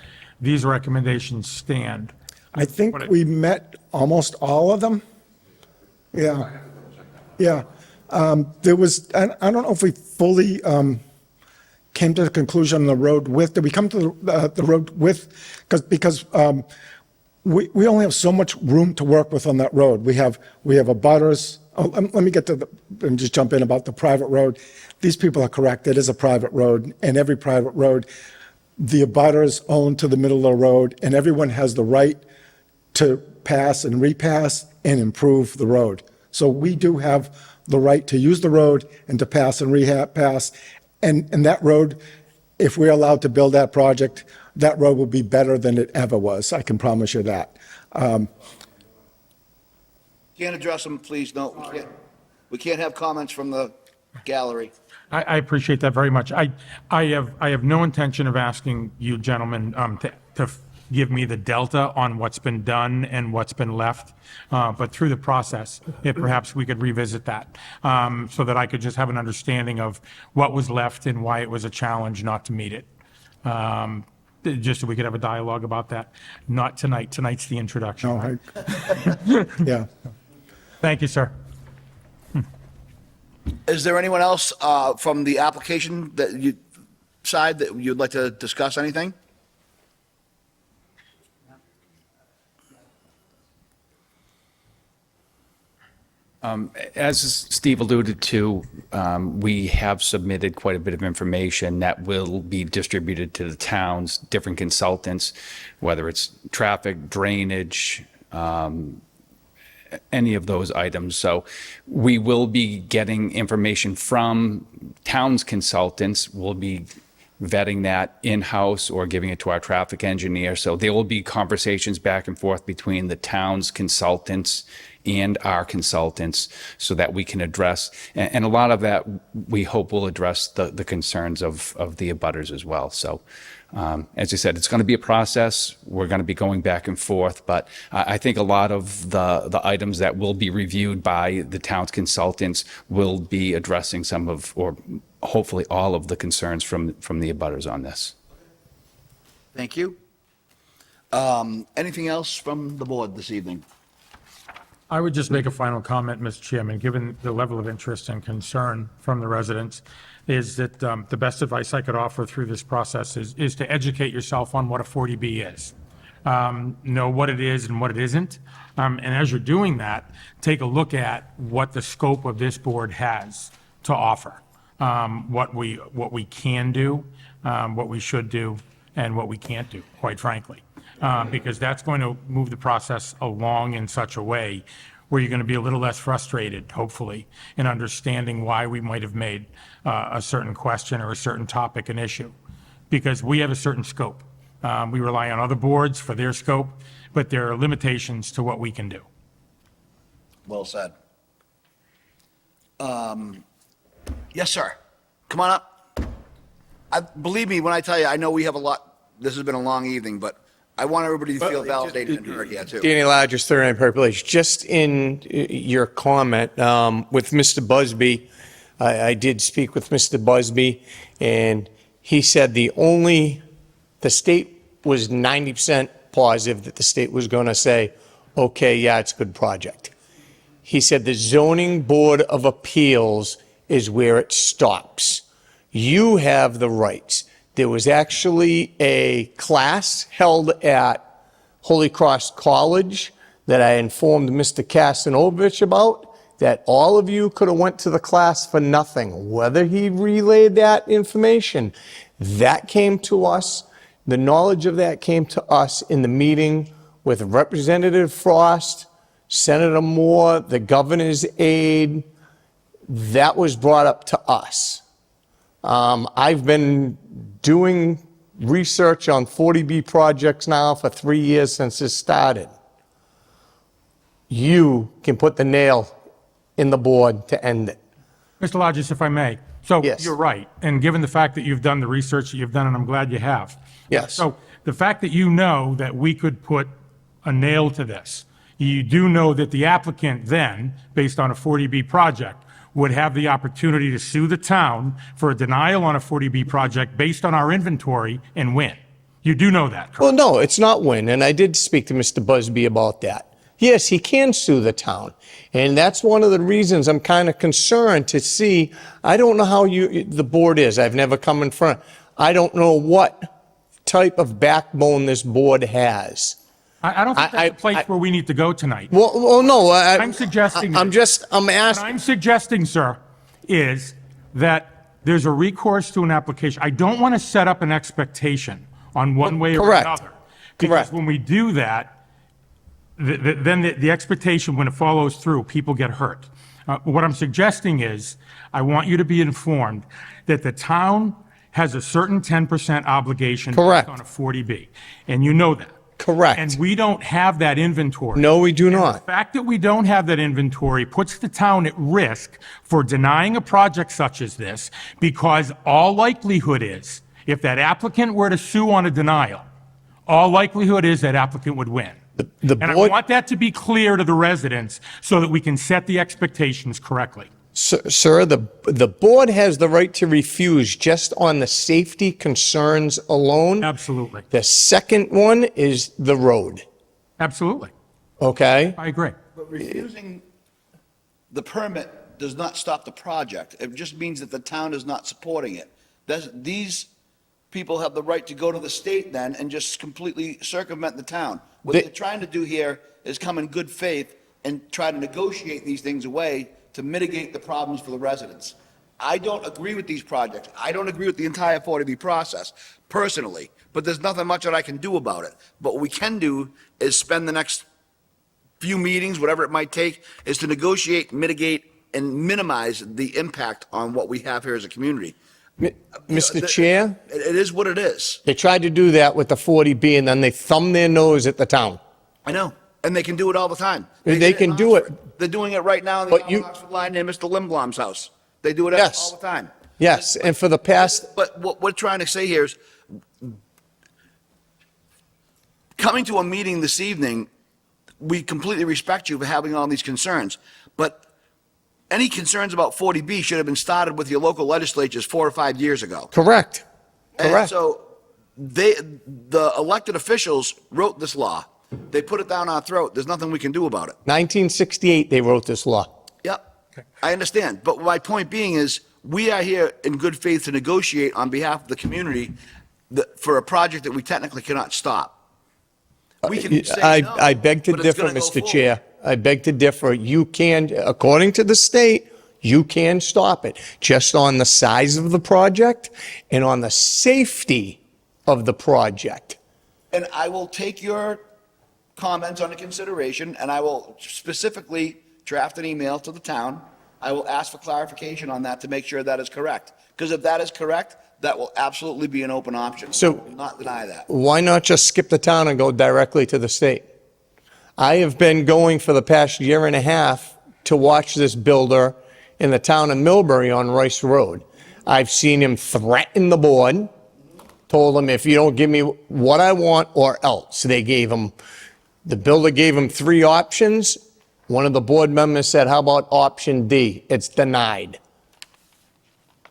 these recommendations stand. I think we met almost all of them. Yeah. Yeah. There was, I don't know if we fully came to the conclusion on the road width. Did we come to the road width? Because we only have so much room to work with on that road. We have abutters. Oh, let me get to and just jump in about the private road. These people are correct. It is a private road, and every private road, the abutters own to the middle of the road, and everyone has the right to pass and repass and improve the road. So we do have the right to use the road and to pass and repass. And that road, if we're allowed to build that project, that road will be better than it ever was. I can promise you that. Can't address them, please, no. We can't. We can't have comments from the gallery. I appreciate that very much. I have no intention of asking you gentlemen to give me the delta on what's been done and what's been left, but through the process, if perhaps we could revisit that, so that I could just have an understanding of what was left and why it was a challenge not to meet it. Just so we could have a dialogue about that. Not tonight. Tonight's the introduction. Yeah. Thank you, sir. Is there anyone else from the application side that you'd like to discuss anything? As Steve alluded to, we have submitted quite a bit of information that will be distributed to the towns, different consultants, whether it's traffic, drainage, any of those items. So we will be getting information from towns consultants. We'll be vetting that in-house or giving it to our traffic engineer. So there will be conversations back and forth between the town's consultants and our consultants so that we can address, and a lot of that we hope will address the concerns of the abutters as well. So as I said, it's going to be a process. We're going to be going back and forth, but I think a lot of the items that will be reviewed by the town's consultants will be addressing some of, or hopefully all of the concerns from the abutters on this. Thank you. Anything else from the board this evening? I would just make a final comment, Mr. Chairman, given the level of interest and concern from the residents, is that the best advice I could offer through this process is to educate yourself on what a 40B is. Know what it is and what it isn't. And as you're doing that, take a look at what the scope of this board has to offer. What we can do, what we should do, and what we can't do, quite frankly. Because that's going to move the process along in such a way where you're going to be a little less frustrated, hopefully, in understanding why we might have made a certain question or a certain topic an issue. Because we have a certain scope. We rely on other boards for their scope, but there are limitations to what we can do. Well said. Yes, sir. Come on up. Believe me when I tell you, I know we have a lot. This has been a long evening, but I want everybody to feel validated and heard here, too. Danny Lodgers, 39 Perry Place. Just in your comment with Mr. Busby, I did speak with Mr. Busby, and he said the state was 90% positive that the state was going to say, okay, yeah, it's a good project. He said the Zoning Board of Appeals is where it stops. You have the rights. There was actually a class held at Holy Cross College that I informed Mr. Kastanovich about, that all of you could have went to the class for nothing. Whether he relayed that information, that came to us. The knowledge of that came to us in the meeting with Representative Frost, Senator Moore, the governor's aide. That was brought up to us. I've been doing research on 40B projects now for 3 years since it started. You can put the nail in the board to end it. Mr. Lodgers, if I may. So Yes. you're right. And given the fact that you've done the research that you've done, and I'm glad you have. Yes. So the fact that you know that we could put a nail to this, you do know that the applicant then, based on a 40B project, would have the opportunity to sue the town for a denial on a 40B project based on our inventory and win. You do know that, correct? Well, no, it's not win, and I did speak to Mr. Busby about that. Yes, he can sue the town, and that's one of the reasons I'm kind of concerned to see. I don't know how the board is. I've never come in front. I don't know what type of backbone this board has. I don't think that's a place where we need to go tonight. Well, no. I'm suggesting. I'm asking. What I'm suggesting, sir, is that there's a recourse to an application. I don't want to set up an expectation on one way or Correct. another. Because when we do that, then the expectation, when it follows through, people get hurt. What I'm suggesting is, I want you to be informed that the town has a certain 10% obligation Correct. on a 40B, and you know that. Correct. And we don't have that inventory. No, we do The not. fact that we don't have that inventory puts the town at risk for denying a project such as this, because all likelihood is, if that applicant were to sue on a denial, all likelihood is that applicant would win. The And I board, want that to be clear to the residents so that we can set the expectations correctly. sir, the board has the right to refuse just on the safety concerns alone. Absolutely. The second one is the road, Absolutely. okay? I agree. But refusing the permit does not stop the project. It just means that the town is not supporting it. These people have the right to go to the state then and just completely circumvent the town. What they're trying to do here is come in good faith and try to negotiate these things away to mitigate the problems for the residents. I don't agree with these projects. I don't agree with the entire 40B process, personally, but there's nothing much that I can do about it. But what we can do is spend the next few meetings, whatever it might take, is to negotiate, mitigate, and minimize the impact on what we have here as a community. Mr. Chair, It is what it is. they tried to do that with the 40B and then they thumbed their nose at the town. I know, and they can do it all the time. They did can in do it. Oxford. They're doing it right now in But the Oxford line near Mr. Limblom's house. They do it Yes. all the time. Yes, and for the past, But what we're trying to say here is, coming to a meeting this evening, we completely respect you for having all these concerns, but any concerns about 40B should have been started with your local legislatures 4 or 5 years ago. correct, And correct. so the elected officials wrote this law. They put it down our throat. There's nothing we can do about it. 1968, they wrote this law. Yep, I understand. But my point being is, we are here in good faith to negotiate on behalf of the community for a project that we technically cannot stop. We can say no, I beg to but it's differ, gonna go Mr. forward. Chair. I beg to differ. You can, according to the state, you can stop it, just on the size of the project and on the safety of the project. And I will take your comments under consideration, and I will specifically draft an email to the town. I will ask for clarification on that to make sure that is correct. Because if that is correct, that will absolutely be an open option. So- I will not deny that. Why not just skip the town and go directly to the state? I have been going for the past year and a half to watch this builder in the town of Millbury on Rice Road. I've seen him threaten the board, told him, if you don't give me what I want or else. The builder gave him 3 options. One of the board members said, how about option D? It's denied.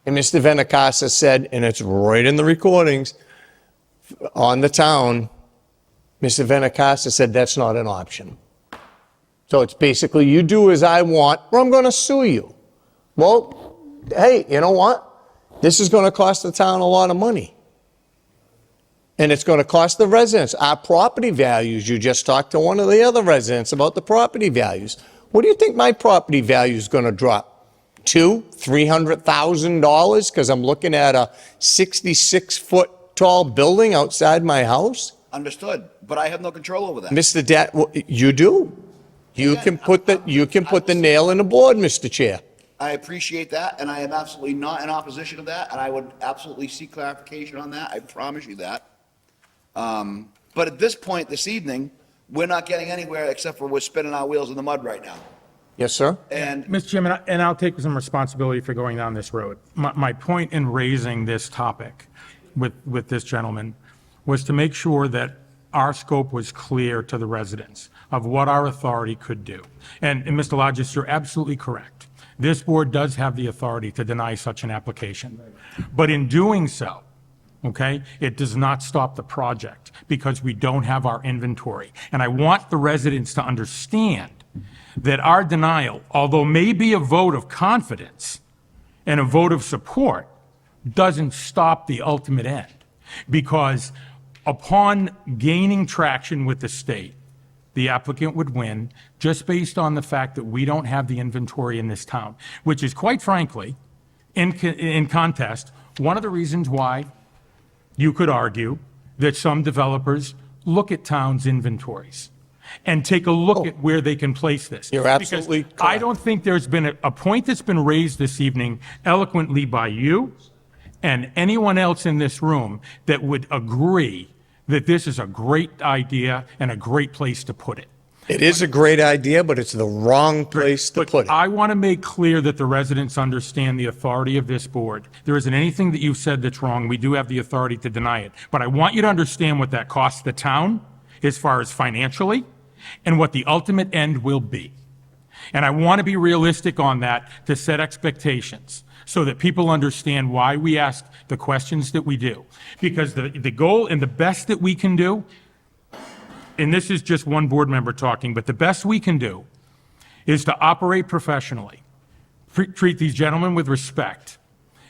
And Mr. Venacasa said, and it's right in the recordings, on the town, Mr. Venacasa said, that's not an option. So it's basically, you do as I want, or I'm going to sue you. Well, hey, you know what? This is going to cost the town a lot of money. And it's going to cost the residents. Our property values, you just talked to one of the other residents about the property values. What do you think my property value is going to drop? $300,000 because I'm looking at a 66-foot tall building outside my house? Understood, but I have no control over that. Mr. You do. You can put the nail in the board, Mr. Chair. I appreciate that, and I am absolutely not in opposition to that, and I would absolutely seek clarification on that. I promise you that. But at this point, this evening, we're not getting anywhere except for we're spinning our wheels in the mud right now. Yes, sir. And Mr. Chairman, and I'll take some responsibility for going down this road. My point in raising this topic with this gentleman was to make sure that our scope was clear to the residents of what our authority could do. And Mr. Lodges, you're absolutely correct. This board does have the authority to deny such an application. But in doing so, okay, it does not stop the project because we don't have our inventory. And I want the residents to understand that our denial, although may be a vote of confidence and a vote of support, doesn't stop the ultimate end. Because upon gaining traction with the state, the applicant would win just based on the fact that we don't have the inventory in this town, which is quite frankly, in contest, one of the reasons why you could argue that some developers look at towns' inventories and take a look at where they can place this. You're absolutely Because I don't think there's been a point that's been raised this evening eloquently by you and anyone else in this room that would agree that this is a great idea and a great place to put it. It is a great idea, but it's the wrong place to put it. I want to make clear that the residents understand the authority of this board. There isn't anything that you've said that's wrong. We do have the authority to deny it. But I want you to understand what that costs the town as far as financially and what the ultimate end will be. And I want to be realistic on that to set expectations so that people understand why we ask the questions that we do. Because the goal and the best that we can do, and this is just one board member talking, but the best we can do is to operate professionally, treat these gentlemen with respect,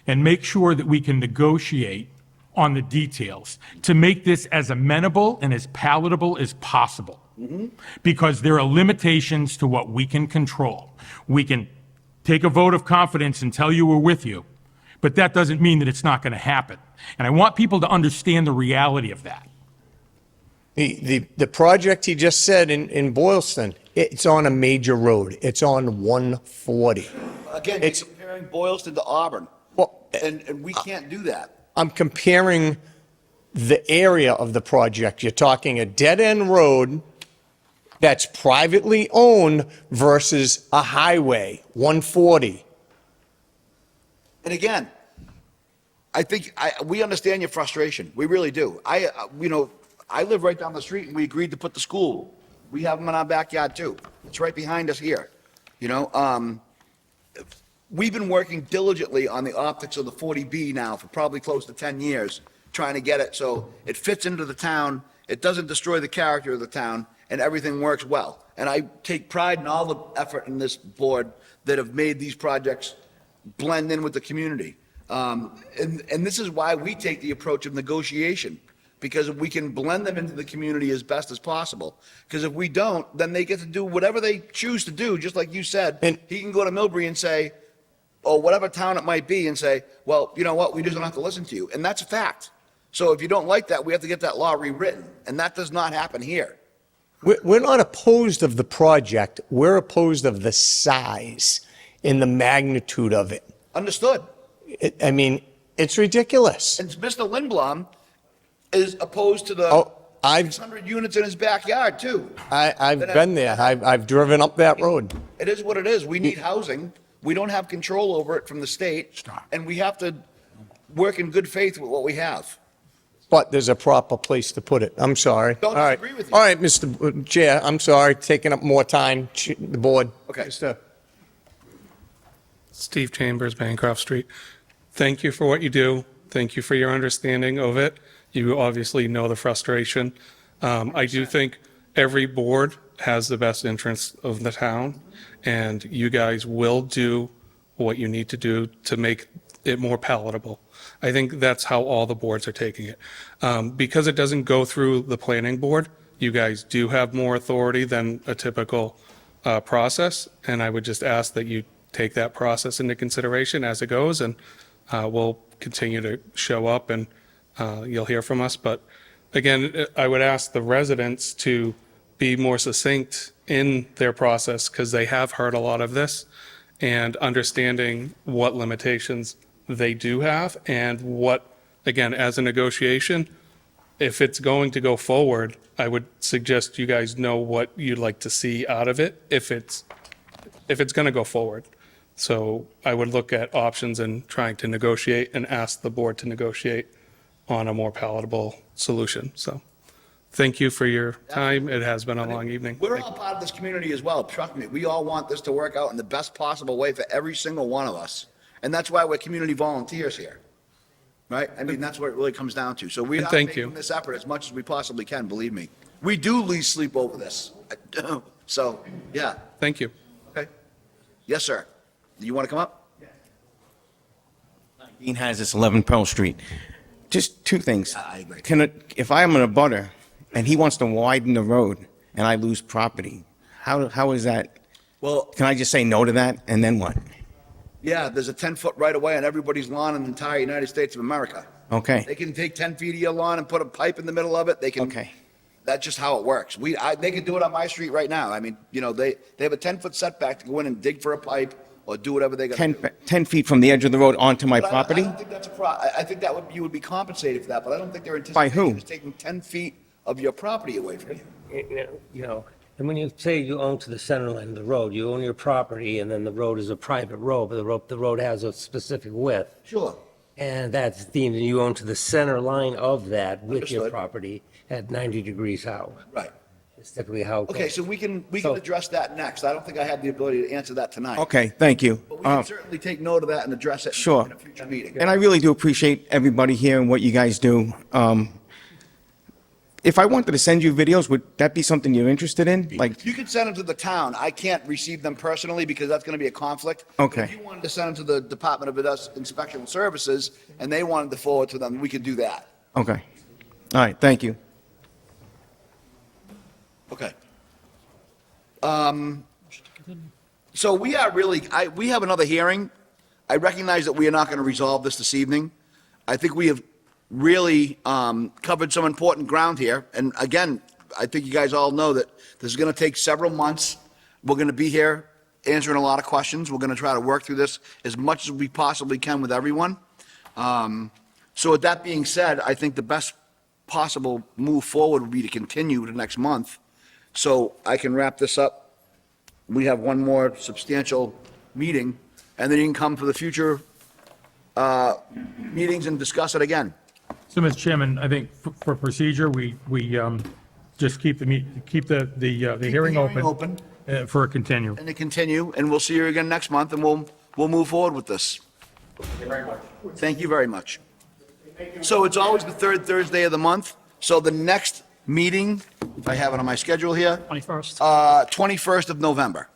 and make sure that we can negotiate on the details to make this as amenable and as palatable as possible. Because there are limitations to what we can control. We can take a vote of confidence and tell you we're with you, but that doesn't mean that it's not going to happen. And I want people to understand the reality of that. The project he just said in Boylston, it's on a major road. It's on 140. Again, it's comparing Boylston to Auburn, and we can't do that. I'm comparing the area of the project. You're talking a dead-end road that's privately owned versus a highway, 140. And again, I think we understand your frustration. We really do. I live right down the street, and we agreed to put the school. We have them in our backyard too. It's right behind us here. We've been working diligently on the optics of the 40B now for probably close to 10 years, trying to get it so it fits into the town, it doesn't destroy the character of the town, and everything works well. And I take pride in all the effort in this board that have made these projects blend in with the community. And this is why we take the approach of negotiation, because we can blend them into the community as best as possible. Because if we don't, then they get to do whatever they choose to do, just like you said. And he can go to Millbury and say, or whatever town it might be, and say, well, you know what, we just don't have to listen to you. And that's a fact. So if you don't like that, we have to get that law rewritten. And that does not happen here. We're not opposed of the project. We're opposed of the size and the magnitude of it. Understood. I mean, it's ridiculous. And Mr. Lindblom is opposed to the 600 units in his backyard too. I've been there. I've driven up that road. It is what it is. We need housing. We don't have control over it from the state. And we have to work in good faith with what we have. But there's a proper place to put it. I'm sorry. Don't All right. disagree with you. All right, Mr. Chair, I'm sorry, taking up more time, the board. Okay. Steve Chambers, Bancroft Street. Thank you for what you do. Thank you for your understanding of it. You obviously know the frustration. I do think every board has the best interest of the town, and you guys will do what you need to do to make it more palatable. I think that's how all the boards are taking it. Because it doesn't go through the planning board, you guys do have more authority than a typical process, and I would just ask that you take that process into consideration as it goes, and we'll continue to show up, and you'll hear from us. But again, I would ask the residents to be more succinct in their process, because they have heard a lot of this, and understanding what limitations they do have, and what, again, as a negotiation, if it's going to go forward, I would suggest you guys know what you'd like to see out of it if it's going to go forward. So I would look at options and trying to negotiate and ask the board to negotiate on a more palatable solution. So thank you for your time. It has been a long evening. We're all part of this community as well. Trust me, we all want this to work out in the best possible way for every single one of us. And that's why we're community volunteers here, right? I mean, that's what it really comes down to. So we are making this effort as much as we possibly can, believe me. We do lose sleep over this. So, yeah. Thank you. Okay. Yes, sir. You want to come up? Dean has this 11 Pearl Street. Just two things. I agree. If I am in a butter and he wants to widen the road and I lose property, how is that? Well, can I just say no to that and then what? Yeah, there's a 10-foot right of way on everybody's lawn in the entire United States of America. Okay. They can take 10 feet of your lawn and put a pipe in the middle of it. They can. Okay. That's just how it works. They can do it on my street right now. I mean, they have a 10-foot setback to go in and dig for a pipe or do whatever they got to 10, do. 10 feet from the edge of the road onto my But I property? don't think that's I think that you would be compensated for that, but I don't think they're By anticipating who? is taking 10 feet of your property away from you. You know, and when you say you own to the center line of the road, you own your property, and then the road is a private road, but the road has a specific width. Sure. And that's deemed, and you own to the center line of that with your Understood. property at 90 degrees out. Right. It's typically how it Okay, goes. so we can So- address that next. I don't think I have the ability to answer that tonight. Okay, thank you. But we can certainly take note of that and address it Sure. in a future meeting. And I really do appreciate everybody here and what you guys do. If I wanted to send you videos, would that be something you're interested in? Like, You can send them to the town. I can't receive them personally because that's going to be a conflict. Okay. If you wanted to send them to the Department of Inspection Services and they wanted to forward to them, we could do that. okay. All right, thank you. Okay. So we are really, we have another hearing. I recognize that we are not going to resolve this evening. I think we have really covered some important ground here. And again, I think you guys all know that this is going to take several months. We're going to be here answering a lot of questions. We're going to try to work through this as much as we possibly can with everyone. So with that being said, I think the best possible move forward would be to continue to next month. So I can wrap this up. We have one more substantial meeting, and then you can come for the future meetings and discuss it again. So, Mr. Chairman, I think for procedure, we just keep the hearing open for a continue. And to continue, and we'll see you again next month, and we'll move forward with this. Thank you very much. So it's always the third Thursday of the month. So the next meeting, if I have it on my schedule here, 21st. 21st of November.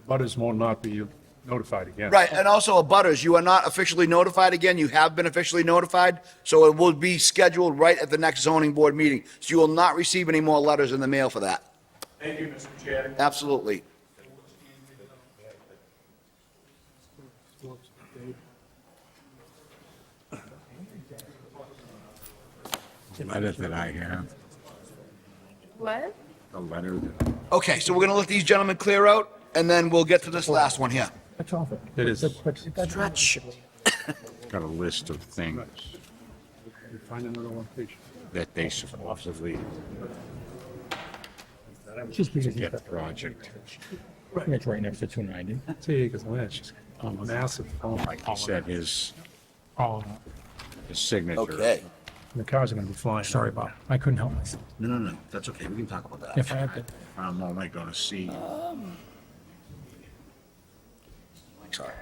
Butters will not be notified again. Right, and also abutters, you are not officially notified again, you have been officially notified, so it will be scheduled right at the next zoning board meeting. So you will not receive any more letters in the mail for that. Thank you, Mr. Chair. Absolutely. The letter that I have, What? the letter that Okay, so we're gonna let these gentlemen clear out, and then we'll get to this last one here. It is. Stretch. got a list of things Find another location. that they supposedly to get the project. It's right next to 290. See, because that's just massive. Like he said, his Oh, signature. Okay. The cars are going to be flying. sorry, Bob. I couldn't help myself. No, that's okay, we can talk about that. If I had to. I'm only going to see. Sorry.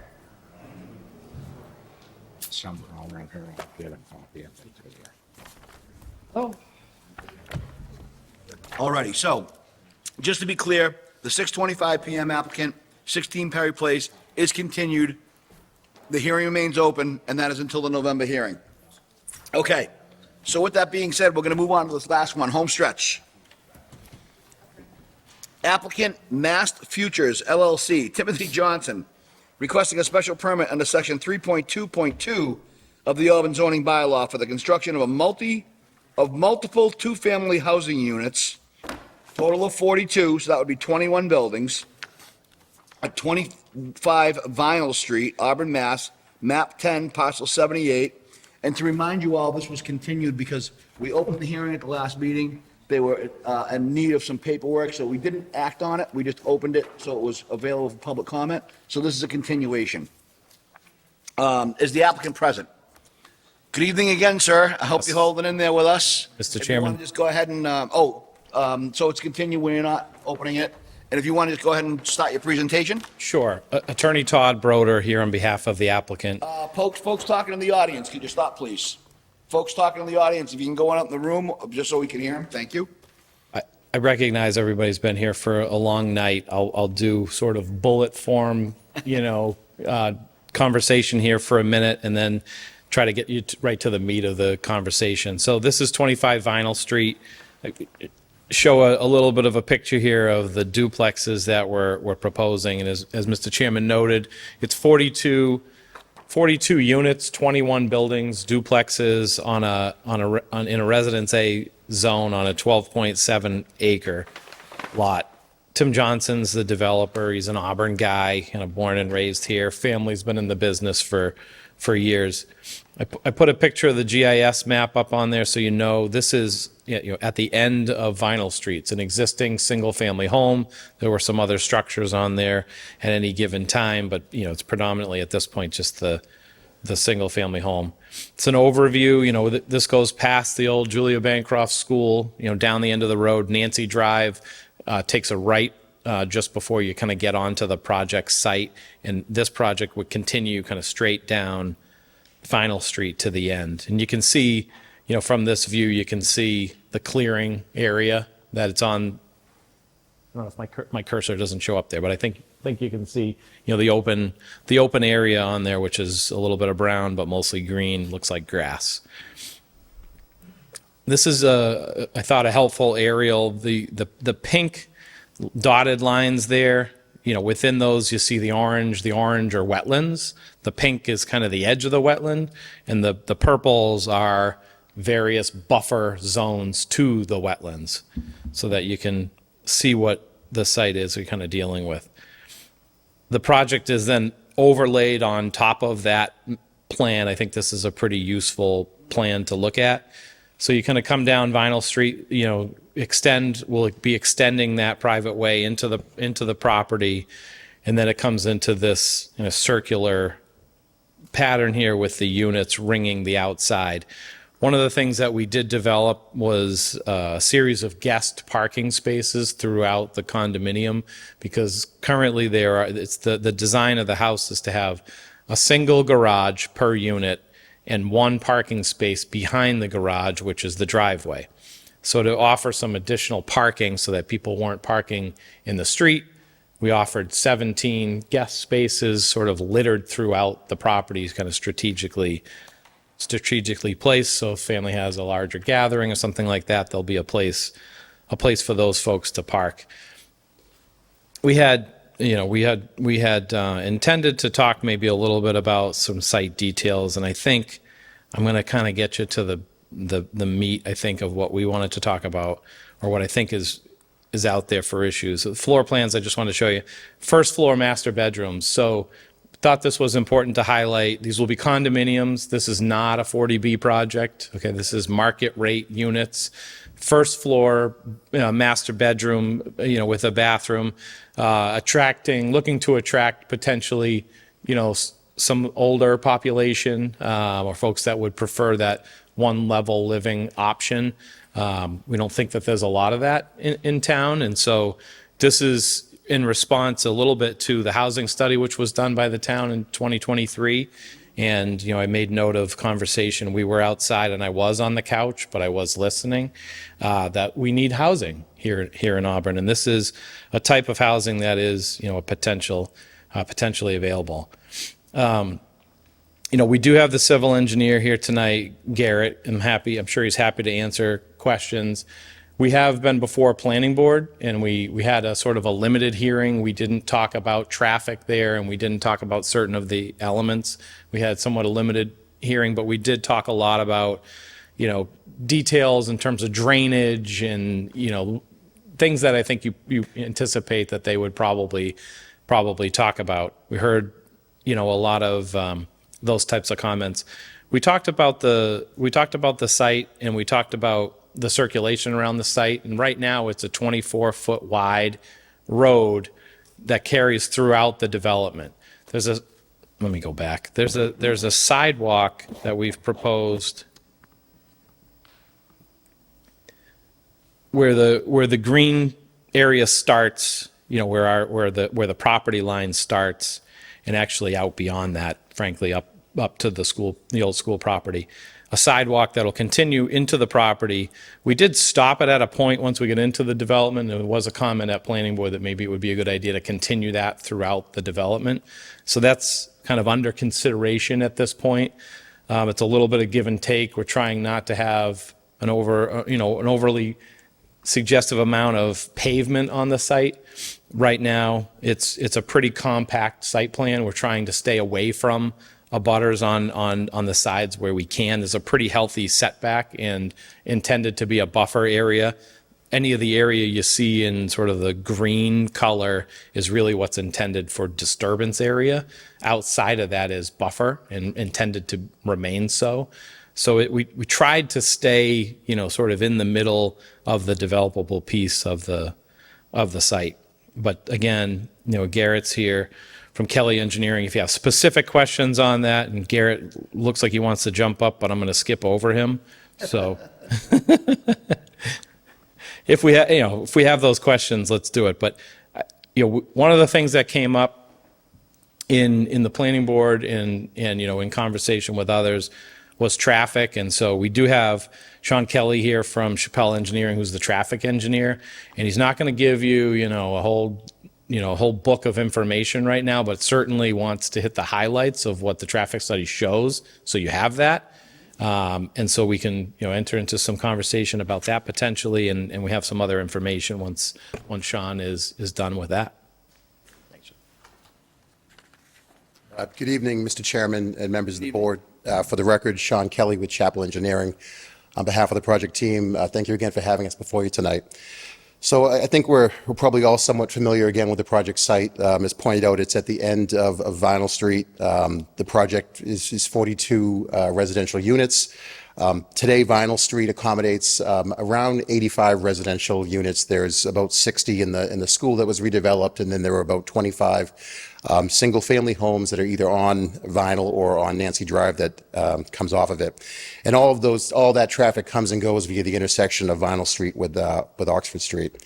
Somehow or other, I'll get a copy of it to you. Oh. Alrighty, so, just to be clear, the 6:25 PM applicant, 16 Perry Place, is continued. The hearing remains open, and that is until the November hearing. Okay, so with that being said, we're gonna move on to this last one, home stretch. Applicant Mast Futures LLC, Timothy Johnson, requesting a special permit under section 3.2.2 of the Auburn zoning bylaw for the construction of multiple two-family housing units, total of 42, so that would be 21 buildings, at 25 Vinyl Street, Auburn, Mass., map 10, parcel 78. And to remind you all, this was continued because we opened the hearing at the last meeting. They were in need of some paperwork, so we didn't act on it. We just opened it so it was available for public comment. So this is a continuation. Is the applicant present? Good evening again, sir. I hope you're holding in there with us. Mr. If you Chairman. want to just go ahead and, so it's continued, we're not opening it. And if you want to just go ahead and start your presentation. Sure. Attorney Todd Broder here on behalf of the applicant. Folks talking in the audience, could you stop, please? Folks talking in the audience, if you can go on up in the room, just so we can hear them, thank you. I recognize everybody's been here for a long night. I'll do sort of bullet form, conversation here for a minute and then try to get you right to the meat of the conversation. So this is 25 Vinyl Street. Show a little bit of a picture here of the duplexes that we're proposing. And as Mr. Chairman noted, it's 42 units, 21 buildings, duplexes in a Residence A zone on a 12.7 acre lot. Tim Johnson's the developer. He's an Auburn guy, kind of born and raised here. Family's been in the business for years. I put a picture of the GIS map up on there so you know this is at the end of Vinyl Street. It's an existing single-family home. There were some other structures on there at any given time, but it's predominantly at this point just the single-family home. It's an overview. This goes past the old Julia Bancroft School. Down the end of the road, Nancy Drive takes a right just before you kind of get onto the project site, and this project would continue kind of straight down Final Street to the end. And you can see, from this view, you can see the clearing area that it's on. I don't know if my cursor doesn't show up there, but I think you can see, the open area on there, which is a little bit of brown, but mostly green, looks like grass. This is I thought, a helpful aerial. The pink dotted lines there, within those you see the orange are wetlands. The pink is kind of the edge of the wetland, and the purples are various buffer zones to the wetlands, so that you can see what the site is we're kind of dealing with. The project is then overlaid on top of that plan. I think this is a pretty useful plan to look at. So you kind of come down Vinyl Street, we'll be extending that private way into the property, and then it comes into this circular pattern here with the units ringing the outside. One of the things that we did develop was a series of guest parking spaces throughout the condominium, because currently the design of the house is to have a single garage per unit and one parking space behind the garage, which is the driveway. So to offer some additional parking so that people weren't parking in the street, we offered 17 guest spaces sort of littered throughout the property, kind of strategically placed. So if family has a larger gathering or something like that, there'll be a place for those folks to park. We had intended to talk maybe a little bit about some site details, and I think I'm going to kind of get you to the meat, I think, of what we wanted to talk about, or what I think is out there for issues. The floor plans I just want to show you. First floor master bedrooms. So thought this was important to highlight. These will be condominiums. This is not a 40B project. Okay, this is market rate units. First floor master bedroom, with a bathroom, looking to attract potentially, some older population, or folks that would prefer that one level living option. We don't think that there's a lot of that in town. And so this is in response a little bit to the housing study, which was done by the town in 2023. And, I made note of conversation. We were outside and I was on the couch, but I was listening, that we need housing here in Auburn. And this is a type of housing that is, potentially available. We do have the civil engineer here tonight, Garrett. I'm sure he's happy to answer questions. We have been before planning board, and we had a sort of a limited hearing. We didn't talk about traffic there, and we didn't talk about certain of the elements. We had somewhat a limited hearing, but we did talk a lot about, details in terms of drainage and, things that I think you anticipate that they would probably talk about. We heard, a lot of those types of comments. We talked about the site, and we talked about the circulation around the site. And right now it's a 24-foot wide road that carries throughout the development. Let me go back. There's a sidewalk that we've proposed where the green area starts, where the property line starts, and actually out beyond that, frankly, up to the old school property. A sidewalk that'll continue into the property. We did stop it at a point once we get into the development. There was a comment at planning board that maybe it would be a good idea to continue that throughout the development. So that's kind of under consideration at this point. It's a little bit of give and take. We're trying not to have an overly suggestive amount of pavement on the site. Right now, it's a pretty compact site plan. We're trying to stay away from abutters on the sides where we can. There's a pretty healthy setback and intended to be a buffer area any of the area you see in sort of the green color is really what's intended for disturbance area. Outside of that is buffer and intended to remain so. So we tried to stay, sort of in the middle of the developable piece of the site. But again, Garrett's here from Kelly Engineering. If you have specific questions on that, and Garrett looks like he wants to jump up, but I'm going to skip over him. So if we have those questions, let's do it. But one of the things that came up in the planning board and in conversation with others was traffic. And so we do have Sean Kelly here from Chappelle Engineering, who's the traffic engineer, and he's not going to give you, a whole book of information right now, but certainly wants to hit the highlights of what the traffic study shows. So you have that. And so we can, enter into some conversation about that potentially. And we have some other information once Sean is done with that. Good evening, Mr. Chairman and members of the board. For the record, Sean Kelly with Chappell Engineering. On behalf of the project team, thank you again for having us before you tonight. So I think we're probably all somewhat familiar again with the project site. As pointed out, it's at the end of Vinyl Street. The project is 42 residential units. Today, Vinyl Street accommodates around 85 residential units. There's about 60 in the school that was redeveloped, and then there were about 25 single-family homes that are either on Vinyl or on Nancy Drive that comes off of it. And all that traffic comes and goes via the intersection of Vinyl Street with Oxford Street.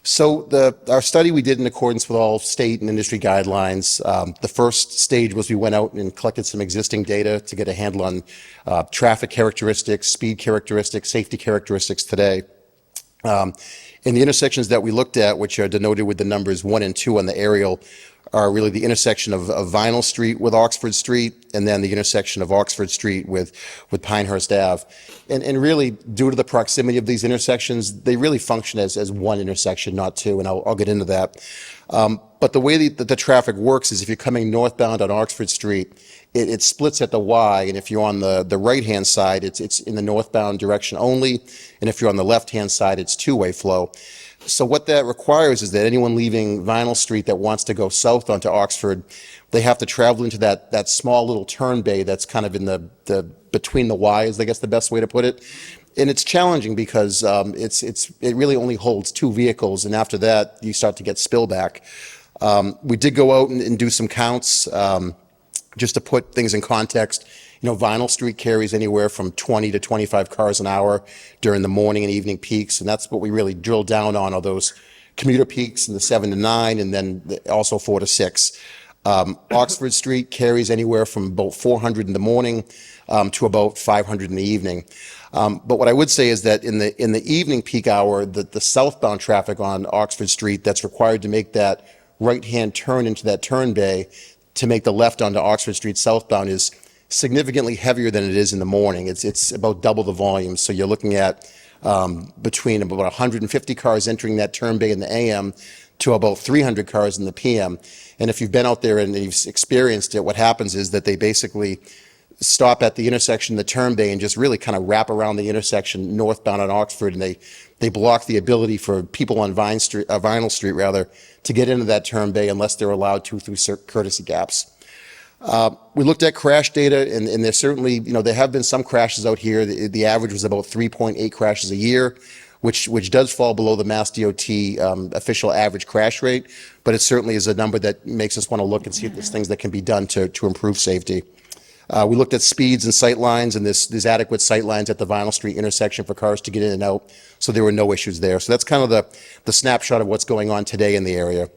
So our study we did in accordance with all state and industry guidelines. The first stage was we went out and collected some existing data to get a handle on traffic characteristics, speed characteristics, safety characteristics today. In the intersections that we looked at, which are denoted with the numbers 1 and 2 on the aerial, are really the intersection of Vinyl Street with Oxford Street, and then the intersection of Oxford Street with Pinehurst Ave. And really, due to the proximity of these intersections, they really function as one intersection, not two, and I'll get into that. But the way that the traffic works is if you're coming northbound on Oxford Street, it splits at the Y, and if you're on the right-hand side, it's in the northbound direction only, and if you're on the left-hand side, it's two-way flow. So what that requires is that anyone leaving Vinyl Street that wants to go south onto Oxford, they have to travel into that small little turn bay that's kind of in the between the Ys, I guess the best way to put it. And it's challenging because it really only holds 2 vehicles, and after that, you start to get spillback. We did go out and do some counts just to put things in context. Vinyl Street carries anywhere from 20 to 25 cars an hour during the morning and evening peaks, and that's what we really drilled down on, are those commuter peaks in the 7 to 9, and then also 4 to 6. Oxford Street carries anywhere from about 400 in the morning to about 500 in the evening. But what I would say is that in the evening peak hour, the southbound traffic on Oxford Street that's required to make that right-hand turn into that turn bay to make the left onto Oxford Street southbound is significantly heavier than it is in the morning. It's about double the volume. So you're looking at between about 150 cars entering that turn bay in the AM to about 300 cars in the PM. And if you've been out there and you've experienced it, what happens is that they basically stop at the intersection, the turn bay, and just really kind of wrap around the intersection northbound on Oxford, and they block the ability for people on Vinyl Street rather to get into that turn bay unless they're allowed to through courtesy gaps. We looked at crash data, and there's certainly, there have been some crashes out here. The average was about 3.8 crashes a year, which does fall below the Mass DOT official average crash rate, but it certainly is a number that makes us want to look and see if there's things that can be done to improve safety. We looked at speeds and sight lines, and there's adequate sight lines at the Vinyl Street intersection for cars to get in and out, so there were no issues there. So that's kind of the snapshot of what's going on today in the area.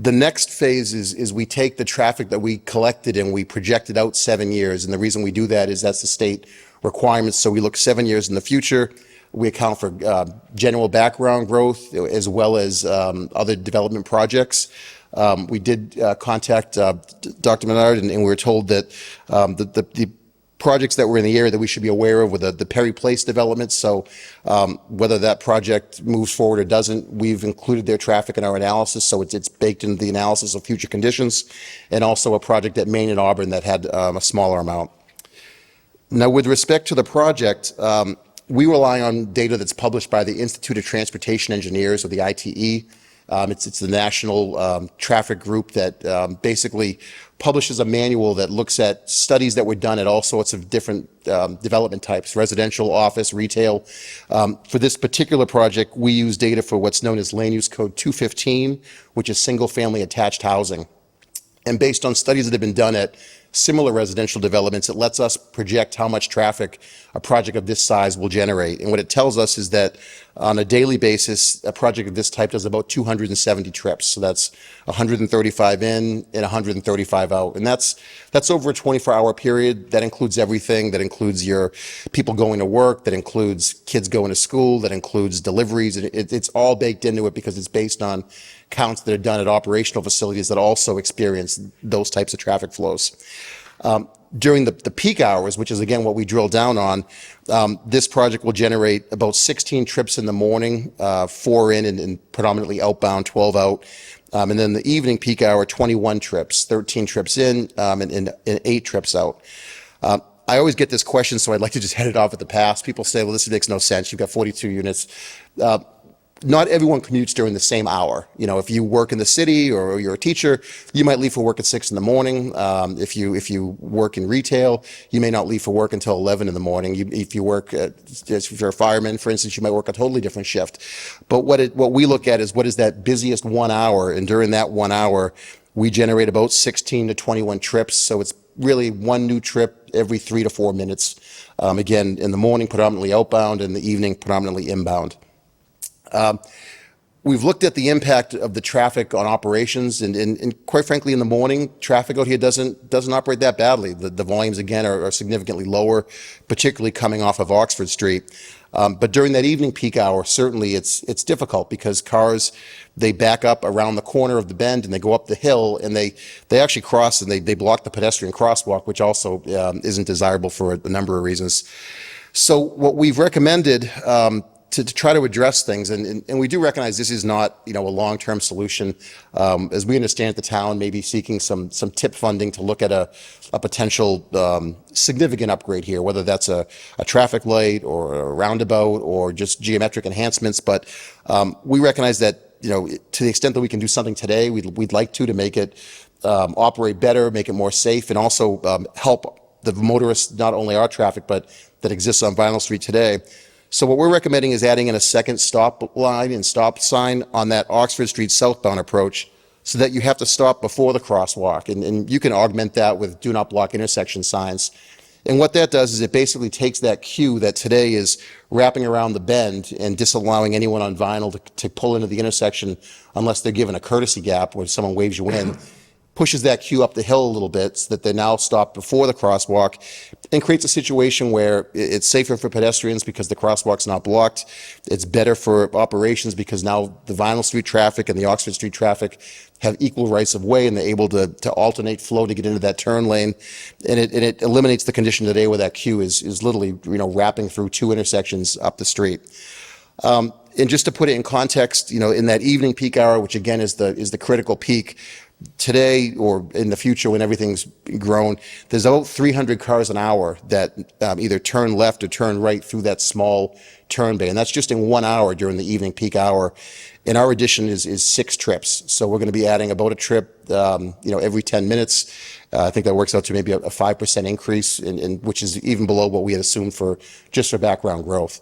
The next phase is we take the traffic that we collected and we projected out 7 years, and the reason we do that is that's the state requirements. So we look 7 years in the future. We account for general background growth as well as other development projects. We did contact Dr. Menard, and we were told that the projects that were in the area that we should be aware of were the Perry Place development. So whether that project moves forward or doesn't, we've included their traffic in our analysis, so it's baked into the analysis of future conditions, and also a project at Maine and Auburn that had a smaller amount. Now, with respect to the project, We rely on data that's published by the Institute of Transportation Engineers, or the ITE. It's the national traffic group that basically publishes a manual that looks at studies that were done at all sorts of different development types, residential, office, retail. For this particular project, we use data for what's known as Land Use Code 215, which is single-family attached housing. And based on studies that have been done at similar residential developments, it lets us project how much traffic a project of this size will generate. And what it tells us is that on a daily basis, a project of this type does about 270 trips. So that's 135 in and 135 out. And that's over a 24-hour period. That includes everything. That includes your people going to work. That includes kids going to school. That includes deliveries. It's all baked into it because it's based on counts that are done at operational facilities that also experience those types of traffic flows. During the peak hours, which is again what we drill down on, this project will generate about 16 trips in the morning, 4 in and predominantly outbound, 12 out. And then the evening peak hour, 21 trips, 13 trips in and 8 trips out. I always get this question, so I'd like to just head it off at the pass. People say, well, this makes no sense. You've got 42 units. Not everyone commutes during the same hour. You know, if you work in the city or you're a teacher, you might leave for work at 6 in the morning. If you work in retail, you may not leave for work until 11 in the morning. If you're a fireman, for instance, you might work a totally different shift. But what we look at is what is that busiest 1 hour, and during that 1 hour, we generate about 16 to 21 trips. So it's really one new trip every 3 to 4 minutes. Again, in the morning, predominantly outbound, and in the evening, predominantly inbound. We've looked at the impact of the traffic on operations, and quite frankly, in the morning, traffic out here doesn't operate that badly. The volumes, again, are significantly lower, particularly coming off of Oxford Street. But during that evening peak hour, certainly it's difficult because cars, they back up around the corner of the bend and they go up the hill, and they actually cross and they block the pedestrian crosswalk, which also isn't desirable for a number of reasons. So what we've recommended to try to address things, and we do recognize this is not, a long-term solution. As we understand it, the town may be seeking some tip funding to look at a potential significant upgrade here, whether that's a traffic light or a roundabout or just geometric enhancements. But we recognize that, to the extent that we can do something today, we'd like to make it operate better, make it more safe, and also help the motorists, not only our traffic, but that exists on Vinyl Street today. So what we're recommending is adding in a second stop line and stop sign on that Oxford Street southbound approach, so that you have to stop before the crosswalk. And you can augment that with do not block intersection signs. And what that does is it basically takes that queue that today is wrapping around the bend and disallowing anyone on Vinyl to pull into the intersection unless they're given a courtesy gap where someone waves you in, pushes that queue up the hill a little bit so that they now stop before the crosswalk, and creates a situation where it's safer for pedestrians because the crosswalk's not blocked. It's better for operations because now the Vinyl Street traffic and the Oxford Street traffic have equal rights of way, and they're able to alternate flow to get into that turn lane. And it eliminates the condition today where that queue is literally, wrapping through 2 intersections up the street. And just to put it in context, in that evening peak hour, which again is the critical peak, today or in the future when everything's grown, there's about 300 cars an hour that either turn left or turn right through that small turn bay. And that's just in 1 hour during the evening peak hour. And our addition is 6 trips. So we're going to be adding about a trip, every 10 minutes. I think that works out to maybe a 5% increase, which is even below what we had assumed for background growth.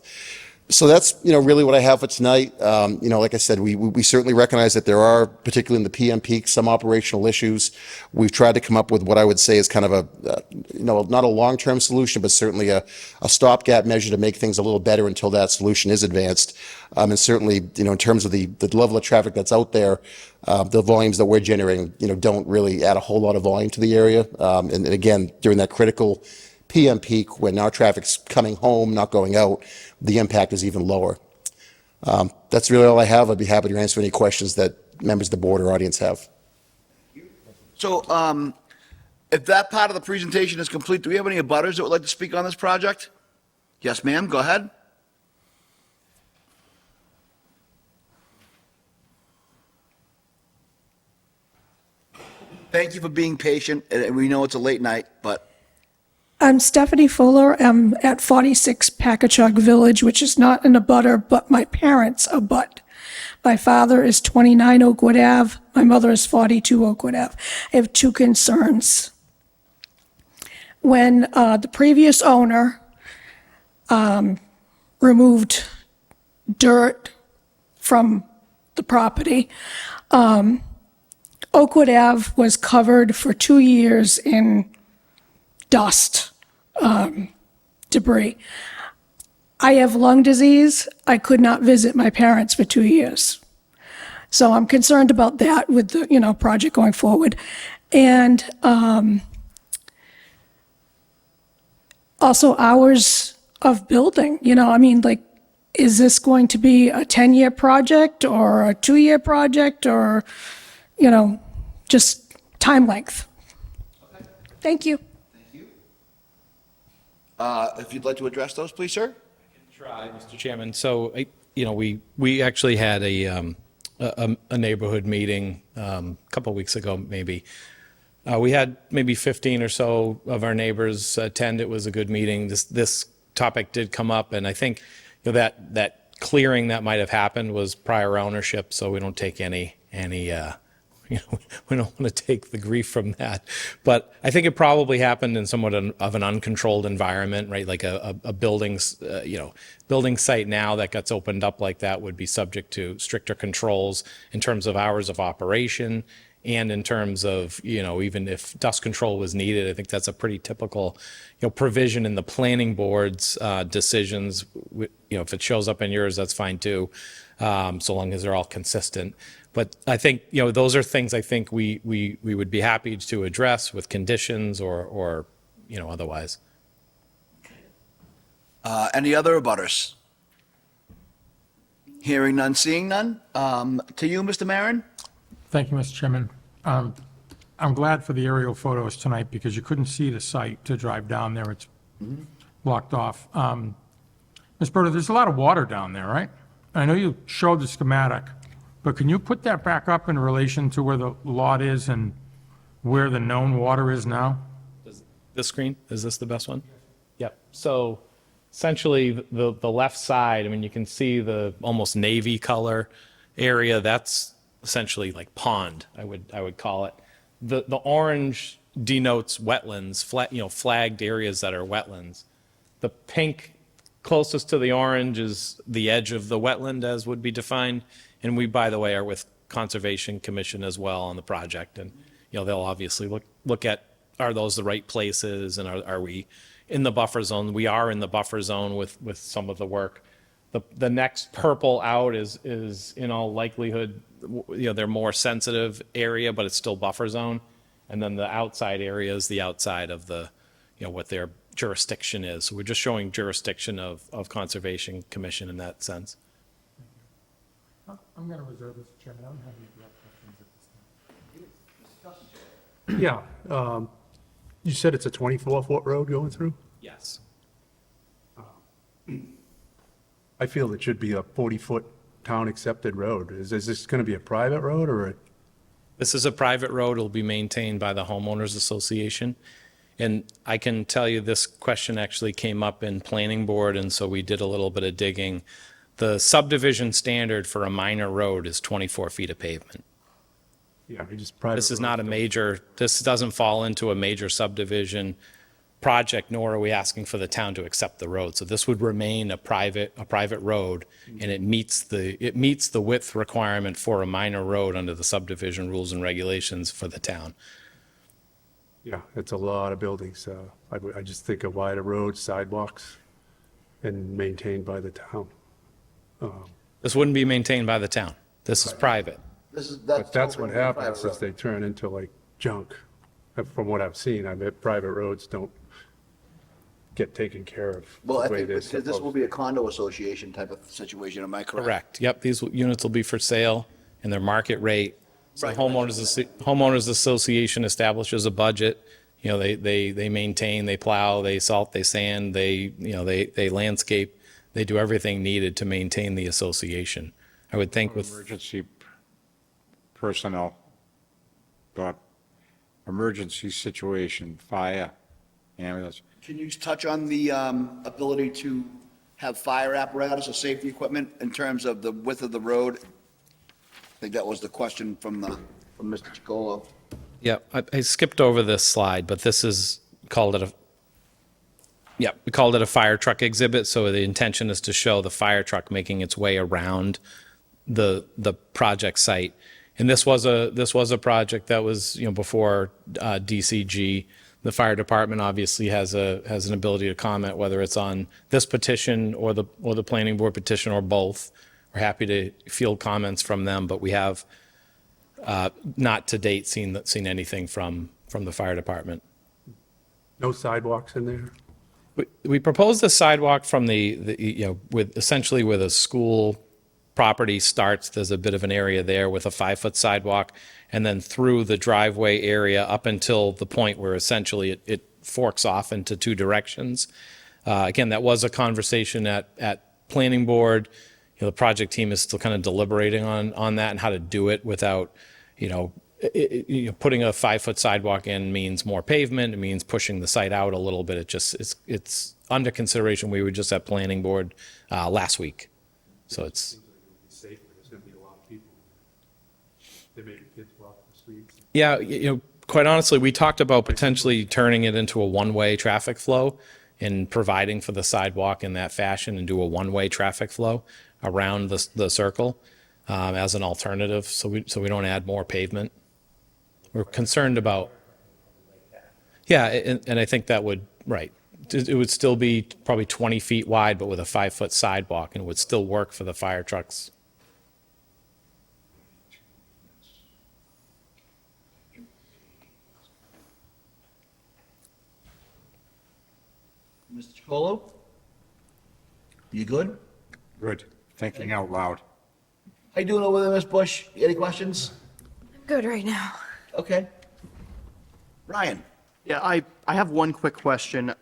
So that's, really what I have for tonight. Like I said, we certainly recognize that there are, particularly in the PM peak, some operational issues. We've tried to come up with what I would say is kind of not a long-term solution, but certainly a stopgap measure to make things a little better until that solution is advanced. And certainly, in terms of the level of traffic that's out there, the volumes that we're generating, don't really add a whole lot of volume to the area. And again, during that critical PM peak, when our traffic's coming home, not going out, the impact is even lower. That's really all I have. I'd be happy to answer any questions that members of the board or audience have. So if that part of the presentation is complete, do we have any abutters that would like to speak on this project? Yes, ma'am, go ahead. Thank you for being patient, and we know it's a late night, but I'm Stephanie Fuller. I'm at 46 Packagug Village, which is not in a butter, but my parents abut. My father is 29 Oakwood Ave. My mother is 42 Oakwood Ave. I have two concerns. When the previous owner removed dirt from the property, Oakwood Ave was covered for 2 years in dust, debris. I have lung disease. I could not visit my parents for 2 years. So I'm concerned about that with the, project going forward. And also hours of building, is this going to be a 10-year project or a 2-year project or, just time length? Thank you. If you'd like to address those, please, sir. Try, Mr. Chairman. So, we actually had a neighborhood meeting a couple weeks ago, maybe. We had maybe 15 or so of our neighbors attend. It was a good meeting. This topic did come up, and I think that clearing that might have happened was prior ownership. So we don't take any. We don't want to take the grief from that. But I think it probably happened in somewhat of an uncontrolled environment, right? Like a building site now that gets opened up like that would be subject to stricter controls in terms of hours of operation and in terms of, even if dust control was needed. I think that's a pretty typical, provision in the planning board's decisions. If it shows up in yours, that's fine too, so long as they're all consistent. But I think, those are things I think we would be happy to address with conditions or otherwise. Any other abutters? Hearing none, seeing none. To you, Mr. Maron? Thank you, Mr. Chairman. I'm glad for the aerial photos tonight because you couldn't see the site to drive down there. It's blocked off. Ms. Berta, there's a lot of water down there, right? I know you showed the schematic, but can you put that back up in relation to where the lot is and where the known water is now? This screen, is this the best one? Yep. So essentially the left side, you can see the almost navy color area. That's essentially like pond, I would call it. The orange denotes wetlands, flagged areas that are wetlands. The pink closest to the orange is the edge of the wetland as would be defined. And we, by the way, are with Conservation Commission as well on the project. And, they'll obviously look at, are those the right places and are we in the buffer zone? We are in the buffer zone with some of the work. The next purple out is in all likelihood, they're more sensitive area, but it's still buffer zone. And then the outside area is the outside of the, what their jurisdiction is. So we're just showing jurisdiction of Conservation Commission in that sense. I'm going to reserve this, Chairman. I don't have any direct questions at this time. Yeah. You said it's a 24-foot road going through? Yes. I feel it should be a 40-foot town-accepted road. Is this going to be a private road or This is a private road. It'll be maintained by the homeowners association. And I can tell you this question actually came up in planning board, and so we did a little bit of digging. The subdivision standard for a minor road is 24 feet of pavement. Yeah, just private. This is not a major, this doesn't fall into a major subdivision project, nor are we asking for the town to accept the road. So this would remain a private road, and it meets the width requirement for a minor road under the subdivision rules and regulations for the town. Yeah, it's a lot of buildings. I just think a wider road, sidewalks, and maintained by the town. This wouldn't be maintained by the town. This is private. But that's what happens is they turn into like junk. From what I've seen, private roads don't get taken care of. Well, I the way think they're because this supposed will be a condo association type of situation, am I correct? Correct. Yep, these units will be for sale and their market rate. So homeowners association establishes a budget. They maintain, they plow, they salt, they sand, they landscape. They do everything needed to maintain the association. I would think with Emergency personnel, but emergency situation, fire, ambulance. Can you touch on the ability to have fire apparatus or safety equipment in terms of the width of the road? I think that was the question from Mr. Chacolo. Yeah, I skipped over this slide, but this is called it a, yeah, we called it a fire truck exhibit. So the intention is to show the fire truck making its way around the project site. And this was a project that was, you know, before DCG. The fire department obviously has an ability to comment whether it's on this petition or the planning board petition or both. We're happy to field comments from them, but we have not to date seen anything from the fire department. No sidewalks in there? We proposed a sidewalk from the you know, with essentially where the school property starts. There's a bit of an area there with a 5-foot sidewalk, and then through the driveway area up until the point where essentially it forks off into two directions. Again, that was a conversation at planning board. You know, the project team is still kind of deliberating on that and how to do it without, you know, putting a 5-foot sidewalk in means more pavement. It means pushing the site out a little bit. It's under consideration. We were just at planning board last week, so it's. Safer. There's going to be a lot of people. They make kids walk the streets. Yeah, you know, quite honestly, we talked about potentially turning it into a one-way traffic flow and providing for the sidewalk in that fashion and do a one-way traffic flow around the circle as an alternative, so we don't add more pavement. We're concerned about. Yeah, and I think that would, right. It would still be probably 20 feet wide, but with a 5-foot sidewalk, and it would still work for the fire trucks. Mr. Chacolo? You good? Good. Thinking out loud. How you doing over there, Ms. Bush? Any questions? I'm good right now. Okay. Ryan? Yeah, I have one quick question.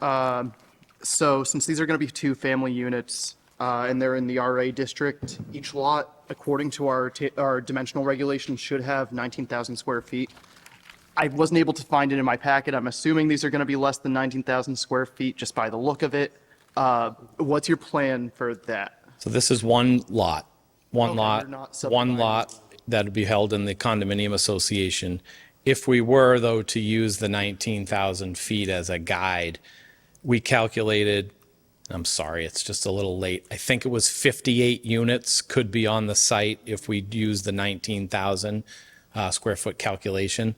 So since these are going to be 2 family units and they're in the RA district, each lot, according to our dimensional regulations, should have 19,000 square feet. I wasn't able to find it in my packet. I'm assuming these are going to be less than 19,000 square feet just by the look of it. What's your plan for that? So this is one lot, Okay, you're not subdividing. one lot that would be held in the condominium association. If we were, though, to use the 19,000 feet as a guide, we calculated, I'm sorry, it's just a little late. I think it was 58 units could be on the site if we use the 19,000 square foot calculation.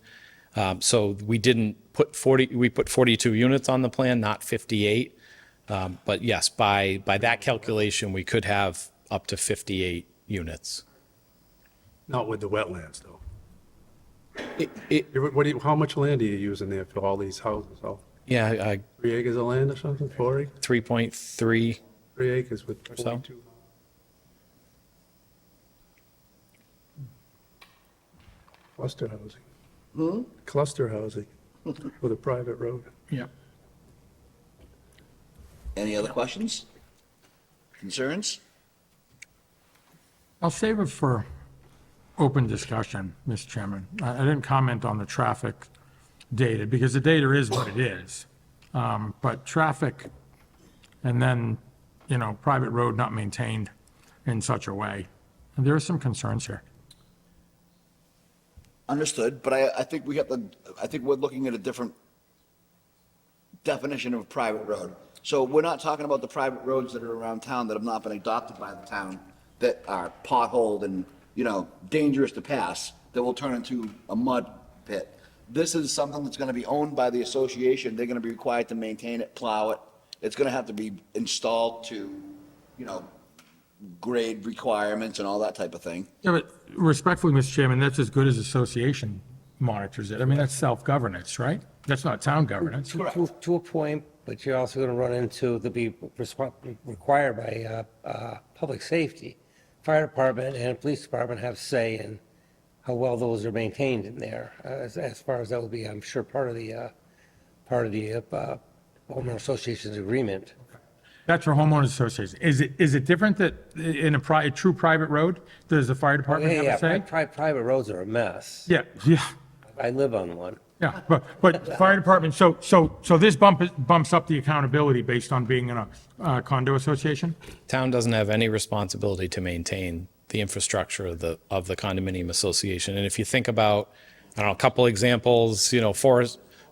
So we didn't put 40, we put 42 units on the plan, not 58. But yes, by that calculation, we could have up to 58 units. Not with the wetlands, though. How much land are you using there for all these houses? Yeah, 3 acres of land or something, 4 acres? 3.3. 3 acres with so. 42. Cluster housing. Cluster housing with a private road. Yeah. Any other questions? Concerns? I'll save it for open discussion, Mr. Chairman. I didn't comment on the traffic data because the data is what it is. But traffic and then, you know, private road not maintained in such a way. And there are some concerns here. Understood, but I think I think we're looking at a different definition of a private road. So we're not talking about the private roads that are around town that have not been adopted by the town, that are potholed and, you know, dangerous to pass, that will turn into a mud pit. This is something that's gonna be owned by the association. They're gonna be required to maintain it, plow it. It's gonna have to be installed to, you know, grade requirements and all that type of thing. Yeah, but respectfully, Mr. Chairman, that's as good as association monitors it. I mean, that's self-governance, right? That's not town governance. To a point, but you're also going to run into to be required by public safety. Fire department and police department have say in how well those are maintained in there. As far as that will be, I'm sure part of the homeowner association's agreement. That's for homeowners associations. Is it different that in a true private road, does the fire department have a say? Private roads are a mess. Yeah. I live on one. Yeah, but fire department, so this bumps up the accountability based on being in a condo association? Town doesn't have any responsibility to maintain the infrastructure of the condominium association. And if you think about, I don't know, a couple examples,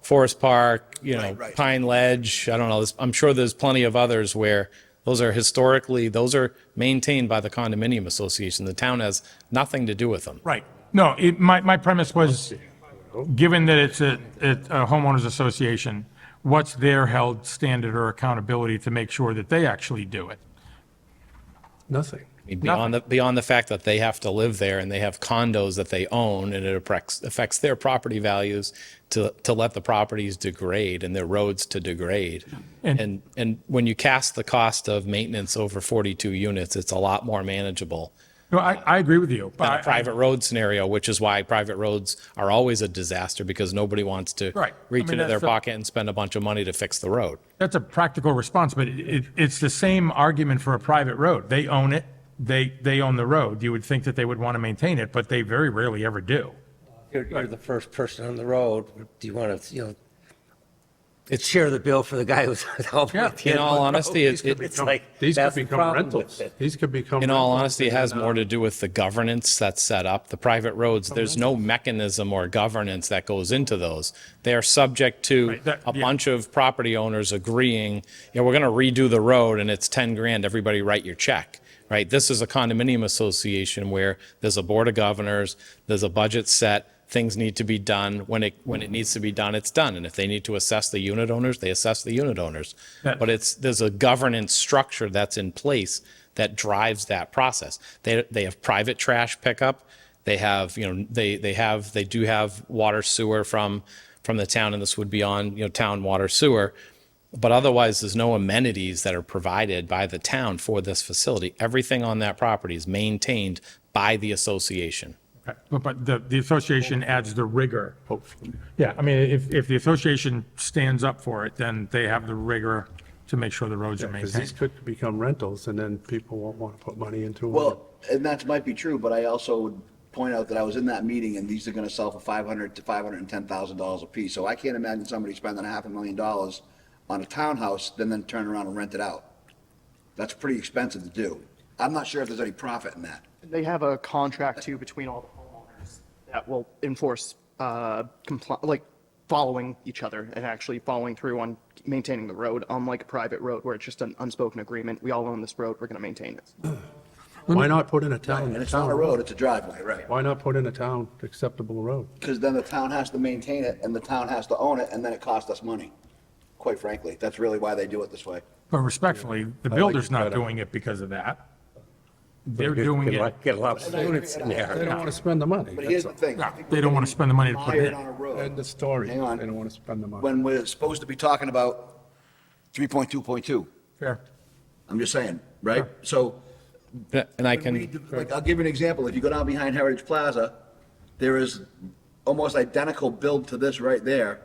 Forest Park, Right. Pine Ledge, I don't know, I'm sure there's plenty of others where those are maintained by the condominium association. The town has nothing to do with them. Right. No, my premise was, given that it's a homeowners association, what's their held standard or accountability to make sure that they actually do it? Nothing. Beyond the fact that they have to live there and they have condos that they own, and it affects their property values to let the properties degrade and their roads to degrade. And when you cast the cost of maintenance over 42 units, it's a lot more manageable No, I agree with you. than a private road scenario, which is why private roads are always a disaster, because nobody wants to Right. reach I mean, into their that's the- pocket and spend a bunch of money to fix the road. That's a practical response, but it's the same argument for a private road. They own it, they own the road. You would think that they would want to maintain it, but they very rarely ever do. You're the first person on the road. Do you want to, share the bill for the guy who's helping? Yeah. at the In end of all the road? honesty, It's like, These could that's the become problem rentals. with it. These could become. In all rentals honesty, it has and, more to do with the governance that's set up. The private roads, there's no mechanism or governance that goes into those. They are subject to Right, that- a yeah. bunch of property owners agreeing, we're going to redo the road and it's 10 grand, everybody write your check, right? This is a condominium association where there's a board of governors, there's a budget set, things need to be done. When it needs to be done, it's done. And if they need to assess the unit owners, they assess the unit owners. That- But there's a governance structure that's in place that drives that process. They have private trash pickup. They have, they do have water sewer from the town, and this would be on, town water sewer. But otherwise, there's no amenities that are provided by the town for this facility. Everything on that property is maintained by the association. Okay. But the association adds the rigor. Yeah, I mean, if the association stands up for it, then they have the rigor to make sure the roads are Because maintained. these could become rentals, and then people won't want to put money into them. Well, and that might be true, but I also would point out that I was in that meeting and these are gonna sell for $500,000 to $510,000 a piece. So I can't imagine somebody spending $500,000 on a townhouse, then turn around and rent it out. That's pretty expensive to do. I'm not sure if there's any profit in that. They have a contract too between all the homeowners that will enforce, following each other and actually following through on maintaining the road, unlike a private road where it's just an unspoken agreement. We all own this road, we're going to maintain it. Why not put in a town? And it's not a road, it's a driveway, right? Why not put in a town acceptable road? Because then the town has to maintain it and the town has to own it and then it costs us money. Quite frankly, that's really why they do it this way. But respectfully, the builder's not doing it because of that. They're doing it, Get a lot of units in there. They don't want to spend the money. But here's the thing. no, they don't want to spend the money to put it Hired in. on a road. End the story. Hang on. They don't want to spend the money. When we're supposed to be talking about 3.2.2. Fair. I'm just saying, right? So And I when we can, do- like, I'll give you an example. If you go down behind Heritage Plaza, there is almost identical build to this right there.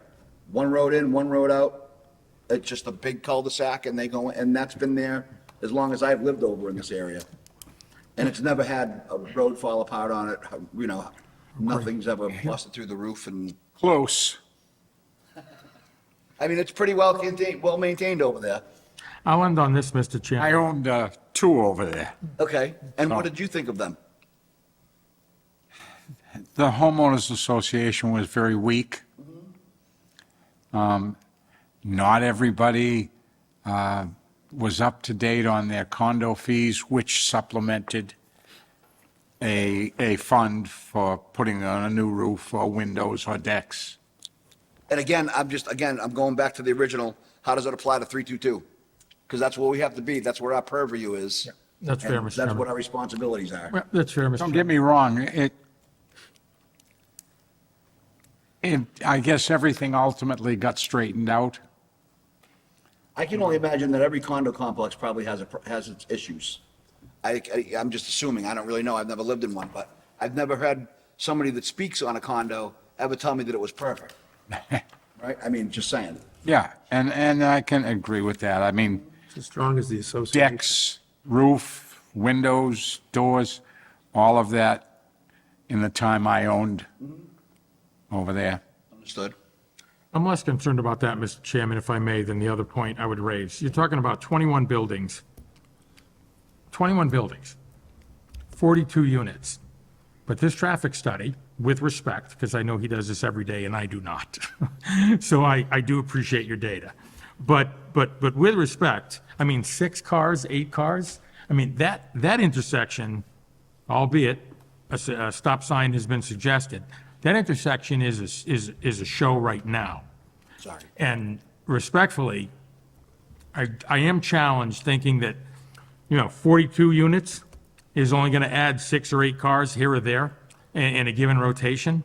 One road in, one road out. It's just a big cul-de-sac and they go, and that's been there as long as I've lived over in this area. And it's never had a road fall apart on it, nothing's ever busted through the roof and, Close. I mean, it's pretty well maintained over there. I'll end on this, Mr. Chairman. I owned two over there. Okay, and what did you think of them? The homeowners association was very weak. Not everybody was up to date on their condo fees, which supplemented a fund for putting on a new roof or windows or decks. And again, I'm going back to the original, how does it apply to 322? Because that's where we have to be, that's where our purview is. That's fair, and Mr. That's what Chairman. our responsibilities are. Well, that's fair, Mr. Don't Chairman. get me wrong, I guess everything ultimately got straightened out. I can only imagine that every condo complex probably has its issues. I'm just assuming, I don't really know, I've never lived in one, but I've never had somebody that speaks on a condo ever tell me that it was perfect. Right? I mean, just saying. Yeah, and I can agree with that. I mean, As strong as the association. decks, roof, windows, doors, all of that in the time I owned over there. Understood. I'm less concerned about that, Mr. Chairman, if I may, than the other point I would raise. You're talking about 21 buildings, 42 units. But this traffic study, with respect, because I know he does this every day and I do not, so I do appreciate your data. But with respect, I mean, 6 cars, 8 cars, I mean, that intersection, albeit a stop sign has been suggested, that intersection is a show right now. Sorry. And respectfully, I am challenged thinking that, 42 units is only going to add 6 or 8 cars here or there in a given rotation.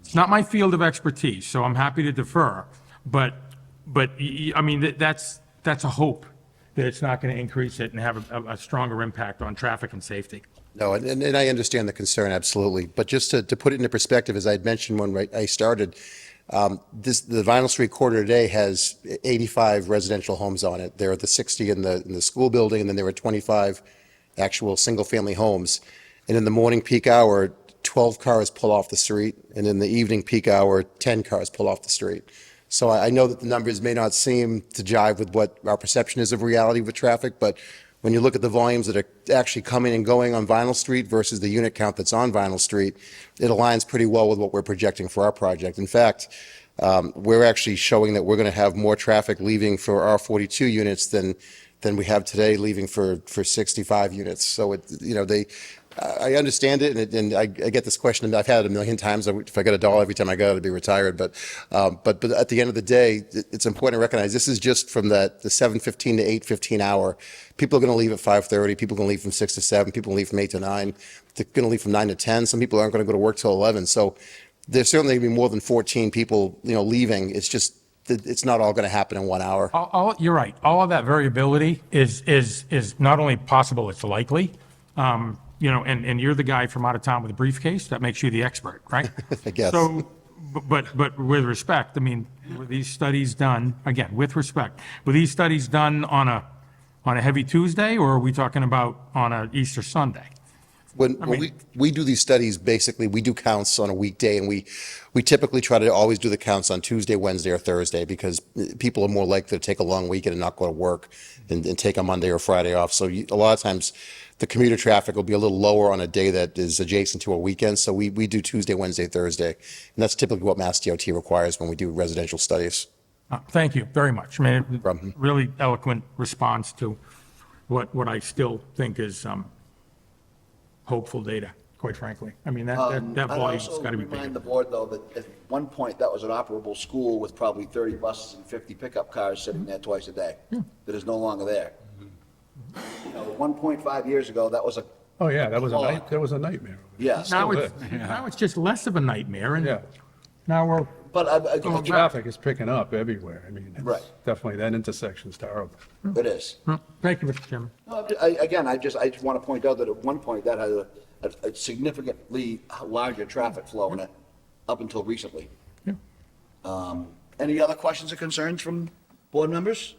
It's not my field of expertise, so I'm happy to defer. But I mean, that's a hope that it's not going to increase it and have a stronger impact on traffic and safety. No, and I understand the concern, absolutely. But just to put it into perspective, as I had mentioned when I started, the Vinyl Street corridor today has 85 residential homes on it. There are the 60 in the school building, and then there are 25 actual single-family homes. And in the morning peak hour, 12 cars pull off the street, and in the evening peak hour, 10 cars pull off the street. So I know that the numbers may not seem to jive with what our perception is of reality with traffic, but when you look at the volumes that are actually coming and going on Vinyl Street versus the unit count that's on Vinyl Street, it aligns pretty well with what we're projecting for our project. In fact, we're actually showing that we're going to have more traffic leaving for our 42 units than we have today leaving for 65 units. So I understand it, and I get this question, and I've had it a million times. If I got $1 every time I got it, I'd be retired. But at the end of the day, it's important to recognize this is just from the 7:15 to 8:15 hour. People are going to leave at 5:30. People are going to leave from 6 to 7. People leave from 8 to 9. They're going to leave from 9 to 10. Some people aren't going to go to work till 11. So there's certainly going to be more than 14 people, leaving. It's just it's not all going to happen in 1 hour. You're right. All of that variability is not only possible, it's likely. And you're the guy from out of town with a briefcase. That makes you the expert, right? I guess. So, but with respect, I mean, were these studies done, again, with respect, were these studies done on a heavy Tuesday, or are we talking about on a Easter Sunday? When we do these studies, basically, we do counts on a weekday, and we typically try to always do the counts on Tuesday, Wednesday, or Thursday, because people are more likely to take a long weekend and not go to work and take a Monday or Friday off. So a lot of times, the commuter traffic will be a little lower on a day that is adjacent to a weekend. So we do Tuesday, Wednesday, Thursday. And that's typically what Mass DOT requires when we do residential studies. Thank you very much. I mean, really eloquent response to what I still think is hopeful data, quite frankly. I mean, that volume's got to be I'd also remind big. the board, though, that at one point, that was an operable school with probably 30 buses and 50 pickup cars sitting there twice a day. That is no longer there. 1.5 years ago, that was a. Oh, yeah, that was a nightmare. Yes. Now it's just less of a nightmare, and Yeah. now we're. But The traffic is picking up everywhere. I mean, Right. definitely, that intersection's terrible. It is. Thank you, Mr. Chairman. No, I just want to point out that at one point, that had a significantly larger traffic flow in it, up until recently. Any other questions or concerns from board members?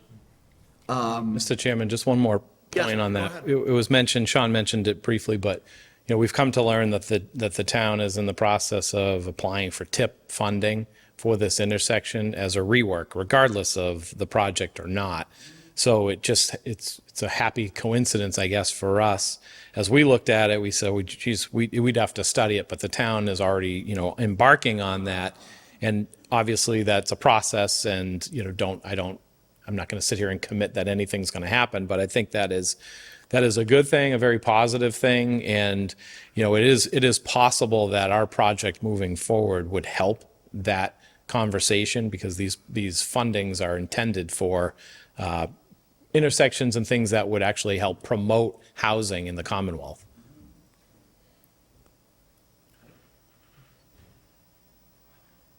Mr. Chairman, just one more Yes, point on go that. ahead. It was mentioned, Sean mentioned it briefly, but we've come to learn that the town is in the process of applying for TIP funding for this intersection as a rework, regardless of the project or not. So it's a happy coincidence, I guess, for us. As we looked at it, we said, geez, we'd have to study it, but the town is already, embarking on that. And obviously that's a process, and, I'm not going to sit here and commit that anything's going to happen, but I think that is a good thing, a very positive thing. And, it is possible that our project moving forward would help that conversation, because these fundings are intended for intersections and things that would actually help promote housing in the Commonwealth.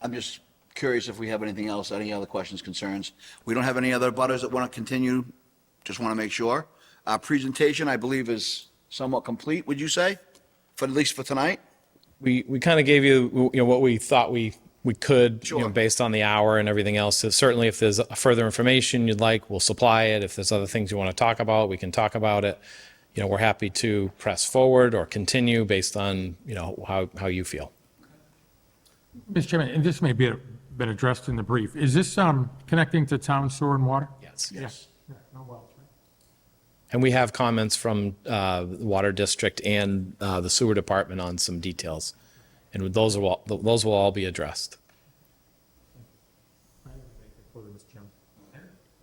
I'm just curious if we have anything else, any other questions, concerns. We don't have any other butters that want to continue, just want to make sure. Our presentation, I believe, is somewhat complete, would you say? At least for tonight? We kind of gave you, what we thought we could, Sure. based on the hour and everything else. So certainly if there's further information you'd like, we'll supply it. If there's other things you want to talk about, we can talk about it. We're happy to press forward or continue based on, how you feel. Mr. Chairman, and this may be been addressed in the brief. Is this connecting to town sewer and water? Yes. Yes. Yeah, no wells, right? And we have comments from the Water District and the Sewer Department on some details. And those will all be addressed.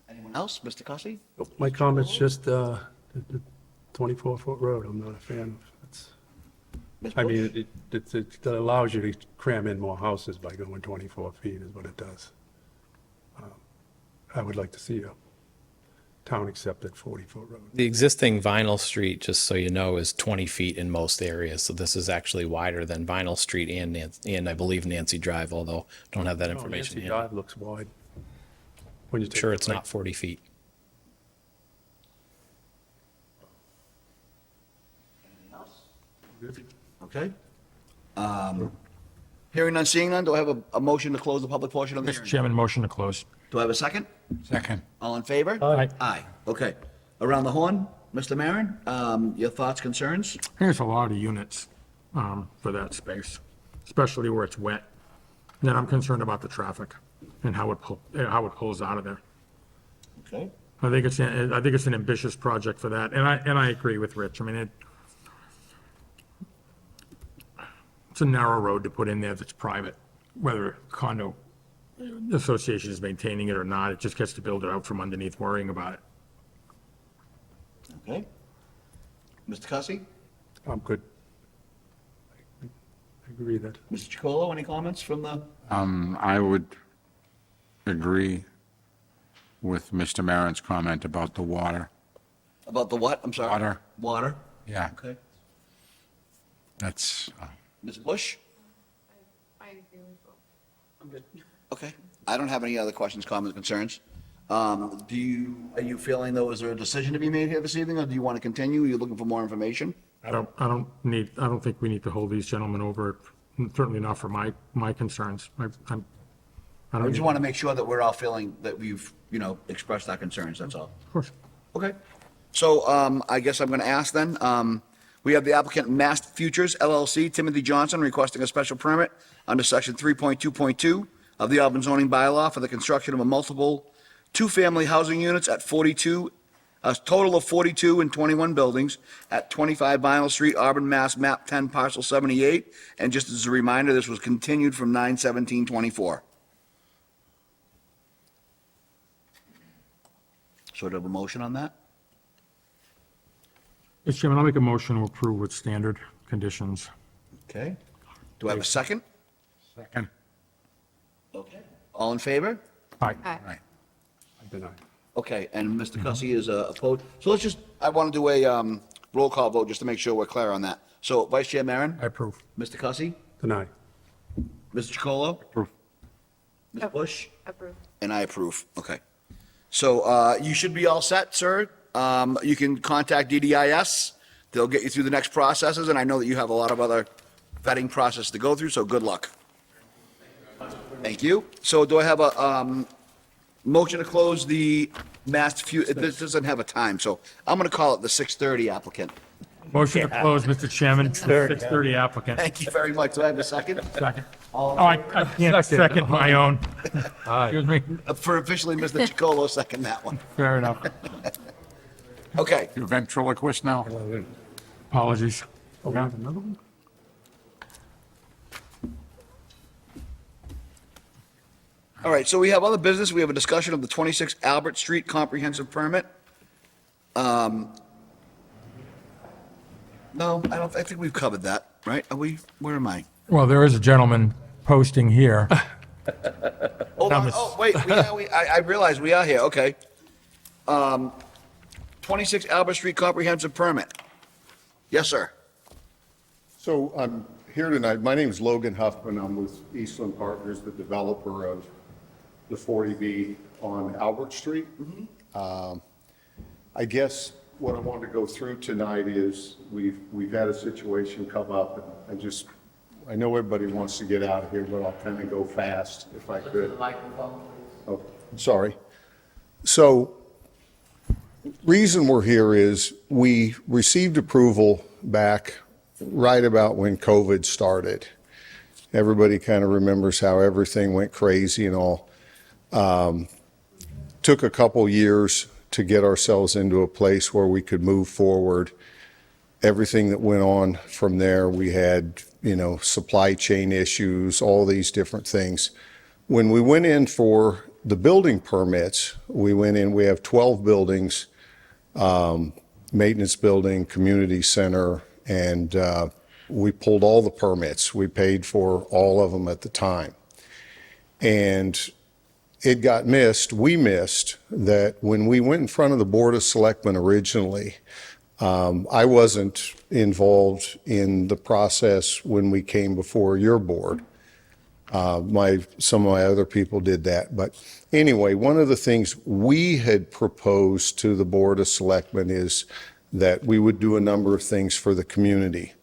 Anyone else? Mr. Cussy? My comment's just the 24-foot road, I'm not a fan of. I mean, it allows you to cram in more houses by going 24 feet is what it does. I would like to see a town-accepted 40-foot road. The existing Vinyl Street, just so you know, is 20 feet in most areas. So this is actually wider than Vinyl Street and I believe Nancy Drive, although I don't have that information. Nancy yet. Drive looks wide. When you take Sure, the it's right- not 40 feet. Okay. Hearing none, seeing none, do I have a motion to close the public portion of the Mr. hearing? Chairman, motion to close. Do I have a second? Second. All in favor? Aye. Aye, okay. Around the horn, Mr. Maron, your thoughts, concerns? There's a lot of units for that space, especially where it's wet. And then I'm concerned about the traffic and how it pulls out of there. Okay. I think it's an ambitious project for that, and I agree with Rich. I mean, it's a narrow road to put in there that's private, whether condo association is maintaining it or not. It just gets to build it out from underneath worrying about it. Okay. Mr. Cussy? I'm good. I agree that. Mr. Chacolo, any comments from the? I would agree with Mr. Maron's comment about the water. About the what? I'm sorry? Water. Water? Yeah, Okay. that's, Ms. Bush? I agree with both. I'm good. Okay. I don't have any other questions, comments, concerns. Are you feeling though, is there a decision to be made here this evening, or do you want to continue? Are you looking for more information? I don't think we need to hold these gentlemen over, certainly not for my concerns. I I just want to make sure that we're all feeling that we've, expressed our concerns, that's all. Of course. Okay. So I guess I'm going to ask then, we have the applicant Mast Futures LLC, Timothy Johnson, requesting a special permit under section 3.2.2 of the Auburn zoning bylaw for the construction of a multiple two-family housing units at 42, a total of 42 and 21 buildings at 25 Vinyl Street, Auburn, Mass, map 10, parcel 78. And just as a reminder, this was continued from 9/17/24. So do I have a motion on that? Mr. Chairman, I'll make a motion to approve with standard conditions. Okay. Do I have a second? second. Okay. All in favor? Aye. Right. Deny. Okay, and Mr. Cussy is opposed. So I want to do a roll call vote just to make sure we're clear on that. So Vice Chair Maron? I approve. Mr. Cussy? Deny. Mr. Chacolo? Approve. Ms. Bush? Approve. And I approve. Okay. So you should be all set, sir. You can contact DDIS. They'll get you through the next processes, and I know that you have a lot of other vetting process to go through, so good luck. Thank you. So do I have a motion to close the this doesn't have a time, so I'm going to call it the 6:30 applicant. Motion to close, Mr. Chairman, 6:30 applicant. Thank you very much. Do I have a second? Second. Oh, I can't second my own. Excuse me. For officially, Mr. Chacolo, second that one. Fair enough. Okay. You ventriloquist now? Apologies. Another one? All right, so we have other business. We have a discussion of the 26 Albert Street comprehensive permit. No, I think we've covered that, right? Where am I? Well, there is a gentleman posting here. Hold on, oh, wait, I realize we are here, okay. 26 Albert Street comprehensive permit. Yes, sir. So I'm here tonight. My name is Logan Huffman. I'm with Eastland Partners, the developer of the 40B on Albert Street. I guess what I wanted to go through tonight is we've had a situation come up, and I know everybody wants to get out of here, but I'll kind of go fast if I could. Oh, sorry. So reason we're here is we received approval back right about when COVID started. Everybody kind of remembers how everything went crazy and all. Took a couple years to get ourselves into a place where we could move forward. Everything that went on from there, we had, supply chain issues, all these different things. When we went in for the building permits, we have 12 buildings, maintenance building, community center, and we pulled all the permits. We paid for all of them at the time. And it got missed, we missed, that when we went in front of the Board of Selectmen originally, I wasn't involved in the process when we came before your board. Some of my other people did that. But anyway, one of the things we had proposed to the Board of Selectmen is that we would do a number of things for the community.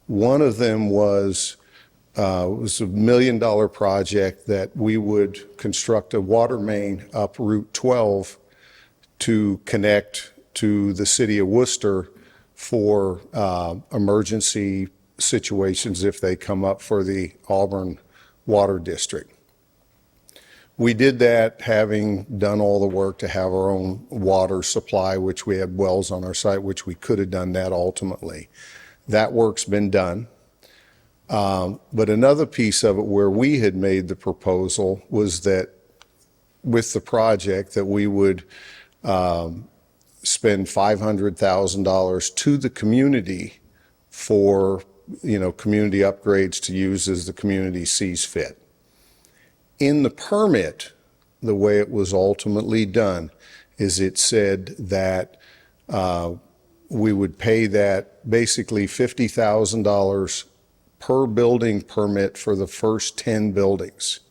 One of them was a $1 million project that we would construct a water main up Route 12 to connect to the city of Worcester for emergency situations if they come up for the Auburn Water District. We did that having done all the work to have our own water supply, which we had wells on our site, which we could have done that ultimately. That work's been done. But another piece of it where we had made the proposal was that with the project that we would spend $500,000 to the community for, community upgrades to use as the community sees fit. In the permit, the way it was ultimately done is it said that we would pay that basically $50,000 per building permit for the first 10 buildings.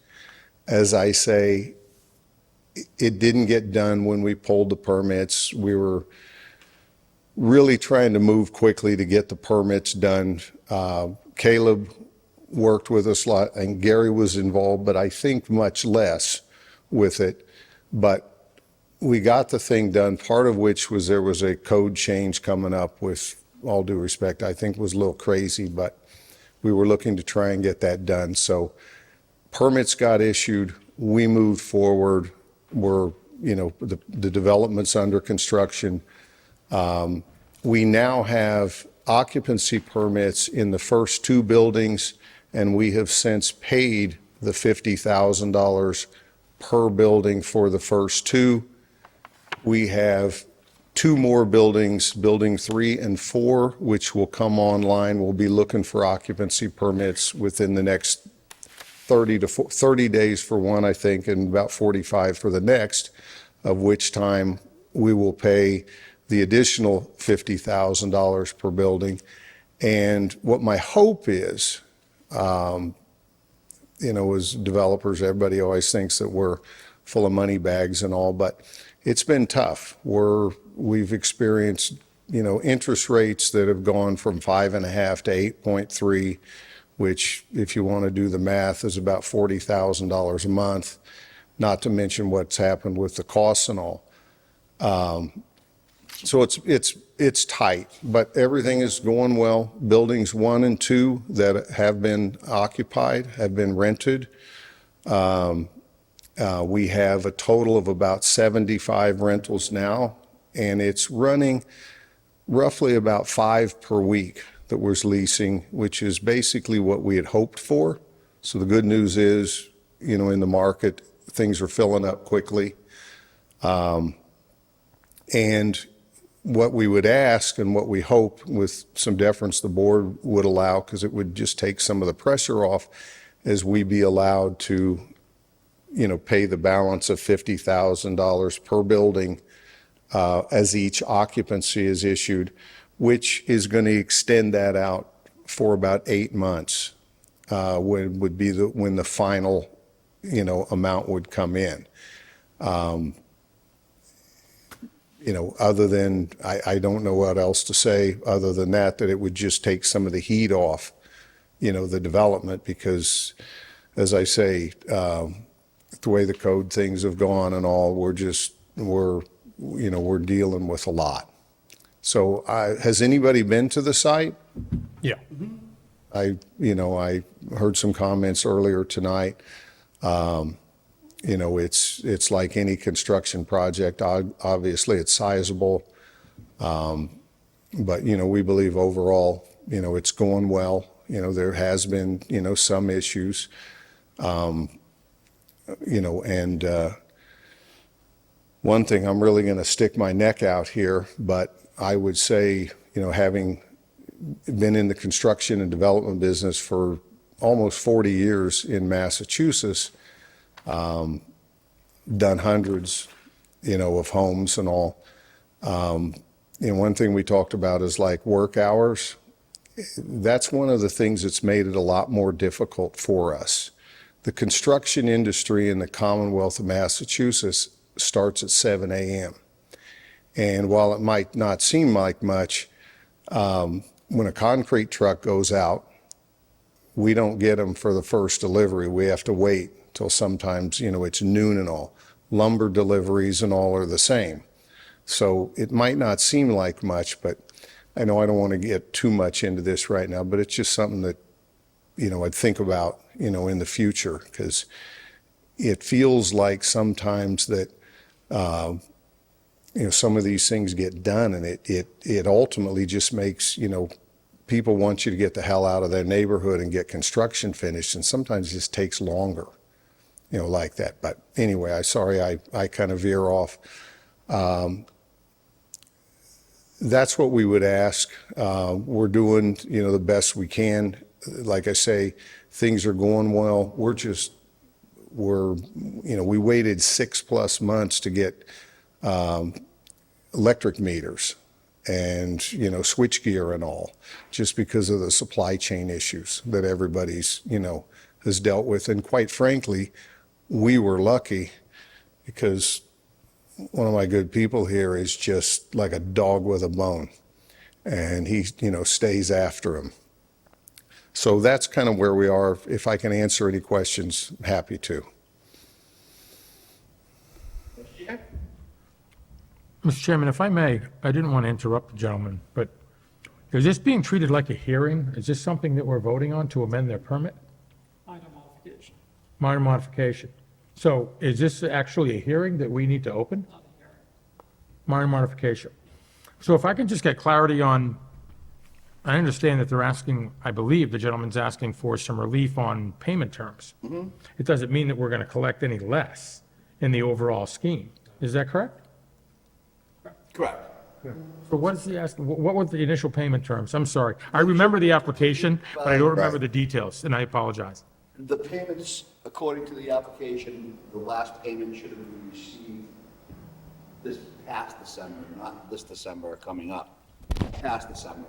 As I say, it didn't get done when we pulled the permits. We were really trying to move quickly to get the permits done. Caleb worked with us a lot, and Gary was involved, but I think much less with it. But we got the thing done, part of which was there was a code change coming up, with all due respect, I think was a little crazy, but we were looking to try and get that done. So permits got issued, we moved forward. The development's under construction. We now have occupancy permits in the first 2 buildings, and we have since paid the $50,000 per building for the first 2. We have 2 more buildings, building 3 and 4, which will come online. We'll be looking for occupancy permits within the next 30 days for one, I think, and about 45 for the next, of which time we will pay the additional $50,000 per building. And what my hope is, as developers, everybody always thinks that we're full of money bags and all, but it's been tough. We've experienced, interest rates that have gone from 5.5 to 8.3, which, if you want to do the math, is about $40,000 a month, not to mention what's happened with the costs and all. So it's tight, but everything is going well. Buildings 1 and 2 that have been occupied have been rented. We have a total of about 75 rentals now, and it's running roughly about 5 per week that we're leasing, which is basically what we had hoped for. So the good news is, in the market, things are filling up quickly. And what we would ask and what we hope, with some deference, the board would allow, because it would just take some of the pressure off, is we be allowed to, pay the balance of $50,000 per building as each occupancy is issued, which is going to extend that out for about 8 months, when the final, amount would come in. Other than, I don't know what else to say other than that it would just take some of the heat off, the development, because, as I say, the way the code things have gone and all, we're dealing with a lot. So has anybody been to the site? Yeah. I heard some comments earlier tonight. It's like any construction project. Obviously, it's sizable. But, we believe overall, it's going well. There has been, some issues. One thing, I'm really going to stick my neck out here, but I would say, having been in the construction and development business for almost 40 years in Massachusetts, done hundreds, of homes and all. One thing we talked about is like work hours. That's one of the things that's made it a lot more difficult for us. The construction industry in the Commonwealth of Massachusetts starts at 7 a.m. And while it might not seem like much, when a concrete truck goes out, we don't get them for the first delivery. We have to wait till sometimes, it's noon and all. Lumber deliveries and all are the same. So it might not seem like much, but I know I don't want to get too much into this right now, but it's just something that, I'd think about, in the future, because it feels like sometimes that, some of these things get done and it ultimately just makes, people want you to get the hell out of their neighborhood and get construction finished. And sometimes it just takes longer, like that. But anyway, I kind of veer off. That's what we would ask. We're doing, the best we can. Like I say, things are going well. We waited 6+ months to get electric meters and, switchgear and all, just because of the supply chain issues that everybody's, has dealt with. And quite frankly, we were lucky because one of my good people here is just like a dog with a bone, and he, stays after him. So that's kind of where we are. If I can answer any questions, happy to. Mr. Chairman, if I may, I didn't want to interrupt the gentleman, but is this being treated like a hearing? Is this something that we're voting on to amend their permit? Minor modification. Minor modification. So is this actually a hearing that we need to open? Minor modification. So if I can just get clarity on, I understand that they're asking, I believe the gentleman's asking for some relief on payment terms. Mm-hmm. It doesn't mean that we're going to collect any less in the overall scheme. Is that correct? Correct. So what is the what were the initial payment terms? I'm sorry. I remember the application, but I don't remember the details, and I apologize. The payments, according to the application, the last payment should have been received this past December, not this December coming up, past December.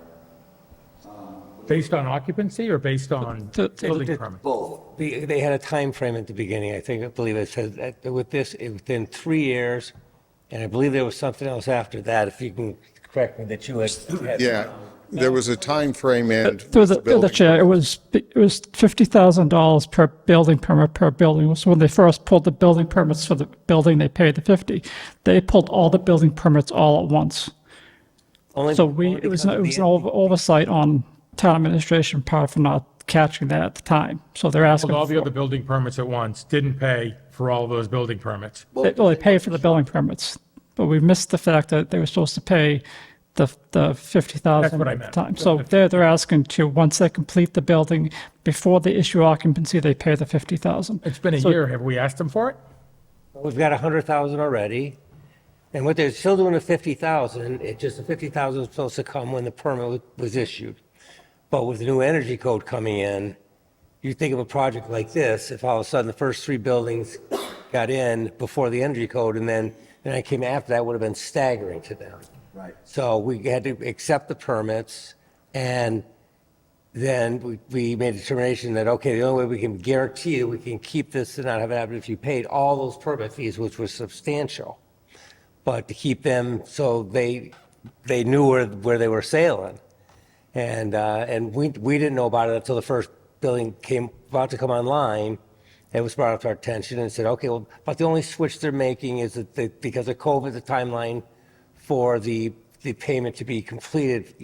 Based on occupancy or based on building permit? Both. They had a time frame at the beginning, I believe it said that with this, within 3 years, and I believe there was something else after that, if you can correct me, that you had. Yeah, there was a time frame and. Through the chair, it was $50,000 per building permit per building. So when they first pulled the building permits for the building, they paid the 50. They pulled all the building permits all at once. It was an oversight on town administration part for not catching that at the time. So they're asking. All the other building permits at once, didn't pay for all those building permits. They paid for the building permits, but we missed the fact that they were supposed to pay the 50,000 That's what I at the meant. time. So they're asking to, once they complete the building, before they issue occupancy, they pay the 50,000. It's been a year. Have we asked them for it? We've got 100,000 already, and what they're still doing is 50,000. It's just the 50,000 was supposed to come when the permit was issued. But with the new energy code coming in, you think of a project like this, if all of a sudden the first 3 buildings got in before the energy code, and then I came after that, would have been staggering to them. Right. So we had to accept the permits, and then we made a determination that, okay, the only way we can guarantee that we can keep this and not have it happen if you paid all those permit fees, which was substantial, but to keep them so they knew where they were sailing. And we didn't know about it until the first building about to come online. It was brought up to our attention and said, okay, well, but the only switch they're making is that because of COVID, the timeline for the payment to be completed,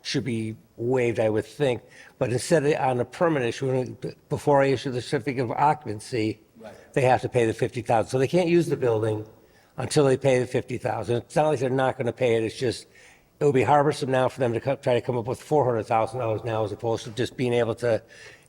should be waived, I would think. But instead of on a permit issue, before I issue the certificate of occupancy, they have to pay the 50,000. So they can't use the building until they pay the 50,000. It's not like they're not going to pay it. It's just, it would be harborsome now for them to try to come up with $400,000 now, as opposed to just being able to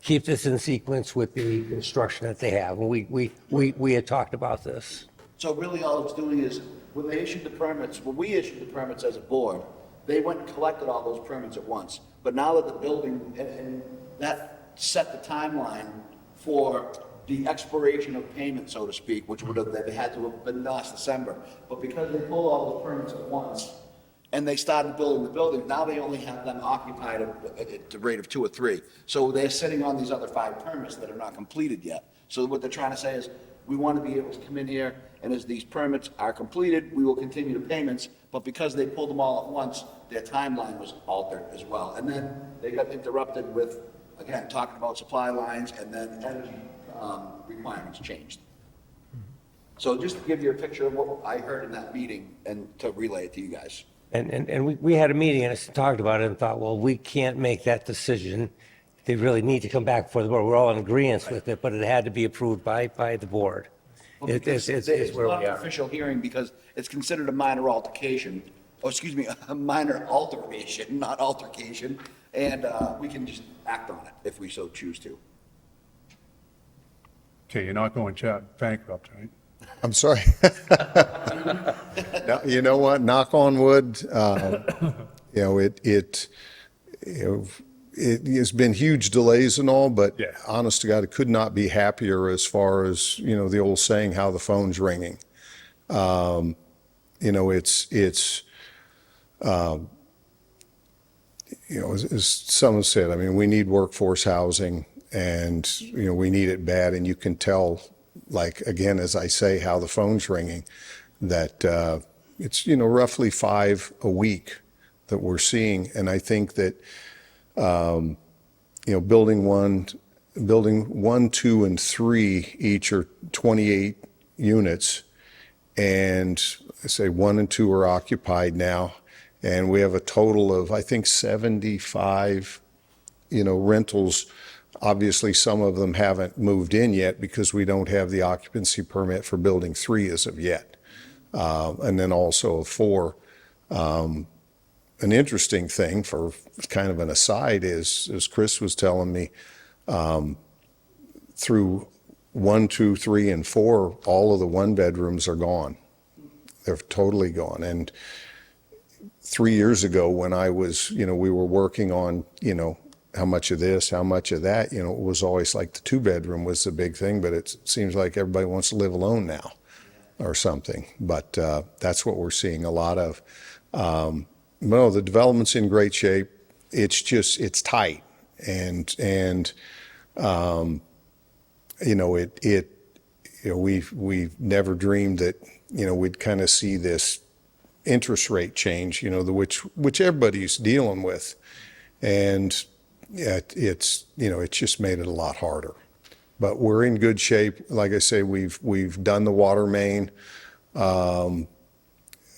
keep this in sequence with the construction that they have. And we had talked about this. So really all it's doing is, when they issued the permits, when we issued the permits as a board, they went and collected all those permits at once. But now that the building, and that set the timeline for the expiration of payment, so to speak, which would have, they had to have been last December. But because they pulled all those permits at once, and they started building the building, now they only have them occupied at the rate of 2 or 3. So they're sitting on these other 5 permits that are not completed yet. So what they're trying to say is, we want to be able to come in here, and as these permits are completed, we will continue the payments, but because they pulled them all at once, their timeline was altered as well. And then they got interrupted with, again, talking about supply lines, and then energy requirements changed. So just to give you a picture of what I heard in that meeting, and to relay it to you guys. And we had a meeting and talked about it and thought, well, we can't make that decision. They really need to come back before the board. We're all in agreement with it, but it had to be approved by the board. It's where not we an are. official hearing because it's considered a minor altercation, or excuse me, a minor alteration, not altercation, and we can just act on it if we so choose to. Okay, you're not going bankrupt, right? I'm sorry. No, you know what? Knock on wood. It has been huge delays and all, but Yeah. honest to God, it could not be happier as far as, the old saying, how the phone's ringing. As someone said, I mean, we need workforce housing and, we need it bad. And you can tell, like, again, as I say, how the phone's ringing, that it's, roughly 5 a week that we're seeing. And I think that, building 1, 2, and 3 each are 28 units. And I say 1 and 2 are occupied now. And we have a total of, I think, 75, rentals. Obviously, some of them haven't moved in yet because we don't have the occupancy permit for building 3 as of yet. And then also a 4. An interesting thing for kind of an aside is, as Chris was telling me, through 1, 2, 3, and 4, all of the 1-bedrooms are gone. They're totally gone. And 3 years ago when I was, we were working on, how much of this, how much of that, it was always like the 2-bedroom was the big thing, but it seems like everybody wants to live alone now or something. But that's what we're seeing a lot of. No, the development's in great shape. It's just, it's tight. And we've never dreamed that, we'd kind of see this interest rate change, which everybody's dealing with. And it's just made it a lot harder. But we're in good shape. Like I say, we've done the water main.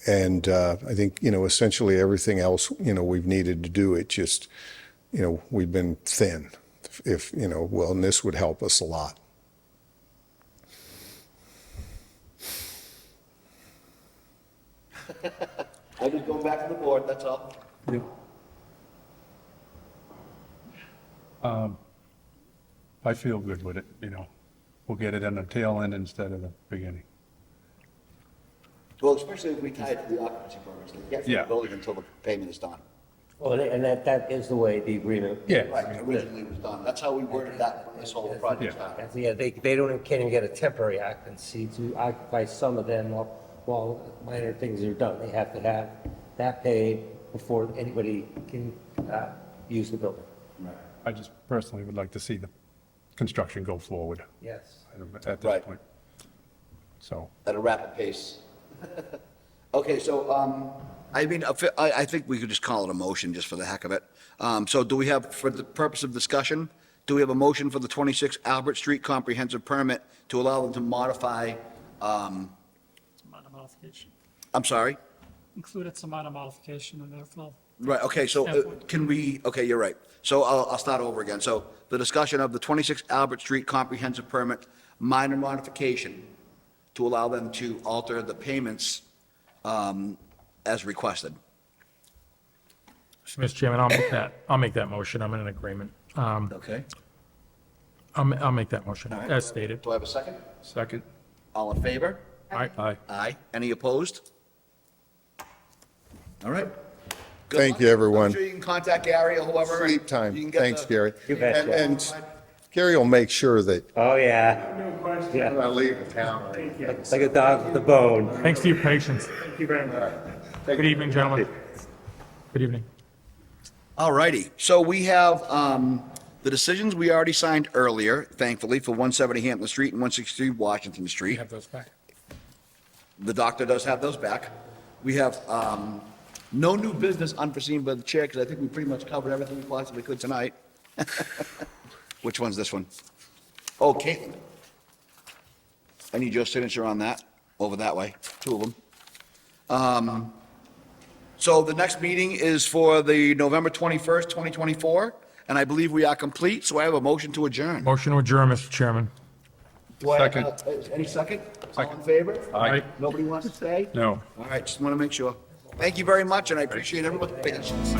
And I think, essentially everything else, we've needed to do. It just, we've been thin. And this would help us a lot. I just go back to the board, that's all. Yeah. I feel good with it, We'll get it on the tail end instead of the beginning. Well, especially if we tie it to the occupancy permits, they get from the Yeah. building until the payment is done. Well, and that is the way the agreement. Yeah. Right, originally it was done. That's how we worded that when this whole project started. Yeah, they can't even get a temporary occupancy to occupy some of them while minor things are done. They have to have that paid before anybody can use the building. I just personally would like to see the construction go forward Yes. at this Right. point. So, At a rapid pace. Okay, so, I think we could just call it a motion just for the heck of it. So do we have, for the purpose of discussion, do we have a motion for the 26 Albert Street comprehensive permit to allow them to modify, Minor modification. I'm sorry? Included some minor modification in there, Phil. Right, okay, so can we, okay, you're right. So I'll start over again. So the discussion of the 26 Albert Street comprehensive permit, minor modification to allow them to alter the payments as requested. Mr. Chairman, I'll make that motion. I'm in agreement. Okay. I'll make that motion All right. as stated. Do I have a second? Second. All in favor? Aye. Aye. Aye. Any opposed? All right. Good Thank luck. you, everyone. I'm sure you can contact Gary or whoever. Sleep You can time. get Thanks, the- Gary. You betcha. And Gary will make sure that Oh, yeah. when I leave the town. It's like a dog with a bone. Thanks for your patience. Good evening, gentlemen. Good evening. All righty. So we have the decisions we already signed earlier, thankfully, for 170 Hampton Street and 163 Washington Street. Have those back. The doctor does have those back. We have no new business unforeseen by the chair, because I think we pretty much covered everything we possibly could tonight. Which one's this one? Oh, Caitlin. I need your signature on that, over that way, two of them. So the next meeting is for the November 21st, 2024, and I believe we are complete, so I have a motion to adjourn. Motion to adjourn, Mr. Chairman. Do I have, Second. any second? All in favor? Aye. Nobody wants to stay? No. All right, just want to make sure. Thank you very much, and I appreciate everyone's patience.